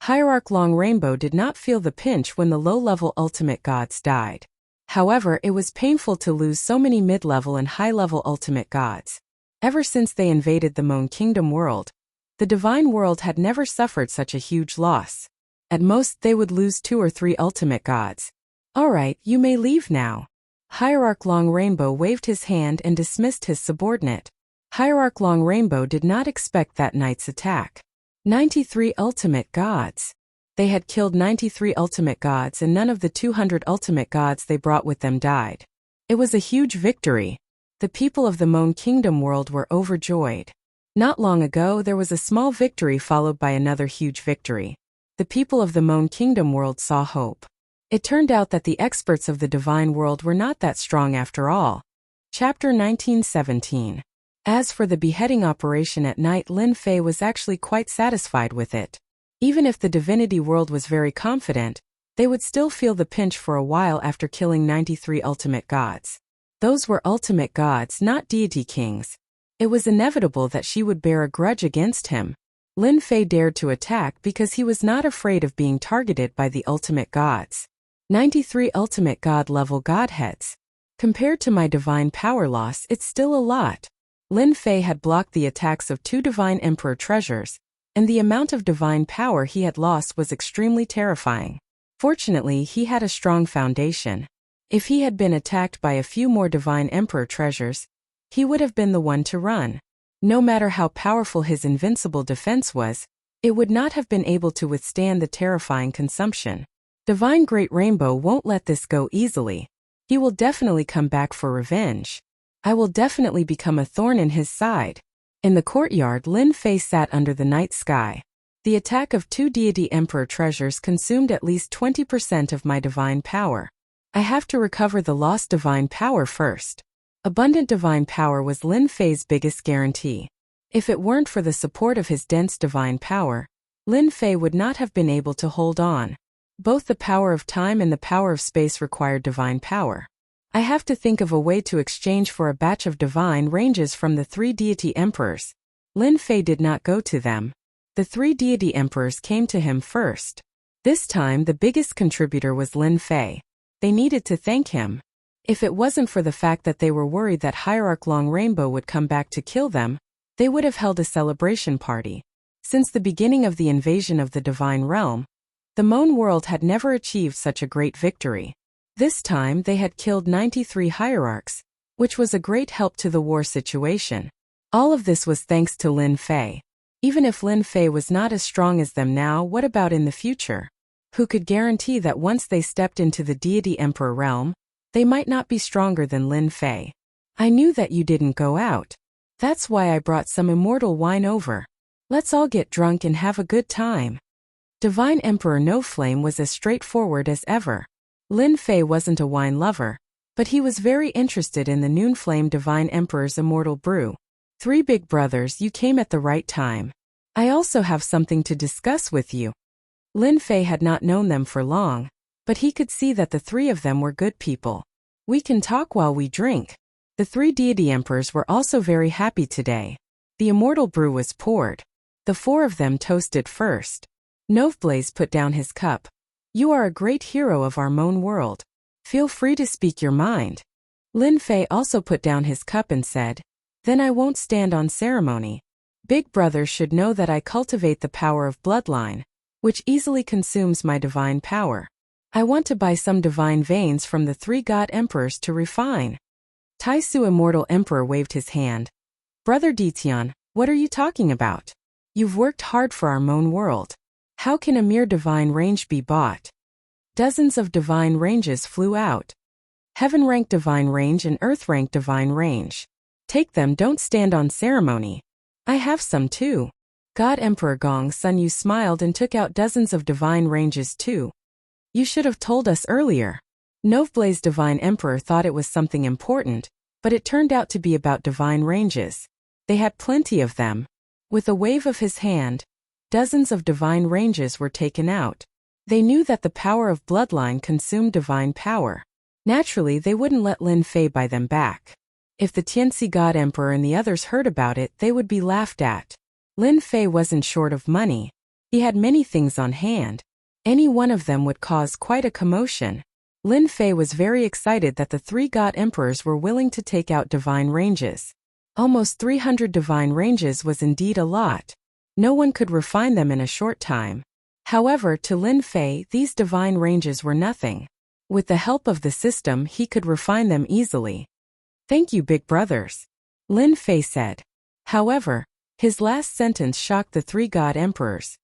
[SPEAKER 1] Hierarch Long Rainbow did not feel the pinch when the low-level ultimate gods died. However, it was painful to lose so many mid-level and high-level ultimate gods. Ever since they invaded the Moan Kingdom world, the divine world had never suffered such a huge loss. At most, they would lose 2 or 3 ultimate gods. Alright, you may leave now. Hierarch Long Rainbow waved his hand and dismissed his subordinate. Hierarch Long Rainbow did not expect that night's attack. 93 ultimate gods. They had killed 93 ultimate gods and none of the 200 ultimate gods they brought with them died. It was a huge victory. The people of the Moan Kingdom world were overjoyed. Not long ago, there was a small victory followed by another huge victory. The people of the Moan Kingdom world saw hope. It turned out that the experts of the divine world were not that strong after all. Chapter 1917. As for the beheading operation at night, Lin Fei was actually quite satisfied with it. Even if the divinity world was very confident, they would still feel the pinch for a while after killing 93 ultimate gods. Those were ultimate gods, not deity kings. It was inevitable that she would bear a grudge against him. Lin Fei dared to attack because he was not afraid of being targeted by the ultimate gods. 93 ultimate god-level godheads. Compared to my divine power loss, it's still a lot. Lin Fei had blocked the attacks of 2 divine emperor treasures, and the amount of divine power he had lost was extremely terrifying. Fortunately, he had a strong foundation. If he had been attacked by a few more divine emperor treasures, he would have been the one to run. No matter how powerful his invincible defense was, it would not have been able to withstand the terrifying consumption. Divine Great Rainbow won't let this go easily. He will definitely come back for revenge. I will definitely become a thorn in his side. In the courtyard, Lin Fei sat under the night sky. The attack of 2 deity emperor treasures consumed at least 20% of my divine power. I have to recover the lost divine power first. Abundant divine power was Lin Fei's biggest guarantee. If it weren't for the support of his dense divine power, Lin Fei would not have been able to hold on. Both the power of time and the power of space required divine power. I have to think of a way to exchange for a batch of divine ranges from the 3 deity emperors. Lin Fei did not go to them. The 3 deity emperors came to him first. This time the biggest contributor was Lin Fei. They needed to thank him. If it wasn't for the fact that they were worried that Hierarch Long Rainbow would come back to kill them, they would have held a celebration party. Since the beginning of the invasion of the Divine Realm, the Moan world had never achieved such a great victory. This time they had killed 93 hierarchs, which was a great help to the war situation. All of this was thanks to Lin Fei. Even if Lin Fei was not as strong as them now, what about in the future? Who could guarantee that once they stepped into the deity emperor realm, they might not be stronger than Lin Fei? I knew that you didn't go out. That's why I brought some immortal wine over. Let's all get drunk and have a good time. Divine Emperor No Flame was as straightforward as ever. Lin Fei wasn't a wine lover, but he was very interested in the Noon Flame Divine Emperor's immortal brew. 3 big brothers, you came at the right time. I also have something to discuss with you. Lin Fei had not known them for long, but he could see that the 3 of them were good people. We can talk while we drink. The 3 deity emperors were also very happy today. The immortal brew was poured. The 4 of them toasted first. Noveblaze put down his cup. You are a great hero of our Moan world. Feel free to speak your mind. Lin Fei also put down his cup and said, Then I won't stand on ceremony. Big brothers should know that I cultivate the power of bloodline, which easily consumes my divine power. I want to buy some divine veins from the 3 god emperors to refine. Taisu Immortal Emperor waved his hand. Brother Ditian, what are you talking about? You've worked hard for our Moan world. How can a mere divine range be bought? Dozens of divine ranges flew out. Heaven-rank divine range and Earth-rank divine range. Take them, don't stand on ceremony. I have some too. God Emperor Gong Sun Yu smiled and took out dozens of divine ranges too. You should have told us earlier. Noveblaze Divine Emperor thought it was something important, but it turned out to be about divine ranges. They had plenty of them. With a wave of his hand, dozens of divine ranges were taken out. They knew that the power of bloodline consumed divine power. Naturally, they wouldn't let Lin Fei buy them back. If the Tianxi God Emperor and the others heard about it, they would be laughed at. Lin Fei wasn't short of money. He had many things on hand. Any one of them would cause quite a commotion. Lin Fei was very excited that the 3 god emperors were willing to take out divine ranges. Almost 300 divine ranges was indeed a lot. No one could refine them in a short time. However, to Lin Fei, these divine ranges were nothing. With the help of the system, he could refine them easily. Thank you, big brothers. Lin Fei said. However, his last sentence shocked the 3 god emperors.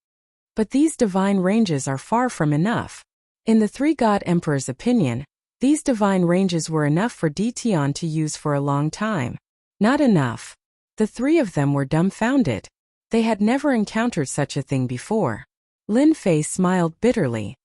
[SPEAKER 1] But these divine ranges are far from enough. In the 3 god emperors' opinion, these divine ranges were enough for Ditian to use for a long time. Not enough. The 3 of them were dumbfounded. They had never encountered such a thing before. Lin Fei smiled bitterly.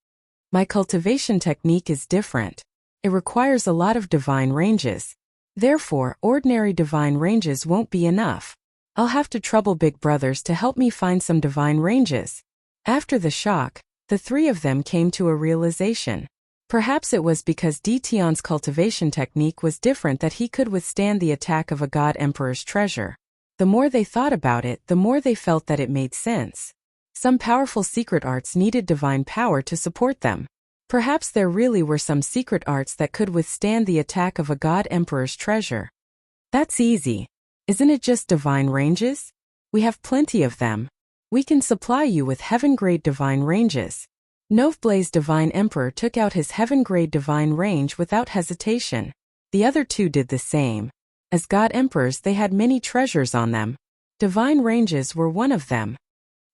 [SPEAKER 1] My cultivation technique is different. It requires a lot of divine ranges. Therefore, ordinary divine ranges won't be enough. I'll have to trouble big brothers to help me find some divine ranges. After the shock, the three of them came to a realization. Perhaps it was because Tion's cultivation technique was different that he could withstand the attack of a god emperor's treasure. The more they thought about it, the more they felt that it made sense. Some powerful secret arts needed divine power to support them. Perhaps there really were some secret arts that could withstand the attack of a god emperor's treasure. That's easy. Isn't it just divine ranges? We have plenty of them. We can supply you with heaven-grade divine ranges. Noveblaze Divine Emperor took out his heaven-grade divine range without hesitation. The other two did the same. As god emperors, they had many treasures on them. Divine ranges were one of them.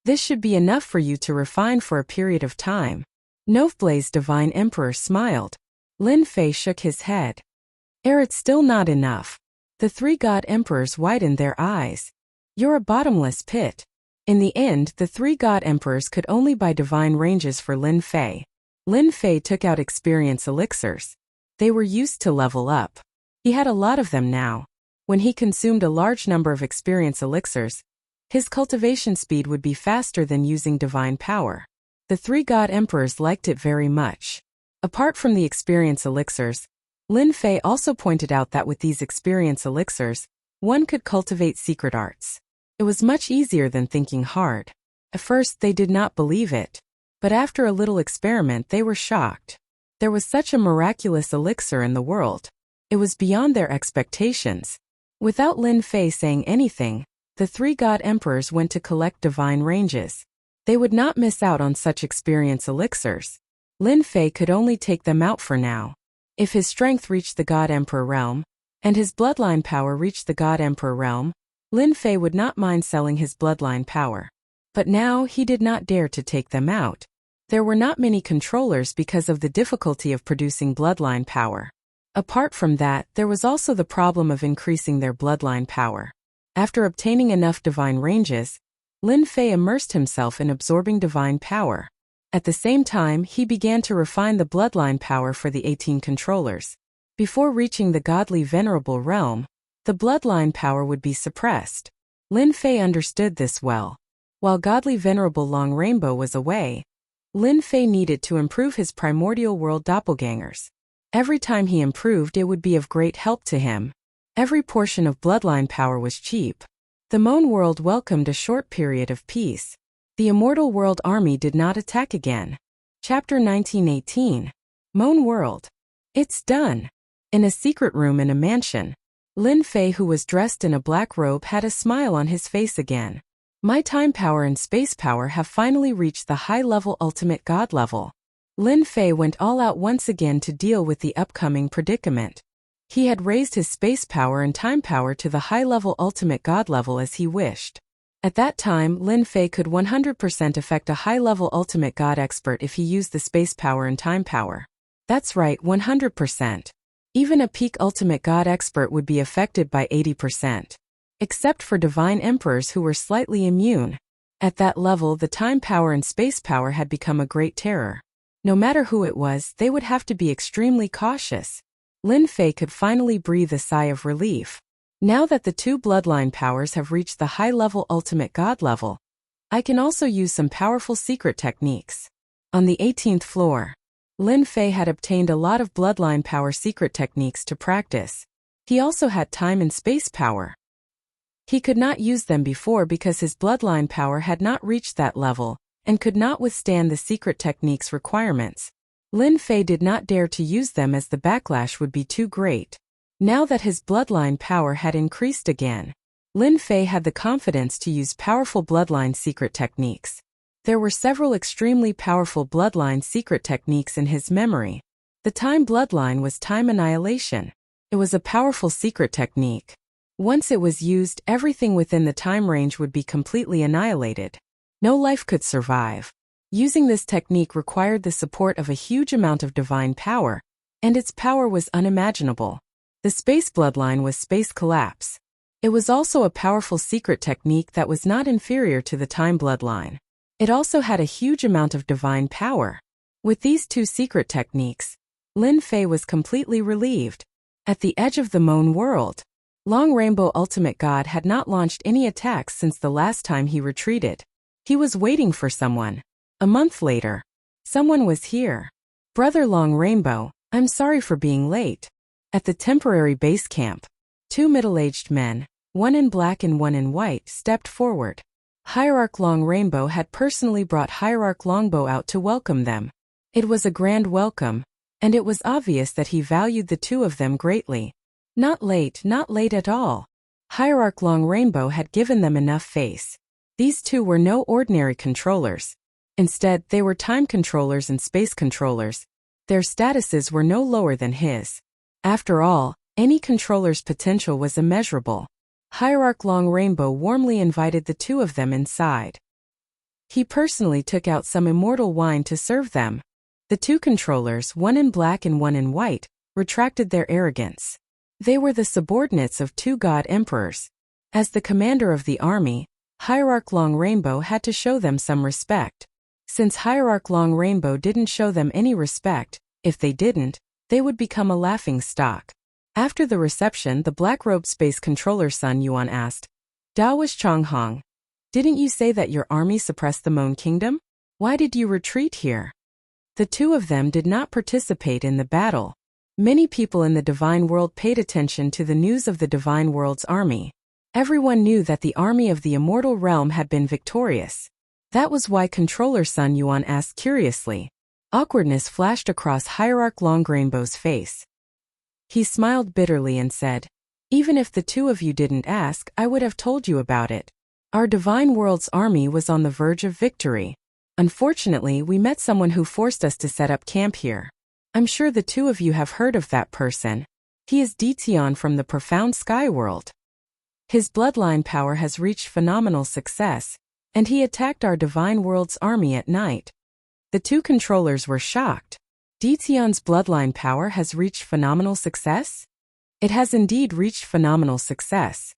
[SPEAKER 1] This should be enough for you to refine for a period of time. Noveblaze Divine Emperor smiled. Lin Fei shook his head. It's still not enough. The three god emperors widened their eyes. You're a bottomless pit. In the end, the three god emperors could only buy divine ranges for Lin Fei. Lin Fei took out experience elixirs. They were used to level up. He had a lot of them now. When he consumed a large number of experience elixirs, his cultivation speed would be faster than using divine power. The three god emperors liked it very much. Apart from the experience elixirs, Lin Fei also pointed out that with these experience elixirs, one could cultivate secret arts. It was much easier than thinking hard. At first they did not believe it. But after a little experiment they were shocked. There was such a miraculous elixir in the world. It was beyond their expectations. Without Lin Fei saying anything, the three god emperors went to collect divine ranges. They would not miss out on such experience elixirs. Lin Fei could only take them out for now. If his strength reached the god emperor realm, and his bloodline power reached the god emperor realm, Lin Fei would not mind selling his bloodline power. But now he did not dare to take them out. There were not many controllers because of the difficulty of producing bloodline power. Apart from that, there was also the problem of increasing their bloodline power. After obtaining enough divine ranges, Lin Fei immersed himself in absorbing divine power. At the same time, he began to refine the bloodline power for the 18 controllers. Before reaching the godly venerable realm, the bloodline power would be suppressed. Lin Fei understood this well. While godly venerable Long Rainbow was away, Lin Fei needed to improve his primordial world doppelgangers. Every time he improved, it would be of great help to him. Every portion of bloodline power was cheap. The Moan world welcomed a short period of peace. The Immortal World Army did not attack again. Chapter 1918. Moan World. It's done. In a secret room in a mansion, Lin Fei, who was dressed in a black robe, had a smile on his face again. My time power and space power have finally reached the high-level ultimate god level. Lin Fei went all out once again to deal with the upcoming predicament. He had raised his space power and time power to the high-level ultimate god level as he wished. At that time, Lin Fei could 100% affect a high-level ultimate god expert if he used the space power and time power. That's right, 100%. Even a peak ultimate god expert would be affected by 80%. Except for divine emperors who were slightly immune. At that level, the time power and space power had become a great terror. No matter who it was, they would have to be extremely cautious. Lin Fei could finally breathe a sigh of relief. Now that the two bloodline powers have reached the high-level ultimate god level, I can also use some powerful secret techniques. On the 18th floor, Lin Fei had obtained a lot of bloodline power secret techniques to practice. He also had time and space power. He could not use them before because his bloodline power had not reached that level and could not withstand the secret techniques requirements. Lin Fei did not dare to use them as the backlash would be too great. Now that his bloodline power had increased again, Lin Fei had the confidence to use powerful bloodline secret techniques. There were several extremely powerful bloodline secret techniques in his memory. The time bloodline was time annihilation. It was a powerful secret technique. Once it was used, everything within the time range would be completely annihilated. No life could survive. Using this technique required the support of a huge amount of divine power, and its power was unimaginable. The space bloodline was space collapse. It was also a powerful secret technique that was not inferior to the time bloodline. It also had a huge amount of divine power. With these two secret techniques, Lin Fei was completely relieved. At the edge of the Moan world, Long Rainbow Ultimate God had not launched any attacks since the last time he retreated. He was waiting for someone. A month later. Someone was here. Brother Long Rainbow, I'm sorry for being late. At the temporary base camp, two middle-aged men, one in black and one in white, stepped forward. Hierarch Long Rainbow had personally brought Hierarch Longbow out to welcome them. It was a grand welcome, and it was obvious that he valued the two of them greatly. Not late at all. Hierarch Long Rainbow had given them enough face. These two were no ordinary controllers. Instead, they were time controllers and space controllers. Their statuses were no lower than his. After all, any controller's potential was immeasurable. Hierarch Long Rainbow warmly invited the two of them inside. He personally took out some immortal wine to serve them. The two controllers, one in black and one in white, retracted their arrogance. They were the subordinates of two god emperors. As the commander of the army, Hierarch Long Rainbow had to show them some respect. Since Hierarch Long Rainbow didn't show them any respect, if they didn't, they would become a laughing stock. After the reception, the black-robed space controller Sun Yuan asked, Daoish Chonghong, didn't you say that your army suppressed the Mon Kingdom? Why did you retreat here? The two of them did not participate in the battle. Many people in the Divine World paid attention to the news of the Divine World's army. Everyone knew that the army of the Immortal Realm had been victorious. That was why Controller Sun Yuan asked curiously. Awkwardness flashed across Hierarch Long Rainbow's face. He smiled bitterly and said, Even if the two of you didn't ask, I would have told you about it. Our Divine World's army was on the verge of victory. Unfortunately, we met someone who forced us to set up camp here. I'm sure the two of you have heard of that person. He is Ditian from the Profound Sky World. His bloodline power has reached phenomenal success, and he attacked our Divine World's army at night. The two controllers were shocked. Ditian's bloodline power has reached phenomenal success? It has indeed reached phenomenal success.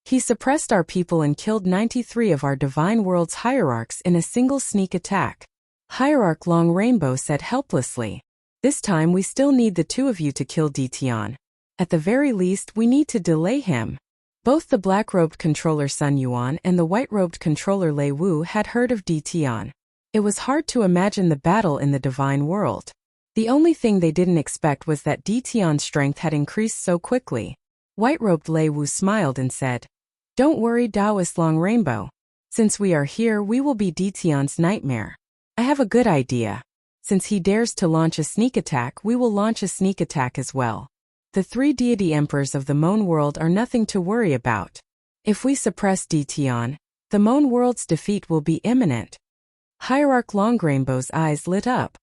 [SPEAKER 1] He suppressed our people and killed 93 of our Divine World's hierarchs in a single sneak attack. Hierarch Long Rainbow said helplessly. This time we still need the two of you to kill Ditian. At the very least, we need to delay him. Both the black-robed controller Sun Yuan and the white-robed controller Lei Wu had heard of Ditian. It was hard to imagine the battle in the Divine World. The only thing they didn't expect was that Ditian's strength had increased so quickly. White-robed Lei Wu smiled and said, Don't worry, Daoist Long Rainbow. Since we are here, we will be Ditian's nightmare. I have a good idea. Since he dares to launch a sneak attack, we will launch a sneak attack as well. The three deity emperors of the Mon world are nothing to worry about. If we suppress Ditian, the Mon world's defeat will be imminent. Hierarch Long Rainbow's eyes lit up.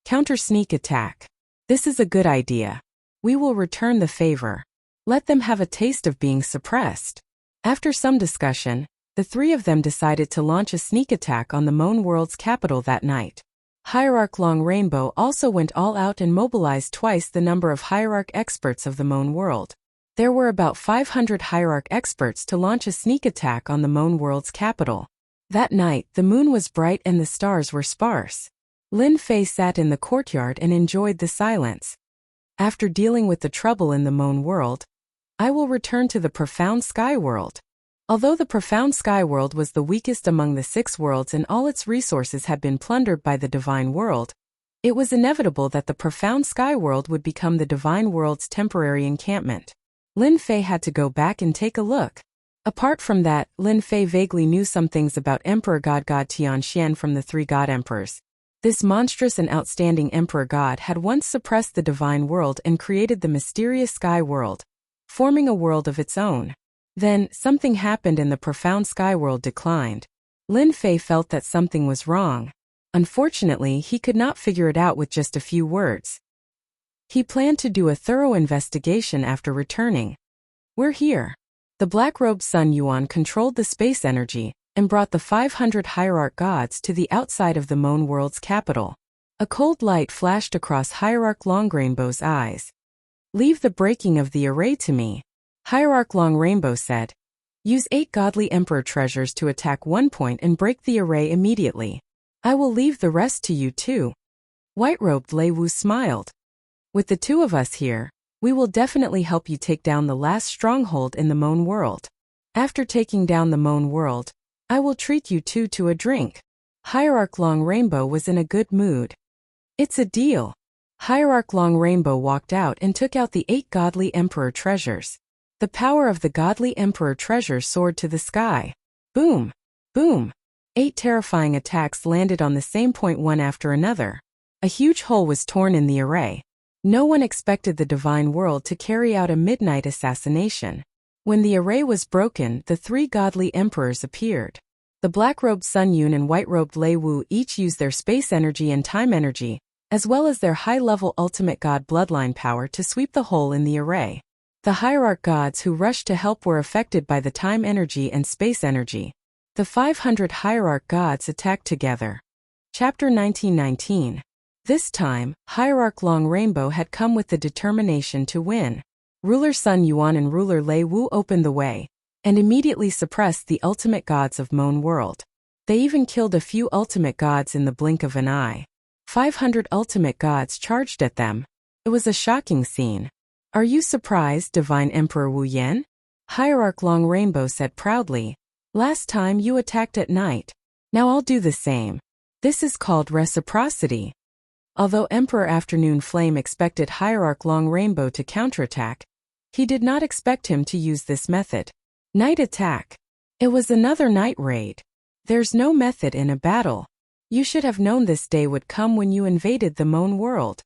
[SPEAKER 1] Counter sneak attack. This is a good idea. We will return the favor. Let them have a taste of being suppressed. After some discussion, the three of them decided to launch a sneak attack on the Mon world's capital that night. Hierarch Long Rainbow also went all out and mobilized twice the number of Hierarch experts of the Mon world. There were about 500 Hierarch experts to launch a sneak attack on the Mon world's capital. That night, the moon was bright and the stars were sparse. Lin Fei sat in the courtyard and enjoyed the silence. After dealing with the trouble in the Mon world, I will return to the Profound Sky World. Although the Profound Sky World was the weakest among the 6 worlds and all its resources had been plundered by the Divine World, it was inevitable that the Profound Sky World would become the Divine World's temporary encampment. Lin Fei had to go back and take a look. Apart from that, Lin Fei vaguely knew some things about Emperor God Tianxian from the 3 God Emperors. This monstrous and outstanding Emperor God had once suppressed the Divine World and created the mysterious Sky World, forming a world of its own. Then, something happened and the Profound Sky World declined. Lin Fei felt that something was wrong. Unfortunately, he could not figure it out with just a few words. He planned to do a thorough investigation after returning. We're here. The black-robed Sun Yuan controlled the space energy and brought the 500 Hierarch gods to the outside of the Mon world's capital. A cold light flashed across Hierarch Long Rainbow's eyes. Leave the breaking of the array to me. Hierarch Long Rainbow said. Use 8 godly emperor treasures to attack one point and break the array immediately. I will leave the rest to you too. White-robed Lei Wu smiled. With the two of us here, we will definitely help you take down the last stronghold in the Mon world. After taking down the Mon world, I will treat you two to a drink. Hierarch Long Rainbow was in a good mood. It's a deal. Hierarch Long Rainbow walked out and took out the 8 godly emperor treasures. The power of the godly emperor treasure soared to the sky. Boom! Boom! 8 terrifying attacks landed on the same point one after another. A huge hole was torn in the array. No one expected the divine world to carry out a midnight assassination. When the array was broken, the 3 godly emperors appeared. The black-robed Sun Yun and white-robed Lei Wu each used their space energy and time energy, as well as their high-level ultimate god bloodline power to sweep the hole in the array. The hierarch gods who rushed to help were affected by the time energy and space energy. The 500 hierarch gods attacked together. Chapter 1919. This time, Hierarch Long Rainbow had come with the determination to win. Ruler Sun Yuan and Ruler Lei Wu opened the way, and immediately suppressed the ultimate gods of Moon World. They even killed a few ultimate gods in the blink of an eye. 500 ultimate gods charged at them. It was a shocking scene. Are you surprised, Divine Emperor Wu Yan? Hierarch Long Rainbow said proudly. Last time you attacked at night. Now I'll do the same. This is called reciprocity. Although Emperor Afternoon Flame expected Hierarch Long Rainbow to counterattack, he did not expect him to use this method. Night attack. It was another night raid. There's no method in a battle. You should have known this day would come when you invaded the Moon World.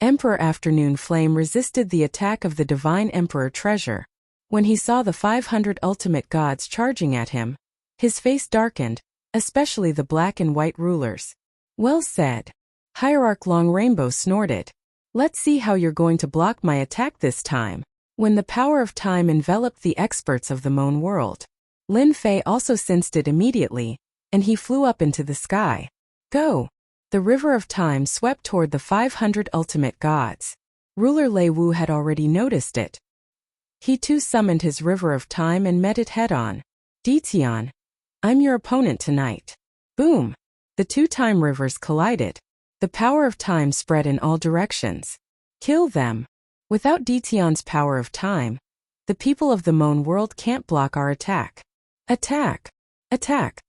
[SPEAKER 1] Emperor Afternoon Flame resisted the attack of the Divine Emperor Treasure. When he saw the 500 ultimate gods charging at him, his face darkened, especially the black and white rulers. Well said. Hierarch Long Rainbow snorted. Let's see how you're going to block my attack this time. When the power of time enveloped the experts of the Moon World, Lin Fei also sensed it immediately, and he flew up into the sky. Go! The river of time swept toward the 500 ultimate gods. Ruler Lei Wu had already noticed it. He too summoned his river of time and met it head-on. Ditian, I'm your opponent tonight. Boom! The 2 time rivers collided. The power of time spread in all directions. Kill them. Without Ditian's power of time, the people of the Moon World can't block our attack. Attack! Attack!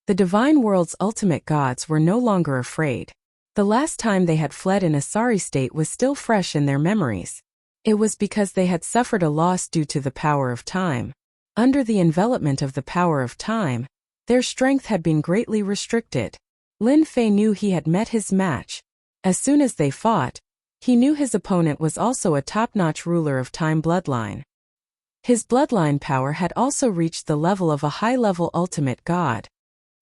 [SPEAKER 1] The divine world's ultimate gods were no longer afraid. The last time they had fled in a sorry state was still fresh in their memories. It was because they had suffered a loss due to the power of time. Under the envelopment of the power of time, their strength had been greatly restricted. Lin Fei knew he had met his match. As soon as they fought, he knew his opponent was also a top-notch ruler of time bloodline. His bloodline power had also reached the level of a high-level ultimate god.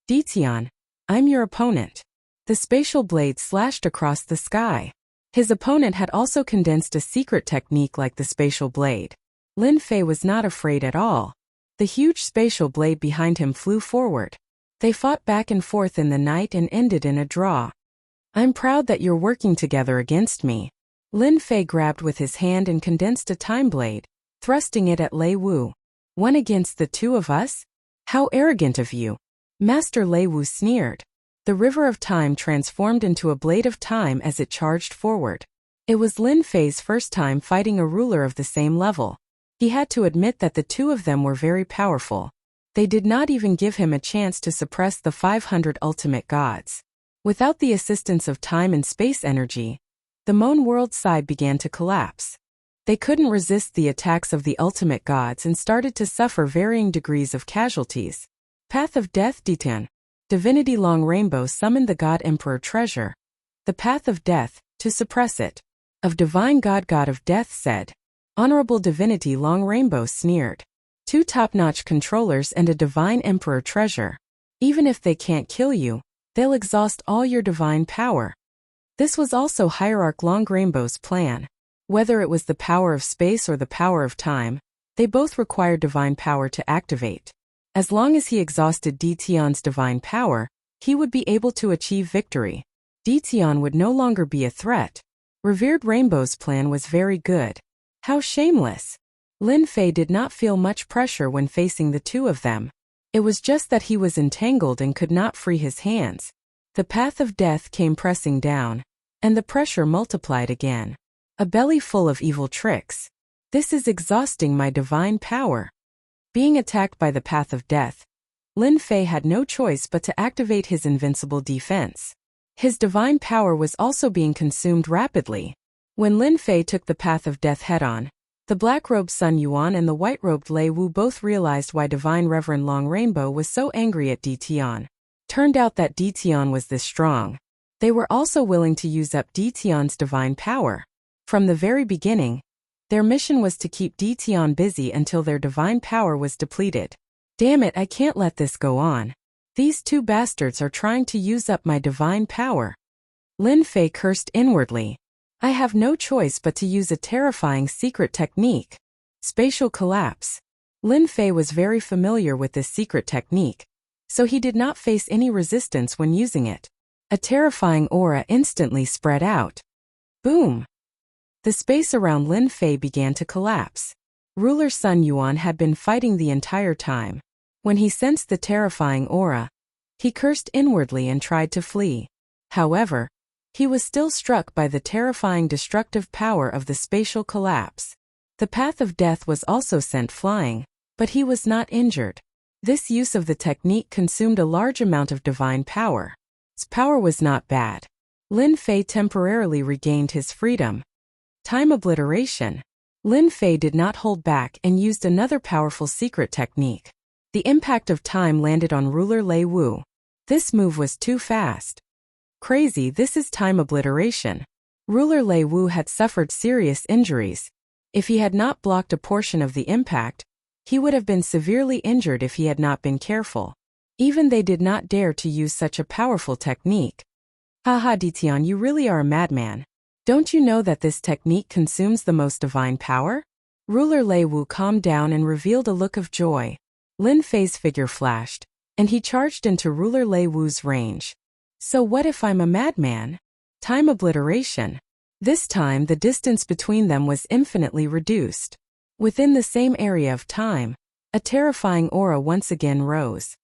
[SPEAKER 1] Ditian, I'm your opponent. The spatial blade slashed across the sky. His opponent had also condensed a secret technique like the spatial blade. Lin Fei was not afraid at all. The huge spatial blade behind him flew forward. They fought back and forth in the night and ended in a draw. I'm proud that you're working together against me. Lin Fei grabbed with his hand and condensed a time blade, thrusting it at Lei Wu. 1 against the 2 of us? How arrogant of you! Master Lei Wu sneered. The river of time transformed into a blade of time as it charged forward. It was Lin Fei's first time fighting a ruler of the same level. He had to admit that the 2 of them were very powerful. They did not even give him a chance to suppress the 500 ultimate gods. Without the assistance of time and space energy, the Moon World side began to collapse. They couldn't resist the attacks of the ultimate gods and started to suffer varying degrees of casualties. Path of Death Ditian. Divinity Long Rainbow summoned the God Emperor Treasure. The Path of Death, to suppress it. Of Divine God of Death said. Honorable Divinity Long Rainbow sneered. 2 top-notch controllers and a Divine Emperor Treasure. Even if they can't kill you, they'll exhaust all your divine power. This was also Hierarch Long Rainbow's plan. Whether it was the power of space or the power of time, they both required divine power to activate. As long as he exhausted Ditian's divine power, he would be able to achieve victory. Ditian would no longer be a threat. Revered Rainbow's plan was very good. How shameless! Lin Fei did not feel much pressure when facing the 2 of them. It was just that he was entangled and could not free his hands. The path of death came pressing down, and the pressure multiplied again. A belly full of evil tricks. This is exhausting my divine power. Being attacked by the path of death, Lin Fei had no choice but to activate his invincible defense. His divine power was also being consumed rapidly. When Lin Fei took the path of death head-on, the black-robed Sun Yuan and the white-robed Lei Wu both realized why Divine Reverend Long Rainbow was so angry at Di Tian. Turned out that Di Tian was this strong. They were also willing to use up Di Tian's divine power. From the very beginning, their mission was to keep Di Tian busy until their divine power was depleted. Damn it, I can't let this go on. These two bastards are trying to use up my divine power. Lin Fei cursed inwardly. I have no choice but to use a terrifying secret technique. Spatial collapse. Lin Fei was very familiar with this secret technique, so he did not face any resistance when using it. A terrifying aura instantly spread out. Boom! The space around Lin Fei began to collapse. Ruler Sun Yuan had been fighting the entire time. When he sensed the terrifying aura, he cursed inwardly and tried to flee. However, he was still struck by the terrifying destructive power of the spatial collapse. The path of death was also sent flying, but he was not injured. This use of the technique consumed a large amount of divine power. Its power was not bad. Lin Fei temporarily regained his freedom. Time obliteration. Lin Fei did not hold back and used another powerful secret technique. The impact of time landed on ruler Lei Wu. This move was too fast. Crazy, this is time obliteration. Ruler Lei Wu had suffered serious injuries. If he had not blocked a portion of the impact, he would have been severely injured if he had not been careful. Even they did not dare to use such a powerful technique. Haha, Di Tian, you really are a madman. Don't you know that this technique consumes the most divine power? Ruler Lei Wu calmed down and revealed a look of joy. Lin Fei's figure flashed, and he charged into ruler Lei Wu's range. So what if I'm a madman? Time obliteration. This time the distance between them was infinitely reduced. Within the same area of time, a terrifying aura once again rose.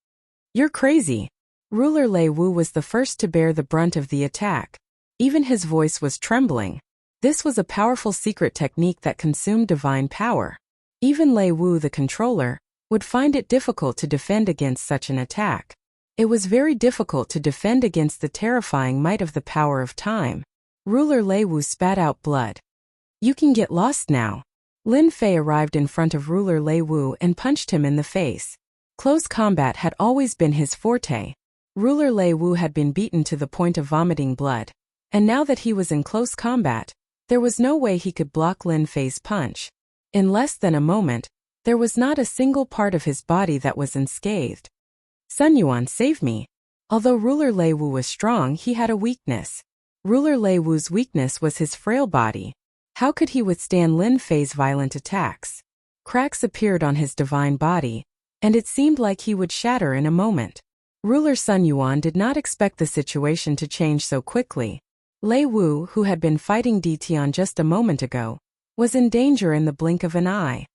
[SPEAKER 1] You're crazy. Ruler Lei Wu was the first to bear the brunt of the attack. Even his voice was trembling. This was a powerful secret technique that consumed divine power. Even Lei Wu, the controller, would find it difficult to defend against such an attack. It was very difficult to defend against the terrifying might of the power of time. Ruler Lei Wu spat out blood. You can get lost now. Lin Fei arrived in front of ruler Lei Wu and punched him in the face. Close combat had always been his forte. Ruler Lei Wu had been beaten to the point of vomiting blood. And now that he was in close combat, there was no way he could block Lin Fei's punch. In less than a moment, there was not a single part of his body that was unscathed. Sun Yuan, save me. Although ruler Lei Wu was strong, he had a weakness. Ruler Lei Wu's weakness was his frail body. How could he withstand Lin Fei's violent attacks? Cracks appeared on his divine body, and it seemed like he would shatter in a moment. Ruler Sun Yuan did not expect the situation to change so quickly. Lei Wu, who had been fighting Di Tian just a moment ago, was in danger in the blink of an eye.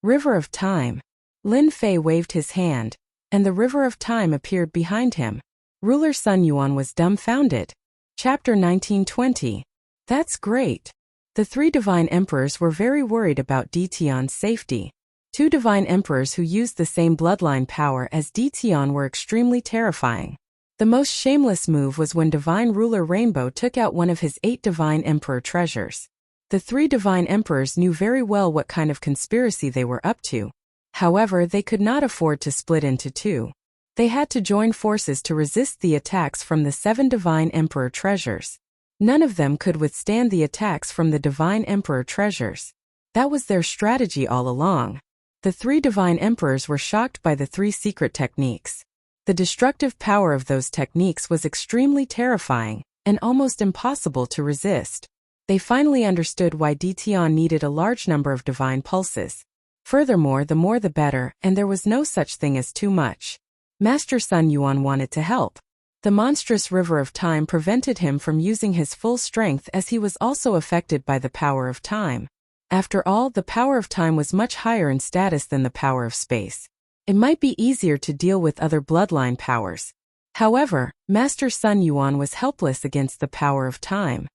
[SPEAKER 1] River of Time. Lin Fei waved his hand, and the river of time appeared behind him. Ruler Sun Yuan was dumbfounded. Chapter 1920. That's great. The three divine emperors were very worried about Di Tian's safety. Two divine emperors who used the same bloodline power as Di Tian were extremely terrifying. The most shameless move was when divine ruler Rainbow took out one of his 8 divine emperor treasures. The three divine emperors knew very well what kind of conspiracy they were up to. However, they could not afford to split into two. They had to join forces to resist the attacks from the 7 divine emperor treasures. None of them could withstand the attacks from the divine emperor treasures. That was their strategy all along. The 3 divine emperors were shocked by the 3 secret techniques. The destructive power of those techniques was extremely terrifying and almost impossible to resist. They finally understood why Di Tian needed a large number of divine pulses. Furthermore, the more the better, and there was no such thing as too much. Master Sun Yuan wanted to help. The monstrous river of time prevented him from using his full strength as he was also affected by the power of time. After all, the power of time was much higher in status than the power of space. It might be easier to deal with other bloodline powers. However, Master Sun Yuan was helpless against the power of time.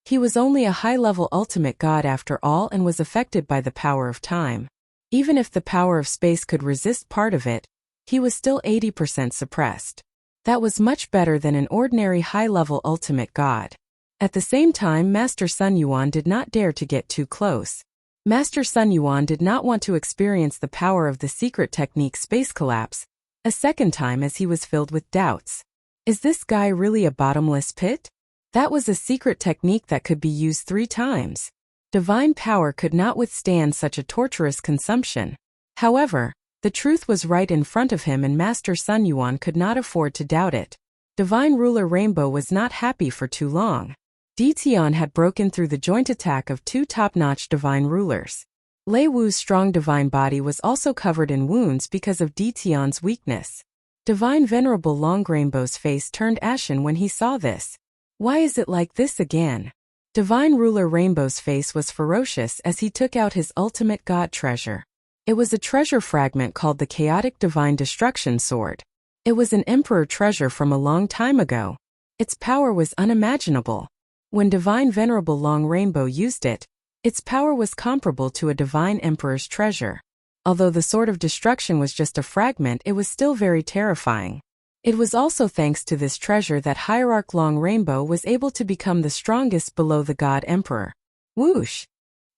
[SPEAKER 1] He was only a high-level ultimate god after all and was affected by the power of time. Even if the power of space could resist part of it, He was still 80% suppressed. That was much better than an ordinary high-level ultimate god. At the same time, Master Sun Yuan did not dare to get too close. Master Sun Yuan did not want to experience the power of the secret technique Space Collapse a second time, as he was filled with doubts. Is this guy really a bottomless pit? That was a secret technique that could be used 3 times. Divine power could not withstand such a torturous consumption. However, the truth was right in front of him, and Master Sun Yuan could not afford to doubt it. Divine Ruler Rainbow was not happy for too long. Ditian had broken through the joint attack of 2 top-notch divine rulers. Lei Wu's strong divine body was also covered in wounds because of Ditian's weakness. Divine Venerable Long Rainbow's face turned ashen when he saw this. Why is it like this again? Divine Ruler Rainbow's face was ferocious as he took out his ultimate god treasure. It was a treasure fragment called the Chaotic Divine Destruction Sword. It was an emperor treasure from a long time ago. Its power was unimaginable. When Divine Venerable Long Rainbow used it, its power was comparable to a divine emperor's treasure. Although the Sword of Destruction was just a fragment, it was still very terrifying. It was also thanks to this treasure that Hierarch Long Rainbow was able to become the strongest below the God Emperor. Whoosh!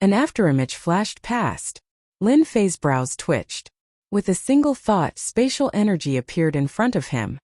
[SPEAKER 1] An afterimage flashed past. Lin Fei's brows twitched. With a single thought, spatial energy appeared in front of him.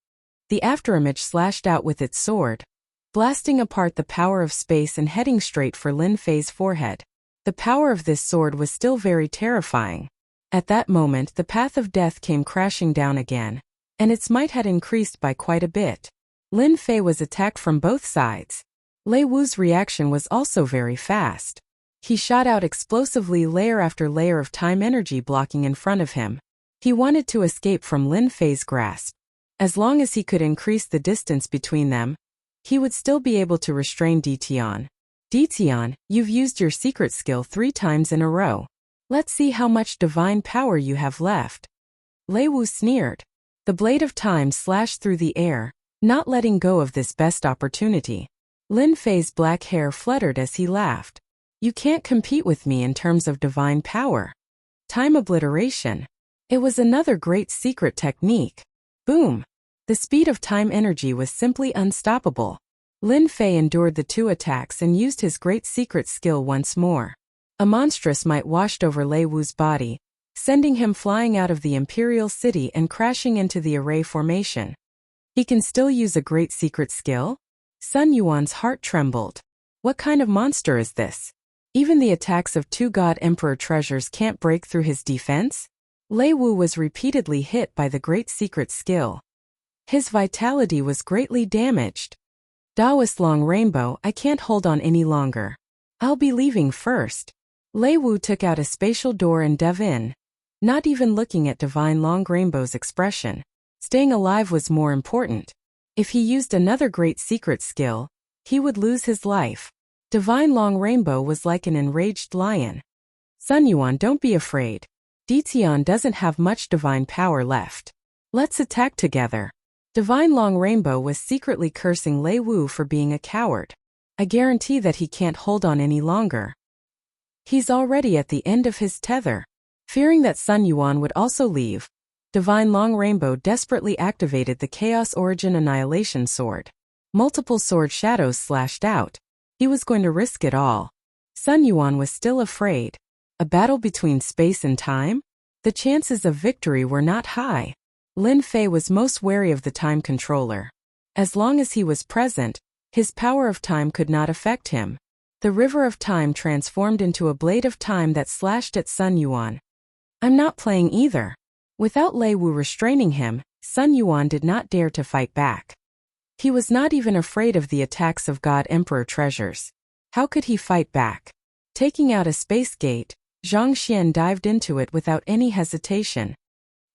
[SPEAKER 1] The afterimage slashed out with its sword, blasting apart the power of space and heading straight for Lin Fei's forehead. The power of this sword was still very terrifying. At that moment, the path of death came crashing down again, and its might had increased by quite a bit. Lin Fei was attacked from both sides. Lei Wu's reaction was also very fast. He shot out explosively, layer after layer of time energy blocking in front of him. He wanted to escape from Lin Fei's grasp. As long as he could increase the distance between them, he would still be able to restrain Ditian. Ditian, you've used your secret skill 3 times in a row. Let's see how much divine power you have left. Lei Wu sneered. The blade of time slashed through the air, not letting go of this best opportunity. Lin Fei's black hair fluttered as he laughed. You can't compete with me in terms of divine power. Time obliteration. It was another great secret technique. Boom! The speed of time energy was simply unstoppable. Lin Fei endured the 2 attacks and used his great secret skill once more. A monstrous might washed over Lei Wu's body, sending him flying out of the Imperial City and crashing into the array formation. He can still use a great secret skill? Sun Yuan's heart trembled. What kind of monster is this? Even the attacks of 2 God Emperor treasures can't break through his defense? Lei Wu was repeatedly hit by the great secret skill. His vitality was greatly damaged. Taoist Long Rainbow, I can't hold on any longer. I'll be leaving first. Lei Wu took out a spatial door and dove in, not even looking at Divine Long Rainbow's expression. Staying alive was more important. If he used another great secret skill, he would lose his life. Divine Long Rainbow was like an enraged lion. Sun Yuan, don't be afraid. Ditian doesn't have much divine power left. Let's attack together. Divine Long Rainbow was secretly cursing Lei Wu for being a coward. I guarantee that he can't hold on any longer. He's already at the end of his tether. Fearing that Sun Yuan would also leave, Divine Long Rainbow desperately activated the Chaos Origin Annihilation Sword. Multiple sword shadows slashed out. He was going to risk it all. Sun Yuan was still afraid. A battle between space and time? The chances of victory were not high. Lin Fei was most wary of the time controller. As long as he was present, his power of time could not affect him. The river of time transformed into a blade of time that slashed at Sun Yuan. I'm not playing either. Without Lei Wu restraining him, Sun Yuan did not dare to fight back. He was not even afraid of the attacks of God Emperor treasures. How could he fight back? Taking out a space gate, Zhang Xian dived into it without any hesitation.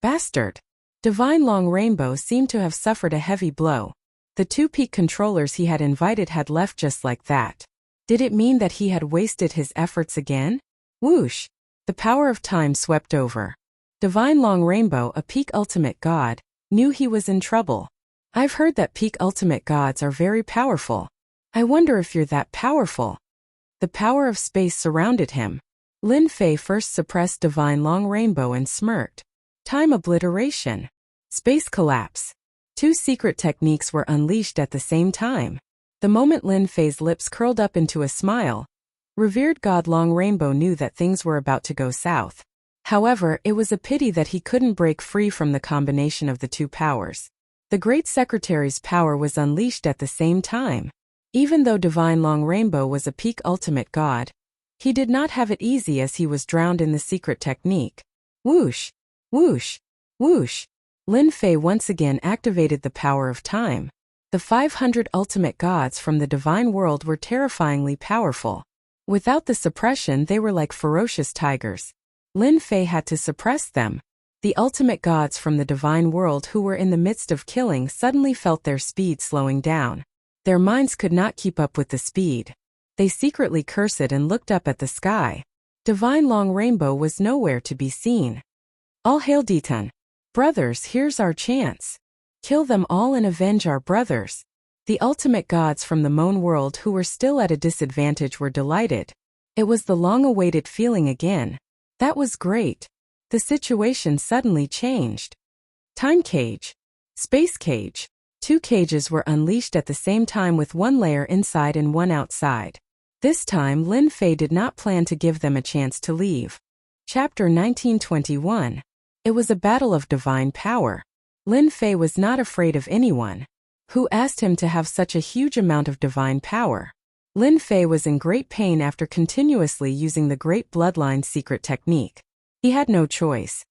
[SPEAKER 1] Bastard! Divine Long Rainbow seemed to have suffered a heavy blow. The 2 peak controllers he had invited had left just like that. Did it mean that he had wasted his efforts again? Whoosh! The power of time swept over. Divine Long Rainbow, a peak ultimate god, knew he was in trouble. I've heard that peak ultimate gods are very powerful. I wonder if you're that powerful. The power of space surrounded him. Lin Fei first suppressed Divine Long Rainbow and smirked. Time obliteration. Space collapse. Two secret techniques were unleashed at the same time. The moment Lin Fei's lips curled up into a smile, revered God Long Rainbow knew that things were about to go south. However, it was a pity that he couldn't break free from the combination of the two powers. The Great Secretary's power was unleashed at the same time. Even though Divine Long Rainbow was a peak ultimate god, he did not have it easy as he was drowned in the secret technique. Whoosh! Whoosh! Whoosh! Lin Fei once again activated the power of time. The 500 ultimate gods from the divine world were terrifyingly powerful. Without the suppression, they were like ferocious tigers. Lin Fei had to suppress them. The ultimate gods from the divine world who were in the midst of killing suddenly felt their speed slowing down. Their minds could not keep up with the speed. They secretly cursed and looked up at the sky. Divine Long Rainbow was nowhere to be seen. All hail Detun. Brothers, here's our chance. Kill them all and avenge our brothers. The ultimate gods from the Moan world who were still at a disadvantage were delighted. It was the long-awaited feeling again. That was great. The situation suddenly changed. Time cage. Space cage. Two cages were unleashed at the same time with one layer inside and one outside. This time Lin Fei did not plan to give them a chance to leave. Chapter 1921. It was a battle of divine power. Lin Fei was not afraid of anyone. Who asked him to have such a huge amount of divine power? Lin Fei was in great pain after continuously using the Great Bloodline secret technique. He had no choice.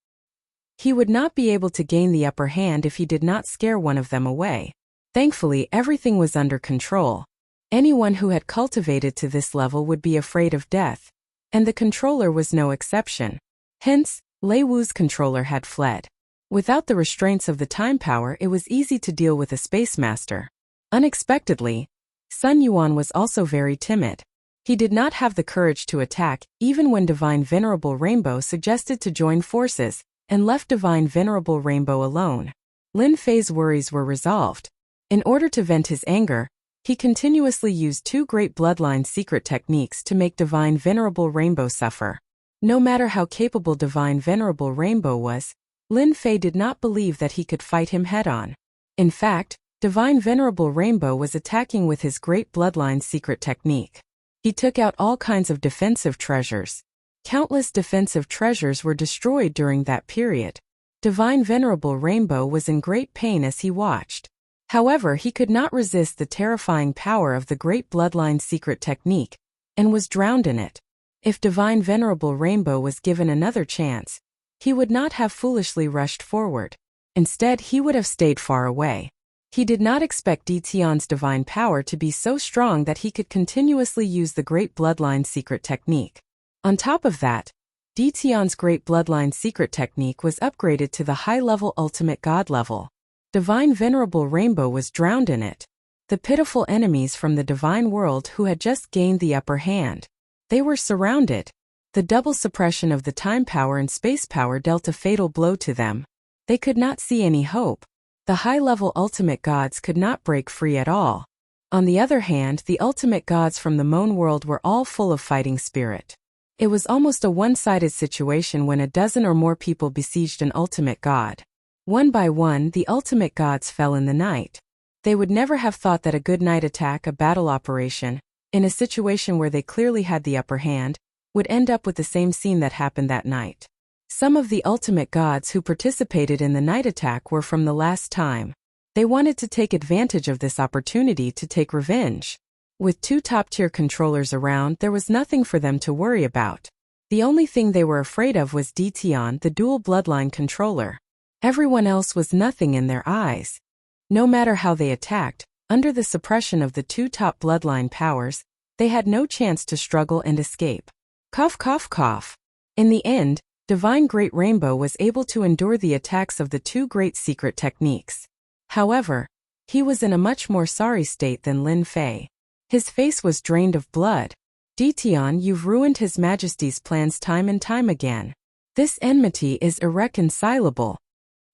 [SPEAKER 1] He would not be able to gain the upper hand if he did not scare one of them away. Thankfully, everything was under control. Anyone who had cultivated to this level would be afraid of death, and the controller was no exception. Hence, Lei Wu's controller had fled. Without the restraints of the time power, it was easy to deal with a space master. Unexpectedly, Sun Yuan was also very timid. He did not have the courage to attack, even when Divine Venerable Rainbow suggested to join forces, and left Divine Venerable Rainbow alone. Lin Fei's worries were resolved. In order to vent his anger, he continuously used two Great Bloodline secret techniques to make Divine Venerable Rainbow suffer. No matter how capable Divine Venerable Rainbow was, Lin Fei did not believe that he could fight him head-on. In fact, Divine Venerable Rainbow was attacking with his Great Bloodline secret technique. He took out all kinds of defensive treasures. Countless defensive treasures were destroyed during that period. Divine Venerable Rainbow was in great pain as he watched. However, he could not resist the terrifying power of the Great Bloodline secret technique, and was drowned in it. If Divine Venerable Rainbow was given another chance, he would not have foolishly rushed forward. Instead, he would have stayed far away. He did not expect Detion's divine power to be so strong that he could continuously use the Great Bloodline secret technique. On top of that, Detion's Great Bloodline secret technique was upgraded to the high-level Ultimate God level. Divine Venerable Rainbow was drowned in it. The pitiful enemies from the divine world who had just gained the upper hand. They were surrounded. The double suppression of the time power and space power dealt a fatal blow to them. They could not see any hope. The high-level ultimate gods could not break free at all. On the other hand, the ultimate gods from the Moan world were all full of fighting spirit. It was almost a one-sided situation when a dozen or more people besieged an ultimate god. One by one, the ultimate gods fell in the night. They would never have thought that a good night attack, a battle operation, in a situation where they clearly had the upper hand, would end up with the same scene that happened that night. Some of the ultimate gods who participated in the night attack were from the last time. They wanted to take advantage of this opportunity to take revenge. With two top-tier controllers around, there was nothing for them to worry about. The only thing they were afraid of was Detion, the dual bloodline controller. Everyone else was nothing in their eyes. No matter how they attacked, under the suppression of the two top bloodline powers, they had no chance to struggle and escape. Cough cough cough. In the end, Divine Great Rainbow was able to endure the attacks of the two great secret techniques. However, he was in a much more sorry state than Lin Fei. His face was drained of blood. Detion, you've ruined His Majesty's plans time and time again. This enmity is irreconcilable.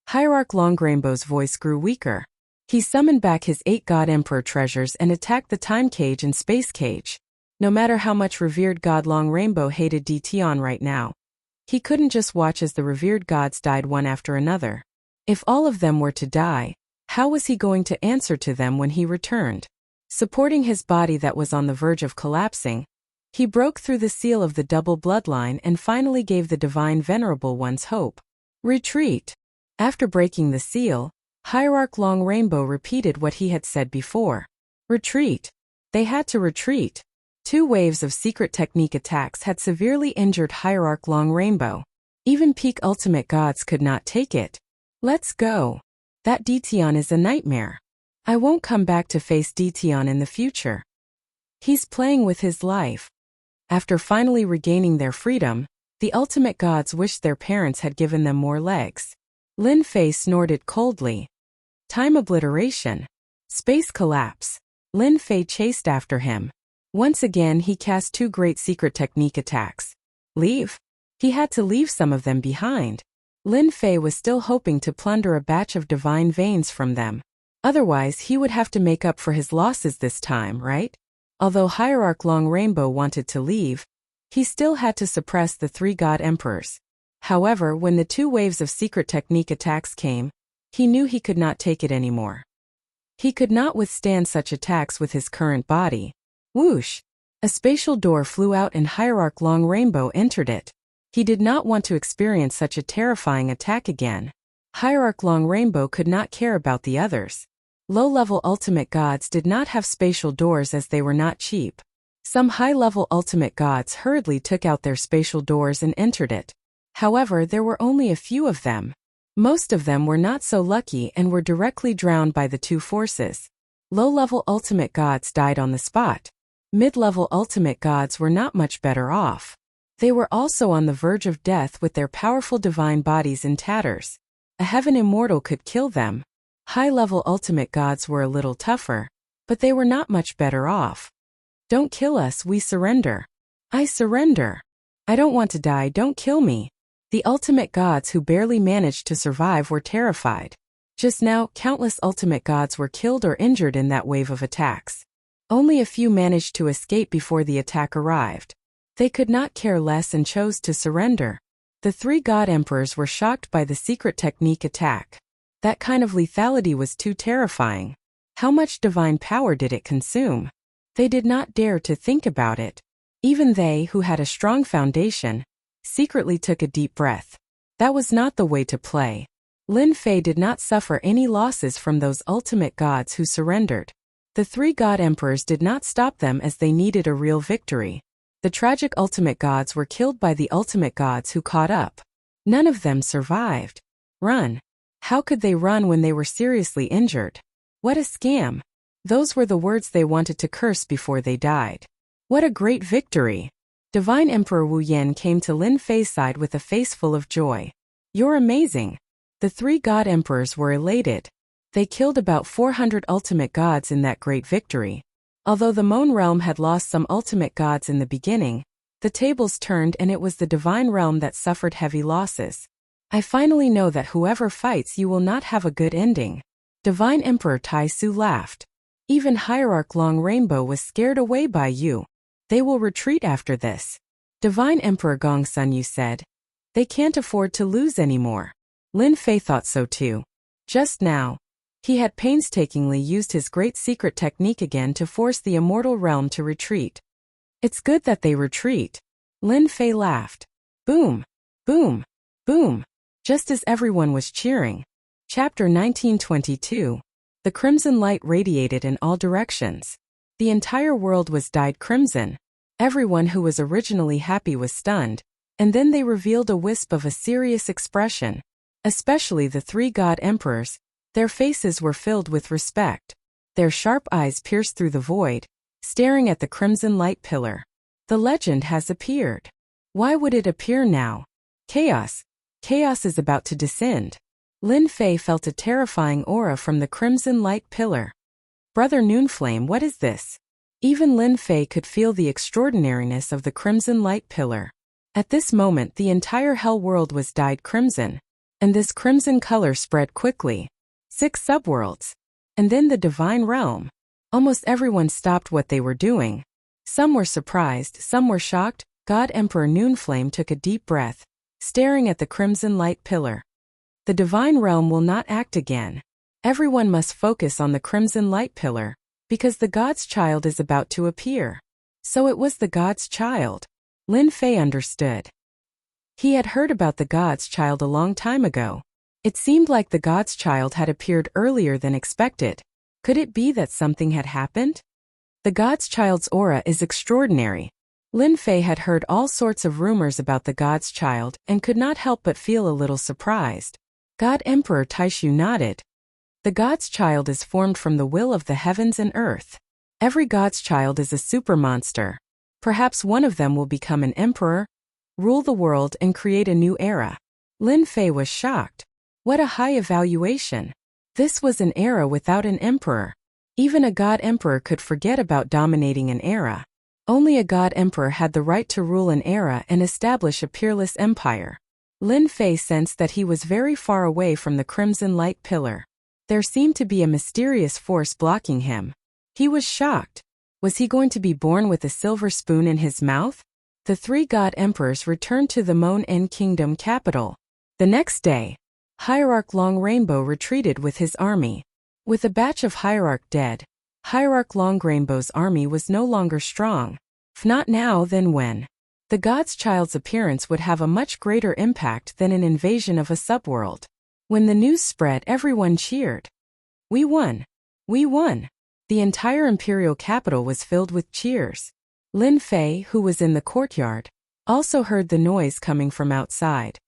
[SPEAKER 1] Hierarch Longrainbow's voice grew weaker. He summoned back his 8 God Emperor treasures and attacked the time cage and space cage. No matter how much revered God Long Rainbow hated Detion right now, he couldn't just watch as the revered gods died one after another. If all of them were to die, how was he going to answer to them when he returned? Supporting his body that was on the verge of collapsing, he broke through the seal of the double bloodline and finally gave the divine venerable ones hope. Retreat. After breaking the seal, Hierarch Long Rainbow repeated what he had said before. Retreat. They had to retreat. 2 waves of secret technique attacks had severely injured Hierarch Long Rainbow. Even peak ultimate gods could not take it. Let's go. That Detion is a nightmare. I won't come back to face Detion in the future. He's playing with his life. After finally regaining their freedom, the ultimate gods wished their parents had given them more legs. Lin Fei snorted coldly. Time obliteration. Space collapse. Lin Fei chased after him. Once again he cast 2 great secret technique attacks. Leave? He had to leave some of them behind. Lin Fei was still hoping to plunder a batch of divine veins from them. Otherwise he would have to make up for his losses this time, right? Although Hierarch Long Rainbow wanted to leave, he still had to suppress the 3 god emperors. However, when the 2 waves of secret technique attacks came, he knew he could not take it anymore. He could not withstand such attacks with his current body. Whoosh! A spatial door flew out and Hierarch Long Rainbow entered it. He did not want to experience such a terrifying attack again. Hierarch Long Rainbow could not care about the others. Low-level ultimate gods did not have spatial doors as they were not cheap. Some high-level ultimate gods hurriedly took out their spatial doors and entered it. However, there were only a few of them. Most of them were not so lucky and were directly drowned by the 2 forces. Low-level ultimate gods died on the spot. Mid-level ultimate gods were not much better off. They were also on the verge of death with their powerful divine bodies in tatters. A heaven immortal could kill them. High-level ultimate gods were a little tougher, but they were not much better off. Don't kill us, we surrender. I surrender. I don't want to die, don't kill me. The ultimate gods who barely managed to survive were terrified. Just now, countless ultimate gods were killed or injured in that wave of attacks. Only a few managed to escape before the attack arrived. They could not care less and chose to surrender. The 3 god emperors were shocked by the secret technique attack. That kind of lethality was too terrifying. How much divine power did it consume? They did not dare to think about it. Even they, who had a strong foundation, secretly took a deep breath. That was not the way to play. Lin Fei did not suffer any losses from those ultimate gods who surrendered. The 3 god emperors did not stop them as they needed a real victory. The tragic ultimate gods were killed by the ultimate gods who caught up. None of them survived. Run. How could they run when they were seriously injured? What a scam. Those were the words they wanted to curse before they died. What a great victory. Divine Emperor Wu Yan came to Lin Fei's side with a face full of joy. You're amazing. The 3 god emperors were elated. They killed about 400 ultimate gods in that great victory. Although the Moan realm had lost some ultimate gods in the beginning, the tables turned and it was the divine realm that suffered heavy losses. I finally know that whoever fights you will not have a good ending. Divine Emperor Tai Su laughed. Even Hierarch Long Rainbow was scared away by you. They will retreat after this. Divine Emperor Gong Sun Yu said. They can't afford to lose anymore. Lin Fei thought so too. Just now, he had painstakingly used his great secret technique again to force the immortal realm to retreat. It's good that they retreat. Lin Fei laughed. Boom! Boom! Boom! Just as everyone was cheering. Chapter 1922. The crimson light radiated in all directions. The entire world was dyed crimson. Everyone who was originally happy was stunned, and then they revealed a wisp of a serious expression. Especially the 3 god emperors, their faces were filled with respect. Their sharp eyes pierced through the void, staring at the crimson light pillar. The legend has appeared. Why would it appear now? Chaos. Chaos is about to descend. Lin Fei felt a terrifying aura from the crimson light pillar. Brother Noonflame, what is this? Even Lin Fei could feel the extraordinariness of the crimson light pillar. At this moment the entire hell world was dyed crimson, and this crimson color spread quickly. 6 subworlds. And then the divine realm. Almost everyone stopped what they were doing. Some were surprised, some were shocked. God Emperor Noonflame took a deep breath, staring at the crimson light pillar. The divine realm will not act again. Everyone must focus on the crimson light pillar, because the God's child is about to appear. So it was the God's child. Lin Fei understood. He had heard about the God's child a long time ago. It seemed like the God's child had appeared earlier than expected. Could it be that something had happened? The God's child's aura is extraordinary. Lin Fei had heard all sorts of rumors about the God's child and could not help but feel a little surprised. God Emperor Taishu nodded. The God's child is formed from the will of the heavens and earth. Every God's child is a super monster. Perhaps one of them will become an emperor, rule the world and create a new era. Lin Fei was shocked. What a high evaluation. This was an era without an emperor. Even a God Emperor could forget about dominating an era. Only a God Emperor had the right to rule an era and establish a peerless empire. Lin Fei sensed that he was very far away from the crimson light pillar. There seemed to be a mysterious force blocking him. He was shocked. Was he going to be born with a silver spoon in his mouth? The three God Emperors returned to the Mon En Kingdom capital. The next day, Hierarch Long Rainbow retreated with his army. With a batch of Hierarch dead, Hierarch Long Rainbow's army was no longer strong. If not now, then when? The God's child's appearance would have a much greater impact than an invasion of a subworld. When the news spread, everyone cheered. We won! We won! The entire imperial capital was filled with cheers. Lin Fei, who was in the courtyard, also heard the noise coming from outside.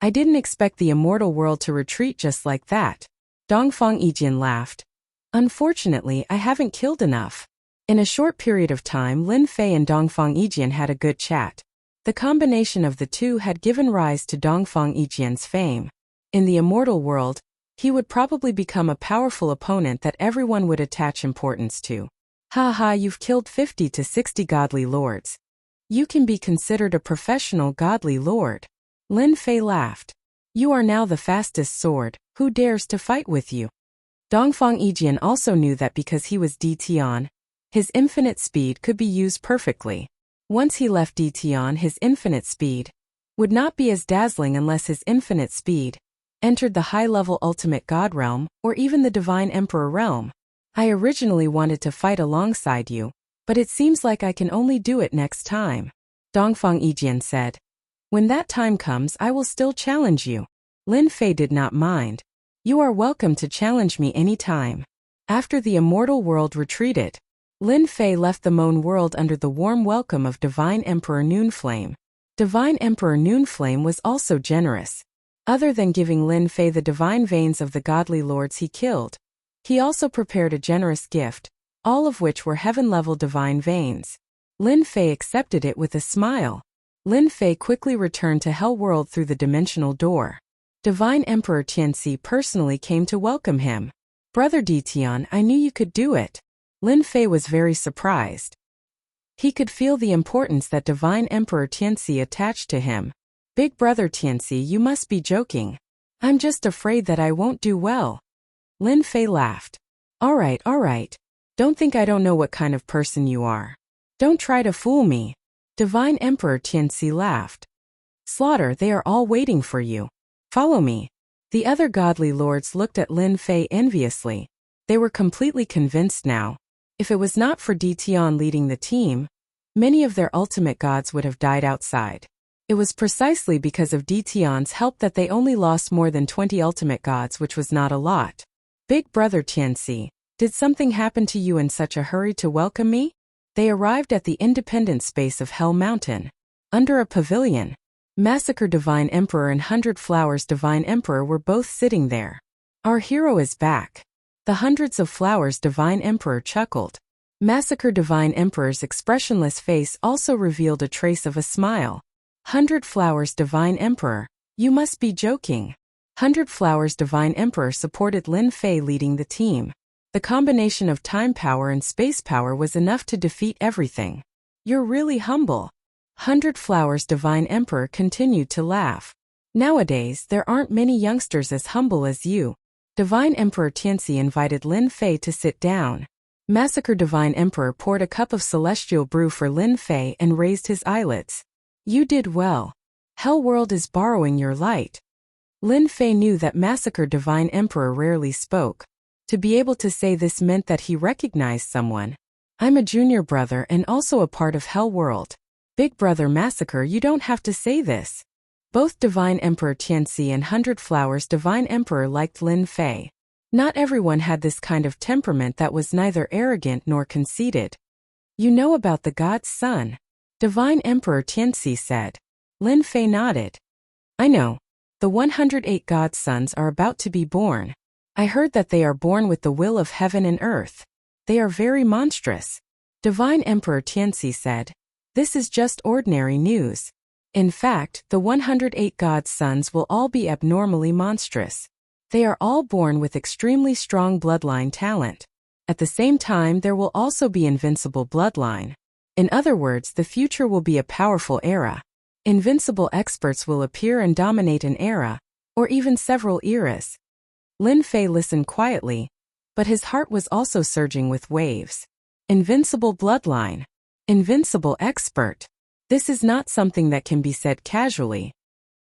[SPEAKER 1] I didn't expect the immortal world to retreat just like that. Dongfang Yijin laughed. Unfortunately, I haven't killed enough. In a short period of time, Lin Fei and Dongfang Yijin had a good chat. The combination of the two had given rise to Dongfang Yijin's fame. In the immortal world, he would probably become a powerful opponent that everyone would attach importance to. Haha, you've killed 50 to 60 godly lords. You can be considered a professional godly lord. Lin Fei laughed. You are now the fastest sword. Who dares to fight with you? Dongfang Yijin also knew that because he was Di Tian, his infinite speed could be used perfectly. Once he left Di Tian, his infinite speed would not be as dazzling unless his infinite speed entered the high-level ultimate god realm or even the divine emperor realm. I originally wanted to fight alongside you, but it seems like I can only do it next time. Dongfang Yijin said. When that time comes, I will still challenge you. Lin Fei did not mind. You are welcome to challenge me any time. After the immortal world retreated, Lin Fei left the Mon world under the warm welcome of Divine Emperor Noonflame. Divine Emperor Noonflame was also generous. Other than giving Lin Fei the divine veins of the godly lords he killed, he also prepared a generous gift, all of which were heaven-level divine veins. Lin Fei accepted it with a smile. Lin Fei quickly returned to Hell World through the dimensional door. Divine Emperor Tianxi personally came to welcome him. Brother Di Tian, I knew you could do it. Lin Fei was very surprised. He could feel the importance that Divine Emperor Tianxi attached to him. Big brother Tianxi, you must be joking. I'm just afraid that I won't do well. Lin Fei laughed. All right. Don't think I don't know what kind of person you are. Don't try to fool me. Divine Emperor Tianxi laughed. Slaughter, they are all waiting for you. Follow me. The other godly lords looked at Lin Fei enviously. They were completely convinced now. If it was not for Di Tian leading the team, many of their ultimate gods would have died outside. It was precisely because of Di Tian's help that they only lost more than 20 ultimate gods, which was not a lot. Big brother Tianxi, did something happen to you in such a hurry to welcome me? They arrived at the independent space of Hell Mountain. Under a pavilion, Massacre Divine Emperor and 100 Flowers Divine Emperor were both sitting there. Our hero is back. The Hundreds of Flowers Divine Emperor chuckled. Massacre Divine Emperor's expressionless face also revealed a trace of a smile. 100 Flowers Divine Emperor, you must be joking. 100 Flowers Divine Emperor supported Lin Fei leading the team. The combination of time power and space power was enough to defeat everything. You're really humble. 100 Flowers Divine Emperor continued to laugh. Nowadays, there aren't many youngsters as humble as you. Divine Emperor Tianxi invited Lin Fei to sit down. Massacre Divine Emperor poured a cup of celestial brew for Lin Fei and raised his eyelids. You did well. Hell World is borrowing your light. Lin Fei knew that Massacre Divine Emperor rarely spoke. To be able to say this meant that he recognized someone. I'm a junior brother and also a part of Hell World. Big Brother Massacre, you don't have to say this. Both Divine Emperor Tianxi and 100 Flowers Divine Emperor liked Lin Fei. Not everyone had this kind of temperament that was neither arrogant nor conceited. You know about the god's son? Divine Emperor Tianxi said. Lin Fei nodded. I know. The 108 god's sons are about to be born. I heard that they are born with the will of heaven and earth. They are very monstrous. Divine Emperor Tianxi said. This is just ordinary news. In fact, the 108 god's sons will all be abnormally monstrous. They are all born with extremely strong bloodline talent. At the same time, there will also be invincible bloodline. In other words, the future will be a powerful era. Invincible experts will appear and dominate an era, or even several eras. Lin Fei listened quietly, but his heart was also surging with waves. Invincible bloodline. Invincible expert. This is not something that can be said casually.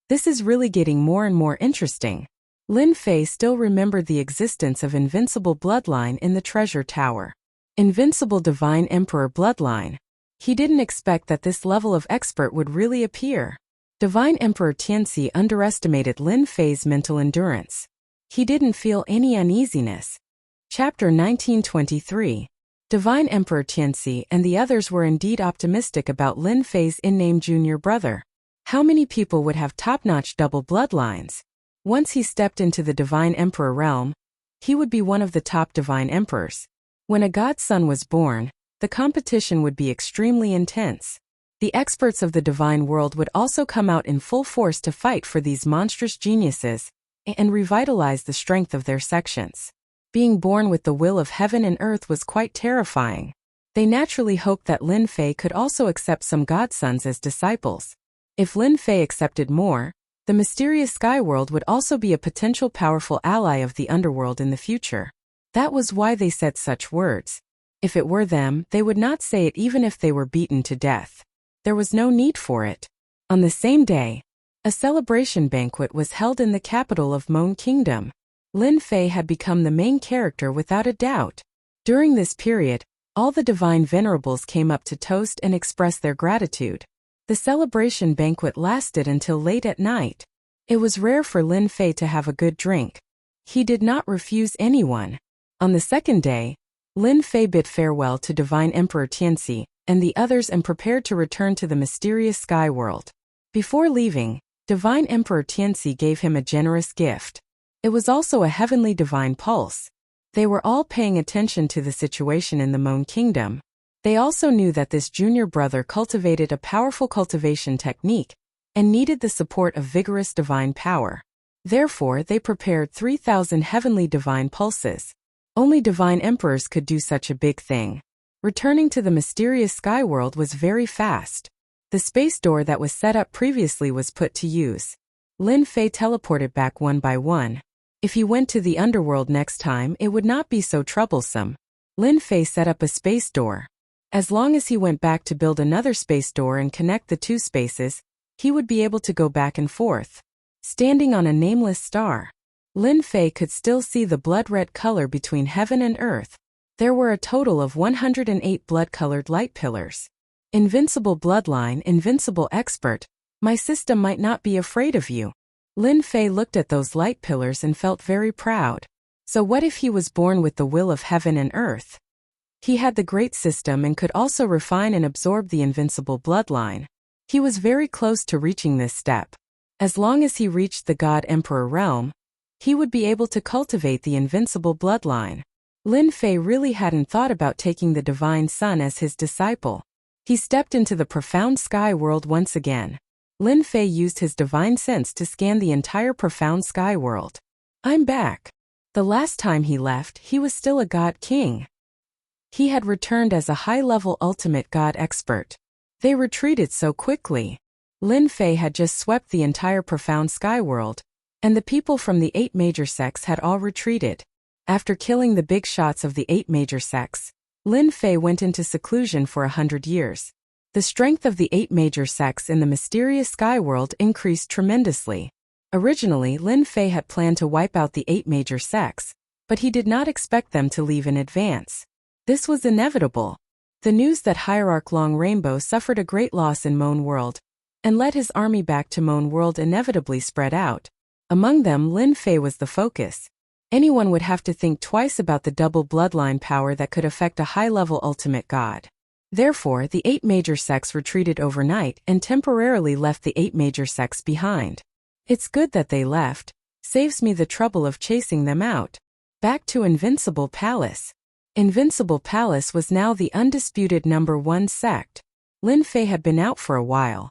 [SPEAKER 1] This is really getting more and more interesting. Lin Fei still remembered the existence of Invincible Bloodline in the Treasure Tower. Invincible Divine Emperor Bloodline. He didn't expect that this level of expert would really appear. Divine Emperor Tianxi underestimated Lin Fei's mental endurance. He didn't feel any uneasiness. Chapter 1923. Divine Emperor Tianxi and the others were indeed optimistic about Lin Fei's in-name junior brother. How many people would have top-notch double bloodlines? Once he stepped into the Divine Emperor realm, he would be one of the top Divine Emperors. When a godson was born, the competition would be extremely intense. The experts of the divine world would also come out in full force to fight for these monstrous geniuses and revitalize the strength of their sections. Being born with the will of heaven and earth was quite terrifying. They naturally hoped that Lin Fei could also accept some godsons as disciples. If Lin Fei accepted more, the mysterious sky world would also be a potential powerful ally of the underworld in the future. That was why they said such words. If it were them, they would not say it even if they were beaten to death. There was no need for it. On the same day, a celebration banquet was held in the capital of Mon Kingdom. Lin Fei had become the main character without a doubt. During this period, all the divine venerables came up to toast and express their gratitude. The celebration banquet lasted until late at night. It was rare for Lin Fei to have a good drink. He did not refuse anyone. On the second day, Lin Fei bid farewell to Divine Emperor Tianxi and the others and prepared to return to the mysterious sky world. Before leaving, Divine Emperor Tianxi gave him a generous gift. It was also a heavenly divine pulse. They were all paying attention to the situation in the Mon Kingdom. They also knew that this junior brother cultivated a powerful cultivation technique and needed the support of vigorous divine power. Therefore, they prepared 3,000 heavenly divine pulses. Only divine emperors could do such a big thing. Returning to the mysterious sky world was very fast. The space door that was set up previously was put to use. Lin Fei teleported back one by one. If he went to the underworld next time, it would not be so troublesome. Lin Fei set up a space door. As long as he went back to build another space door and connect the two spaces, he would be able to go back and forth. Standing on a nameless star, Lin Fei could still see the blood-red color between heaven and earth. There were a total of 108 blood-colored light pillars. Invincible bloodline, invincible expert, my system might not be afraid of you. Lin Fei looked at those light pillars and felt very proud. So what if he was born with the will of heaven and earth? He had the great system and could also refine and absorb the invincible bloodline. He was very close to reaching this step. As long as he reached the God Emperor realm, he would be able to cultivate the invincible bloodline. Lin Fei really hadn't thought about taking the Divine Son as his disciple. He stepped into the profound sky world once again. Lin Fei used his divine sense to scan the entire profound sky world. I'm back. The last time he left, he was still a god king. He had returned as a high-level ultimate god expert. They retreated so quickly. Lin Fei had just swept the entire profound sky world, and the people from the 8 major sects had all retreated. After killing the big shots of the 8 major sects, Lin Fei went into seclusion for 100 years. The strength of the 8 major sects in the mysterious sky world increased tremendously. Originally, Lin Fei had planned to wipe out the 8 major sects, but he did not expect them to leave in advance. This was inevitable. The news that Hierarch Long Rainbow suffered a great loss in Moan World and led his army back to Moan World inevitably spread out. Among them, Lin Fei was the focus. Anyone would have to think twice about the double bloodline power that could affect a high-level ultimate god. Therefore, the 8 major sects retreated overnight and temporarily left the 8 major sects behind. It's good that they left. Saves me the trouble of chasing them out. Back to Invincible Palace. Invincible Palace was now the undisputed #1 sect. Lin Fei had been out for a while.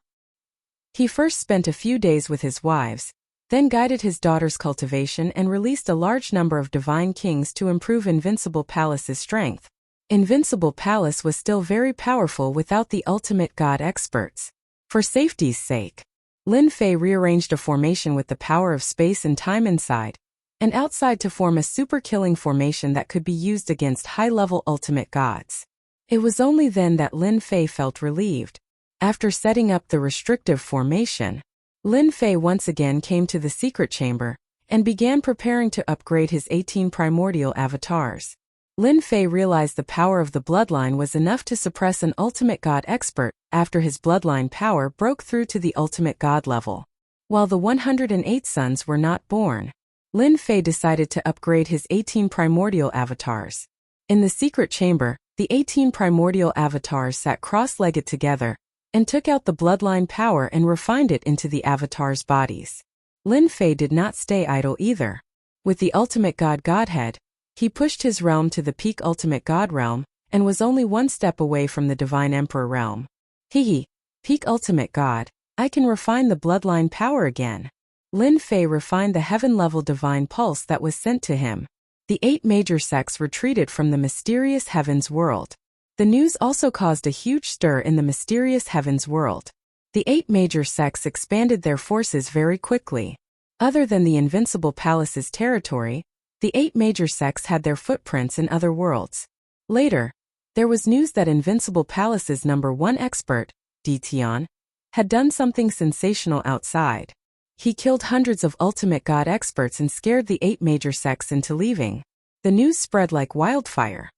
[SPEAKER 1] He first spent a few days with his wives, then guided his daughter's cultivation and released a large number of divine kings to improve Invincible Palace's strength. Invincible Palace was still very powerful without the ultimate god experts. For safety's sake, Lin Fei rearranged a formation with the power of space and time inside and outside to form a super-killing formation that could be used against high-level ultimate gods. It was only then that Lin Fei felt relieved. After setting up the restrictive formation, Lin Fei once again came to the secret chamber and began preparing to upgrade his 18 primordial avatars. Lin Fei realized the power of the bloodline was enough to suppress an ultimate god expert after his bloodline power broke through to the ultimate god level. While the 108 sons were not born, Lin Fei decided to upgrade his 18 primordial avatars. In the secret chamber, the 18 primordial avatars sat cross-legged together and took out the bloodline power and refined it into the avatars' bodies. Lin Fei did not stay idle either. With the ultimate god Godhead, he pushed his realm to the peak ultimate god realm and was only one step away from the divine emperor realm. Peak ultimate god, I can refine the bloodline power again. Lin Fei refined the heaven-level divine pulse that was sent to him. The 8 major sects retreated from the mysterious heavens world. The news also caused a huge stir in the mysterious heavens world. The 8 major sects expanded their forces very quickly. Other than the Invincible Palace's territory, the 8 major sects had their footprints in other worlds. Later, there was news that Invincible Palace's #1 expert, Tian, had done something sensational outside. He killed hundreds of ultimate god experts and scared the 8 major sects into leaving. The news spread like wildfire.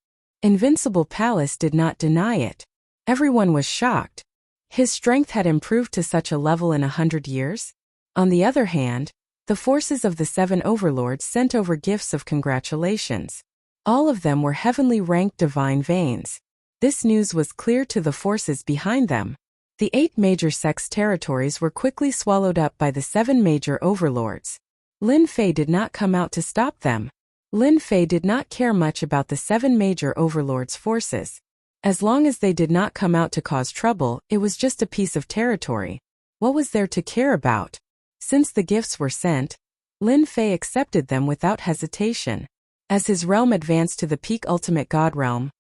[SPEAKER 1] Invincible Palace did not deny it. Everyone was shocked. His strength had improved to such a level in 100 years. On the other hand, the forces of the 7 overlords sent over gifts of congratulations. All of them were heavenly ranked divine veins. This news was clear to the forces behind them. The 8 major sects' territories were quickly swallowed up by the 7 major overlords. Lin Fei did not come out to stop them. Lin Fei did not care much about the 7 major overlords' forces. As long as they did not come out to cause trouble, it was just a piece of territory. What was there to care about? Since the gifts were sent, Lin Fei accepted them without hesitation. As his realm advanced to the peak ultimate god realm,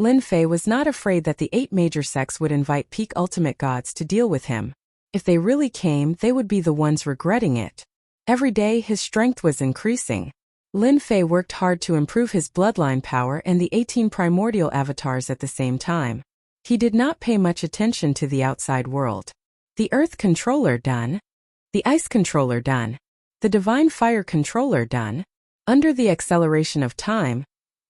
[SPEAKER 1] Lin Fei was not afraid that the 8 major sects would invite peak ultimate gods to deal with him. If they really came, they would be the ones regretting it. Every day his strength was increasing. Lin Fei worked hard to improve his bloodline power and the 18 primordial avatars at the same time. He did not pay much attention to the outside world. The Earth Controller done. The Ice Controller done. The Divine Fire Controller done. Under the acceleration of time,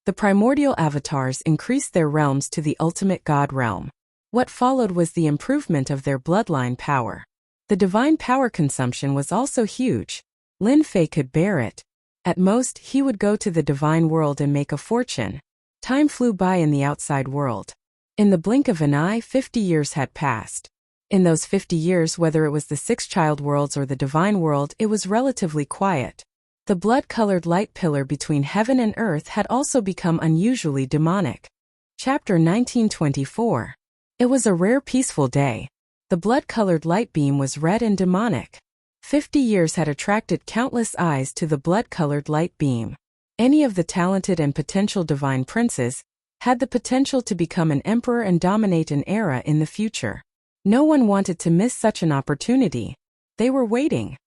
[SPEAKER 1] the primordial avatars increased their realms to the ultimate god realm. What followed was the improvement of their bloodline power. The divine power consumption was also huge. Lin Fei could bear it. At most, he would go to the divine world and make a fortune. Time flew by in the outside world. In the blink of an eye, 50 years had passed. In those 50 years, whether it was the 6 child worlds or the divine world, it was relatively quiet. The blood-colored light pillar between heaven and earth had also become unusually demonic. Chapter 1924. It was a rare peaceful day. The blood-colored light beam was red and demonic. 50 years had attracted countless eyes to the blood-colored light beam. Any of the talented and potential divine princes had the potential to become an emperor and dominate an era in the future. No one wanted to miss such an opportunity. They were waiting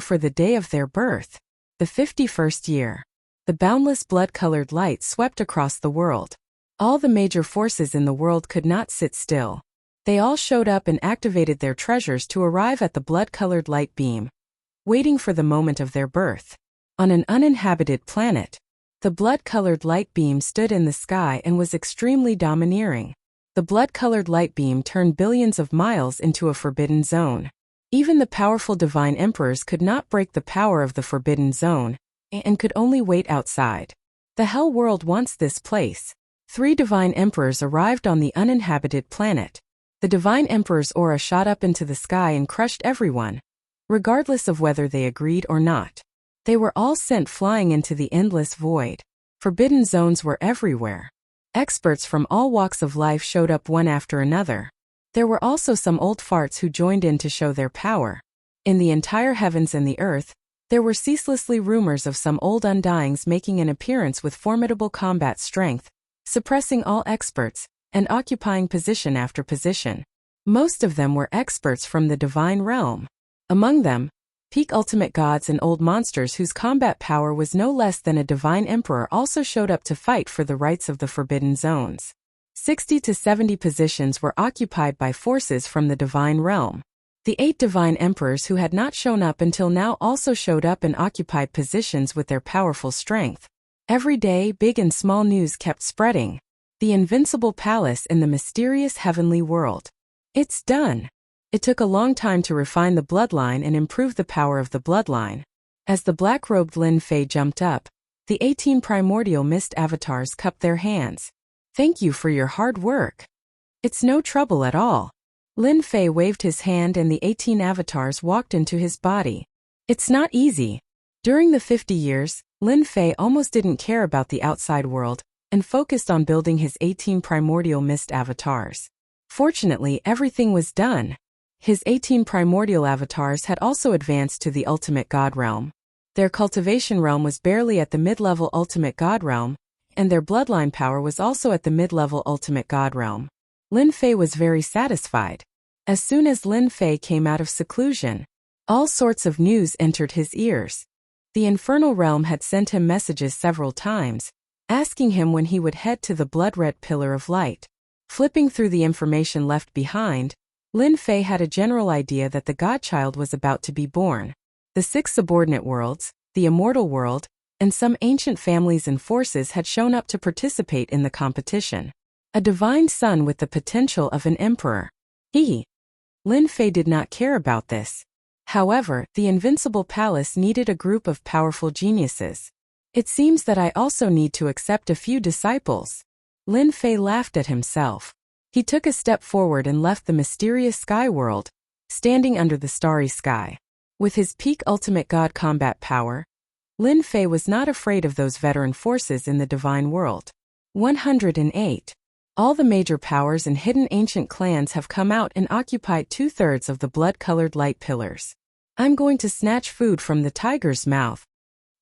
[SPEAKER 1] for the day of their birth. The 51st year. The boundless blood-colored light swept across the world. All the major forces in the world could not sit still. They all showed up and activated their treasures to arrive at the blood-colored light beam. waiting for the moment of their birth. On an uninhabited planet, the blood-colored light beam stood in the sky and was extremely domineering. The blood-colored light beam turned billions of miles into a forbidden zone. Even the powerful divine emperors could not break the power of the forbidden zone, and could only wait outside. The hell world wants this place. 3 divine emperors arrived on the uninhabited planet. The divine emperor's aura shot up into the sky and crushed everyone, regardless of whether they agreed or not. They were all sent flying into the endless void. Forbidden zones were everywhere. Experts from all walks of life showed up one after another. There were also some old farts who joined in to show their power. In the entire heavens and the earth, there were ceaselessly rumors of some old undyings making an appearance with formidable combat strength, suppressing all experts, and occupying position after position. Most of them were experts from the divine realm. Among them, peak ultimate gods and old monsters whose combat power was no less than a divine emperor also showed up to fight for the rights of the forbidden zones. 60 to 70 positions were occupied by forces from the divine realm. The 8 divine emperors who had not shown up until now also showed up and occupied positions with their powerful strength. Every day, big and small news kept spreading. The invincible palace in the mysterious heavenly world. It's done. It took a long time to refine the bloodline and improve the power of the bloodline. As the black-robed Lin Fei jumped up, the 18 primordial mist avatars cupped their hands. Thank you for your hard work. It's no trouble at all. Lin Fei waved his hand and the 18 avatars walked into his body. It's not easy. During the 50 years, Lin Fei almost didn't care about the outside world and focused on building his 18 primordial mist avatars. Fortunately, everything was done. His 18 primordial avatars had also advanced to the ultimate god realm. Their cultivation realm was barely at the mid-level ultimate god realm, and their bloodline power was also at the mid-level ultimate god realm. Lin Fei was very satisfied. As soon as Lin Fei came out of seclusion, all sorts of news entered his ears. The infernal realm had sent him messages several times, asking him when he would head to the blood-red pillar of light. Flipping through the information left behind, Lin Fei had a general idea that the godchild was about to be born. The 6 subordinate worlds, the immortal world, and some ancient families and forces had shown up to participate in the competition. A divine son with the potential of an emperor. Lin Fei did not care about this. However, the invincible palace needed a group of powerful geniuses. It seems that I also need to accept a few disciples. Lin Fei laughed at himself. He took a step forward and left the mysterious sky world, standing under the starry sky. With his peak ultimate god combat power, Lin Fei was not afraid of those veteran forces in the divine world. 108. All the major powers and hidden ancient clans have come out and occupied 2/3 of the blood-colored light pillars. I'm going to snatch food from the tiger's mouth.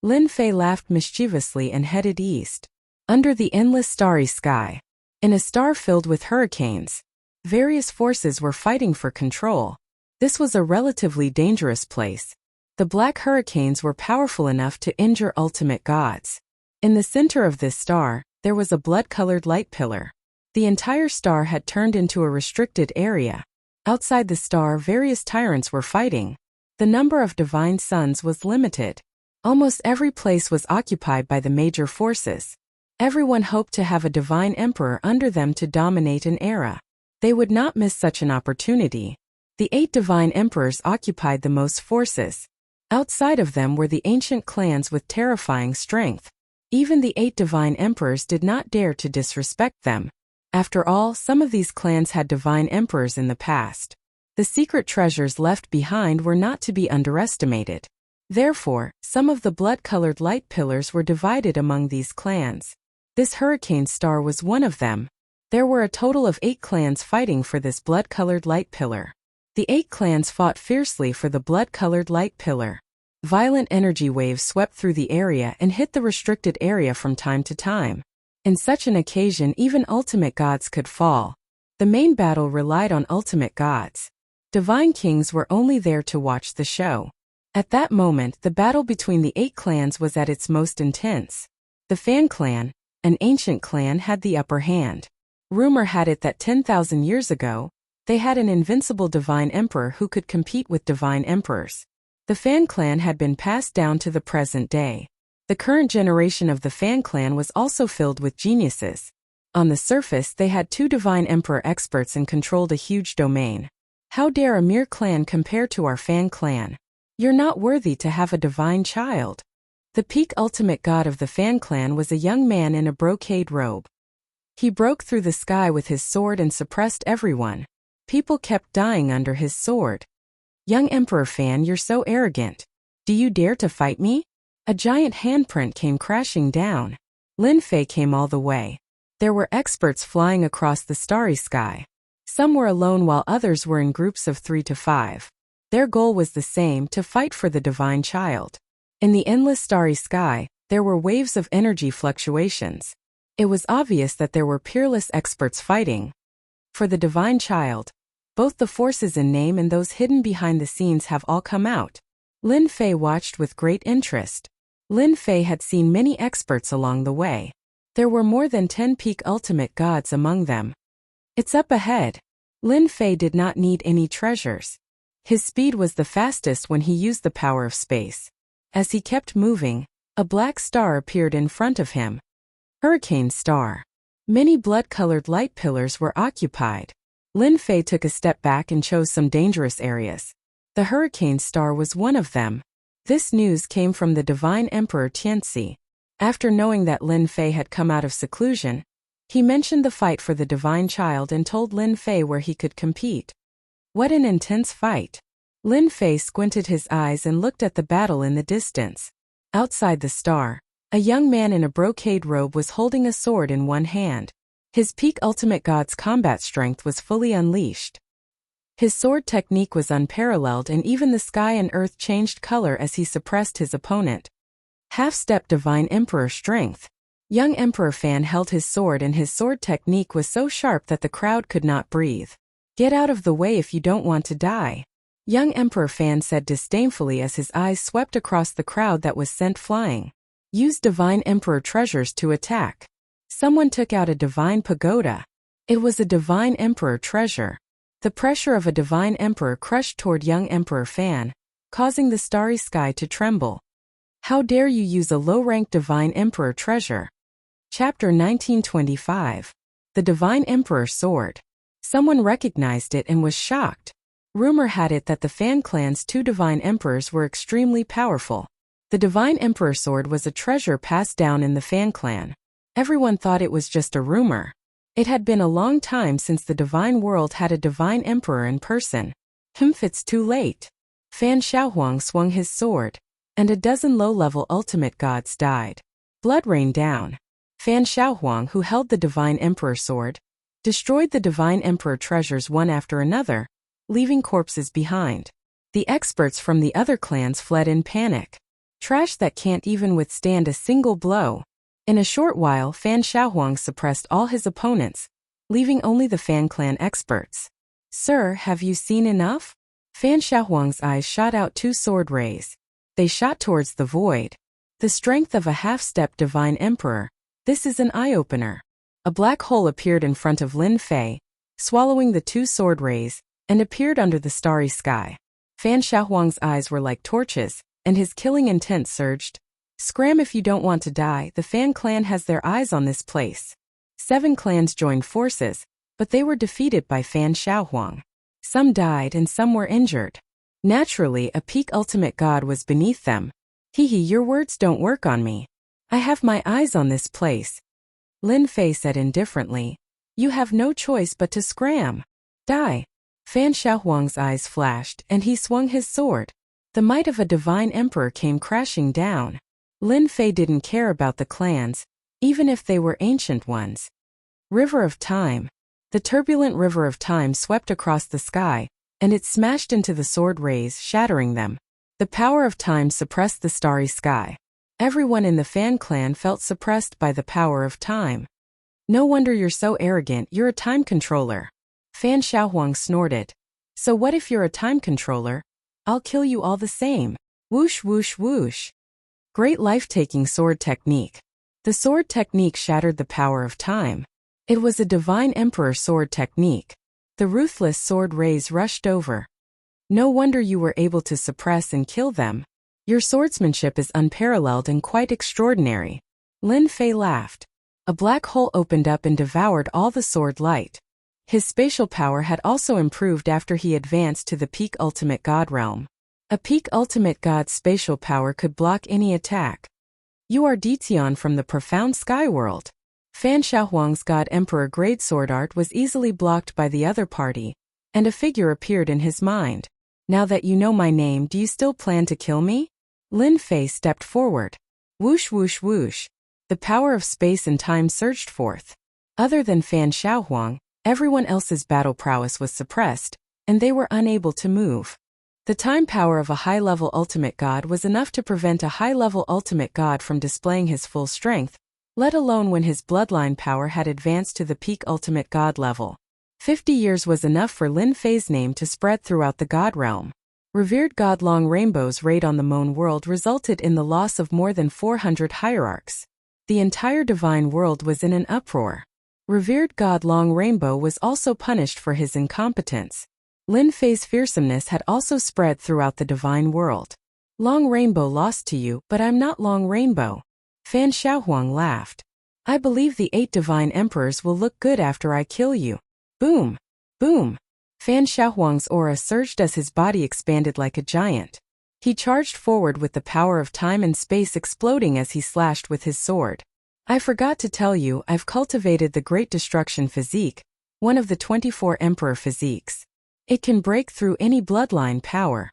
[SPEAKER 1] Lin Fei laughed mischievously and headed east. Under the endless starry sky, in a star filled with hurricanes, various forces were fighting for control. This was a relatively dangerous place. The black hurricanes were powerful enough to injure ultimate gods. In the center of this star, there was a blood-colored light pillar. The entire star had turned into a restricted area. Outside the star, various tyrants were fighting. The number of divine sons was limited. Almost every place was occupied by the major forces. Everyone hoped to have a divine emperor under them to dominate an era. They would not miss such an opportunity. The 8 divine emperors occupied the most forces. Outside of them were the ancient clans with terrifying strength. Even the 8 divine emperors did not dare to disrespect them. After all, some of these clans had divine emperors in the past. The secret treasures left behind were not to be underestimated. Therefore, some of the blood-colored light pillars were divided among these clans. This hurricane star was one of them. There were a total of 8 clans fighting for this blood-colored light pillar. The 8 clans fought fiercely for the blood-colored light pillar. Violent energy waves swept through the area and hit the restricted area from time to time. In such an occasion, even ultimate gods could fall. The main battle relied on ultimate gods. Divine kings were only there to watch the show. At that moment, the battle between the 8 clans was at its most intense. The Fan clan, an ancient clan, had the upper hand. Rumor had it that 10,000 years ago, they had an invincible divine emperor who could compete with divine emperors. The Fan clan had been passed down to the present day. The current generation of the Fan clan was also filled with geniuses. On the surface, they had 2 divine emperor experts and controlled a huge domain. How dare a mere clan compare to our Fan clan? You're not worthy to have a divine child. The peak ultimate god of the Fan clan was a young man in a brocade robe. He broke through the sky with his sword and suppressed everyone. People kept dying under his sword. Young Emperor Fan, you're so arrogant. Do you dare to fight me? A giant handprint came crashing down. Lin Fei came all the way. There were experts flying across the starry sky. Some were alone while others were in groups of 3 to 5. Their goal was the same, to fight for the divine child. In the endless starry sky, there were waves of energy fluctuations. It was obvious that there were peerless experts fighting for the divine child. Both the forces in name and those hidden behind the scenes have all come out. Lin Fei watched with great interest. Lin Fei had seen many experts along the way. There were more than 10 peak ultimate gods among them. It's up ahead. Lin Fei did not need any treasures. His speed was the fastest when he used the power of space. As he kept moving, a black star appeared in front of him. Hurricane Star. Many blood-colored light pillars were occupied. Lin Fei took a step back and chose some dangerous areas. The Hurricane Star was one of them. This news came from the Divine Emperor Tianxi. After knowing that Lin Fei had come out of seclusion, he mentioned the fight for the divine child and told Lin Fei where he could compete. What an intense fight! Lin Fei squinted his eyes and looked at the battle in the distance. Outside the star, a young man in a brocade robe was holding a sword in one hand. His peak ultimate god's combat strength was fully unleashed. His sword technique was unparalleled, and even the sky and earth changed color as he suppressed his opponent. Half-step divine emperor strength. Young Emperor Fan held his sword, and his sword technique was so sharp that the crowd could not breathe. Get out of the way if you don't want to die. Young Emperor Fan said disdainfully as his eyes swept across the crowd that was sent flying. Use divine emperor treasures to attack. Someone took out a divine pagoda. It was a divine emperor treasure. The pressure of a divine emperor crushed toward young Emperor Fan, causing the starry sky to tremble. How dare you use a low-ranked divine emperor treasure? Chapter 1925. The Divine Emperor Sword. Someone recognized it and was shocked. Rumor had it that the Fan clan's 2 divine emperors were extremely powerful. The Divine Emperor Sword was a treasure passed down in the Fan clan. Everyone thought it was just a rumor. It had been a long time since the divine world had a divine emperor in person. It's too late. Fan Xiaohuang swung his sword, and a dozen low-level ultimate gods died. Blood rained down. Fan Xiaohuang, who held the divine emperor sword, destroyed the divine emperor treasures one after another, leaving corpses behind. The experts from the other clans fled in panic. Trash that can't even withstand a single blow. In a short while, Fan Xiaohuang suppressed all his opponents, leaving only the Fan clan experts. Sir, have you seen enough? Fan Xiaohuang's eyes shot out 2 sword rays. They shot towards the void. The strength of a half-step divine emperor. This is an eye-opener. A black hole appeared in front of Lin Fei, swallowing the 2 sword rays, and appeared under the starry sky. Fan Xiaohuang's eyes were like torches, and his killing intent surged. Scram if you don't want to die, the Fan clan has their eyes on this place. 7 clans joined forces, but they were defeated by Fan Xiaohuang. Some died and some were injured. Naturally, a peak ultimate god was beneath them. Your words don't work on me. I have my eyes on this place. Lin Fei said indifferently. You have no choice but to scram. Die. Fan Xiaohuang's eyes flashed, and he swung his sword. The might of a divine emperor came crashing down. Lin Fei didn't care about the clans, even if they were ancient ones. River of Time. The turbulent river of time swept across the sky, and it smashed into the sword rays, shattering them. The power of time suppressed the starry sky. Everyone in the Fan clan felt suppressed by the power of time. No wonder you're so arrogant, you're a time controller. Fan Xiaohuang snorted. So what if you're a time controller? I'll kill you all the same. Whoosh whoosh whoosh. Great life-taking sword technique. The sword technique shattered the power of time. It was a divine emperor sword technique. The ruthless sword rays rushed over. No wonder you were able to suppress and kill them. Your swordsmanship is unparalleled and quite extraordinary. Lin Fei laughed. A black hole opened up and devoured all the sword light. His spatial power had also improved after he advanced to the peak ultimate god realm. A peak ultimate god's spatial power could block any attack. You are Dition from the profound sky world. Fan Xiaohuang's god emperor grade sword art was easily blocked by the other party, and a figure appeared in his mind. Now that you know my name, do you still plan to kill me? Lin Fei stepped forward. Whoosh whoosh whoosh. The power of space and time surged forth. Other than Fan Xiaohuang, everyone else's battle prowess was suppressed, and they were unable to move. The time power of a high-level ultimate god was enough to prevent a high-level ultimate god from displaying his full strength, let alone when his bloodline power had advanced to the peak ultimate god level. 50 years was enough for Lin Fei's name to spread throughout the god realm. Revered god Long Rainbow's raid on the Moan world resulted in the loss of more than 400 hierarchs. The entire divine world was in an uproar. Revered god Long Rainbow was also punished for his incompetence. Lin Fei's fearsomeness had also spread throughout the divine world. Long Rainbow lost to you, but I'm not Long Rainbow. Fan Xiaohuang laughed. I believe the 8 divine emperors will look good after I kill you. Boom! Boom! Fan Xiaohuang's aura surged as his body expanded like a giant. He charged forward with the power of time and space exploding as he slashed with his sword. I forgot to tell you, I've cultivated the Great Destruction Physique, one of the 24 Emperor Physiques. It can break through any bloodline power.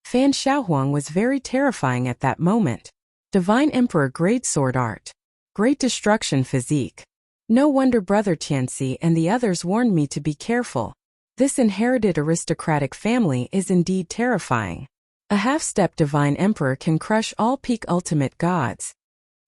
[SPEAKER 1] Fan Xiaohuang was very terrifying at that moment. Divine Emperor Grade Sword Art. Great Destruction Physique. No wonder Brother Tianxi and the others warned me to be careful. This inherited aristocratic family is indeed terrifying. A half-step divine emperor can crush all peak ultimate gods.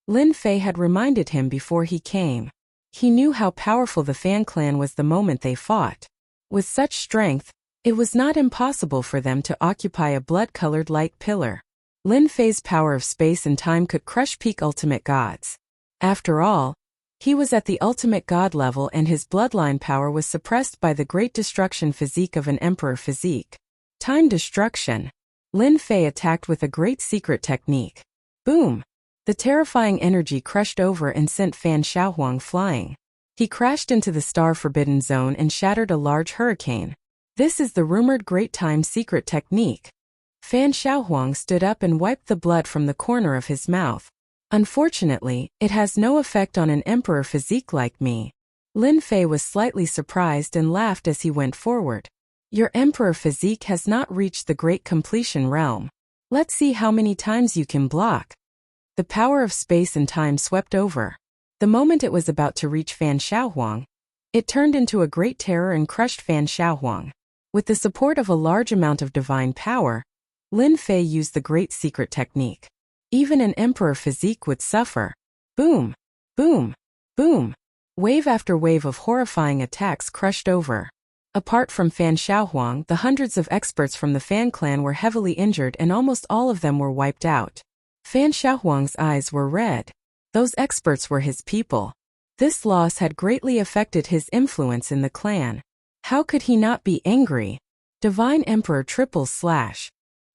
[SPEAKER 1] Lin Fei had reminded him before he came. He knew how powerful the Fan clan was the moment they fought. With such strength, it was not impossible for them to occupy a blood-colored light pillar. Lin Fei's power of space and time could crush peak ultimate gods. After all, he was at the ultimate god level and his bloodline power was suppressed by the great destruction physique of an emperor physique. Time destruction. Lin Fei attacked with a great secret technique. Boom! The terrifying energy crushed over and sent Fan Xiaohuang flying. He crashed into the star forbidden zone and shattered a large hurricane. This is the rumored great time secret technique. Fan Xiaohuang stood up and wiped the blood from the corner of his mouth. Unfortunately, it has no effect on an emperor physique like me. Lin Fei was slightly surprised and laughed as he went forward. Your emperor physique has not reached the great completion realm. Let's see how many times you can block. The power of space and time swept over. The moment it was about to reach Fan Xiaohuang, it turned into a great terror and crushed Fan Xiaohuang. With the support of a large amount of divine power, Lin Fei used the great secret technique. Even an emperor physique would suffer. Boom! Boom! Boom! Wave after wave of horrifying attacks crushed over. Apart from Fan Xiaohuang, the hundreds of experts from the Fan clan were heavily injured and almost all of them were wiped out. Fan Xiaohuang's eyes were red. Those experts were his people. This loss had greatly affected his influence in the clan. How could he not be angry? Divine Emperor triple slash.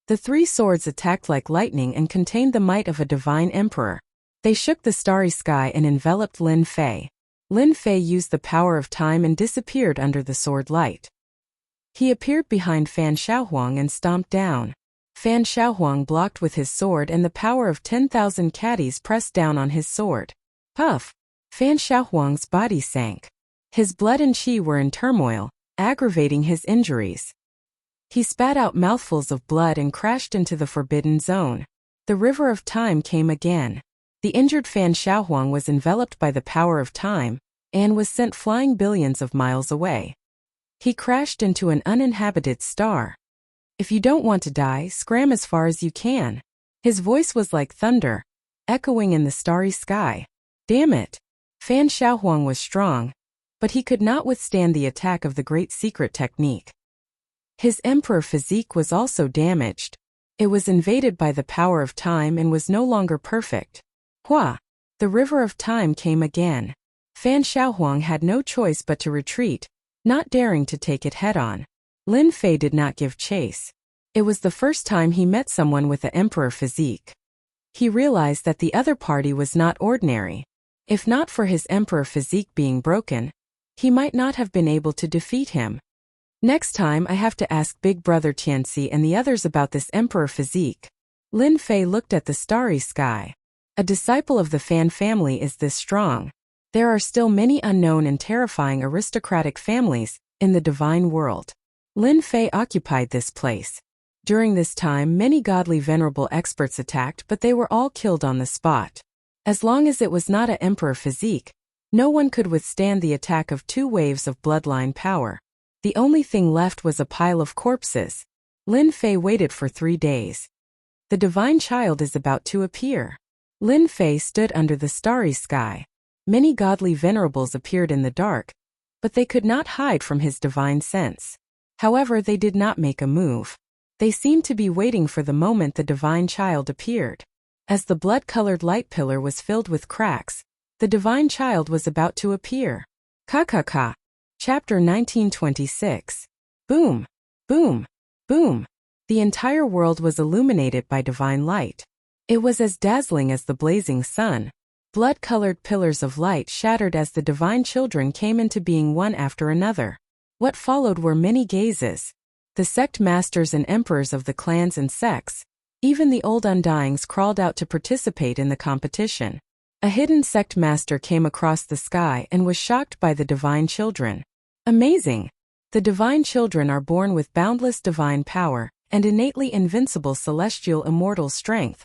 [SPEAKER 1] The 3 swords attacked like lightning and contained the might of a divine emperor. They shook the starry sky and enveloped Lin Fei. Lin Fei used the power of time and disappeared under the sword light. He appeared behind Fan Xiaohuang and stomped down. Fan Xiaohuang blocked with his sword and the power of 10,000 caddies pressed down on his sword. Puff! Fan Xiaohuang's body sank. His blood and qi were in turmoil, aggravating his injuries. He spat out mouthfuls of blood and crashed into the forbidden zone. The river of time came again. The injured Fan Xiaohuang was enveloped by the power of time, and was sent flying billions of miles away. He crashed into an uninhabited star. If you don't want to die, scram as far as you can. His voice was like thunder, echoing in the starry sky. Damn it! Fan Xiaohuang was strong, but he could not withstand the attack of the great secret technique. His emperor physique was also damaged. It was invaded by the power of time and was no longer perfect. Hua! The river of time came again. Fan Xiaohuang had no choice but to retreat, not daring to take it head-on. Lin Fei did not give chase. It was the first time he met someone with an emperor physique. He realized that the other party was not ordinary. If not for his emperor physique being broken, he might not have been able to defeat him. Next time I have to ask Big Brother Tianxi and the others about this emperor physique. Lin Fei looked at the starry sky. A disciple of the Fan family is this strong. There are still many unknown and terrifying aristocratic families in the divine world. Lin Fei occupied this place. During this time, many godly venerable experts attacked, but they were all killed on the spot. As long as it was not an emperor physique, no one could withstand the attack of 2 waves of bloodline power. The only thing left was a pile of corpses. Lin Fei waited for 3 days. The divine child is about to appear. Lin Fei stood under the starry sky. Many godly venerables appeared in the dark, but they could not hide from his divine sense. However, they did not make a move. They seemed to be waiting for the moment the divine child appeared. As the blood-colored light pillar was filled with cracks, the divine child was about to appear. Ka. Chapter 1926. Boom, boom, boom. The entire world was illuminated by divine light. It was as dazzling as the blazing sun. Blood-colored pillars of light shattered as the divine children came into being one after another. What followed were many gazes. The sect masters and emperors of the clans and sects, even the old undyings, crawled out to participate in the competition. A hidden sect master came across the sky and was shocked by the divine children. Amazing! The divine children are born with boundless divine power and innately invincible celestial immortal strength.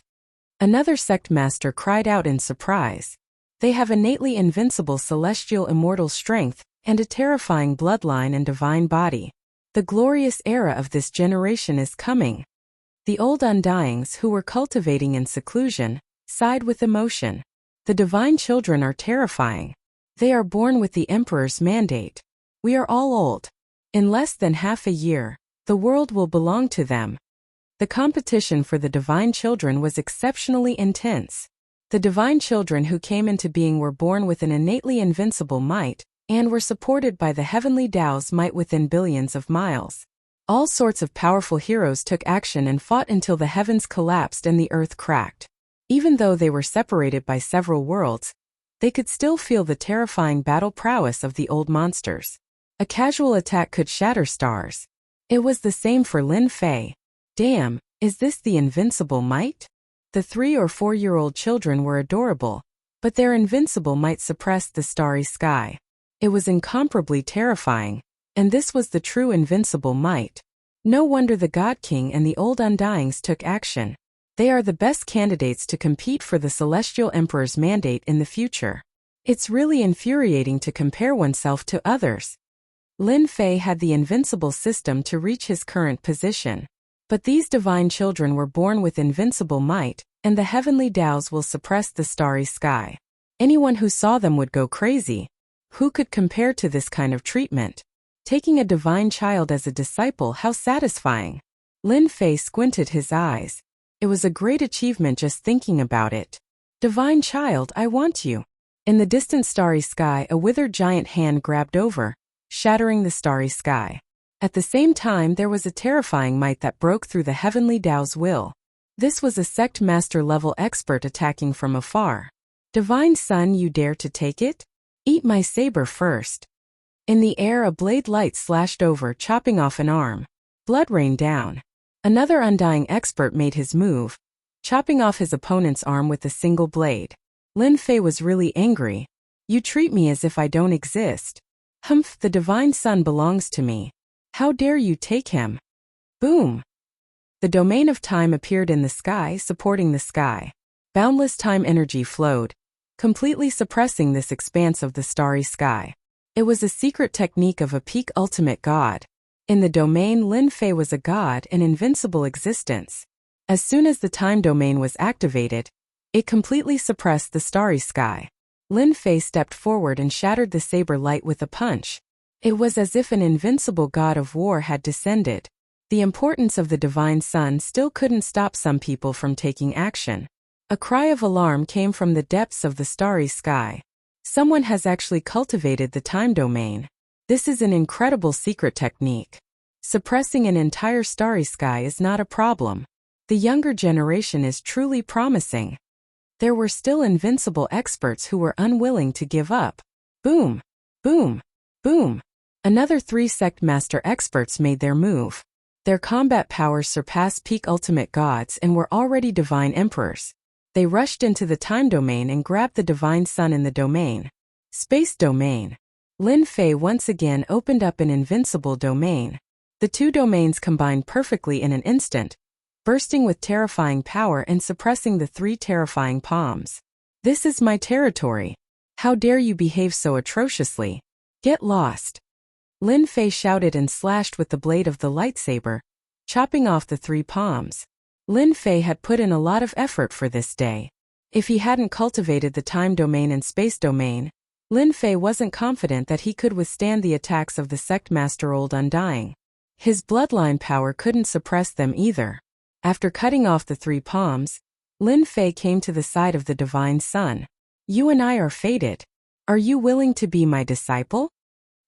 [SPEAKER 1] Another sect master cried out in surprise. They have innately invincible celestial immortal strength and a terrifying bloodline and divine body. The glorious era of this generation is coming. The old undyings, who were cultivating in seclusion, sighed with emotion. The divine children are terrifying. They are born with the emperor's mandate. We are all old. In less than half a year, the world will belong to them. The competition for the divine children was exceptionally intense. The divine children who came into being were born with an innately invincible might, and were supported by the heavenly Tao's might within billions of miles. All sorts of powerful heroes took action and fought until the heavens collapsed and the earth cracked. Even though they were separated by several worlds, they could still feel the terrifying battle prowess of the old monsters. A casual attack could shatter stars. It was the same for Lin Fei. Damn, is this the invincible might? The 3 or 4-year-old children were adorable, but their invincible might suppressed the starry sky. It was incomparably terrifying, and this was the true invincible might. No wonder the God King and the old undyings took action. They are the best candidates to compete for the Celestial Emperor's mandate in the future. It's really infuriating to compare oneself to others. Lin Fei had the invincible system to reach his current position. But these divine children were born with invincible might, and the heavenly Tao's will suppress the starry sky. Anyone who saw them would go crazy. Who could compare to this kind of treatment? Taking a divine child as a disciple, how satisfying. Lin Fei squinted his eyes. It was a great achievement just thinking about it. Divine child, I want you. In the distant starry sky, a withered giant hand grabbed over, shattering the starry sky. At the same time, there was a terrifying might that broke through the heavenly Tao's will. This was a sect master level expert attacking from afar. Divine Son, you dare to take it? Eat my saber first. In the air, a blade light slashed over, chopping off an arm. Blood rained down. Another undying expert made his move, chopping off his opponent's arm with a single blade. Lin Fei was really angry. You treat me as if I don't exist. Humph, the divine son belongs to me. How dare you take him? Boom! The domain of time appeared in the sky, supporting the sky. Boundless time energy flowed, completely suppressing this expanse of the starry sky. It was a secret technique of a peak ultimate god. In the domain, Lin Fei was a god, an invincible existence. As soon as the time domain was activated, it completely suppressed the starry sky. Lin Fei stepped forward and shattered the saber light with a punch. It was as if an invincible god of war had descended. The importance of the divine sun still couldn't stop some people from taking action. A cry of alarm came from the depths of the starry sky. Someone has actually cultivated the time domain. This is an incredible secret technique. Suppressing an entire starry sky is not a problem. The younger generation is truly promising. There were still invincible experts who were unwilling to give up. Boom! Boom! Boom! Another 3 sect master experts made their move. Their combat powers surpassed peak ultimate gods and were already divine emperors. They rushed into the time domain and grabbed the divine sun in the domain. Space domain. Lin Fei once again opened up an invincible domain. The 2 domains combined perfectly in an instant, bursting with terrifying power and suppressing the 3 terrifying palms. This is my territory. How dare you behave so atrociously? Get lost. Lin Fei shouted and slashed with the blade of the lightsaber, chopping off the 3 palms. Lin Fei had put in a lot of effort for this day. If he hadn't cultivated the time domain and space domain, Lin Fei wasn't confident that he could withstand the attacks of the sect master Old Undying. His bloodline power couldn't suppress them either. After cutting off the 3 palms, Lin Fei came to the side of the divine sun. You and I are fated. Are you willing to be my disciple?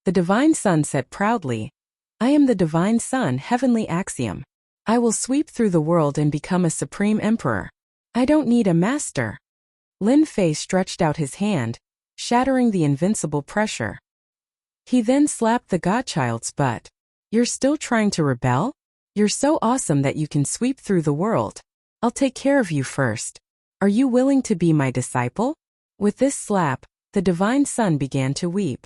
[SPEAKER 1] The divine sun said proudly, I am the divine sun, heavenly axiom. I will sweep through the world and become a supreme emperor. I don't need a master. Lin Fei stretched out his hand, shattering the invincible pressure. He then slapped the godchild's butt. You're still trying to rebel? You're so awesome that you can sweep through the world. I'll take care of you first. Are you willing to be my disciple? With this slap, the divine sun began to weep.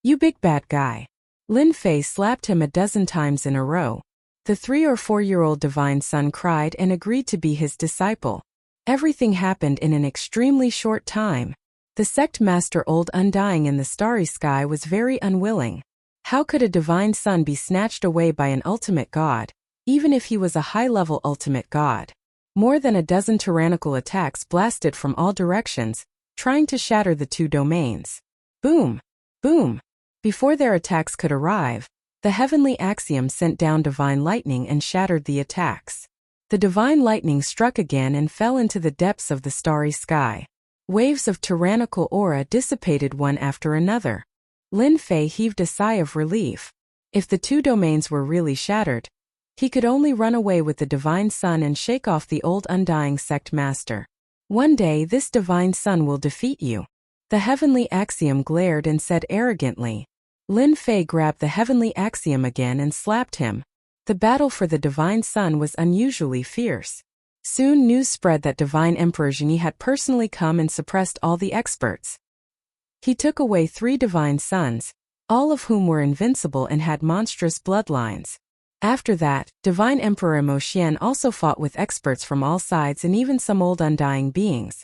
[SPEAKER 1] You big bad guy. Lin Fei slapped him a dozen times in a row. The 3 or 4-year-old divine sun cried and agreed to be his disciple. Everything happened in an extremely short time. The sect master Old Undying in the starry sky was very unwilling. How could a divine sun be snatched away by an ultimate god, even if he was a high-level ultimate god? More than a dozen tyrannical attacks blasted from all directions, trying to shatter the 2 domains. Boom! Boom! Before their attacks could arrive, the heavenly axiom sent down divine lightning and shattered the attacks. The divine lightning struck again and fell into the depths of the starry sky. Waves of tyrannical aura dissipated one after another. Lin Fei heaved a sigh of relief. If the 2 domains were really shattered, he could only run away with the divine sun and shake off the Old Undying sect master. One day this divine sun will defeat you. The heavenly axiom glared and said arrogantly. Lin Fei grabbed the heavenly axiom again and slapped him. The battle for the divine sun was unusually fierce. Soon news spread that Divine Emperor Zhengyi had personally come and suppressed all the experts. He took away 3 divine sons, all of whom were invincible and had monstrous bloodlines. After that, Divine Emperor Mo Xian also fought with experts from all sides and even some old undying beings.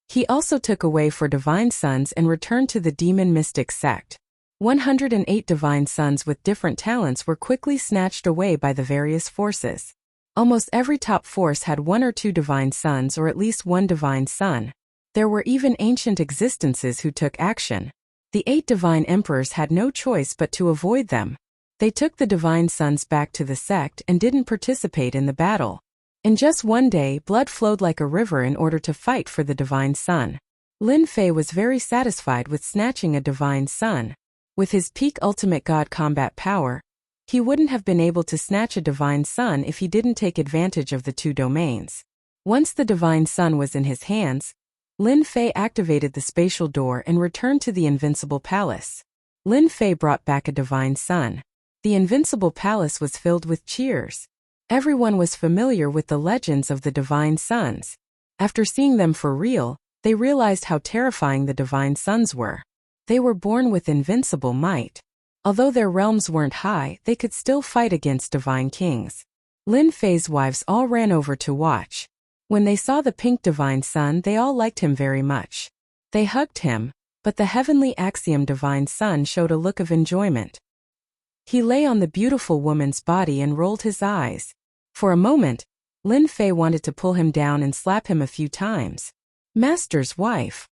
[SPEAKER 1] He also took away 4 divine sons and returned to the demon mystic sect. 108 divine sons with different talents were quickly snatched away by the various forces. Almost every top force had 1 or 2 divine sons or at least 1 divine son. There were even ancient existences who took action. The 8 divine emperors had no choice but to avoid them. They took the divine sons back to the sect and didn't participate in the battle. In just one day, blood flowed like a river in order to fight for the divine sun. Lin Fei was very satisfied with snatching a divine sun. With his peak ultimate god combat power, he wouldn't have been able to snatch a divine sun if he didn't take advantage of the 2 domains. Once the divine sun was in his hands, Lin Fei activated the spatial door and returned to the Invincible Palace. Lin Fei brought back a divine sun. The Invincible Palace was filled with cheers. Everyone was familiar with the legends of the divine suns. After seeing them for real, they realized how terrifying the divine suns were. They were born with invincible might. Although their realms weren't high, they could still fight against divine kings. Lin Fei's wives all ran over to watch. When they saw the pink divine sun, they all liked him very much. They hugged him, but the heavenly axiom divine sun showed a look of enjoyment. He lay on the beautiful woman's body and rolled his eyes. For a moment, Lin Fei wanted to pull him down and slap him a few times. Master's wife,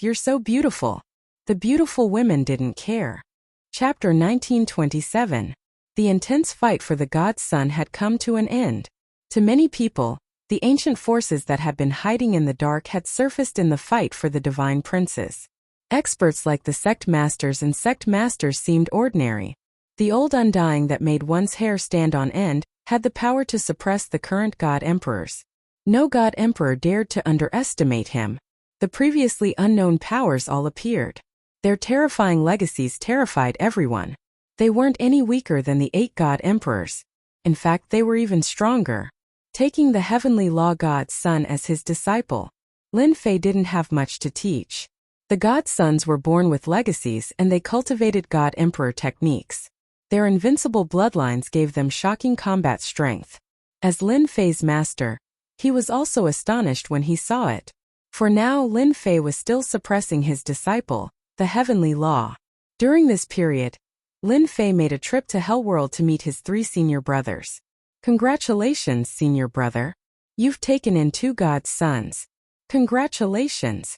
[SPEAKER 1] you're so beautiful. The beautiful women didn't care. Chapter 1927. The intense fight for the god's son had come to an end. To many people, the ancient forces that had been hiding in the dark had surfaced in the fight for the divine princes. Experts like the sect masters and sect masters seemed ordinary. The old undying that made one's hair stand on end had the power to suppress the current God Emperors. No God Emperor dared to underestimate him. The previously unknown powers all appeared. Their terrifying legacies terrified everyone. They weren't any weaker than the 8 God Emperors. In fact, they were even stronger. Taking the heavenly law God's son as his disciple, Lin Fei didn't have much to teach. The God sons were born with legacies and they cultivated God Emperor techniques. Their invincible bloodlines gave them shocking combat strength. As Lin Fei's master, he was also astonished when he saw it. For now Lin Fei was still suppressing his disciple, the heavenly law. During this period, Lin Fei made a trip to Hellworld to meet his 3 senior brothers. Congratulations, senior brother. You've taken in 2 God's sons. Congratulations.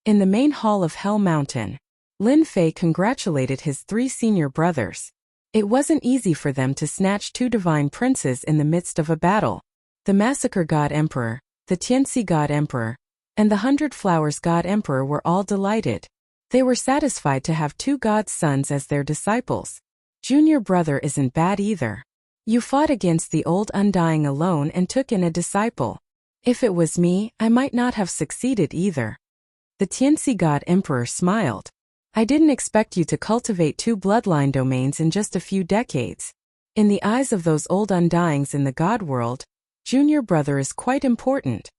[SPEAKER 1] In the main hall of Hell Mountain, Lin Fei congratulated his 3 senior brothers. It wasn't easy for them to snatch 2 divine princes in the midst of a battle. The Massacre God Emperor, the Tianxi God Emperor, and the 100 Flowers God Emperor were all delighted. They were satisfied to have 2 God's sons as their disciples. Junior brother isn't bad either. You fought against the old undying alone and took in a disciple. If it was me, I might not have succeeded either. The Tianxi God Emperor smiled. I didn't expect you to cultivate 2 bloodline domains in just a few decades. In the eyes of those old undyings in the God world, junior brother is quite important.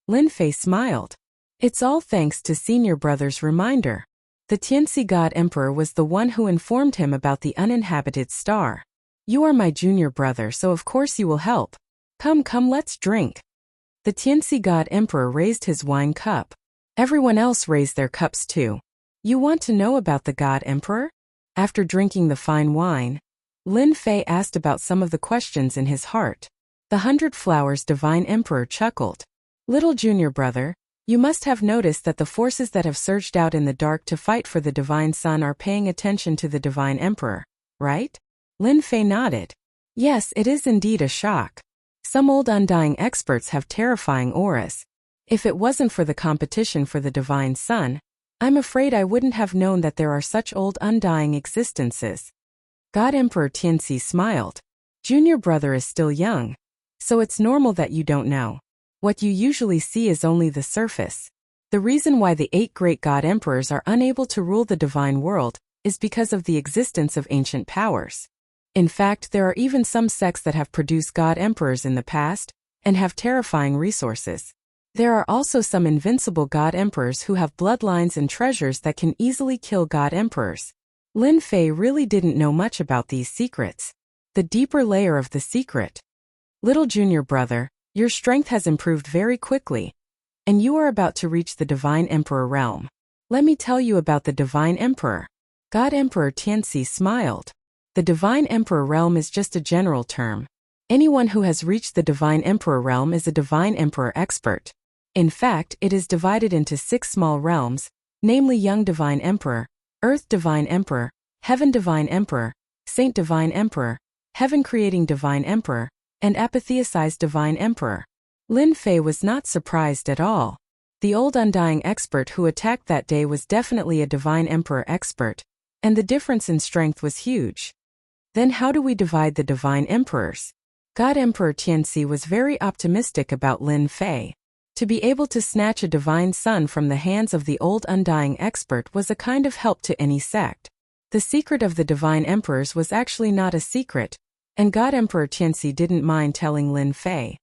[SPEAKER 1] Lin Fei smiled. It's all thanks to senior brother's reminder. The Tianxi God Emperor was the one who informed him about the uninhabited star. You are my junior brother, so of course you will help. Come, let's drink. The Tianxi God Emperor raised his wine cup. Everyone else raised their cups too. You want to know about the God Emperor? After drinking the fine wine, Lin Fei asked about some of the questions in his heart. The 100 Flowers Divine Emperor chuckled. Little junior brother, you must have noticed that the forces that have surged out in the dark to fight for the Divine Sun are paying attention to the Divine Emperor, right? Lin Fei nodded. Yes, it is indeed a shock. Some old undying experts have terrifying auras. If it wasn't for the competition for the Divine Sun, I'm afraid I wouldn't have known that there are such old undying existences. God Emperor Tianxi smiled. Junior brother is still young, so it's normal that you don't know. What you usually see is only the surface. The reason why the 8 great God Emperors are unable to rule the divine world is because of the existence of ancient powers. In fact, there are even some sects that have produced God Emperors in the past and have terrifying resources. There are also some invincible God Emperors who have bloodlines and treasures that can easily kill God Emperors. Lin Fei really didn't know much about these secrets. The deeper layer of the secret. Little junior brother, your strength has improved very quickly, and you are about to reach the Divine Emperor realm. Let me tell you about the Divine Emperor. God Emperor Tianxi smiled. The Divine Emperor realm is just a general term. Anyone who has reached the Divine Emperor realm is a Divine Emperor expert. In fact, it is divided into 6 small realms, namely Young Divine Emperor, Earth Divine Emperor, Heaven Divine Emperor, Saint Divine Emperor, Heaven Creating Divine Emperor, and Apotheosized Divine Emperor. Lin Fei was not surprised at all. The old undying expert who attacked that day was definitely a Divine Emperor expert, and the difference in strength was huge. Then how do we divide the Divine Emperors? God Emperor Tianxi was very optimistic about Lin Fei. To be able to snatch a divine son from the hands of the old undying expert was a kind of help to any sect. The secret of the Divine Emperors was actually not a secret, and God Emperor Tianxi didn't mind telling Lin Fei.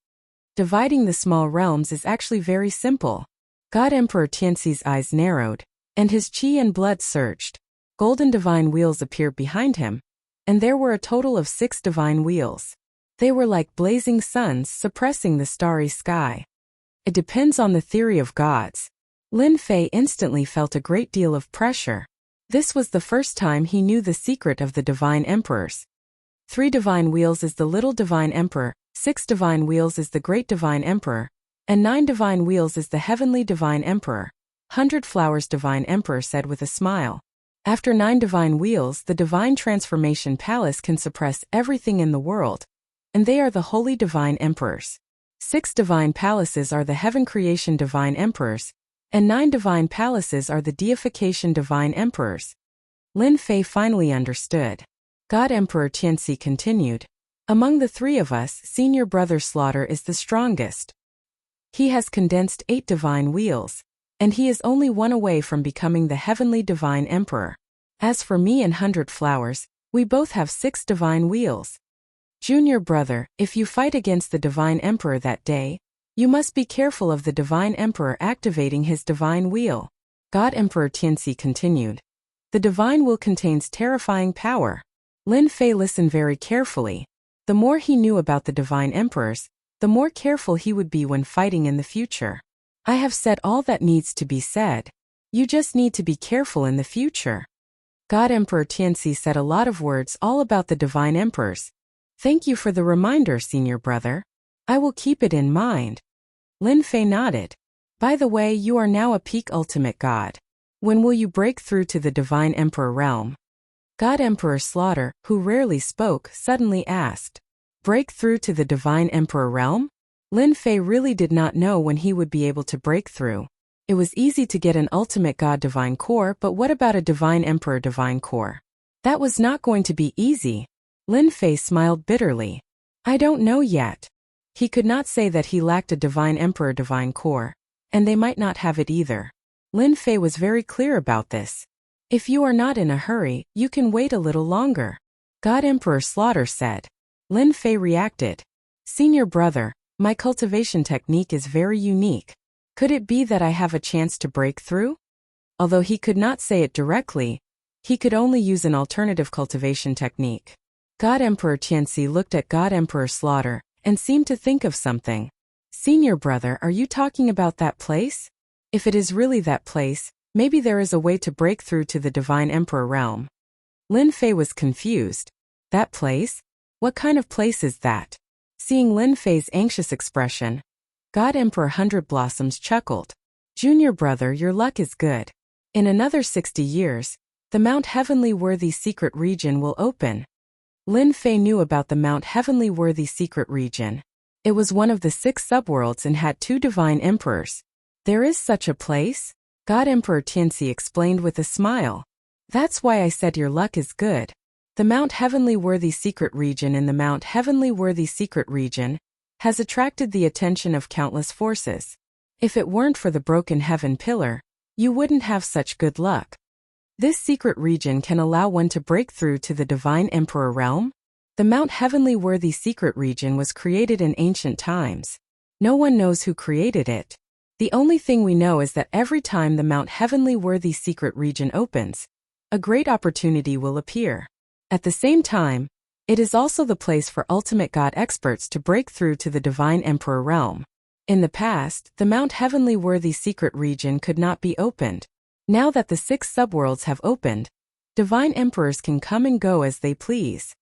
[SPEAKER 1] Dividing the small realms is actually very simple. God Emperor Tianxi's eyes narrowed, and his qi and blood surged. Golden divine wheels appeared behind him, and there were a total of 6 divine wheels. They were like blazing suns suppressing the starry sky. It depends on the theory of gods. Lin Fei instantly felt a great deal of pressure. This was the first time he knew the secret of the Divine Emperors. 3 divine wheels is the Little Divine Emperor, 6 divine wheels is the Great Divine Emperor, and 9 divine wheels is the Heavenly Divine Emperor. 100 Flowers Divine Emperor said with a smile. After 9 divine wheels, the Divine Transformation Palace can suppress everything in the world, and they are the Holy Divine Emperors. 6 divine palaces are the Heaven Creation Divine Emperors, and 9 divine palaces are the Deification Divine Emperors. Lin Fei finally understood. God Emperor Tianxi continued. Among the three of us, senior brother Slaughter is the strongest. He has condensed 8 divine wheels, and he is only one away from becoming the heavenly divine emperor. As for me and 100 Flowers, we both have 6 divine wheels. Junior brother, if you fight against the divine emperor that day, you must be careful of the divine emperor activating his divine wheel. God Emperor Tianxi continued. The divine wheel contains terrifying power. Lin Fei listened very carefully. The more he knew about the divine emperors, the more careful he would be when fighting in the future. I have said all that needs to be said. You just need to be careful in the future. God Emperor Tianxi said a lot of words all about the divine emperors. Thank you for the reminder, senior brother. I will keep it in mind. Lin Fei nodded. By the way, you are now a peak ultimate god. When will you break through to the divine emperor realm? God Emperor Slaughter, who rarely spoke, suddenly asked. Break through to the divine emperor realm? Lin Fei really did not know when he would be able to break through. It was easy to get an ultimate god divine core, but what about a divine emperor divine core? That was not going to be easy. Lin Fei smiled bitterly. I don't know yet. He could not say that he lacked a divine emperor divine core, and they might not have it either. Lin Fei was very clear about this. If you are not in a hurry, you can wait a little longer. God Emperor Slaughter said. Lin Fei reacted. Senior brother, my cultivation technique is very unique. Could it be that I have a chance to break through? Although he could not say it directly, he could only use an alternative cultivation technique. God Emperor Tianxi looked at God Emperor Slaughter and seemed to think of something. Senior brother, are you talking about that place? If it is really that place, maybe there is a way to break through to the divine emperor realm. Lin Fei was confused. That place? What kind of place is that? Seeing Lin Fei's anxious expression, God Emperor 100 Blossoms chuckled. Junior brother, your luck is good. In another 60 years, the Mount Heavenly Worthy secret region will open. Lin Fei knew about the Mount Heavenly Worthy secret region. It was one of the 6 subworlds and had 2 divine emperors. There is such a place? God Emperor Tianxi explained with a smile. That's why I said your luck is good. The Mount Heavenly Worthy secret region in the Mount Heavenly Worthy secret region has attracted the attention of countless forces. If it weren't for the broken heaven pillar, you wouldn't have such good luck. This secret region can allow one to break through to the divine emperor realm. The Mount Heavenly Worthy secret region was created in ancient times. No one knows who created it. The only thing we know is that every time the Mount Heavenly Worthy secret region opens, a great opportunity will appear. At the same time, it is also the place for ultimate god experts to break through to the divine emperor realm. In the past, the Mount Heavenly Worthy secret region could not be opened. Now that the 6 subworlds have opened, divine emperors can come and go as they please.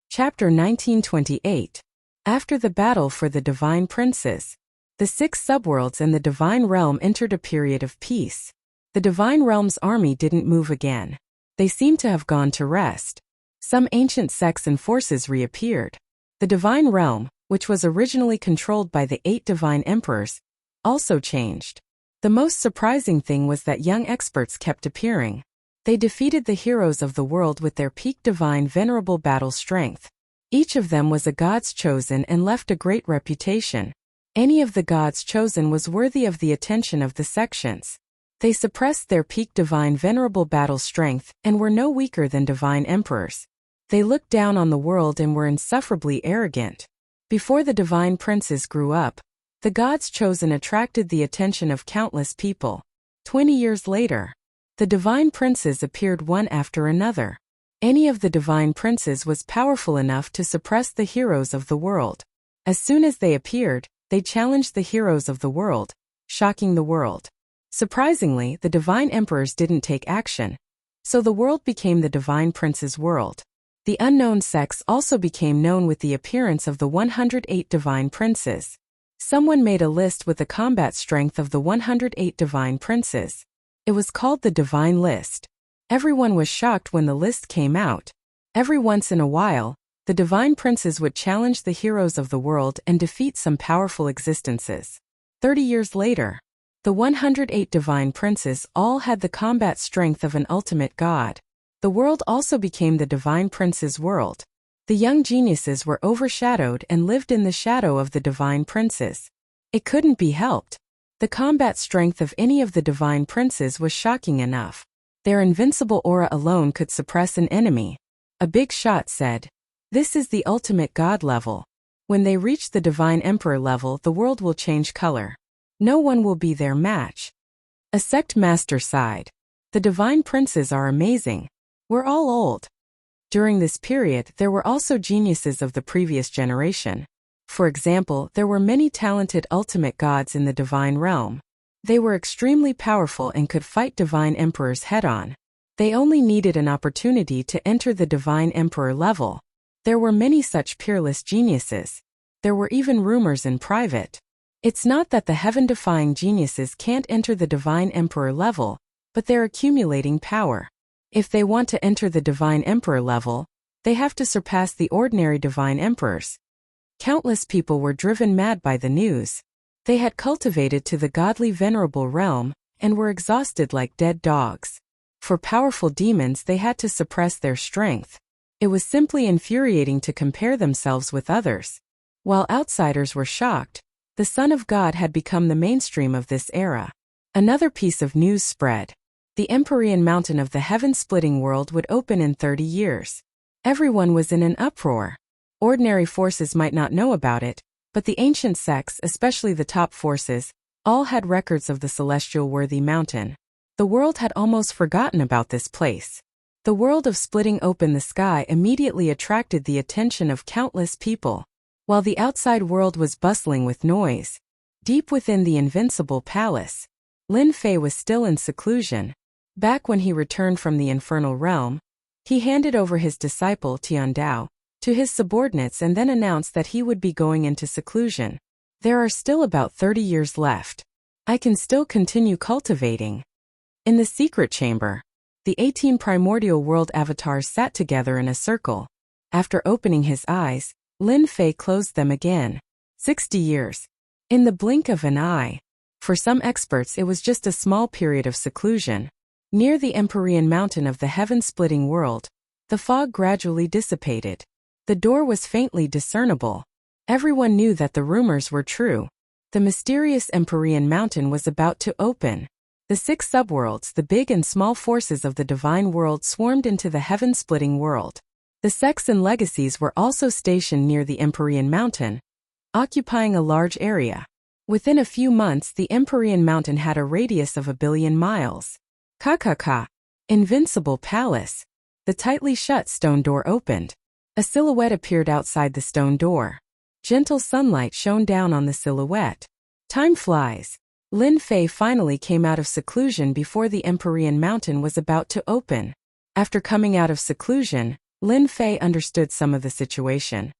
[SPEAKER 1] Chapter 1928. After the battle for the divine princes, the 6 subworlds and the divine realm entered a period of peace. The divine realm's army didn't move again. They seemed to have gone to rest. Some ancient sects and forces reappeared. The divine realm, which was originally controlled by the 8 divine emperors, also changed. The most surprising thing was that young experts kept appearing. They defeated the heroes of the world with their peak divine venerable battle strength. Each of them was a god's chosen and left a great reputation. Any of the gods chosen was worthy of the attention of the sections. They suppressed their peak divine venerable battle strength and were no weaker than divine emperors. They looked down on the world and were insufferably arrogant. Before the divine princes grew up, the gods chosen attracted the attention of countless people. 20 years later, the divine princes appeared one after another. Any of the divine princes was powerful enough to suppress the heroes of the world. As soon as they appeared, they challenged the heroes of the world, shocking the world. Surprisingly, the divine emperors didn't take action, so the world became the divine prince's world. The unknown sects also became known with the appearance of the 108 divine princes. Someone made a list with the combat strength of the 108 divine princes. It was called the Divine List. Everyone was shocked when the list came out. Every once in a while, the divine princes would challenge the heroes of the world and defeat some powerful existences. 30 years later, the 108 divine princes all had the combat strength of an ultimate god. The world also became the divine prince's world. The young geniuses were overshadowed and lived in the shadow of the divine princes. It couldn't be helped. The combat strength of any of the divine princes was shocking enough. Their invincible aura alone could suppress an enemy. A big shot said, "This is the ultimate god level. When they reach the divine emperor level, the world will change color. No one will be their match." A sect master sighed. "The divine princes are amazing. We're all old." During this period, there were also geniuses of the previous generation. For example, there were many talented ultimate gods in the divine realm. They were extremely powerful and could fight divine emperors head-on. They only needed an opportunity to enter the divine emperor level. There were many such peerless geniuses. There were even rumors in private. It's not that the heaven-defying geniuses can't enter the divine emperor level, but they're accumulating power. If they want to enter the divine emperor level, they have to surpass the ordinary divine emperors. Countless people were driven mad by the news. They had cultivated to the godly venerable realm and were exhausted like dead dogs. For powerful demons, they had to suppress their strength. It was simply infuriating to compare themselves with others. While outsiders were shocked, the Son of God had become the mainstream of this era. Another piece of news spread. The Empyrean Mountain of the heaven-splitting world would open in 30 years. Everyone was in an uproar. Ordinary forces might not know about it, but the ancient sects, especially the top forces, all had records of the celestial worthy mountain. The world had almost forgotten about this place. The world of splitting open the sky immediately attracted the attention of countless people. While the outside world was bustling with noise, deep within the invincible palace, Lin Fei was still in seclusion. Back when he returned from the infernal realm, he handed over his disciple Tiandao to his subordinates and then announced that he would be going into seclusion. "There are still about 30 years left. I can still continue cultivating." In the secret chamber, the 18 primordial world avatars sat together in a circle. After opening his eyes, Lin Fei closed them again. 60 years. In the blink of an eye. For some experts, it was just a small period of seclusion. Near the Empyrean Mountain of the heaven-splitting world, the fog gradually dissipated. The door was faintly discernible. Everyone knew that the rumors were true. The mysterious Empyrean Mountain was about to open. The 6 subworlds, the big and small forces of the divine world, swarmed into the heaven-splitting world. The sects and legacies were also stationed near the Empyrean Mountain, occupying a large area. Within a few months, the Empyrean Mountain had a radius of 1 billion miles. Ka. Invincible palace. The tightly shut stone door opened. A silhouette appeared outside the stone door. Gentle sunlight shone down on the silhouette. Time flies. Lin Fei finally came out of seclusion before the Empyrean Mountain was about to open. After coming out of seclusion, Lin Fei understood some of the situation.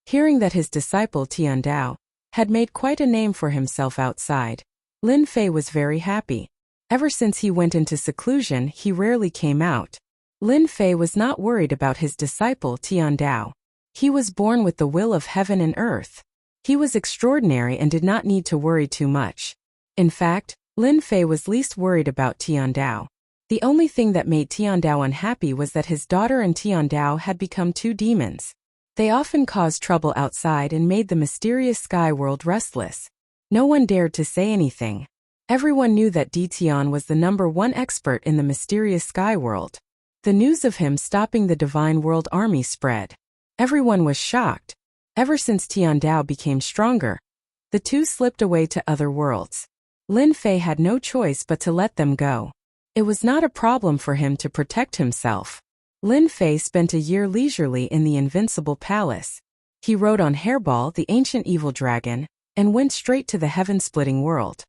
[SPEAKER 1] Hearing that his disciple Tiandao had made quite a name for himself outside, Lin Fei was very happy. Ever since he went into seclusion, he rarely came out. Lin Fei was not worried about his disciple Tiandao. He was born with the will of heaven and earth. He was extraordinary and did not need to worry too much. In fact, Lin Fei was least worried about Tiandao. The only thing that made Tiandao unhappy was that his daughter and Tiandao had become 2 demons. They often caused trouble outside and made the mysterious sky world restless. No one dared to say anything. Everyone knew that Tian was the #1 expert in the mysterious sky world. The news of him stopping the divine world army spread. Everyone was shocked. Ever since Tiandao became stronger, the 2 slipped away to other worlds. Lin Fei had no choice but to let them go. It was not a problem for him to protect himself. Lin Fei spent a year leisurely in the invincible palace. He rode on Hairball, the ancient evil dragon, and went straight to the heaven-splitting world.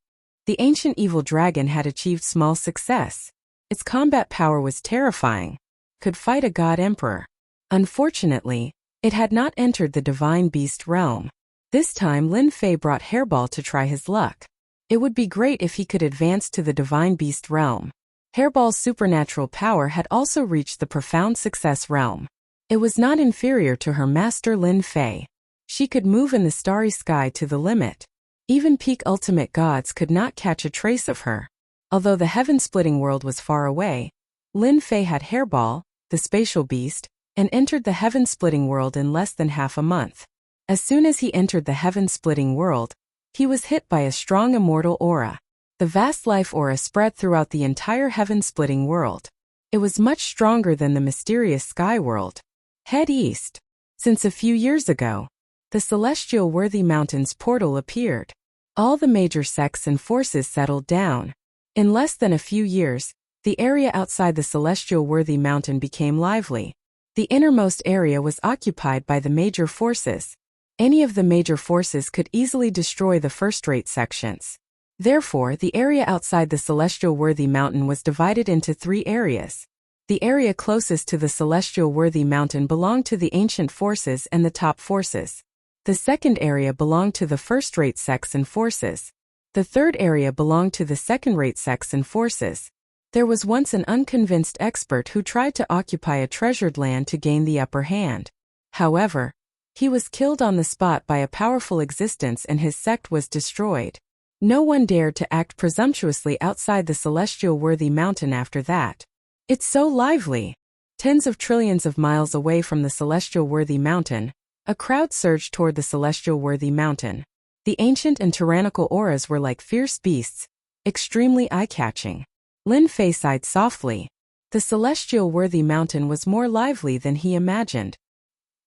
[SPEAKER 1] The ancient evil dragon had achieved small success. Its combat power was terrifying. Could fight a god emperor. Unfortunately, it had not entered the divine beast realm. This time Lin Fei brought Hairball to try his luck. It would be great if he could advance to the divine beast realm. Hairball's supernatural power had also reached the profound success realm. It was not inferior to her master Lin Fei. She could move in the starry sky to the limit. Even peak ultimate gods could not catch a trace of her. Although the heaven-splitting world was far away, Lin Fei had Hairball, the spatial beast, and entered the heaven-splitting world in less than half a month. As soon as he entered the heaven-splitting world, he was hit by a strong immortal aura. The vast life aura spread throughout the entire heaven-splitting world. It was much stronger than the mysterious sky world. Head east. Since a few years ago, the celestial worthy mountains portal appeared. All the major sects and forces settled down. In less than a few years, the area outside the celestial worthy mountain became lively. The innermost area was occupied by the major forces. Any of the major forces could easily destroy the first-rate sections. Therefore, the area outside the celestial worthy mountain was divided into 3 areas. The area closest to the celestial worthy mountain belonged to the ancient forces and the top forces. The second area belonged to the first-rate sects and forces. The third area belonged to the second-rate sects and forces. There was once an unconvinced expert who tried to occupy a treasured land to gain the upper hand. However, he was killed on the spot by a powerful existence and his sect was destroyed. No one dared to act presumptuously outside the celestial worthy mountain after that. It's so lively. Tens of trillions of miles away from the celestial worthy mountain, a crowd surged toward the celestial worthy mountain. The ancient and tyrannical auras were like fierce beasts, extremely eye-catching. Lin Fei sighed softly. The celestial worthy mountain was more lively than he imagined.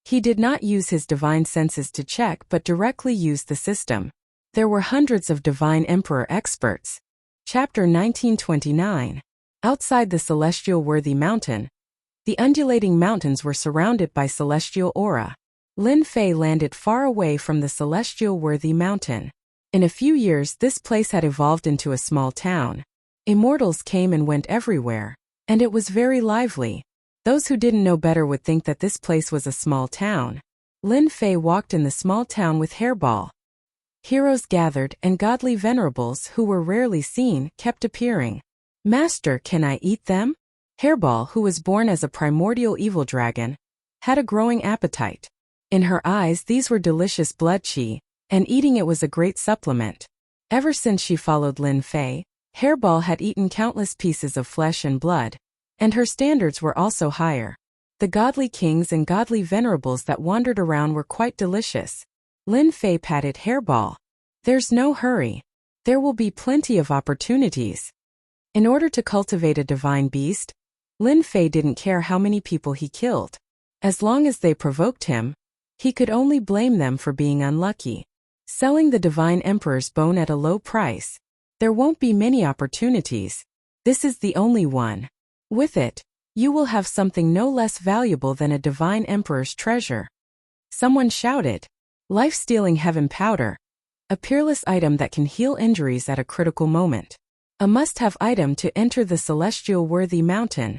[SPEAKER 1] He did not use his divine senses to check but directly used the system. There were hundreds of divine emperor experts. Chapter 1929. Outside the celestial worthy mountain, the undulating mountains were surrounded by celestial aura. Lin Fei landed far away from the celestial worthy mountain. In a few years this place had evolved into a small town. Immortals came and went everywhere, and it was very lively. Those who didn't know better would think that this place was a small town. Lin Fei walked in the small town with Hairball. Heroes gathered and godly venerables who were rarely seen kept appearing. Master, can I eat them? Hairball, who was born as a primordial evil dragon, had a growing appetite. In her eyes these were delicious blood chi, and eating it was a great supplement. Ever since she followed Lin Fei, Hairball had eaten countless pieces of flesh and blood, and her standards were also higher. The godly kings and godly venerables that wandered around were quite delicious. Lin Fei patted Hairball. There's no hurry. There will be plenty of opportunities. In order to cultivate a divine beast, Lin Fei didn't care how many people he killed. As long as they provoked him, he could only blame them for being unlucky. Selling the divine emperor's bone at a low price. There won't be many opportunities. This is the only one. With it, you will have something no less valuable than a divine emperor's treasure. Someone shouted. Life-stealing heaven powder. A peerless item that can heal injuries at a critical moment. A must-have item to enter the celestial worthy mountain.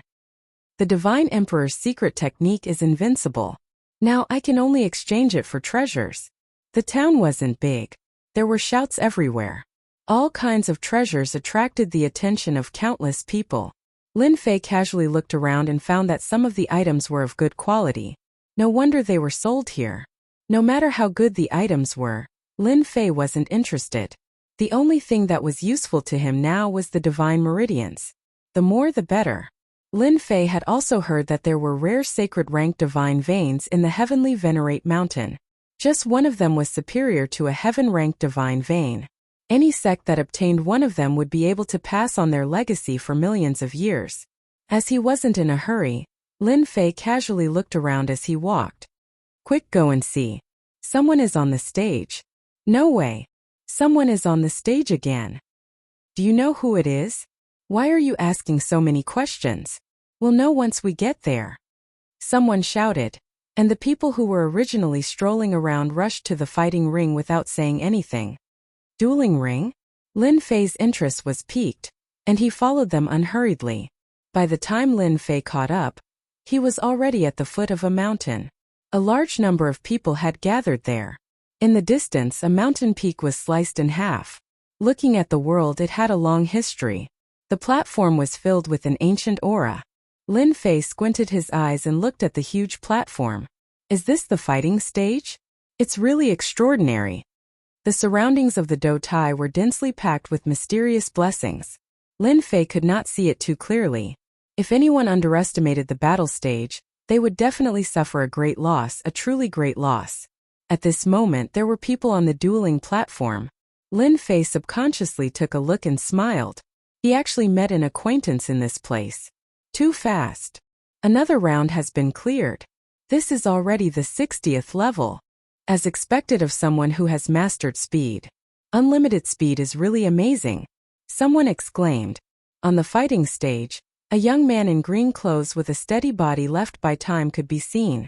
[SPEAKER 1] The divine emperor's secret technique is invincible. Now I can only exchange it for treasures. The town wasn't big. There were shouts everywhere. All kinds of treasures attracted the attention of countless people. Lin Fei casually looked around and found that some of the items were of good quality. No wonder they were sold here. No matter how good the items were, Lin Fei wasn't interested. The only thing that was useful to him now was the divine meridians. The more the better. Lin Fei had also heard that there were rare sacred rank divine veins in the heavenly venerate mountain. Just one of them was superior to a heaven-ranked divine vein. Any sect that obtained one of them would be able to pass on their legacy for millions of years. As he wasn't in a hurry, Lin Fei casually looked around as he walked. Quick, go and see. Someone is on the stage. No way. Someone is on the stage again. Do you know who it is? Why are you asking so many questions? We'll know once we get there. Someone shouted, and the people who were originally strolling around rushed to the fighting ring without saying anything. Dueling ring? Lin Fei's interest was piqued, and he followed them unhurriedly. By the time Lin Fei caught up, he was already at the foot of a mountain. A large number of people had gathered there. In the distance, a mountain peak was sliced in half. Looking at the world, it had a long history. The platform was filled with an ancient aura. Lin Fei squinted his eyes and looked at the huge platform. Is this the fighting stage? It's really extraordinary. The surroundings of the Do Tai were densely packed with mysterious blessings. Lin Fei could not see it too clearly. If anyone underestimated the battle stage, they would definitely suffer a great loss, a truly great loss. At this moment there were people on the dueling platform. Lin Fei subconsciously took a look and smiled. He actually met an acquaintance in this place. Too fast. Another round has been cleared. This is already the 60th level. As expected of someone who has mastered speed. Unlimited speed is really amazing. Someone exclaimed. On the fighting stage, a young man in green clothes with a steady body left by time could be seen.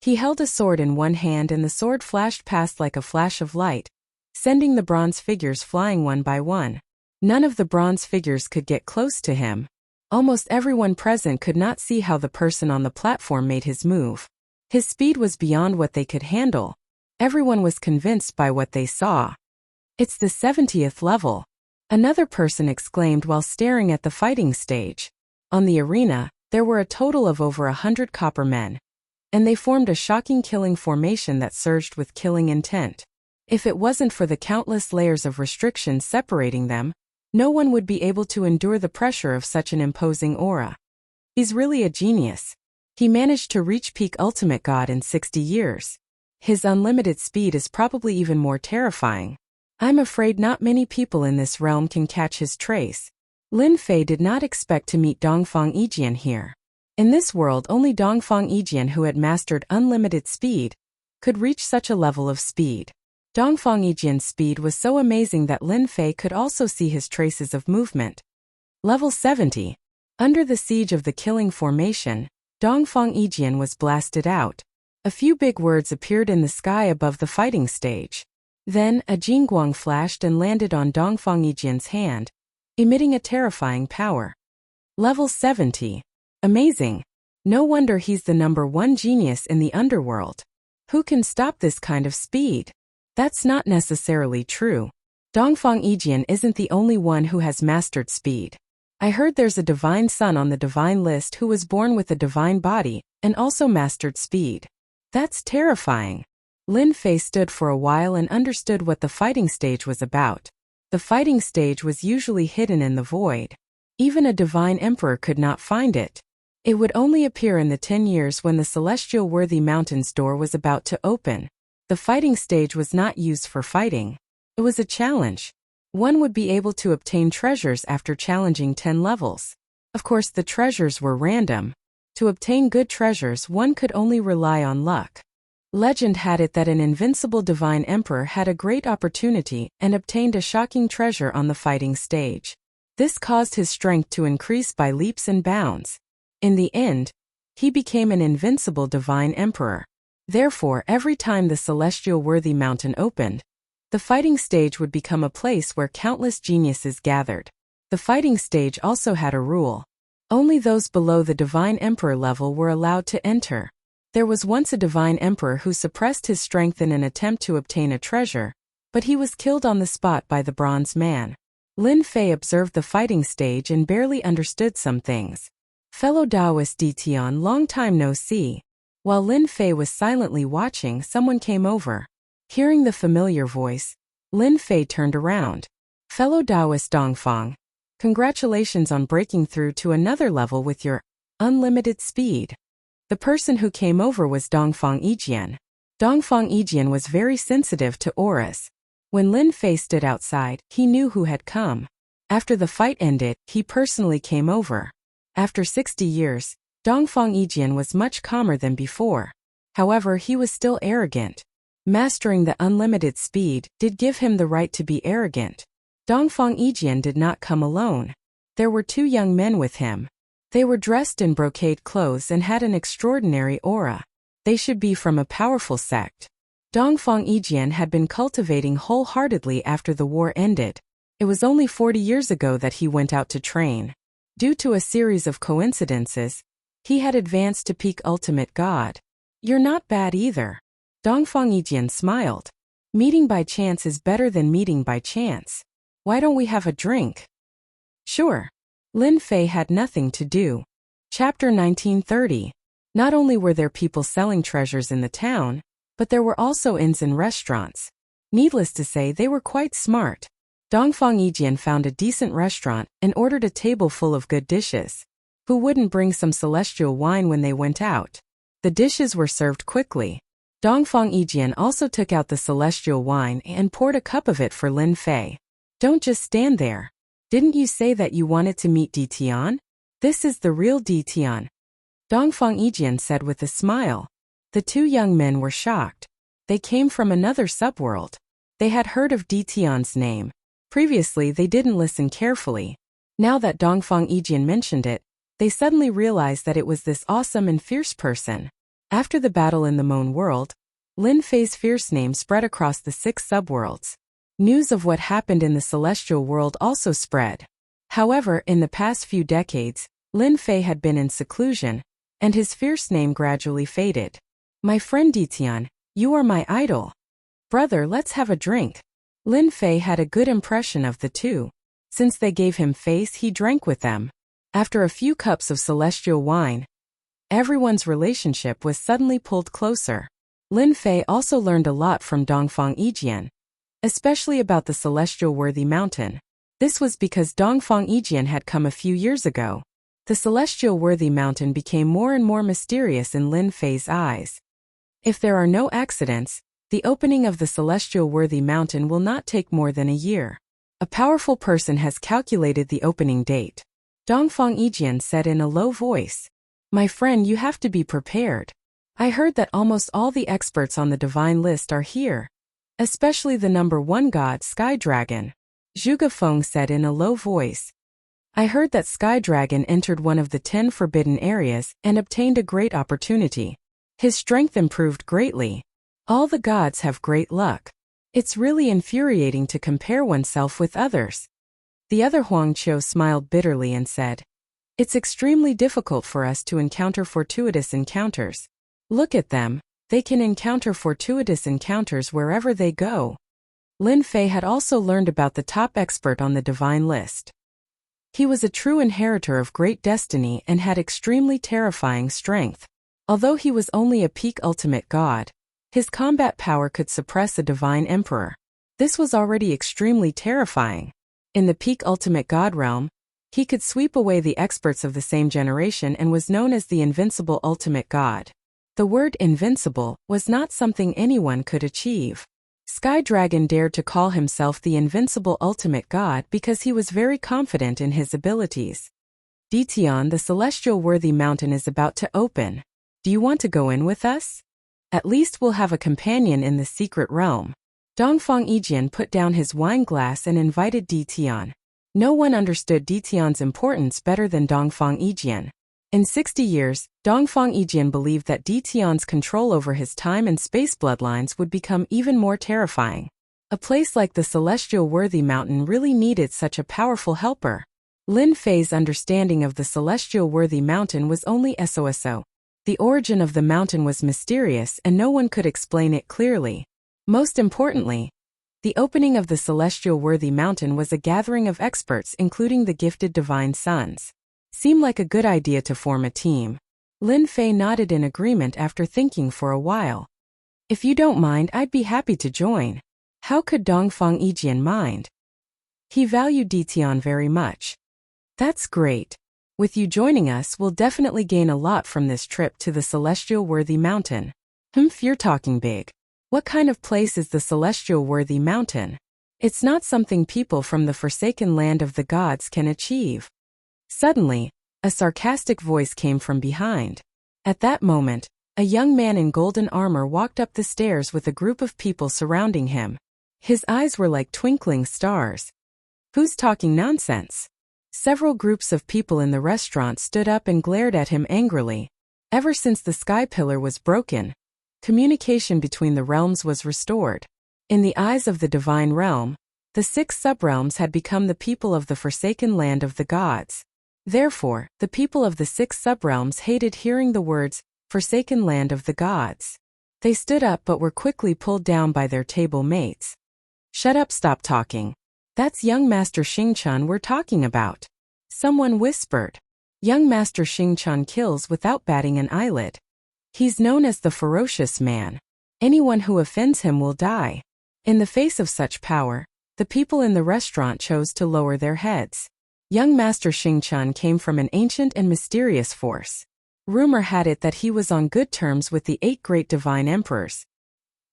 [SPEAKER 1] He held a sword in one hand and the sword flashed past like a flash of light, sending the bronze figures flying one by one. None of the bronze figures could get close to him. Almost everyone present could not see how the person on the platform made his move. His speed was beyond what they could handle. Everyone was convinced by what they saw. It's the 70th level. Another person exclaimed while staring at the fighting stage. On the arena, there were a total of over 100 copper men. And they formed a shocking killing formation that surged with killing intent. If it wasn't for the countless layers of restrictions separating them, no one would be able to endure the pressure of such an imposing aura. He's really a genius. He managed to reach peak ultimate god in 60 years. His unlimited speed is probably even more terrifying. I'm afraid not many people in this realm can catch his trace. Lin Fei did not expect to meet Dongfang Yijian here. In this world only Dongfang Yijian, who had mastered unlimited speed, could reach such a level of speed. Dongfang Yijian's speed was so amazing that Lin Fei could also see his traces of movement. Level 70. Under the siege of the killing formation, Dongfang Yijian was blasted out. A few big words appeared in the sky above the fighting stage. Then, a jingguang flashed and landed on Dongfang Yijian's hand, emitting a terrifying power. Level 70. Amazing. No wonder he's the #1 genius in the underworld. Who can stop this kind of speed? That's not necessarily true. Dongfang Yijian isn't the only one who has mastered speed. I heard there's a divine son on the divine list who was born with a divine body and also mastered speed. That's terrifying. Lin Fei stood for a while and understood what the fighting stage was about. The fighting stage was usually hidden in the void. Even a divine emperor could not find it. It would only appear in the 10 years when the celestial worthy mountain's door was about to open. The fighting stage was not used for fighting. It was a challenge. One would be able to obtain treasures after challenging 10 levels. Of course, the treasures were random. To obtain good treasures, one could only rely on luck. Legend had it that an invincible divine emperor had a great opportunity and obtained a shocking treasure on the fighting stage. This caused his strength to increase by leaps and bounds. In the end, he became an invincible divine emperor. Therefore, every time the celestial worthy mountain opened, the fighting stage would become a place where countless geniuses gathered. The fighting stage also had a rule. Only those below the divine emperor level were allowed to enter. There was once a divine emperor who suppressed his strength in an attempt to obtain a treasure, but he was killed on the spot by the bronze man. Lin Fei observed the fighting stage and barely understood some things. Fellow Taoist Ditian, long time no see. While Lin Fei was silently watching, someone came over. Hearing the familiar voice, Lin Fei turned around. Fellow Taoist Dongfang, congratulations on breaking through to another level with your unlimited speed. The person who came over was Dongfang Yijian. Dongfang Yijian was very sensitive to auras. When Lin Fei stood outside, he knew who had come. After the fight ended, he personally came over. After 60 years, Dongfang Yijian was much calmer than before. However, he was still arrogant. Mastering the unlimited speed did give him the right to be arrogant. Dongfang Yijian did not come alone. There were 2 young men with him. They were dressed in brocade clothes and had an extraordinary aura. They should be from a powerful sect. Dongfang Yijian had been cultivating wholeheartedly after the war ended. It was only 40 years ago that he went out to train. Due to a series of coincidences, he had advanced to peak ultimate god. You're not bad either. Dongfang Yijian smiled. Meeting by chance is better than meeting by chance. Why don't we have a drink? Sure. Lin Fei had nothing to do. Chapter 1930. Not only were there people selling treasures in the town, but there were also inns and restaurants. Needless to say, they were quite smart. Dongfang Yijian found a decent restaurant and ordered a table full of good dishes. Who wouldn't bring some celestial wine when they went out? The dishes were served quickly. Dongfang Yijian also took out the celestial wine and poured a cup of it for Lin Fei. Don't just stand there. Didn't you say that you wanted to meet Di Tian? This is the real Di Tian, Dongfang Yijian said with a smile. The two young men were shocked. They came from another subworld. They had heard of Di Tian's name. Previously they didn't listen carefully. Now that Dongfang Yijian mentioned it, they suddenly realized that it was this awesome and fierce person. After the battle in the Moon world, Lin Fei's fierce name spread across the 6 subworlds. News of what happened in the celestial world also spread. However, in the past few decades, Lin Fei had been in seclusion, and his fierce name gradually faded. My friend Di Tian, you are my idol. Brother, let's have a drink. Lin Fei had a good impression of the two. Since they gave him face, he drank with them. After a few cups of celestial wine, everyone's relationship was suddenly pulled closer. Lin Fei also learned a lot from Dongfang Yijian, especially about the celestial worthy mountain. This was because Dongfang Yijian had come a few years ago. The celestial worthy mountain became more and more mysterious in Lin Fei's eyes. If there are no accidents, the opening of the celestial worthy mountain will not take more than a year. A powerful person has calculated the opening date. Dongfang Yijian said in a low voice. My friend, you have to be prepared. I heard that almost all the experts on the divine list are here, especially the number 1 god Sky Dragon. Zhuge Feng said in a low voice. I heard that Sky Dragon entered one of the 10 forbidden areas and obtained a great opportunity. His strength improved greatly. All the gods have great luck. It's really infuriating to compare oneself with others. The other Huang Qiu smiled bitterly and said, it's extremely difficult for us to encounter fortuitous encounters. Look at them, they can encounter fortuitous encounters wherever they go. Lin Fei had also learned about the top expert on the divine list. He was a true inheritor of great destiny and had extremely terrifying strength. Although he was only a peak ultimate god, his combat power could suppress a divine emperor. This was already extremely terrifying. In the peak ultimate god realm, he could sweep away the experts of the same generation and was known as the invincible ultimate god. The word invincible was not something anyone could achieve. Sky Dragon dared to call himself the invincible ultimate god because he was very confident in his abilities. Di Tian, the celestial worthy mountain is about to open. Do you want to go in with us? At least we'll have a companion in the secret realm. Dongfang Yijian put down his wine glass and invited Di Tian. No one understood Di Tian's importance better than Dongfang Yijian. In 60 years, Dongfang Yijian believed that Di Tian's control over his time and space bloodlines would become even more terrifying. A place like the celestial worthy mountain really needed such a powerful helper. Lin Fei's understanding of the celestial worthy mountain was only so. The origin of the mountain was mysterious and no one could explain it clearly. Most importantly, the opening of the celestial worthy mountain was a gathering of experts including the gifted divine sons. Seemed like a good idea to form a team. Lin Fei nodded in agreement after thinking for a while. If you don't mind, I'd be happy to join. How could Dongfang Yijian mind? He valued Di Tian very much. That's great. With you joining us, we'll definitely gain a lot from this trip to the celestial worthy mountain. You're talking big. What kind of place is the celestial worthy mountain? It's not something people from the forsaken land of the gods can achieve. Suddenly, a sarcastic voice came from behind. At that moment, a young man in golden armor walked up the stairs with a group of people surrounding him. His eyes were like twinkling stars. Who's talking nonsense? Several groups of people in the restaurant stood up and glared at him angrily. Ever since the sky pillar was broken, communication between the realms was restored. In the eyes of the divine realm, the 6 subrealms had become the people of the forsaken land of the gods. Therefore, the people of the 6 subrealms hated hearing the words, forsaken land of the gods. They stood up but were quickly pulled down by their table mates. Shut up, stop talking. That's young Master Xingchen we're talking about. Someone whispered. Young Master Xingchen kills without batting an eyelid. He's known as the ferocious man. Anyone who offends him will die. In the face of such power, the people in the restaurant chose to lower their heads. Young Master Xingqian came from an ancient and mysterious force. Rumor had it that he was on good terms with the 8 great divine emperors.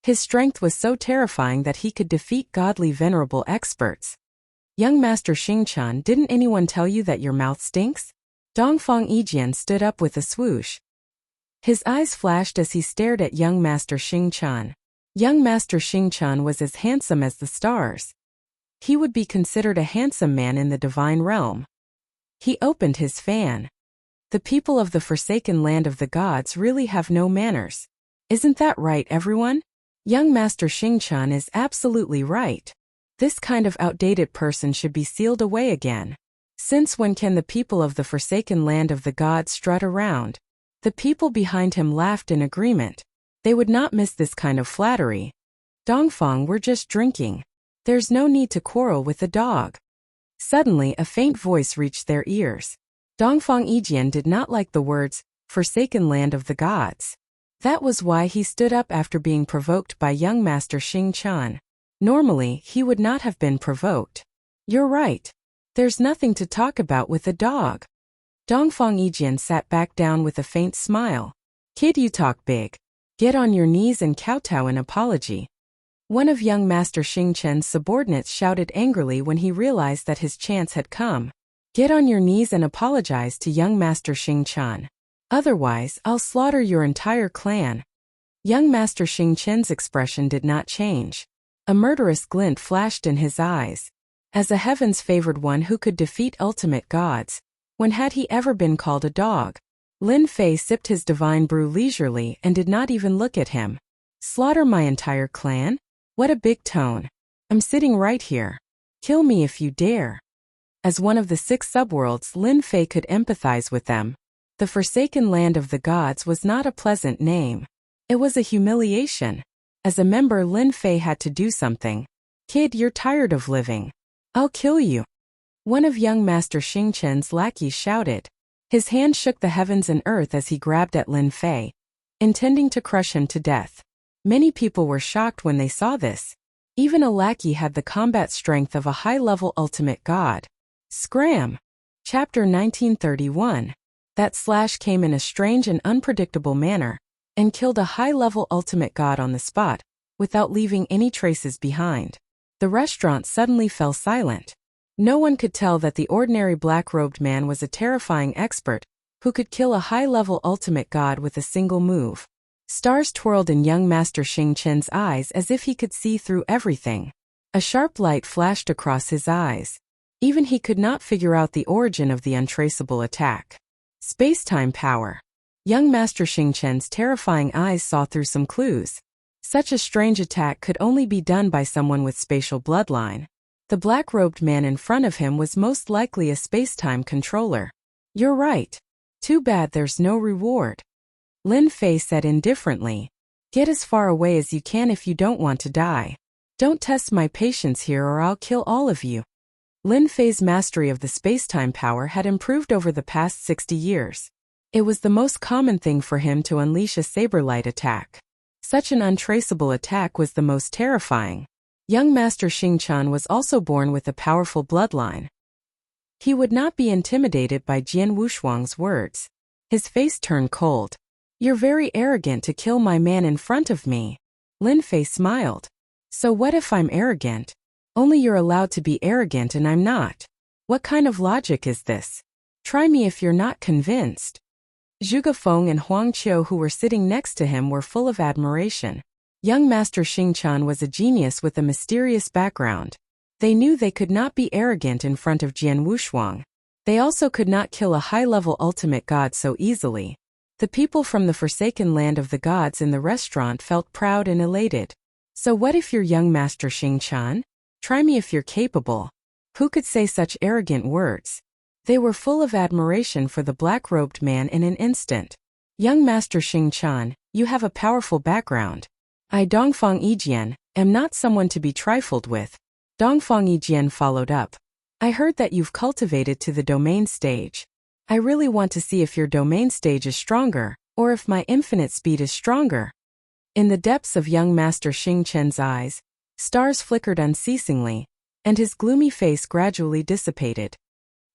[SPEAKER 1] His strength was so terrifying that he could defeat godly venerable experts. Young Master Xingqian, didn't anyone tell you that your mouth stinks? Dongfang Yijian stood up with a swoosh. His eyes flashed as he stared at young Master Xingqian. Young Master Xingqian was as handsome as the stars. He would be considered a handsome man in the divine realm. He opened his fan. The people of the forsaken land of the gods really have no manners. Isn't that right, everyone? Young Master Xingqian is absolutely right. This kind of outdated person should be sealed away again. Since when can the people of the forsaken land of the gods strut around? The people behind him laughed in agreement. They would not miss this kind of flattery. Dongfang, we're just drinking. There's no need to quarrel with the dog. Suddenly a faint voice reached their ears. Dongfang Yijian did not like the words, forsaken land of the gods. That was why he stood up after being provoked by young Master Xingqian. Normally, he would not have been provoked. You're right. There's nothing to talk about with the dog. Dongfang Yijian sat back down with a faint smile. Kid, you talk big. Get on your knees and kowtow in apology. One of young Master Xingqian's subordinates shouted angrily when he realized that his chance had come. Get on your knees and apologize to young Master Xingqian. Otherwise, I'll slaughter your entire clan. Young Master Xingqian's expression did not change. A murderous glint flashed in his eyes. As a heaven's favored one who could defeat ultimate gods, when had he ever been called a dog? Lin Fei sipped his divine brew leisurely and did not even look at him. Slaughter my entire clan? What a big tone. I'm sitting right here. Kill me if you dare. As one of the 6 subworlds, Lin Fei could empathize with them. The forsaken land of the gods was not a pleasant name. It was a humiliation. As a member, Lin Fei had to do something. Kid, you're tired of living. I'll kill you. One of young Master Xingqian's lackeys shouted. His hand shook the heavens and earth as he grabbed at Lin Fei, intending to crush him to death. Many people were shocked when they saw this. Even a lackey had the combat strength of a high-level ultimate god. Scram! Chapter 1931. That slash came in a strange and unpredictable manner, and killed a high-level ultimate god on the spot, without leaving any traces behind. The restaurant suddenly fell silent. No one could tell that the ordinary black-robed man was a terrifying expert, who could kill a high-level ultimate god with a single move. Stars twirled in young Master Xingqian's eyes as if he could see through everything. A sharp light flashed across his eyes. Even he could not figure out the origin of the untraceable attack. Space-time power. Young Master Xingqian's terrifying eyes saw through some clues. Such a strange attack could only be done by someone with spatial bloodline. The black-robed man in front of him was most likely a space-time controller. You're right. Too bad there's no reward. Lin Fei said indifferently. Get as far away as you can if you don't want to die. Don't test my patience here or I'll kill all of you. Lin Fei's mastery of the space-time power had improved over the past 60 years. It was the most common thing for him to unleash a saber-light attack. Such an untraceable attack was the most terrifying. Young Master Xingqian was also born with a powerful bloodline. He would not be intimidated by Jian Wushuang's words. His face turned cold. You're very arrogant to kill my man in front of me. Lin Fei smiled. So what if I'm arrogant? Only you're allowed to be arrogant and I'm not. What kind of logic is this? Try me if you're not convinced. Zhuge Feng and Huang Qiu, who were sitting next to him, were full of admiration. Young Master Xingqian was a genius with a mysterious background. They knew they could not be arrogant in front of Jian Wushuang. They also could not kill a high-level ultimate god so easily. The people from the forsaken land of the gods in the restaurant felt proud and elated. So what if you're young Master Xingqian? Try me if you're capable. Who could say such arrogant words? They were full of admiration for the black-robed man in an instant. Young Master Xingqian, you have a powerful background. I, Dongfang Yijian, am not someone to be trifled with. Dongfang Yijian followed up. I heard that you've cultivated to the domain stage. I really want to see if your domain stage is stronger, or if my infinite speed is stronger. In the depths of young Master Xingqian's eyes, stars flickered unceasingly, and his gloomy face gradually dissipated.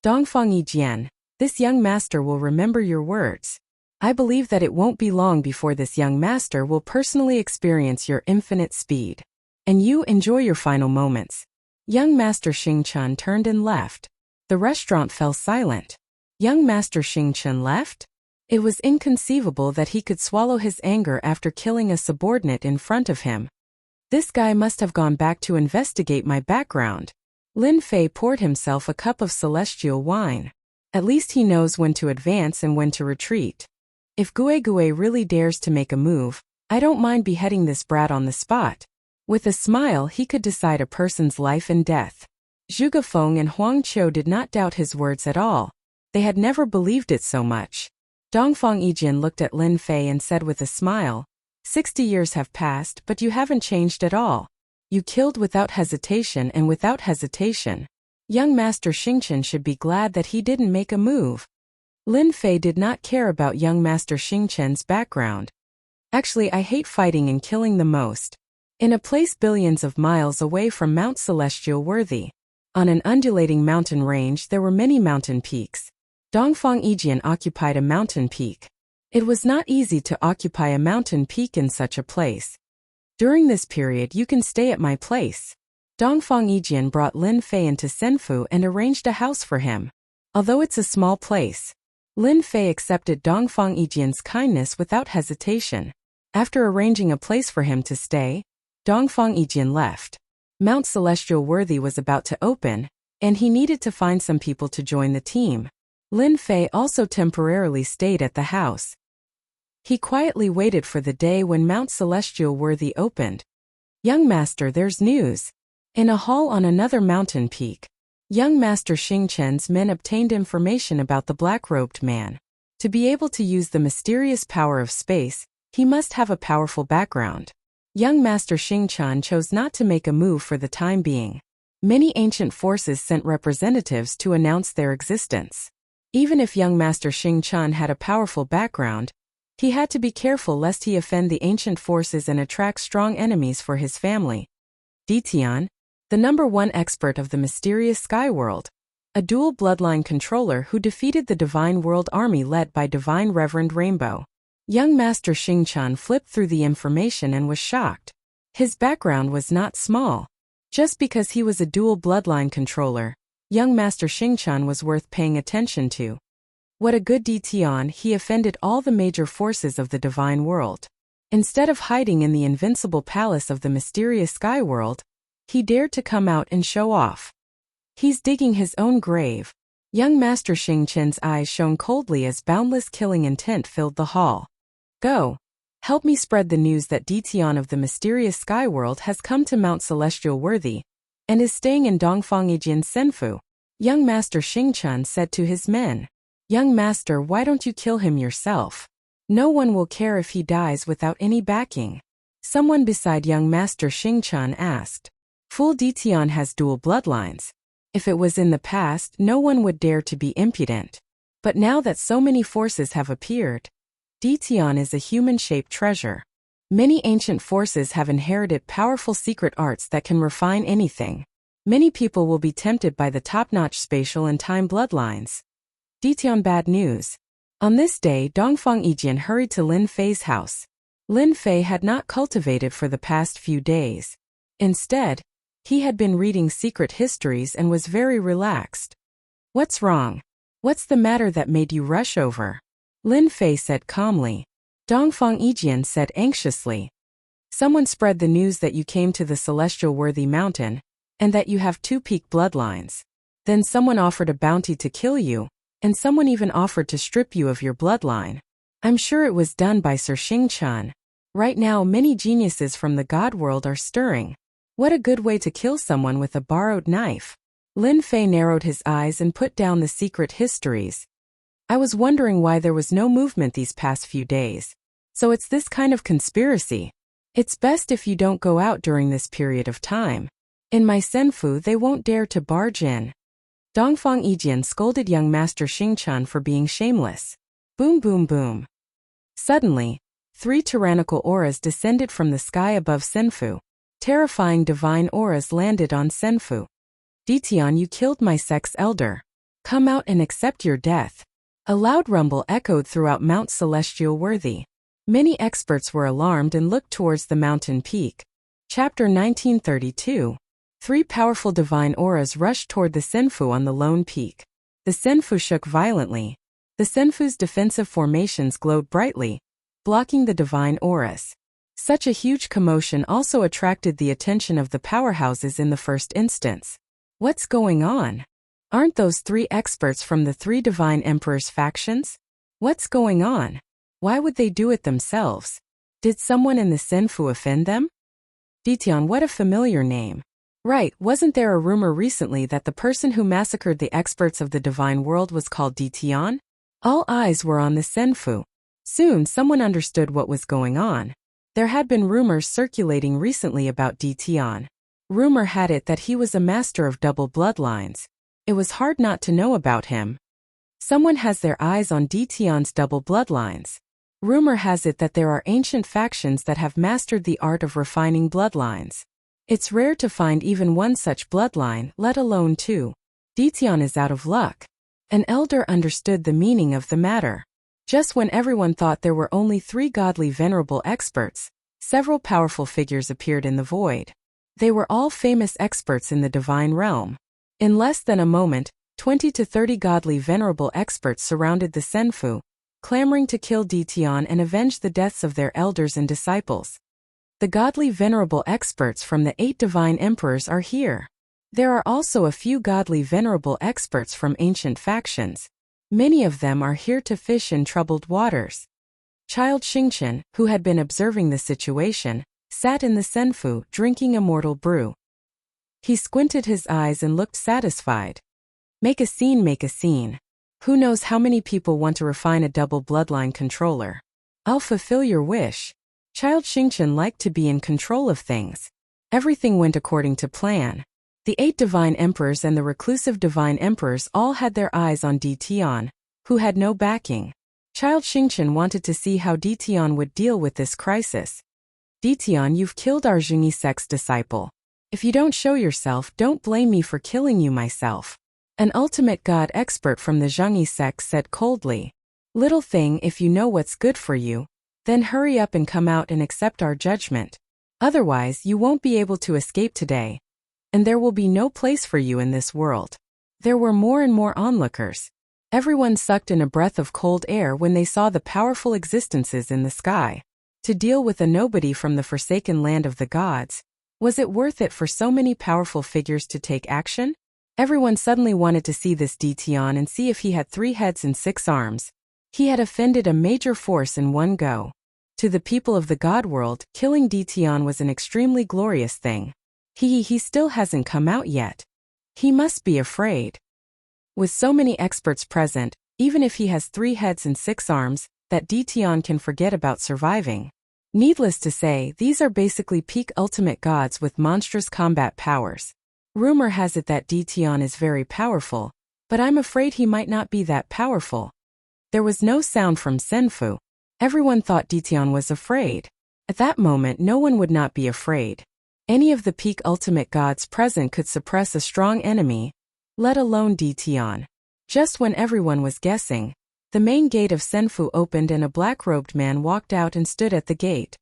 [SPEAKER 1] Dongfang Yijian, this young master will remember your words. I believe that it won't be long before this young master will personally experience your infinite speed. And you enjoy your final moments. Young Master Xingchen turned and left. The restaurant fell silent. Young Master Xingchen left? It was inconceivable that he could swallow his anger after killing a subordinate in front of him. This guy must have gone back to investigate my background. Lin Fei poured himself a cup of celestial wine. At least he knows when to advance and when to retreat. If Gue Gue really dares to make a move, I don't mind beheading this brat on the spot. With a smile he could decide a person's life and death. Zhuge Feng and Huang Qiu did not doubt his words at all. They had never believed it so much. Dongfang Yijian looked at Lin Fei and said with a smile, 60 years have passed, but you haven't changed at all. You killed without hesitation and without hesitation. Young Master Xingchen should be glad that he didn't make a move. Lin Fei did not care about young Master Xingchen's background. Actually, I hate fighting and killing the most. In a place billions of miles away from Mount Celestial Worthy, on an undulating mountain range there were many mountain peaks. Dongfang Yijian occupied a mountain peak. It was not easy to occupy a mountain peak in such a place. During this period you can stay at my place. Dongfang Yijian brought Lin Fei into Senfu and arranged a house for him. Although it's a small place, Lin Fei accepted Dongfang Yijian's kindness without hesitation. After arranging a place for him to stay, Dongfang Yijian left. Mount Celestial Worthy was about to open, and he needed to find some people to join the team. Lin Fei also temporarily stayed at the house. He quietly waited for the day when Mount Celestial Worthy opened. Young Master, there's news. In a hall on another mountain peak, young Master Xingchen's men obtained information about the black-robed man. To be able to use the mysterious power of space, he must have a powerful background. Young Master Xingchen chose not to make a move for the time being. Many ancient forces sent representatives to announce their existence. Even if young Master Xingchen had a powerful background, he had to be careful lest he offend the ancient forces and attract strong enemies for his family. Ditian, the #1 expert of the mysterious sky world, a dual bloodline controller who defeated the Divine World Army led by Divine Reverend Rainbow. Young Master Xingchen flipped through the information and was shocked. His background was not small. Just because he was a dual bloodline controller, young Master Xingchen was worth paying attention to. What a good Ditian, he offended all the major forces of the divine world. Instead of hiding in the invincible palace of the mysterious sky world, he dared to come out and show off. He's digging his own grave. Young Master Xingchen's eyes shone coldly as boundless killing intent filled the hall. Go. Help me spread the news that Ditian of the mysterious sky world has come to Mount Celestial Worthy, and is staying in Dongfang Yijian's Senfu. Young Master Xingchen said to his men. Young Master, why don't you kill him yourself? No one will care if he dies without any backing. Someone beside young Master Xingchen asked. Fool, Ditian has dual bloodlines. If it was in the past, no one would dare to be impudent. But now that so many forces have appeared, Ditian is a human-shaped treasure. Many ancient forces have inherited powerful secret arts that can refine anything. Many people will be tempted by the top-notch spatial and time bloodlines. Ditian, bad news. On this day, Dongfang Yijian hurried to Lin Fei's house. Lin Fei had not cultivated for the past few days. Instead, he had been reading secret histories and was very relaxed. What's wrong? What's the matter that made you rush over? Lin Fei said calmly. Dongfang Yijian said anxiously. Someone spread the news that you came to the Celestial Worthy Mountain, and that you have 2 peak bloodlines. Then someone offered a bounty to kill you, and someone even offered to strip you of your bloodline. I'm sure it was done by Sir Xingchen. Right now many geniuses from the God world are stirring. What a good way to kill someone with a borrowed knife. Lin Fei narrowed his eyes and put down the secret histories. I was wondering why there was no movement these past few days. So it's this kind of conspiracy. It's best if you don't go out during this period of time. In my Senfu they won't dare to barge in. Dongfang Yijian scolded young Master Xingchen for being shameless. Boom boom boom. Suddenly, 3 tyrannical auras descended from the sky above Senfu. Terrifying divine auras landed on Senfu. Ditian, you killed my sex elder. Come out and accept your death. A loud rumble echoed throughout Mount Celestial Worthy. Many experts were alarmed and looked towards the mountain peak. Chapter 1932. 3 powerful divine auras rushed toward the Senfu on the lone peak. The Senfu shook violently. The Senfu's defensive formations glowed brightly, blocking the divine auras. Such a huge commotion also attracted the attention of the powerhouses in the first instance. What's going on? Aren't those 3 experts from the 3 divine emperors' factions? What's going on? Why would they do it themselves? Did someone in the Senfu offend them? Ditian, what a familiar name. Right, wasn't there a rumor recently that the person who massacred the experts of the divine world was called Ditian? All eyes were on the Senfu. Soon someone understood what was going on. There had been rumors circulating recently about Ditian. Rumor had it that he was a master of double bloodlines. It was hard not to know about him. Someone has their eyes on Ditian's double bloodlines. Rumor has it that there are ancient factions that have mastered the art of refining bloodlines. It's rare to find even one such bloodline, let alone 2. Ditian is out of luck. An elder understood the meaning of the matter. Just when everyone thought there were only 3 godly venerable experts, several powerful figures appeared in the void. They were all famous experts in the divine realm. In less than a moment, 20 to 30 godly venerable experts surrounded the Senfu, clamoring to kill Ditian and avenge the deaths of their elders and disciples. The godly venerable experts from the 8 divine emperors are here. There are also a few godly venerable experts from ancient factions. Many of them are here to fish in troubled waters. Child Xingqian, who had been observing the situation, sat in the Senfu drinking immortal brew. He squinted his eyes and looked satisfied. Make a scene, make a scene. Who knows how many people want to refine a double bloodline controller? I'll fulfill your wish. Child Xingqian liked to be in control of things. Everything went according to plan. The 8 divine emperors and the reclusive divine emperors all had their eyes on Ditian, who had no backing. Child Xingqian wanted to see how Ditian would deal with this crisis. Ditian, you've killed our Zhengyi sect's disciple. If you don't show yourself, don't blame me for killing you myself. An ultimate god expert from the Zhengyi sect said coldly. Little thing, if you know what's good for you, then hurry up and come out and accept our judgment. Otherwise, you won't be able to escape today. And there will be no place for you in this world. There were more and more onlookers. Everyone sucked in a breath of cold air when they saw the powerful existences in the sky. To deal with a nobody from the forsaken land of the gods, was it worth it for so many powerful figures to take action? Everyone suddenly wanted to see this Ditian and see if he had 3 heads and 6 arms. He had offended a major force in one go. To the people of the god world, killing Ditian was an extremely glorious thing. He still hasn't come out yet. He must be afraid. With so many experts present, even if he has 3 heads and 6 arms, that Ditian can forget about surviving. Needless to say, these are basically peak ultimate gods with monstrous combat powers. Rumor has it that Ditian is very powerful, but I'm afraid he might not be that powerful. There was no sound from Senfu. Everyone thought Ditian was afraid. At that moment, no one would not be afraid. Any of the peak ultimate gods present could suppress a strong enemy, let alone Ditian. Just when everyone was guessing, the main gate of Senfu opened and a black-robed man walked out and stood at the gate.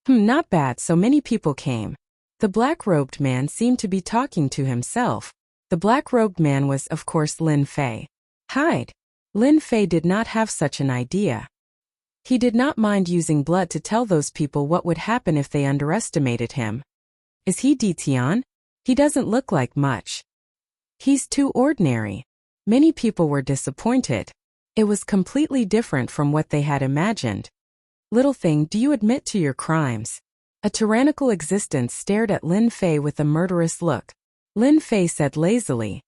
[SPEAKER 1] Not bad, so many people came. The black-robed man seemed to be talking to himself. The black-robed man was, of course, Lin Fei. Hide. Lin Fei did not have such an idea. He did not mind using blood to tell those people what would happen if they underestimated him. Is he Ditian? He doesn't look like much. He's too ordinary. Many people were disappointed. It was completely different from what they had imagined. Little thing, do you admit to your crimes? A tyrannical existence stared at Lin Fei with a murderous look. Lin Fei said lazily,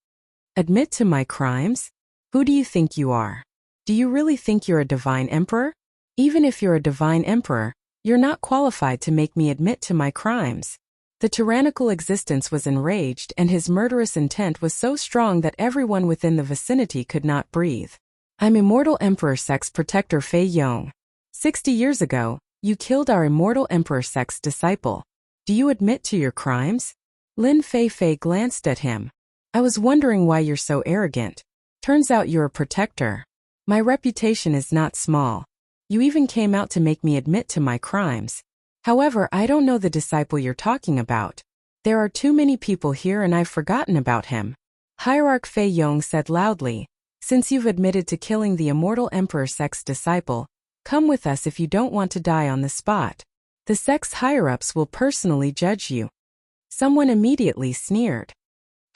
[SPEAKER 1] admit to my crimes? Who do you think you are? Do you really think you're a divine emperor? Even if you're a divine emperor, you're not qualified to make me admit to my crimes. The tyrannical existence was enraged and his murderous intent was so strong that everyone within the vicinity could not breathe. I'm Immortal Emperor Sect's protector Fei Yong. 60 years ago, you killed our Immortal Emperor Sect's disciple. Do you admit to your crimes? Lin Fei glanced at him. I was wondering why you're so arrogant. Turns out you're a protector. My reputation is not small. You even came out to make me admit to my crimes. However, I don't know the disciple you're talking about. There are too many people here and I've forgotten about him. Hierarch Fei Yong said loudly. Since you've admitted to killing the immortal Emperor Sect's disciple, come with us if you don't want to die on the spot. The sect's higher-ups will personally judge you. Someone immediately sneered.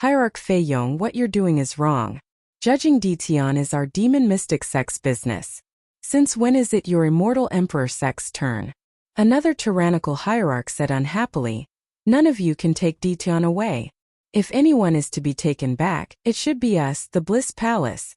[SPEAKER 1] Hierarch Fei Yong, what you're doing is wrong. Judging Ditian is our demon mystic sect's business. Since when is it your immortal Emperor Sect's turn? Another tyrannical hierarch said unhappily. None of you can take Ditian away. If anyone is to be taken back, it should be us, the Bliss Palace.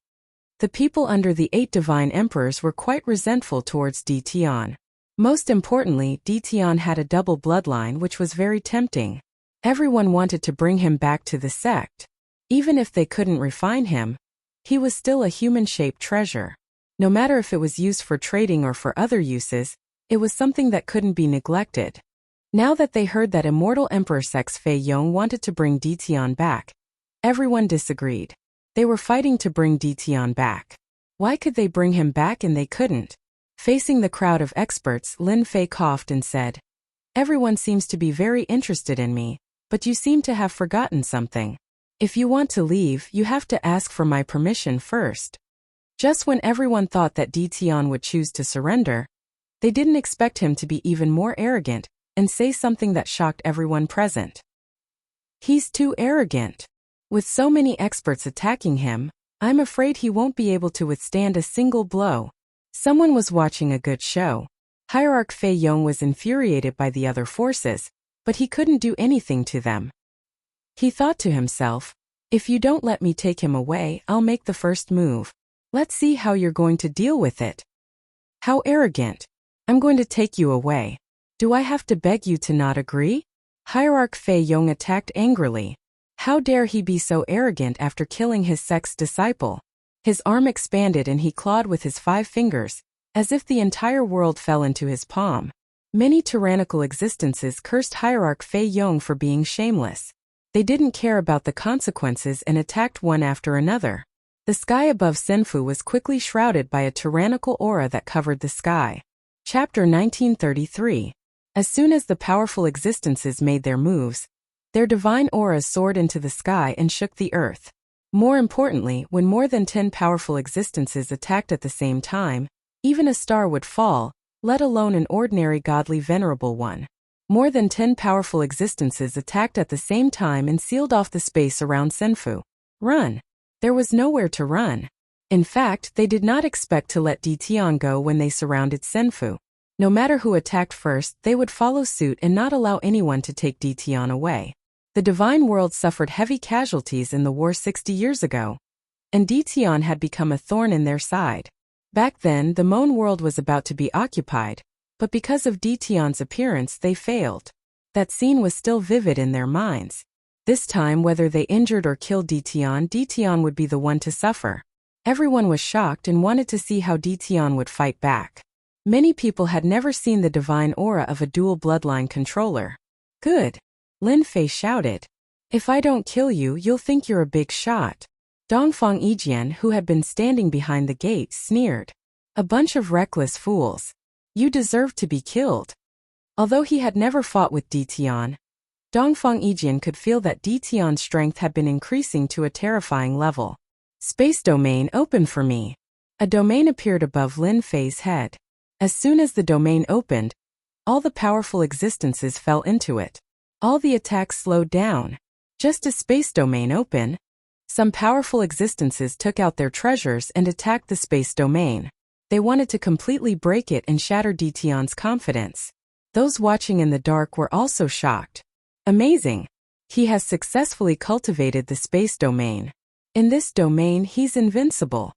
[SPEAKER 1] The people under the 8 divine emperors were quite resentful towards Ditian. Most importantly, Ditian had a double bloodline which was very tempting. Everyone wanted to bring him back to the sect. Even if they couldn't refine him, he was still a human-shaped treasure. No matter if it was used for trading or for other uses, it was something that couldn't be neglected. Now that they heard that immortal Emperor Sect's Fei Yong wanted to bring Ditian back, everyone disagreed. They were fighting to bring Ditian back. Why could they bring him back and they couldn't? Facing the crowd of experts, Lin Fei coughed and said, Everyone seems to be very interested in me, but you seem to have forgotten something. If you want to leave, you have to ask for my permission first. Just when everyone thought that Ditian would choose to surrender, they didn't expect him to be even more arrogant and say something that shocked everyone present. He's too arrogant. With so many experts attacking him, I'm afraid he won't be able to withstand a single blow. Someone was watching a good show. Hierarch Fei Yong was infuriated by the other forces, but he couldn't do anything to them. He thought to himself, if you don't let me take him away, I'll make the first move. Let's see how you're going to deal with it. How arrogant. I'm going to take you away. Do I have to beg you to not agree? Hierarch Fei Yong attacked angrily. How dare he be so arrogant after killing his sect's disciple? His arm expanded and he clawed with his 5 fingers, as if the entire world fell into his palm. Many tyrannical existences cursed Hierarch Fei Yong for being shameless. They didn't care about the consequences and attacked one after another. The sky above Senfu was quickly shrouded by a tyrannical aura that covered the sky. Chapter 1933. As soon as the powerful existences made their moves, their divine auras soared into the sky and shook the earth. More importantly, when more than 10 powerful existences attacked at the same time, even a star would fall, let alone an ordinary godly venerable one. More than 10 powerful existences attacked at the same time and sealed off the space around Senfu. Run! There was nowhere to run. In fact, they did not expect to let Ditian go when they surrounded Senfu. No matter who attacked first, they would follow suit and not allow anyone to take Ditian away. The divine world suffered heavy casualties in the war 60 years ago, and Ditian had become a thorn in their side. Back then, the Moan world was about to be occupied, but because of Ditian's appearance, they failed. That scene was still vivid in their minds. This time, whether they injured or killed Ditian, Ditian would be the one to suffer. Everyone was shocked and wanted to see how Ditian would fight back. Many people had never seen the divine aura of a dual bloodline controller. Good. Lin Fei shouted. If I don't kill you, you'll think you're a big shot. Dongfang Yijian, who had been standing behind the gate, sneered. A bunch of reckless fools. You deserve to be killed. Although he had never fought with Ditian, Dongfang Yijian could feel that Ditian's strength had been increasing to a terrifying level. Space domain open for me. A domain appeared above Lin Fei's head. As soon as the domain opened, all the powerful existences fell into it. All the attacks slowed down. Just as space domain open, some powerful existences took out their treasures and attacked the space domain. They wanted to completely break it and shatter Ditian's confidence. Those watching in the dark were also shocked. Amazing! He has successfully cultivated the space domain. In this domain, he's invincible.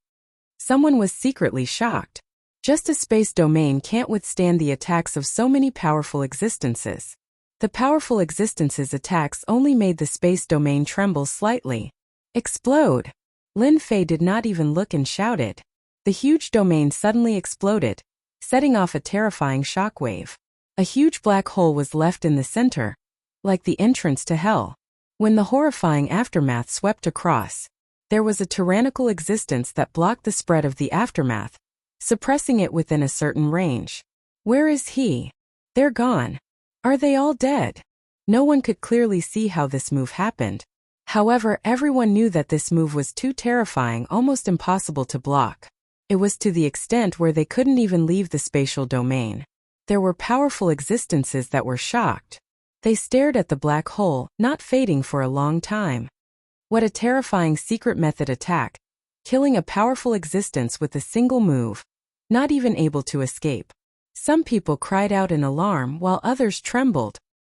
[SPEAKER 1] Someone was secretly shocked. Just a space domain can't withstand the attacks of so many powerful existences. The powerful existences' attacks only made the space domain tremble slightly. Explode! Lin Fei did not even look and shouted. The huge domain suddenly exploded, setting off a terrifying shockwave. A huge black hole was left in the center, like the entrance to hell. When the horrifying aftermath swept across, There was a tyrannical existence that blocked the spread of the aftermath, suppressing it within a certain range. Where is he? They're gone. Are they all dead? No one could clearly see how this move happened. However, everyone knew that this move was too terrifying, almost impossible to block. It was to the extent where they couldn't even leave the spatial domain. There were powerful existences that were shocked. They stared at the black hole, not fading for a long time. What a terrifying secret method attack, killing a powerful existence with a single move, not even able to escape. Some people cried out in alarm while others trembled.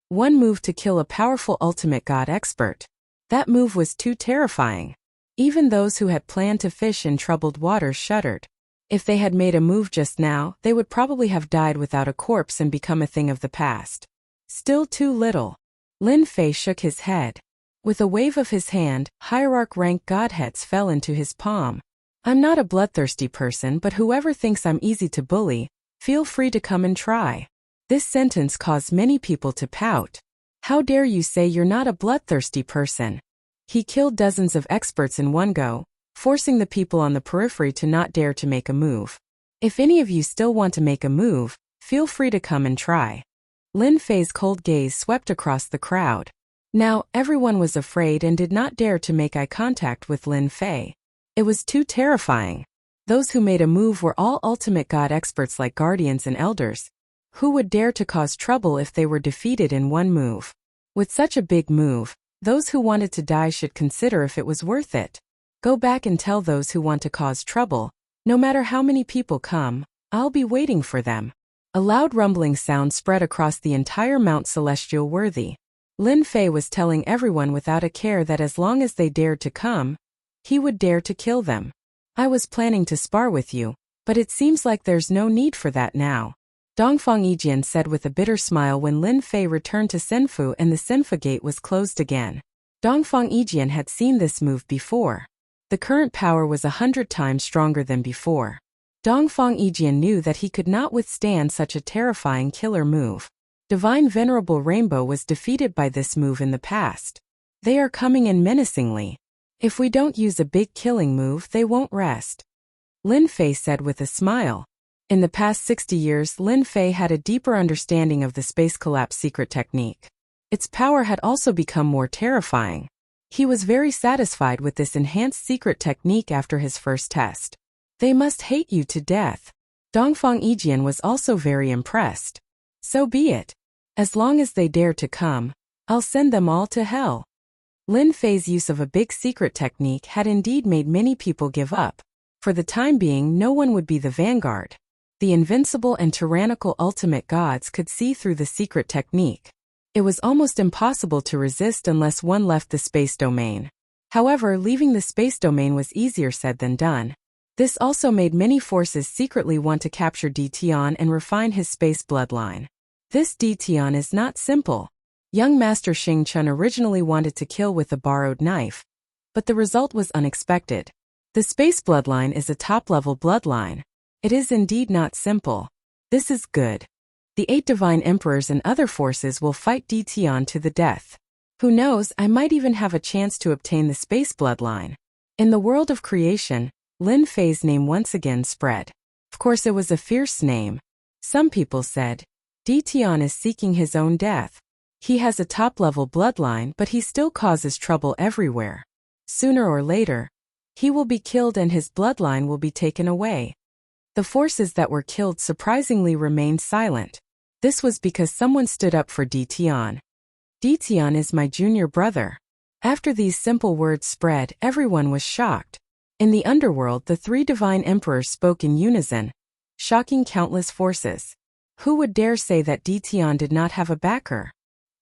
[SPEAKER 1] One move to kill a powerful ultimate god expert. That move was too terrifying. Even those who had planned to fish in troubled waters shuddered. If they had made a move just now, they would probably have died without a corpse and become a thing of the past. Still too little. Lin Fei shook his head. With a wave of his hand, hierarch-rank godheads fell into his palm. I'm not a bloodthirsty person, but whoever thinks I'm easy to bully, feel free to come and try. This sentence caused many people to pout. How dare you say you're not a bloodthirsty person? He killed dozens of experts in one go, forcing the people on the periphery to not dare to make a move. If any of you still want to make a move, feel free to come and try. Lin Fei's cold gaze swept across the crowd. Now, everyone was afraid and did not dare to make eye contact with Lin Fei. It was too terrifying. Those who made a move were all ultimate god experts like guardians and elders. Who would dare to cause trouble if they were defeated in one move? With such a big move, those who wanted to die should consider if it was worth it. Go back and tell those who want to cause trouble, no matter how many people come, I'll be waiting for them. A loud rumbling sound spread across the entire Mount Celestial Worthy. Lin Fei was telling everyone without a care that as long as they dared to come, he would dare to kill them. I was planning to spar with you, but it seems like there's no need for that now. Dongfang Yijian said with a bitter smile when Lin Fei returned to Senfu and the Senfu gate was closed again. Dongfang Yijian had seen this move before. The current power was 100 times stronger than before. Dongfang Yijian knew that he could not withstand such a terrifying killer move. Divine Venerable Rainbow was defeated by this move in the past. They are coming in menacingly. If we don't use a big killing move, they won't rest. Lin Fei said with a smile. In the past 60 years, Lin Fei had a deeper understanding of the space collapse secret technique. Its power had also become more terrifying. He was very satisfied with this enhanced secret technique after his first test. They must hate you to death. Dongfang Yijian was also very impressed. So be it. As long as they dare to come, I'll send them all to hell. Lin Fei's use of a big secret technique had indeed made many people give up. For the time being, no one would be the vanguard. The invincible and tyrannical ultimate gods could see through the secret technique. It was almost impossible to resist unless one left the space domain. However, leaving the space domain was easier said than done. This also made many forces secretly want to capture Dition and refine his space bloodline. This Dition is not simple. Young Master Xing Chun originally wanted to kill with a borrowed knife, but the result was unexpected. The space bloodline is a top-level bloodline. It is indeed not simple. This is good. The 8 divine emperors and other forces will fight Dition to the death. Who knows, I might even have a chance to obtain the space bloodline. In the world of creation, Lin Fei's name once again spread. Of course it was a fierce name. Some people said, Dition is seeking his own death. He has a top-level bloodline but he still causes trouble everywhere. Sooner or later, he will be killed and his bloodline will be taken away. The forces that were killed surprisingly remained silent. This was because someone stood up for Dition. Dition is my junior brother. After these simple words spread, everyone was shocked. In the underworld, the 3 divine emperors spoke in unison, shocking countless forces. Who would dare say that Dition did not have a backer?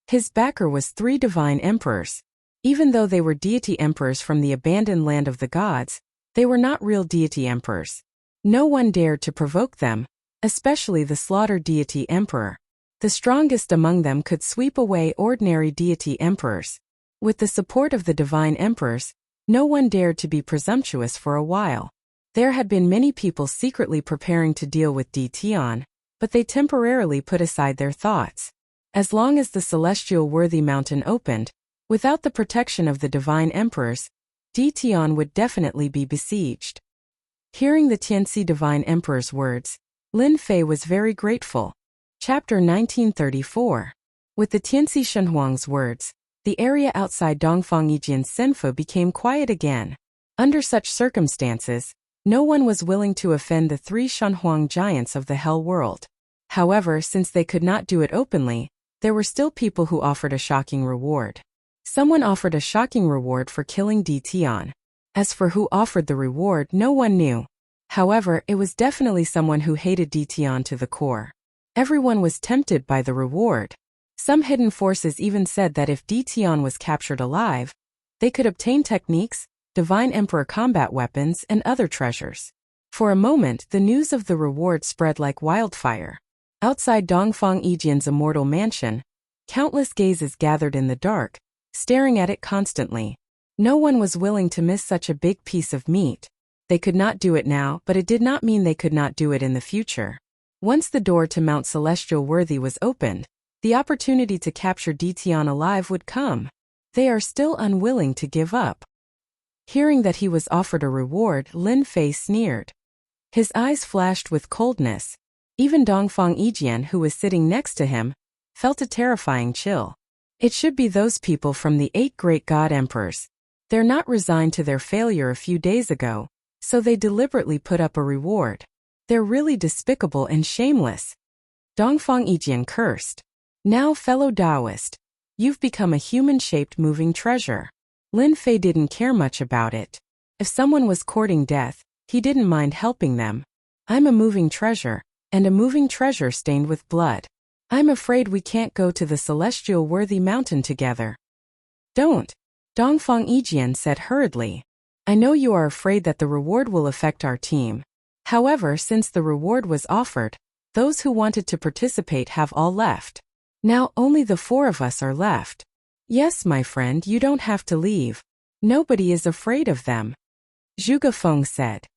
[SPEAKER 1] His backer was 3 divine emperors. Even though they were deity emperors from the abandoned land of the gods, they were not real deity emperors. No one dared to provoke them, especially the slaughtered deity emperor. The strongest among them could sweep away ordinary deity emperors. With the support of the divine emperors, no one dared to be presumptuous for a while. There had been many people secretly preparing to deal with Dition, but they temporarily put aside their thoughts. As long as the celestial worthy mountain opened, without the protection of the divine emperors, Ditian would definitely be besieged. Hearing the Tianxi Divine Emperor's words, Lin Fei was very grateful. Chapter 1934. With the Tianxi Shenhuang's words, the area outside Dongfang Yijian's Senfu became quiet again. Under such circumstances, no one was willing to offend the three Shenhuang giants of the Hell world. However, since they could not do it openly, there were still people who offered a shocking reward. Someone offered a shocking reward for killing Ditian. As for who offered the reward, no one knew. However, it was definitely someone who hated Ditian to the core. Everyone was tempted by the reward. Some hidden forces even said that if Ditian was captured alive, they could obtain techniques, Divine Emperor combat weapons, and other treasures. For a moment, the news of the reward spread like wildfire. Outside Dongfang Yijian's immortal mansion, countless gazes gathered in the dark, staring at it constantly. No one was willing to miss such a big piece of meat. They could not do it now, but it did not mean they could not do it in the future. Once the door to Mount Celestial Worthy was opened, the opportunity to capture Ditian alive would come. They are still unwilling to give up. Hearing that he was offered a reward, Lin Fei sneered. His eyes flashed with coldness. Even Dongfang Yijian, who was sitting next to him, felt a terrifying chill. It should be those people from the 8 great god emperors. They're not resigned to their failure a few days ago, so they deliberately put up a reward. They're really despicable and shameless. Dongfang Yijian cursed. Now, fellow Taoist, you've become a human-shaped moving treasure. Lin Fei didn't care much about it. If someone was courting death, he didn't mind helping them. I'm a moving treasure, and a moving treasure stained with blood. I'm afraid we can't go to the Celestial Worthy Mountain together. Don't. Dongfang Yijian said hurriedly. I know you are afraid that the reward will affect our team. However, since the reward was offered, those who wanted to participate have all left. Now only the 4 of us are left. Yes, my friend, you don't have to leave. Nobody is afraid of them. Zhuge Feng said.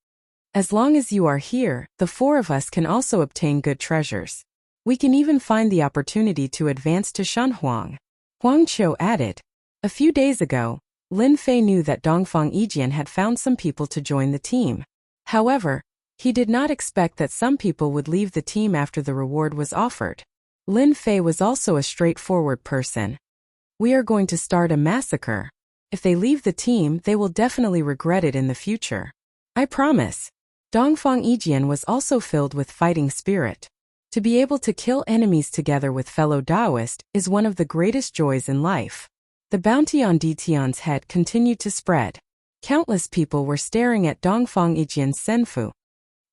[SPEAKER 1] As long as you are here, the 4 of us can also obtain good treasures. We can even find the opportunity to advance to Shenhuang. Huang Qiu added. A few days ago, Lin Fei knew that Dongfang Yijian had found some people to join the team. However, he did not expect that some people would leave the team after the reward was offered. Lin Fei was also a straightforward person. We are going to start a massacre. If they leave the team, they will definitely regret it in the future. I promise. Dongfang Yijian was also filled with fighting spirit. To be able to kill enemies together with fellow Taoist is one of the greatest joys in life. The bounty on Ditian's head continued to spread. Countless people were staring at Dongfang Yijian's Senfu.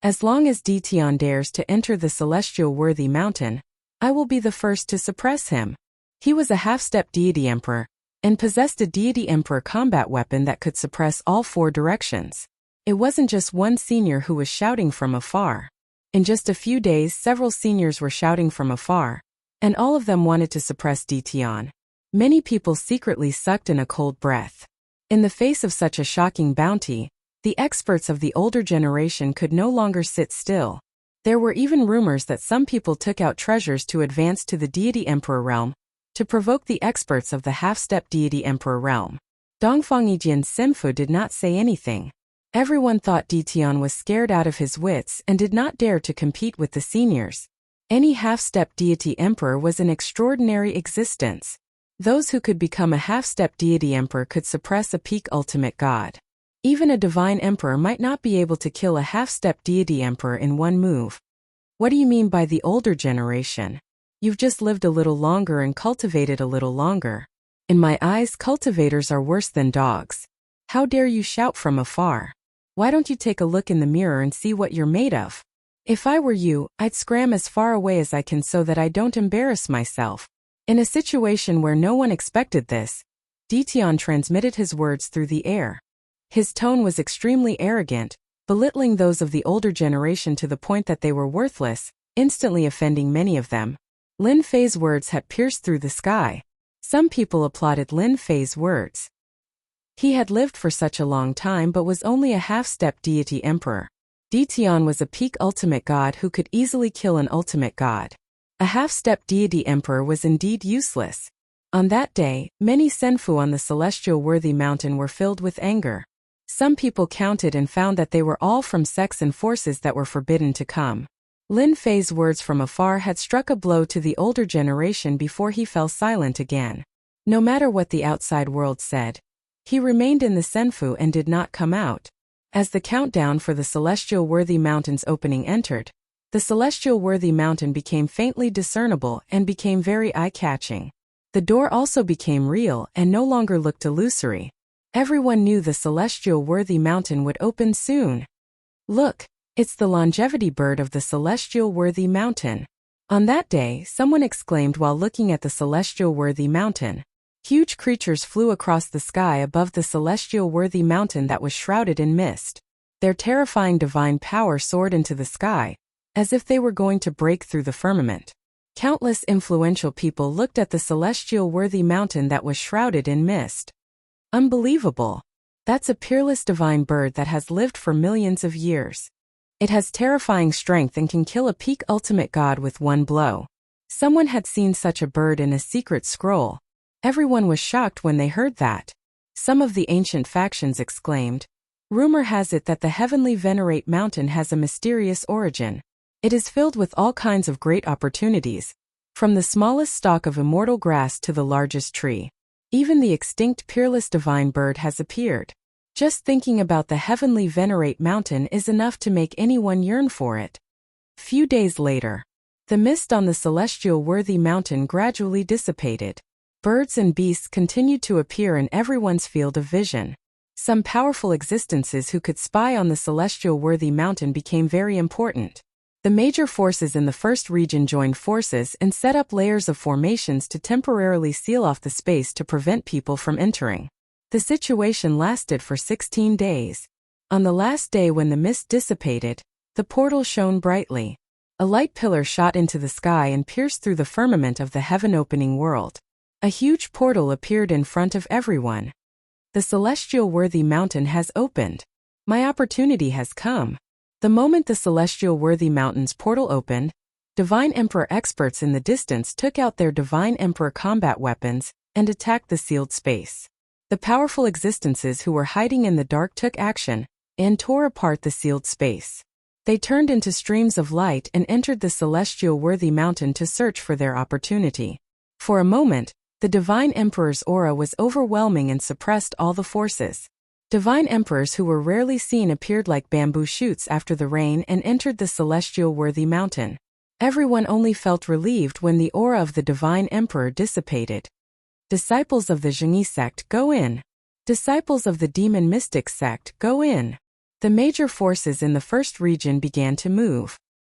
[SPEAKER 1] As long as Ditian dares to enter the Celestial Worthy Mountain, I will be the first to suppress him. He was a half-step deity emperor, and possessed a deity emperor combat weapon that could suppress all 4 directions. It wasn't just one senior who was shouting from afar. In just a few days, several seniors were shouting from afar, and all of them wanted to suppress Ditian. Many people secretly sucked in a cold breath. In the face of such a shocking bounty, the experts of the older generation could no longer sit still. There were even rumors that some people took out treasures to advance to the deity emperor realm, to provoke the experts of the half-step deity emperor realm. Dongfang Yijian's Senfu did not say anything. Everyone thought Ditian was scared out of his wits and did not dare to compete with the seniors. Any half-step deity emperor was an extraordinary existence. Those who could become a half-step deity emperor could suppress a peak ultimate god. Even a divine emperor might not be able to kill a half-step deity emperor in one move. What do you mean by the older generation? You've just lived a little longer and cultivated a little longer. In my eyes, cultivators are worse than dogs. How dare you shout from afar? Why don't you take a look in the mirror and see what you're made of? If I were you, I'd scram as far away as I can so that I don't embarrass myself. In a situation where no one expected this, Ditian transmitted his words through the air. His tone was extremely arrogant, belittling those of the older generation to the point that they were worthless, instantly offending many of them. Lin Fei's words had pierced through the sky. Some people applauded Lin Fei's words. He had lived for such a long time but was only a half-step deity emperor. Ditian was a peak ultimate god who could easily kill an ultimate god. A half-step deity emperor was indeed useless. On that day, many Senfu on the Celestial Worthy Mountain were filled with anger. Some people counted and found that they were all from sects and forces that were forbidden to come. Lin Fei's words from afar had struck a blow to the older generation before he fell silent again. No matter what the outside world said, he remained in the Senfu and did not come out. As the countdown for the Celestial Worthy Mountain's opening entered, the Celestial Worthy Mountain became faintly discernible and became very eye-catching. The door also became real and no longer looked illusory. Everyone knew the Celestial Worthy Mountain would open soon. Look, it's the longevity bird of the Celestial Worthy Mountain. On that day, someone exclaimed while looking at the Celestial Worthy Mountain. Huge creatures flew across the sky above the Celestial Worthy Mountain that was shrouded in mist. Their terrifying divine power soared into the sky, as if they were going to break through the firmament. Countless influential people looked at the Celestial Worthy Mountain that was shrouded in mist. Unbelievable. That's a peerless divine bird that has lived for millions of years. It has terrifying strength and can kill a peak ultimate god with one blow. Someone had seen such a bird in a secret scroll. Everyone was shocked when they heard that. Some of the ancient factions exclaimed. Rumor has it that the heavenly Venerate Mountain has a mysterious origin. It is filled with all kinds of great opportunities, from the smallest stalk of immortal grass to the largest tree. Even the extinct peerless divine bird has appeared. Just thinking about the heavenly Venerate Mountain is enough to make anyone yearn for it. Few days later, the mist on the Celestial Worthy Mountain gradually dissipated. Birds and beasts continued to appear in everyone's field of vision. Some powerful existences who could spy on the Celestial Worthy Mountain became very important. The major forces in the first region joined forces and set up layers of formations to temporarily seal off the space to prevent people from entering. The situation lasted for 16 days. On the last day when the mist dissipated, the portal shone brightly. A light pillar shot into the sky and pierced through the firmament of the heaven-opening world. A huge portal appeared in front of everyone. The Celestial Worthy Mountain has opened. My opportunity has come. The moment the Celestial Worthy Mountain's portal opened, Divine Emperor experts in the distance took out their Divine Emperor combat weapons and attacked the sealed space. The powerful existences who were hiding in the dark took action and tore apart the sealed space. They turned into streams of light and entered the Celestial Worthy Mountain to search for their opportunity. For a moment, the Divine Emperor's aura was overwhelming and suppressed all the forces. Divine Emperors who were rarely seen appeared like bamboo shoots after the rain and entered the Celestial Worthy Mountain. Everyone only felt relieved when the aura of the Divine Emperor dissipated. Disciples of the Zhengyi sect, go in. Disciples of the Demon Mystic sect, go in. The major forces in the first region began to move.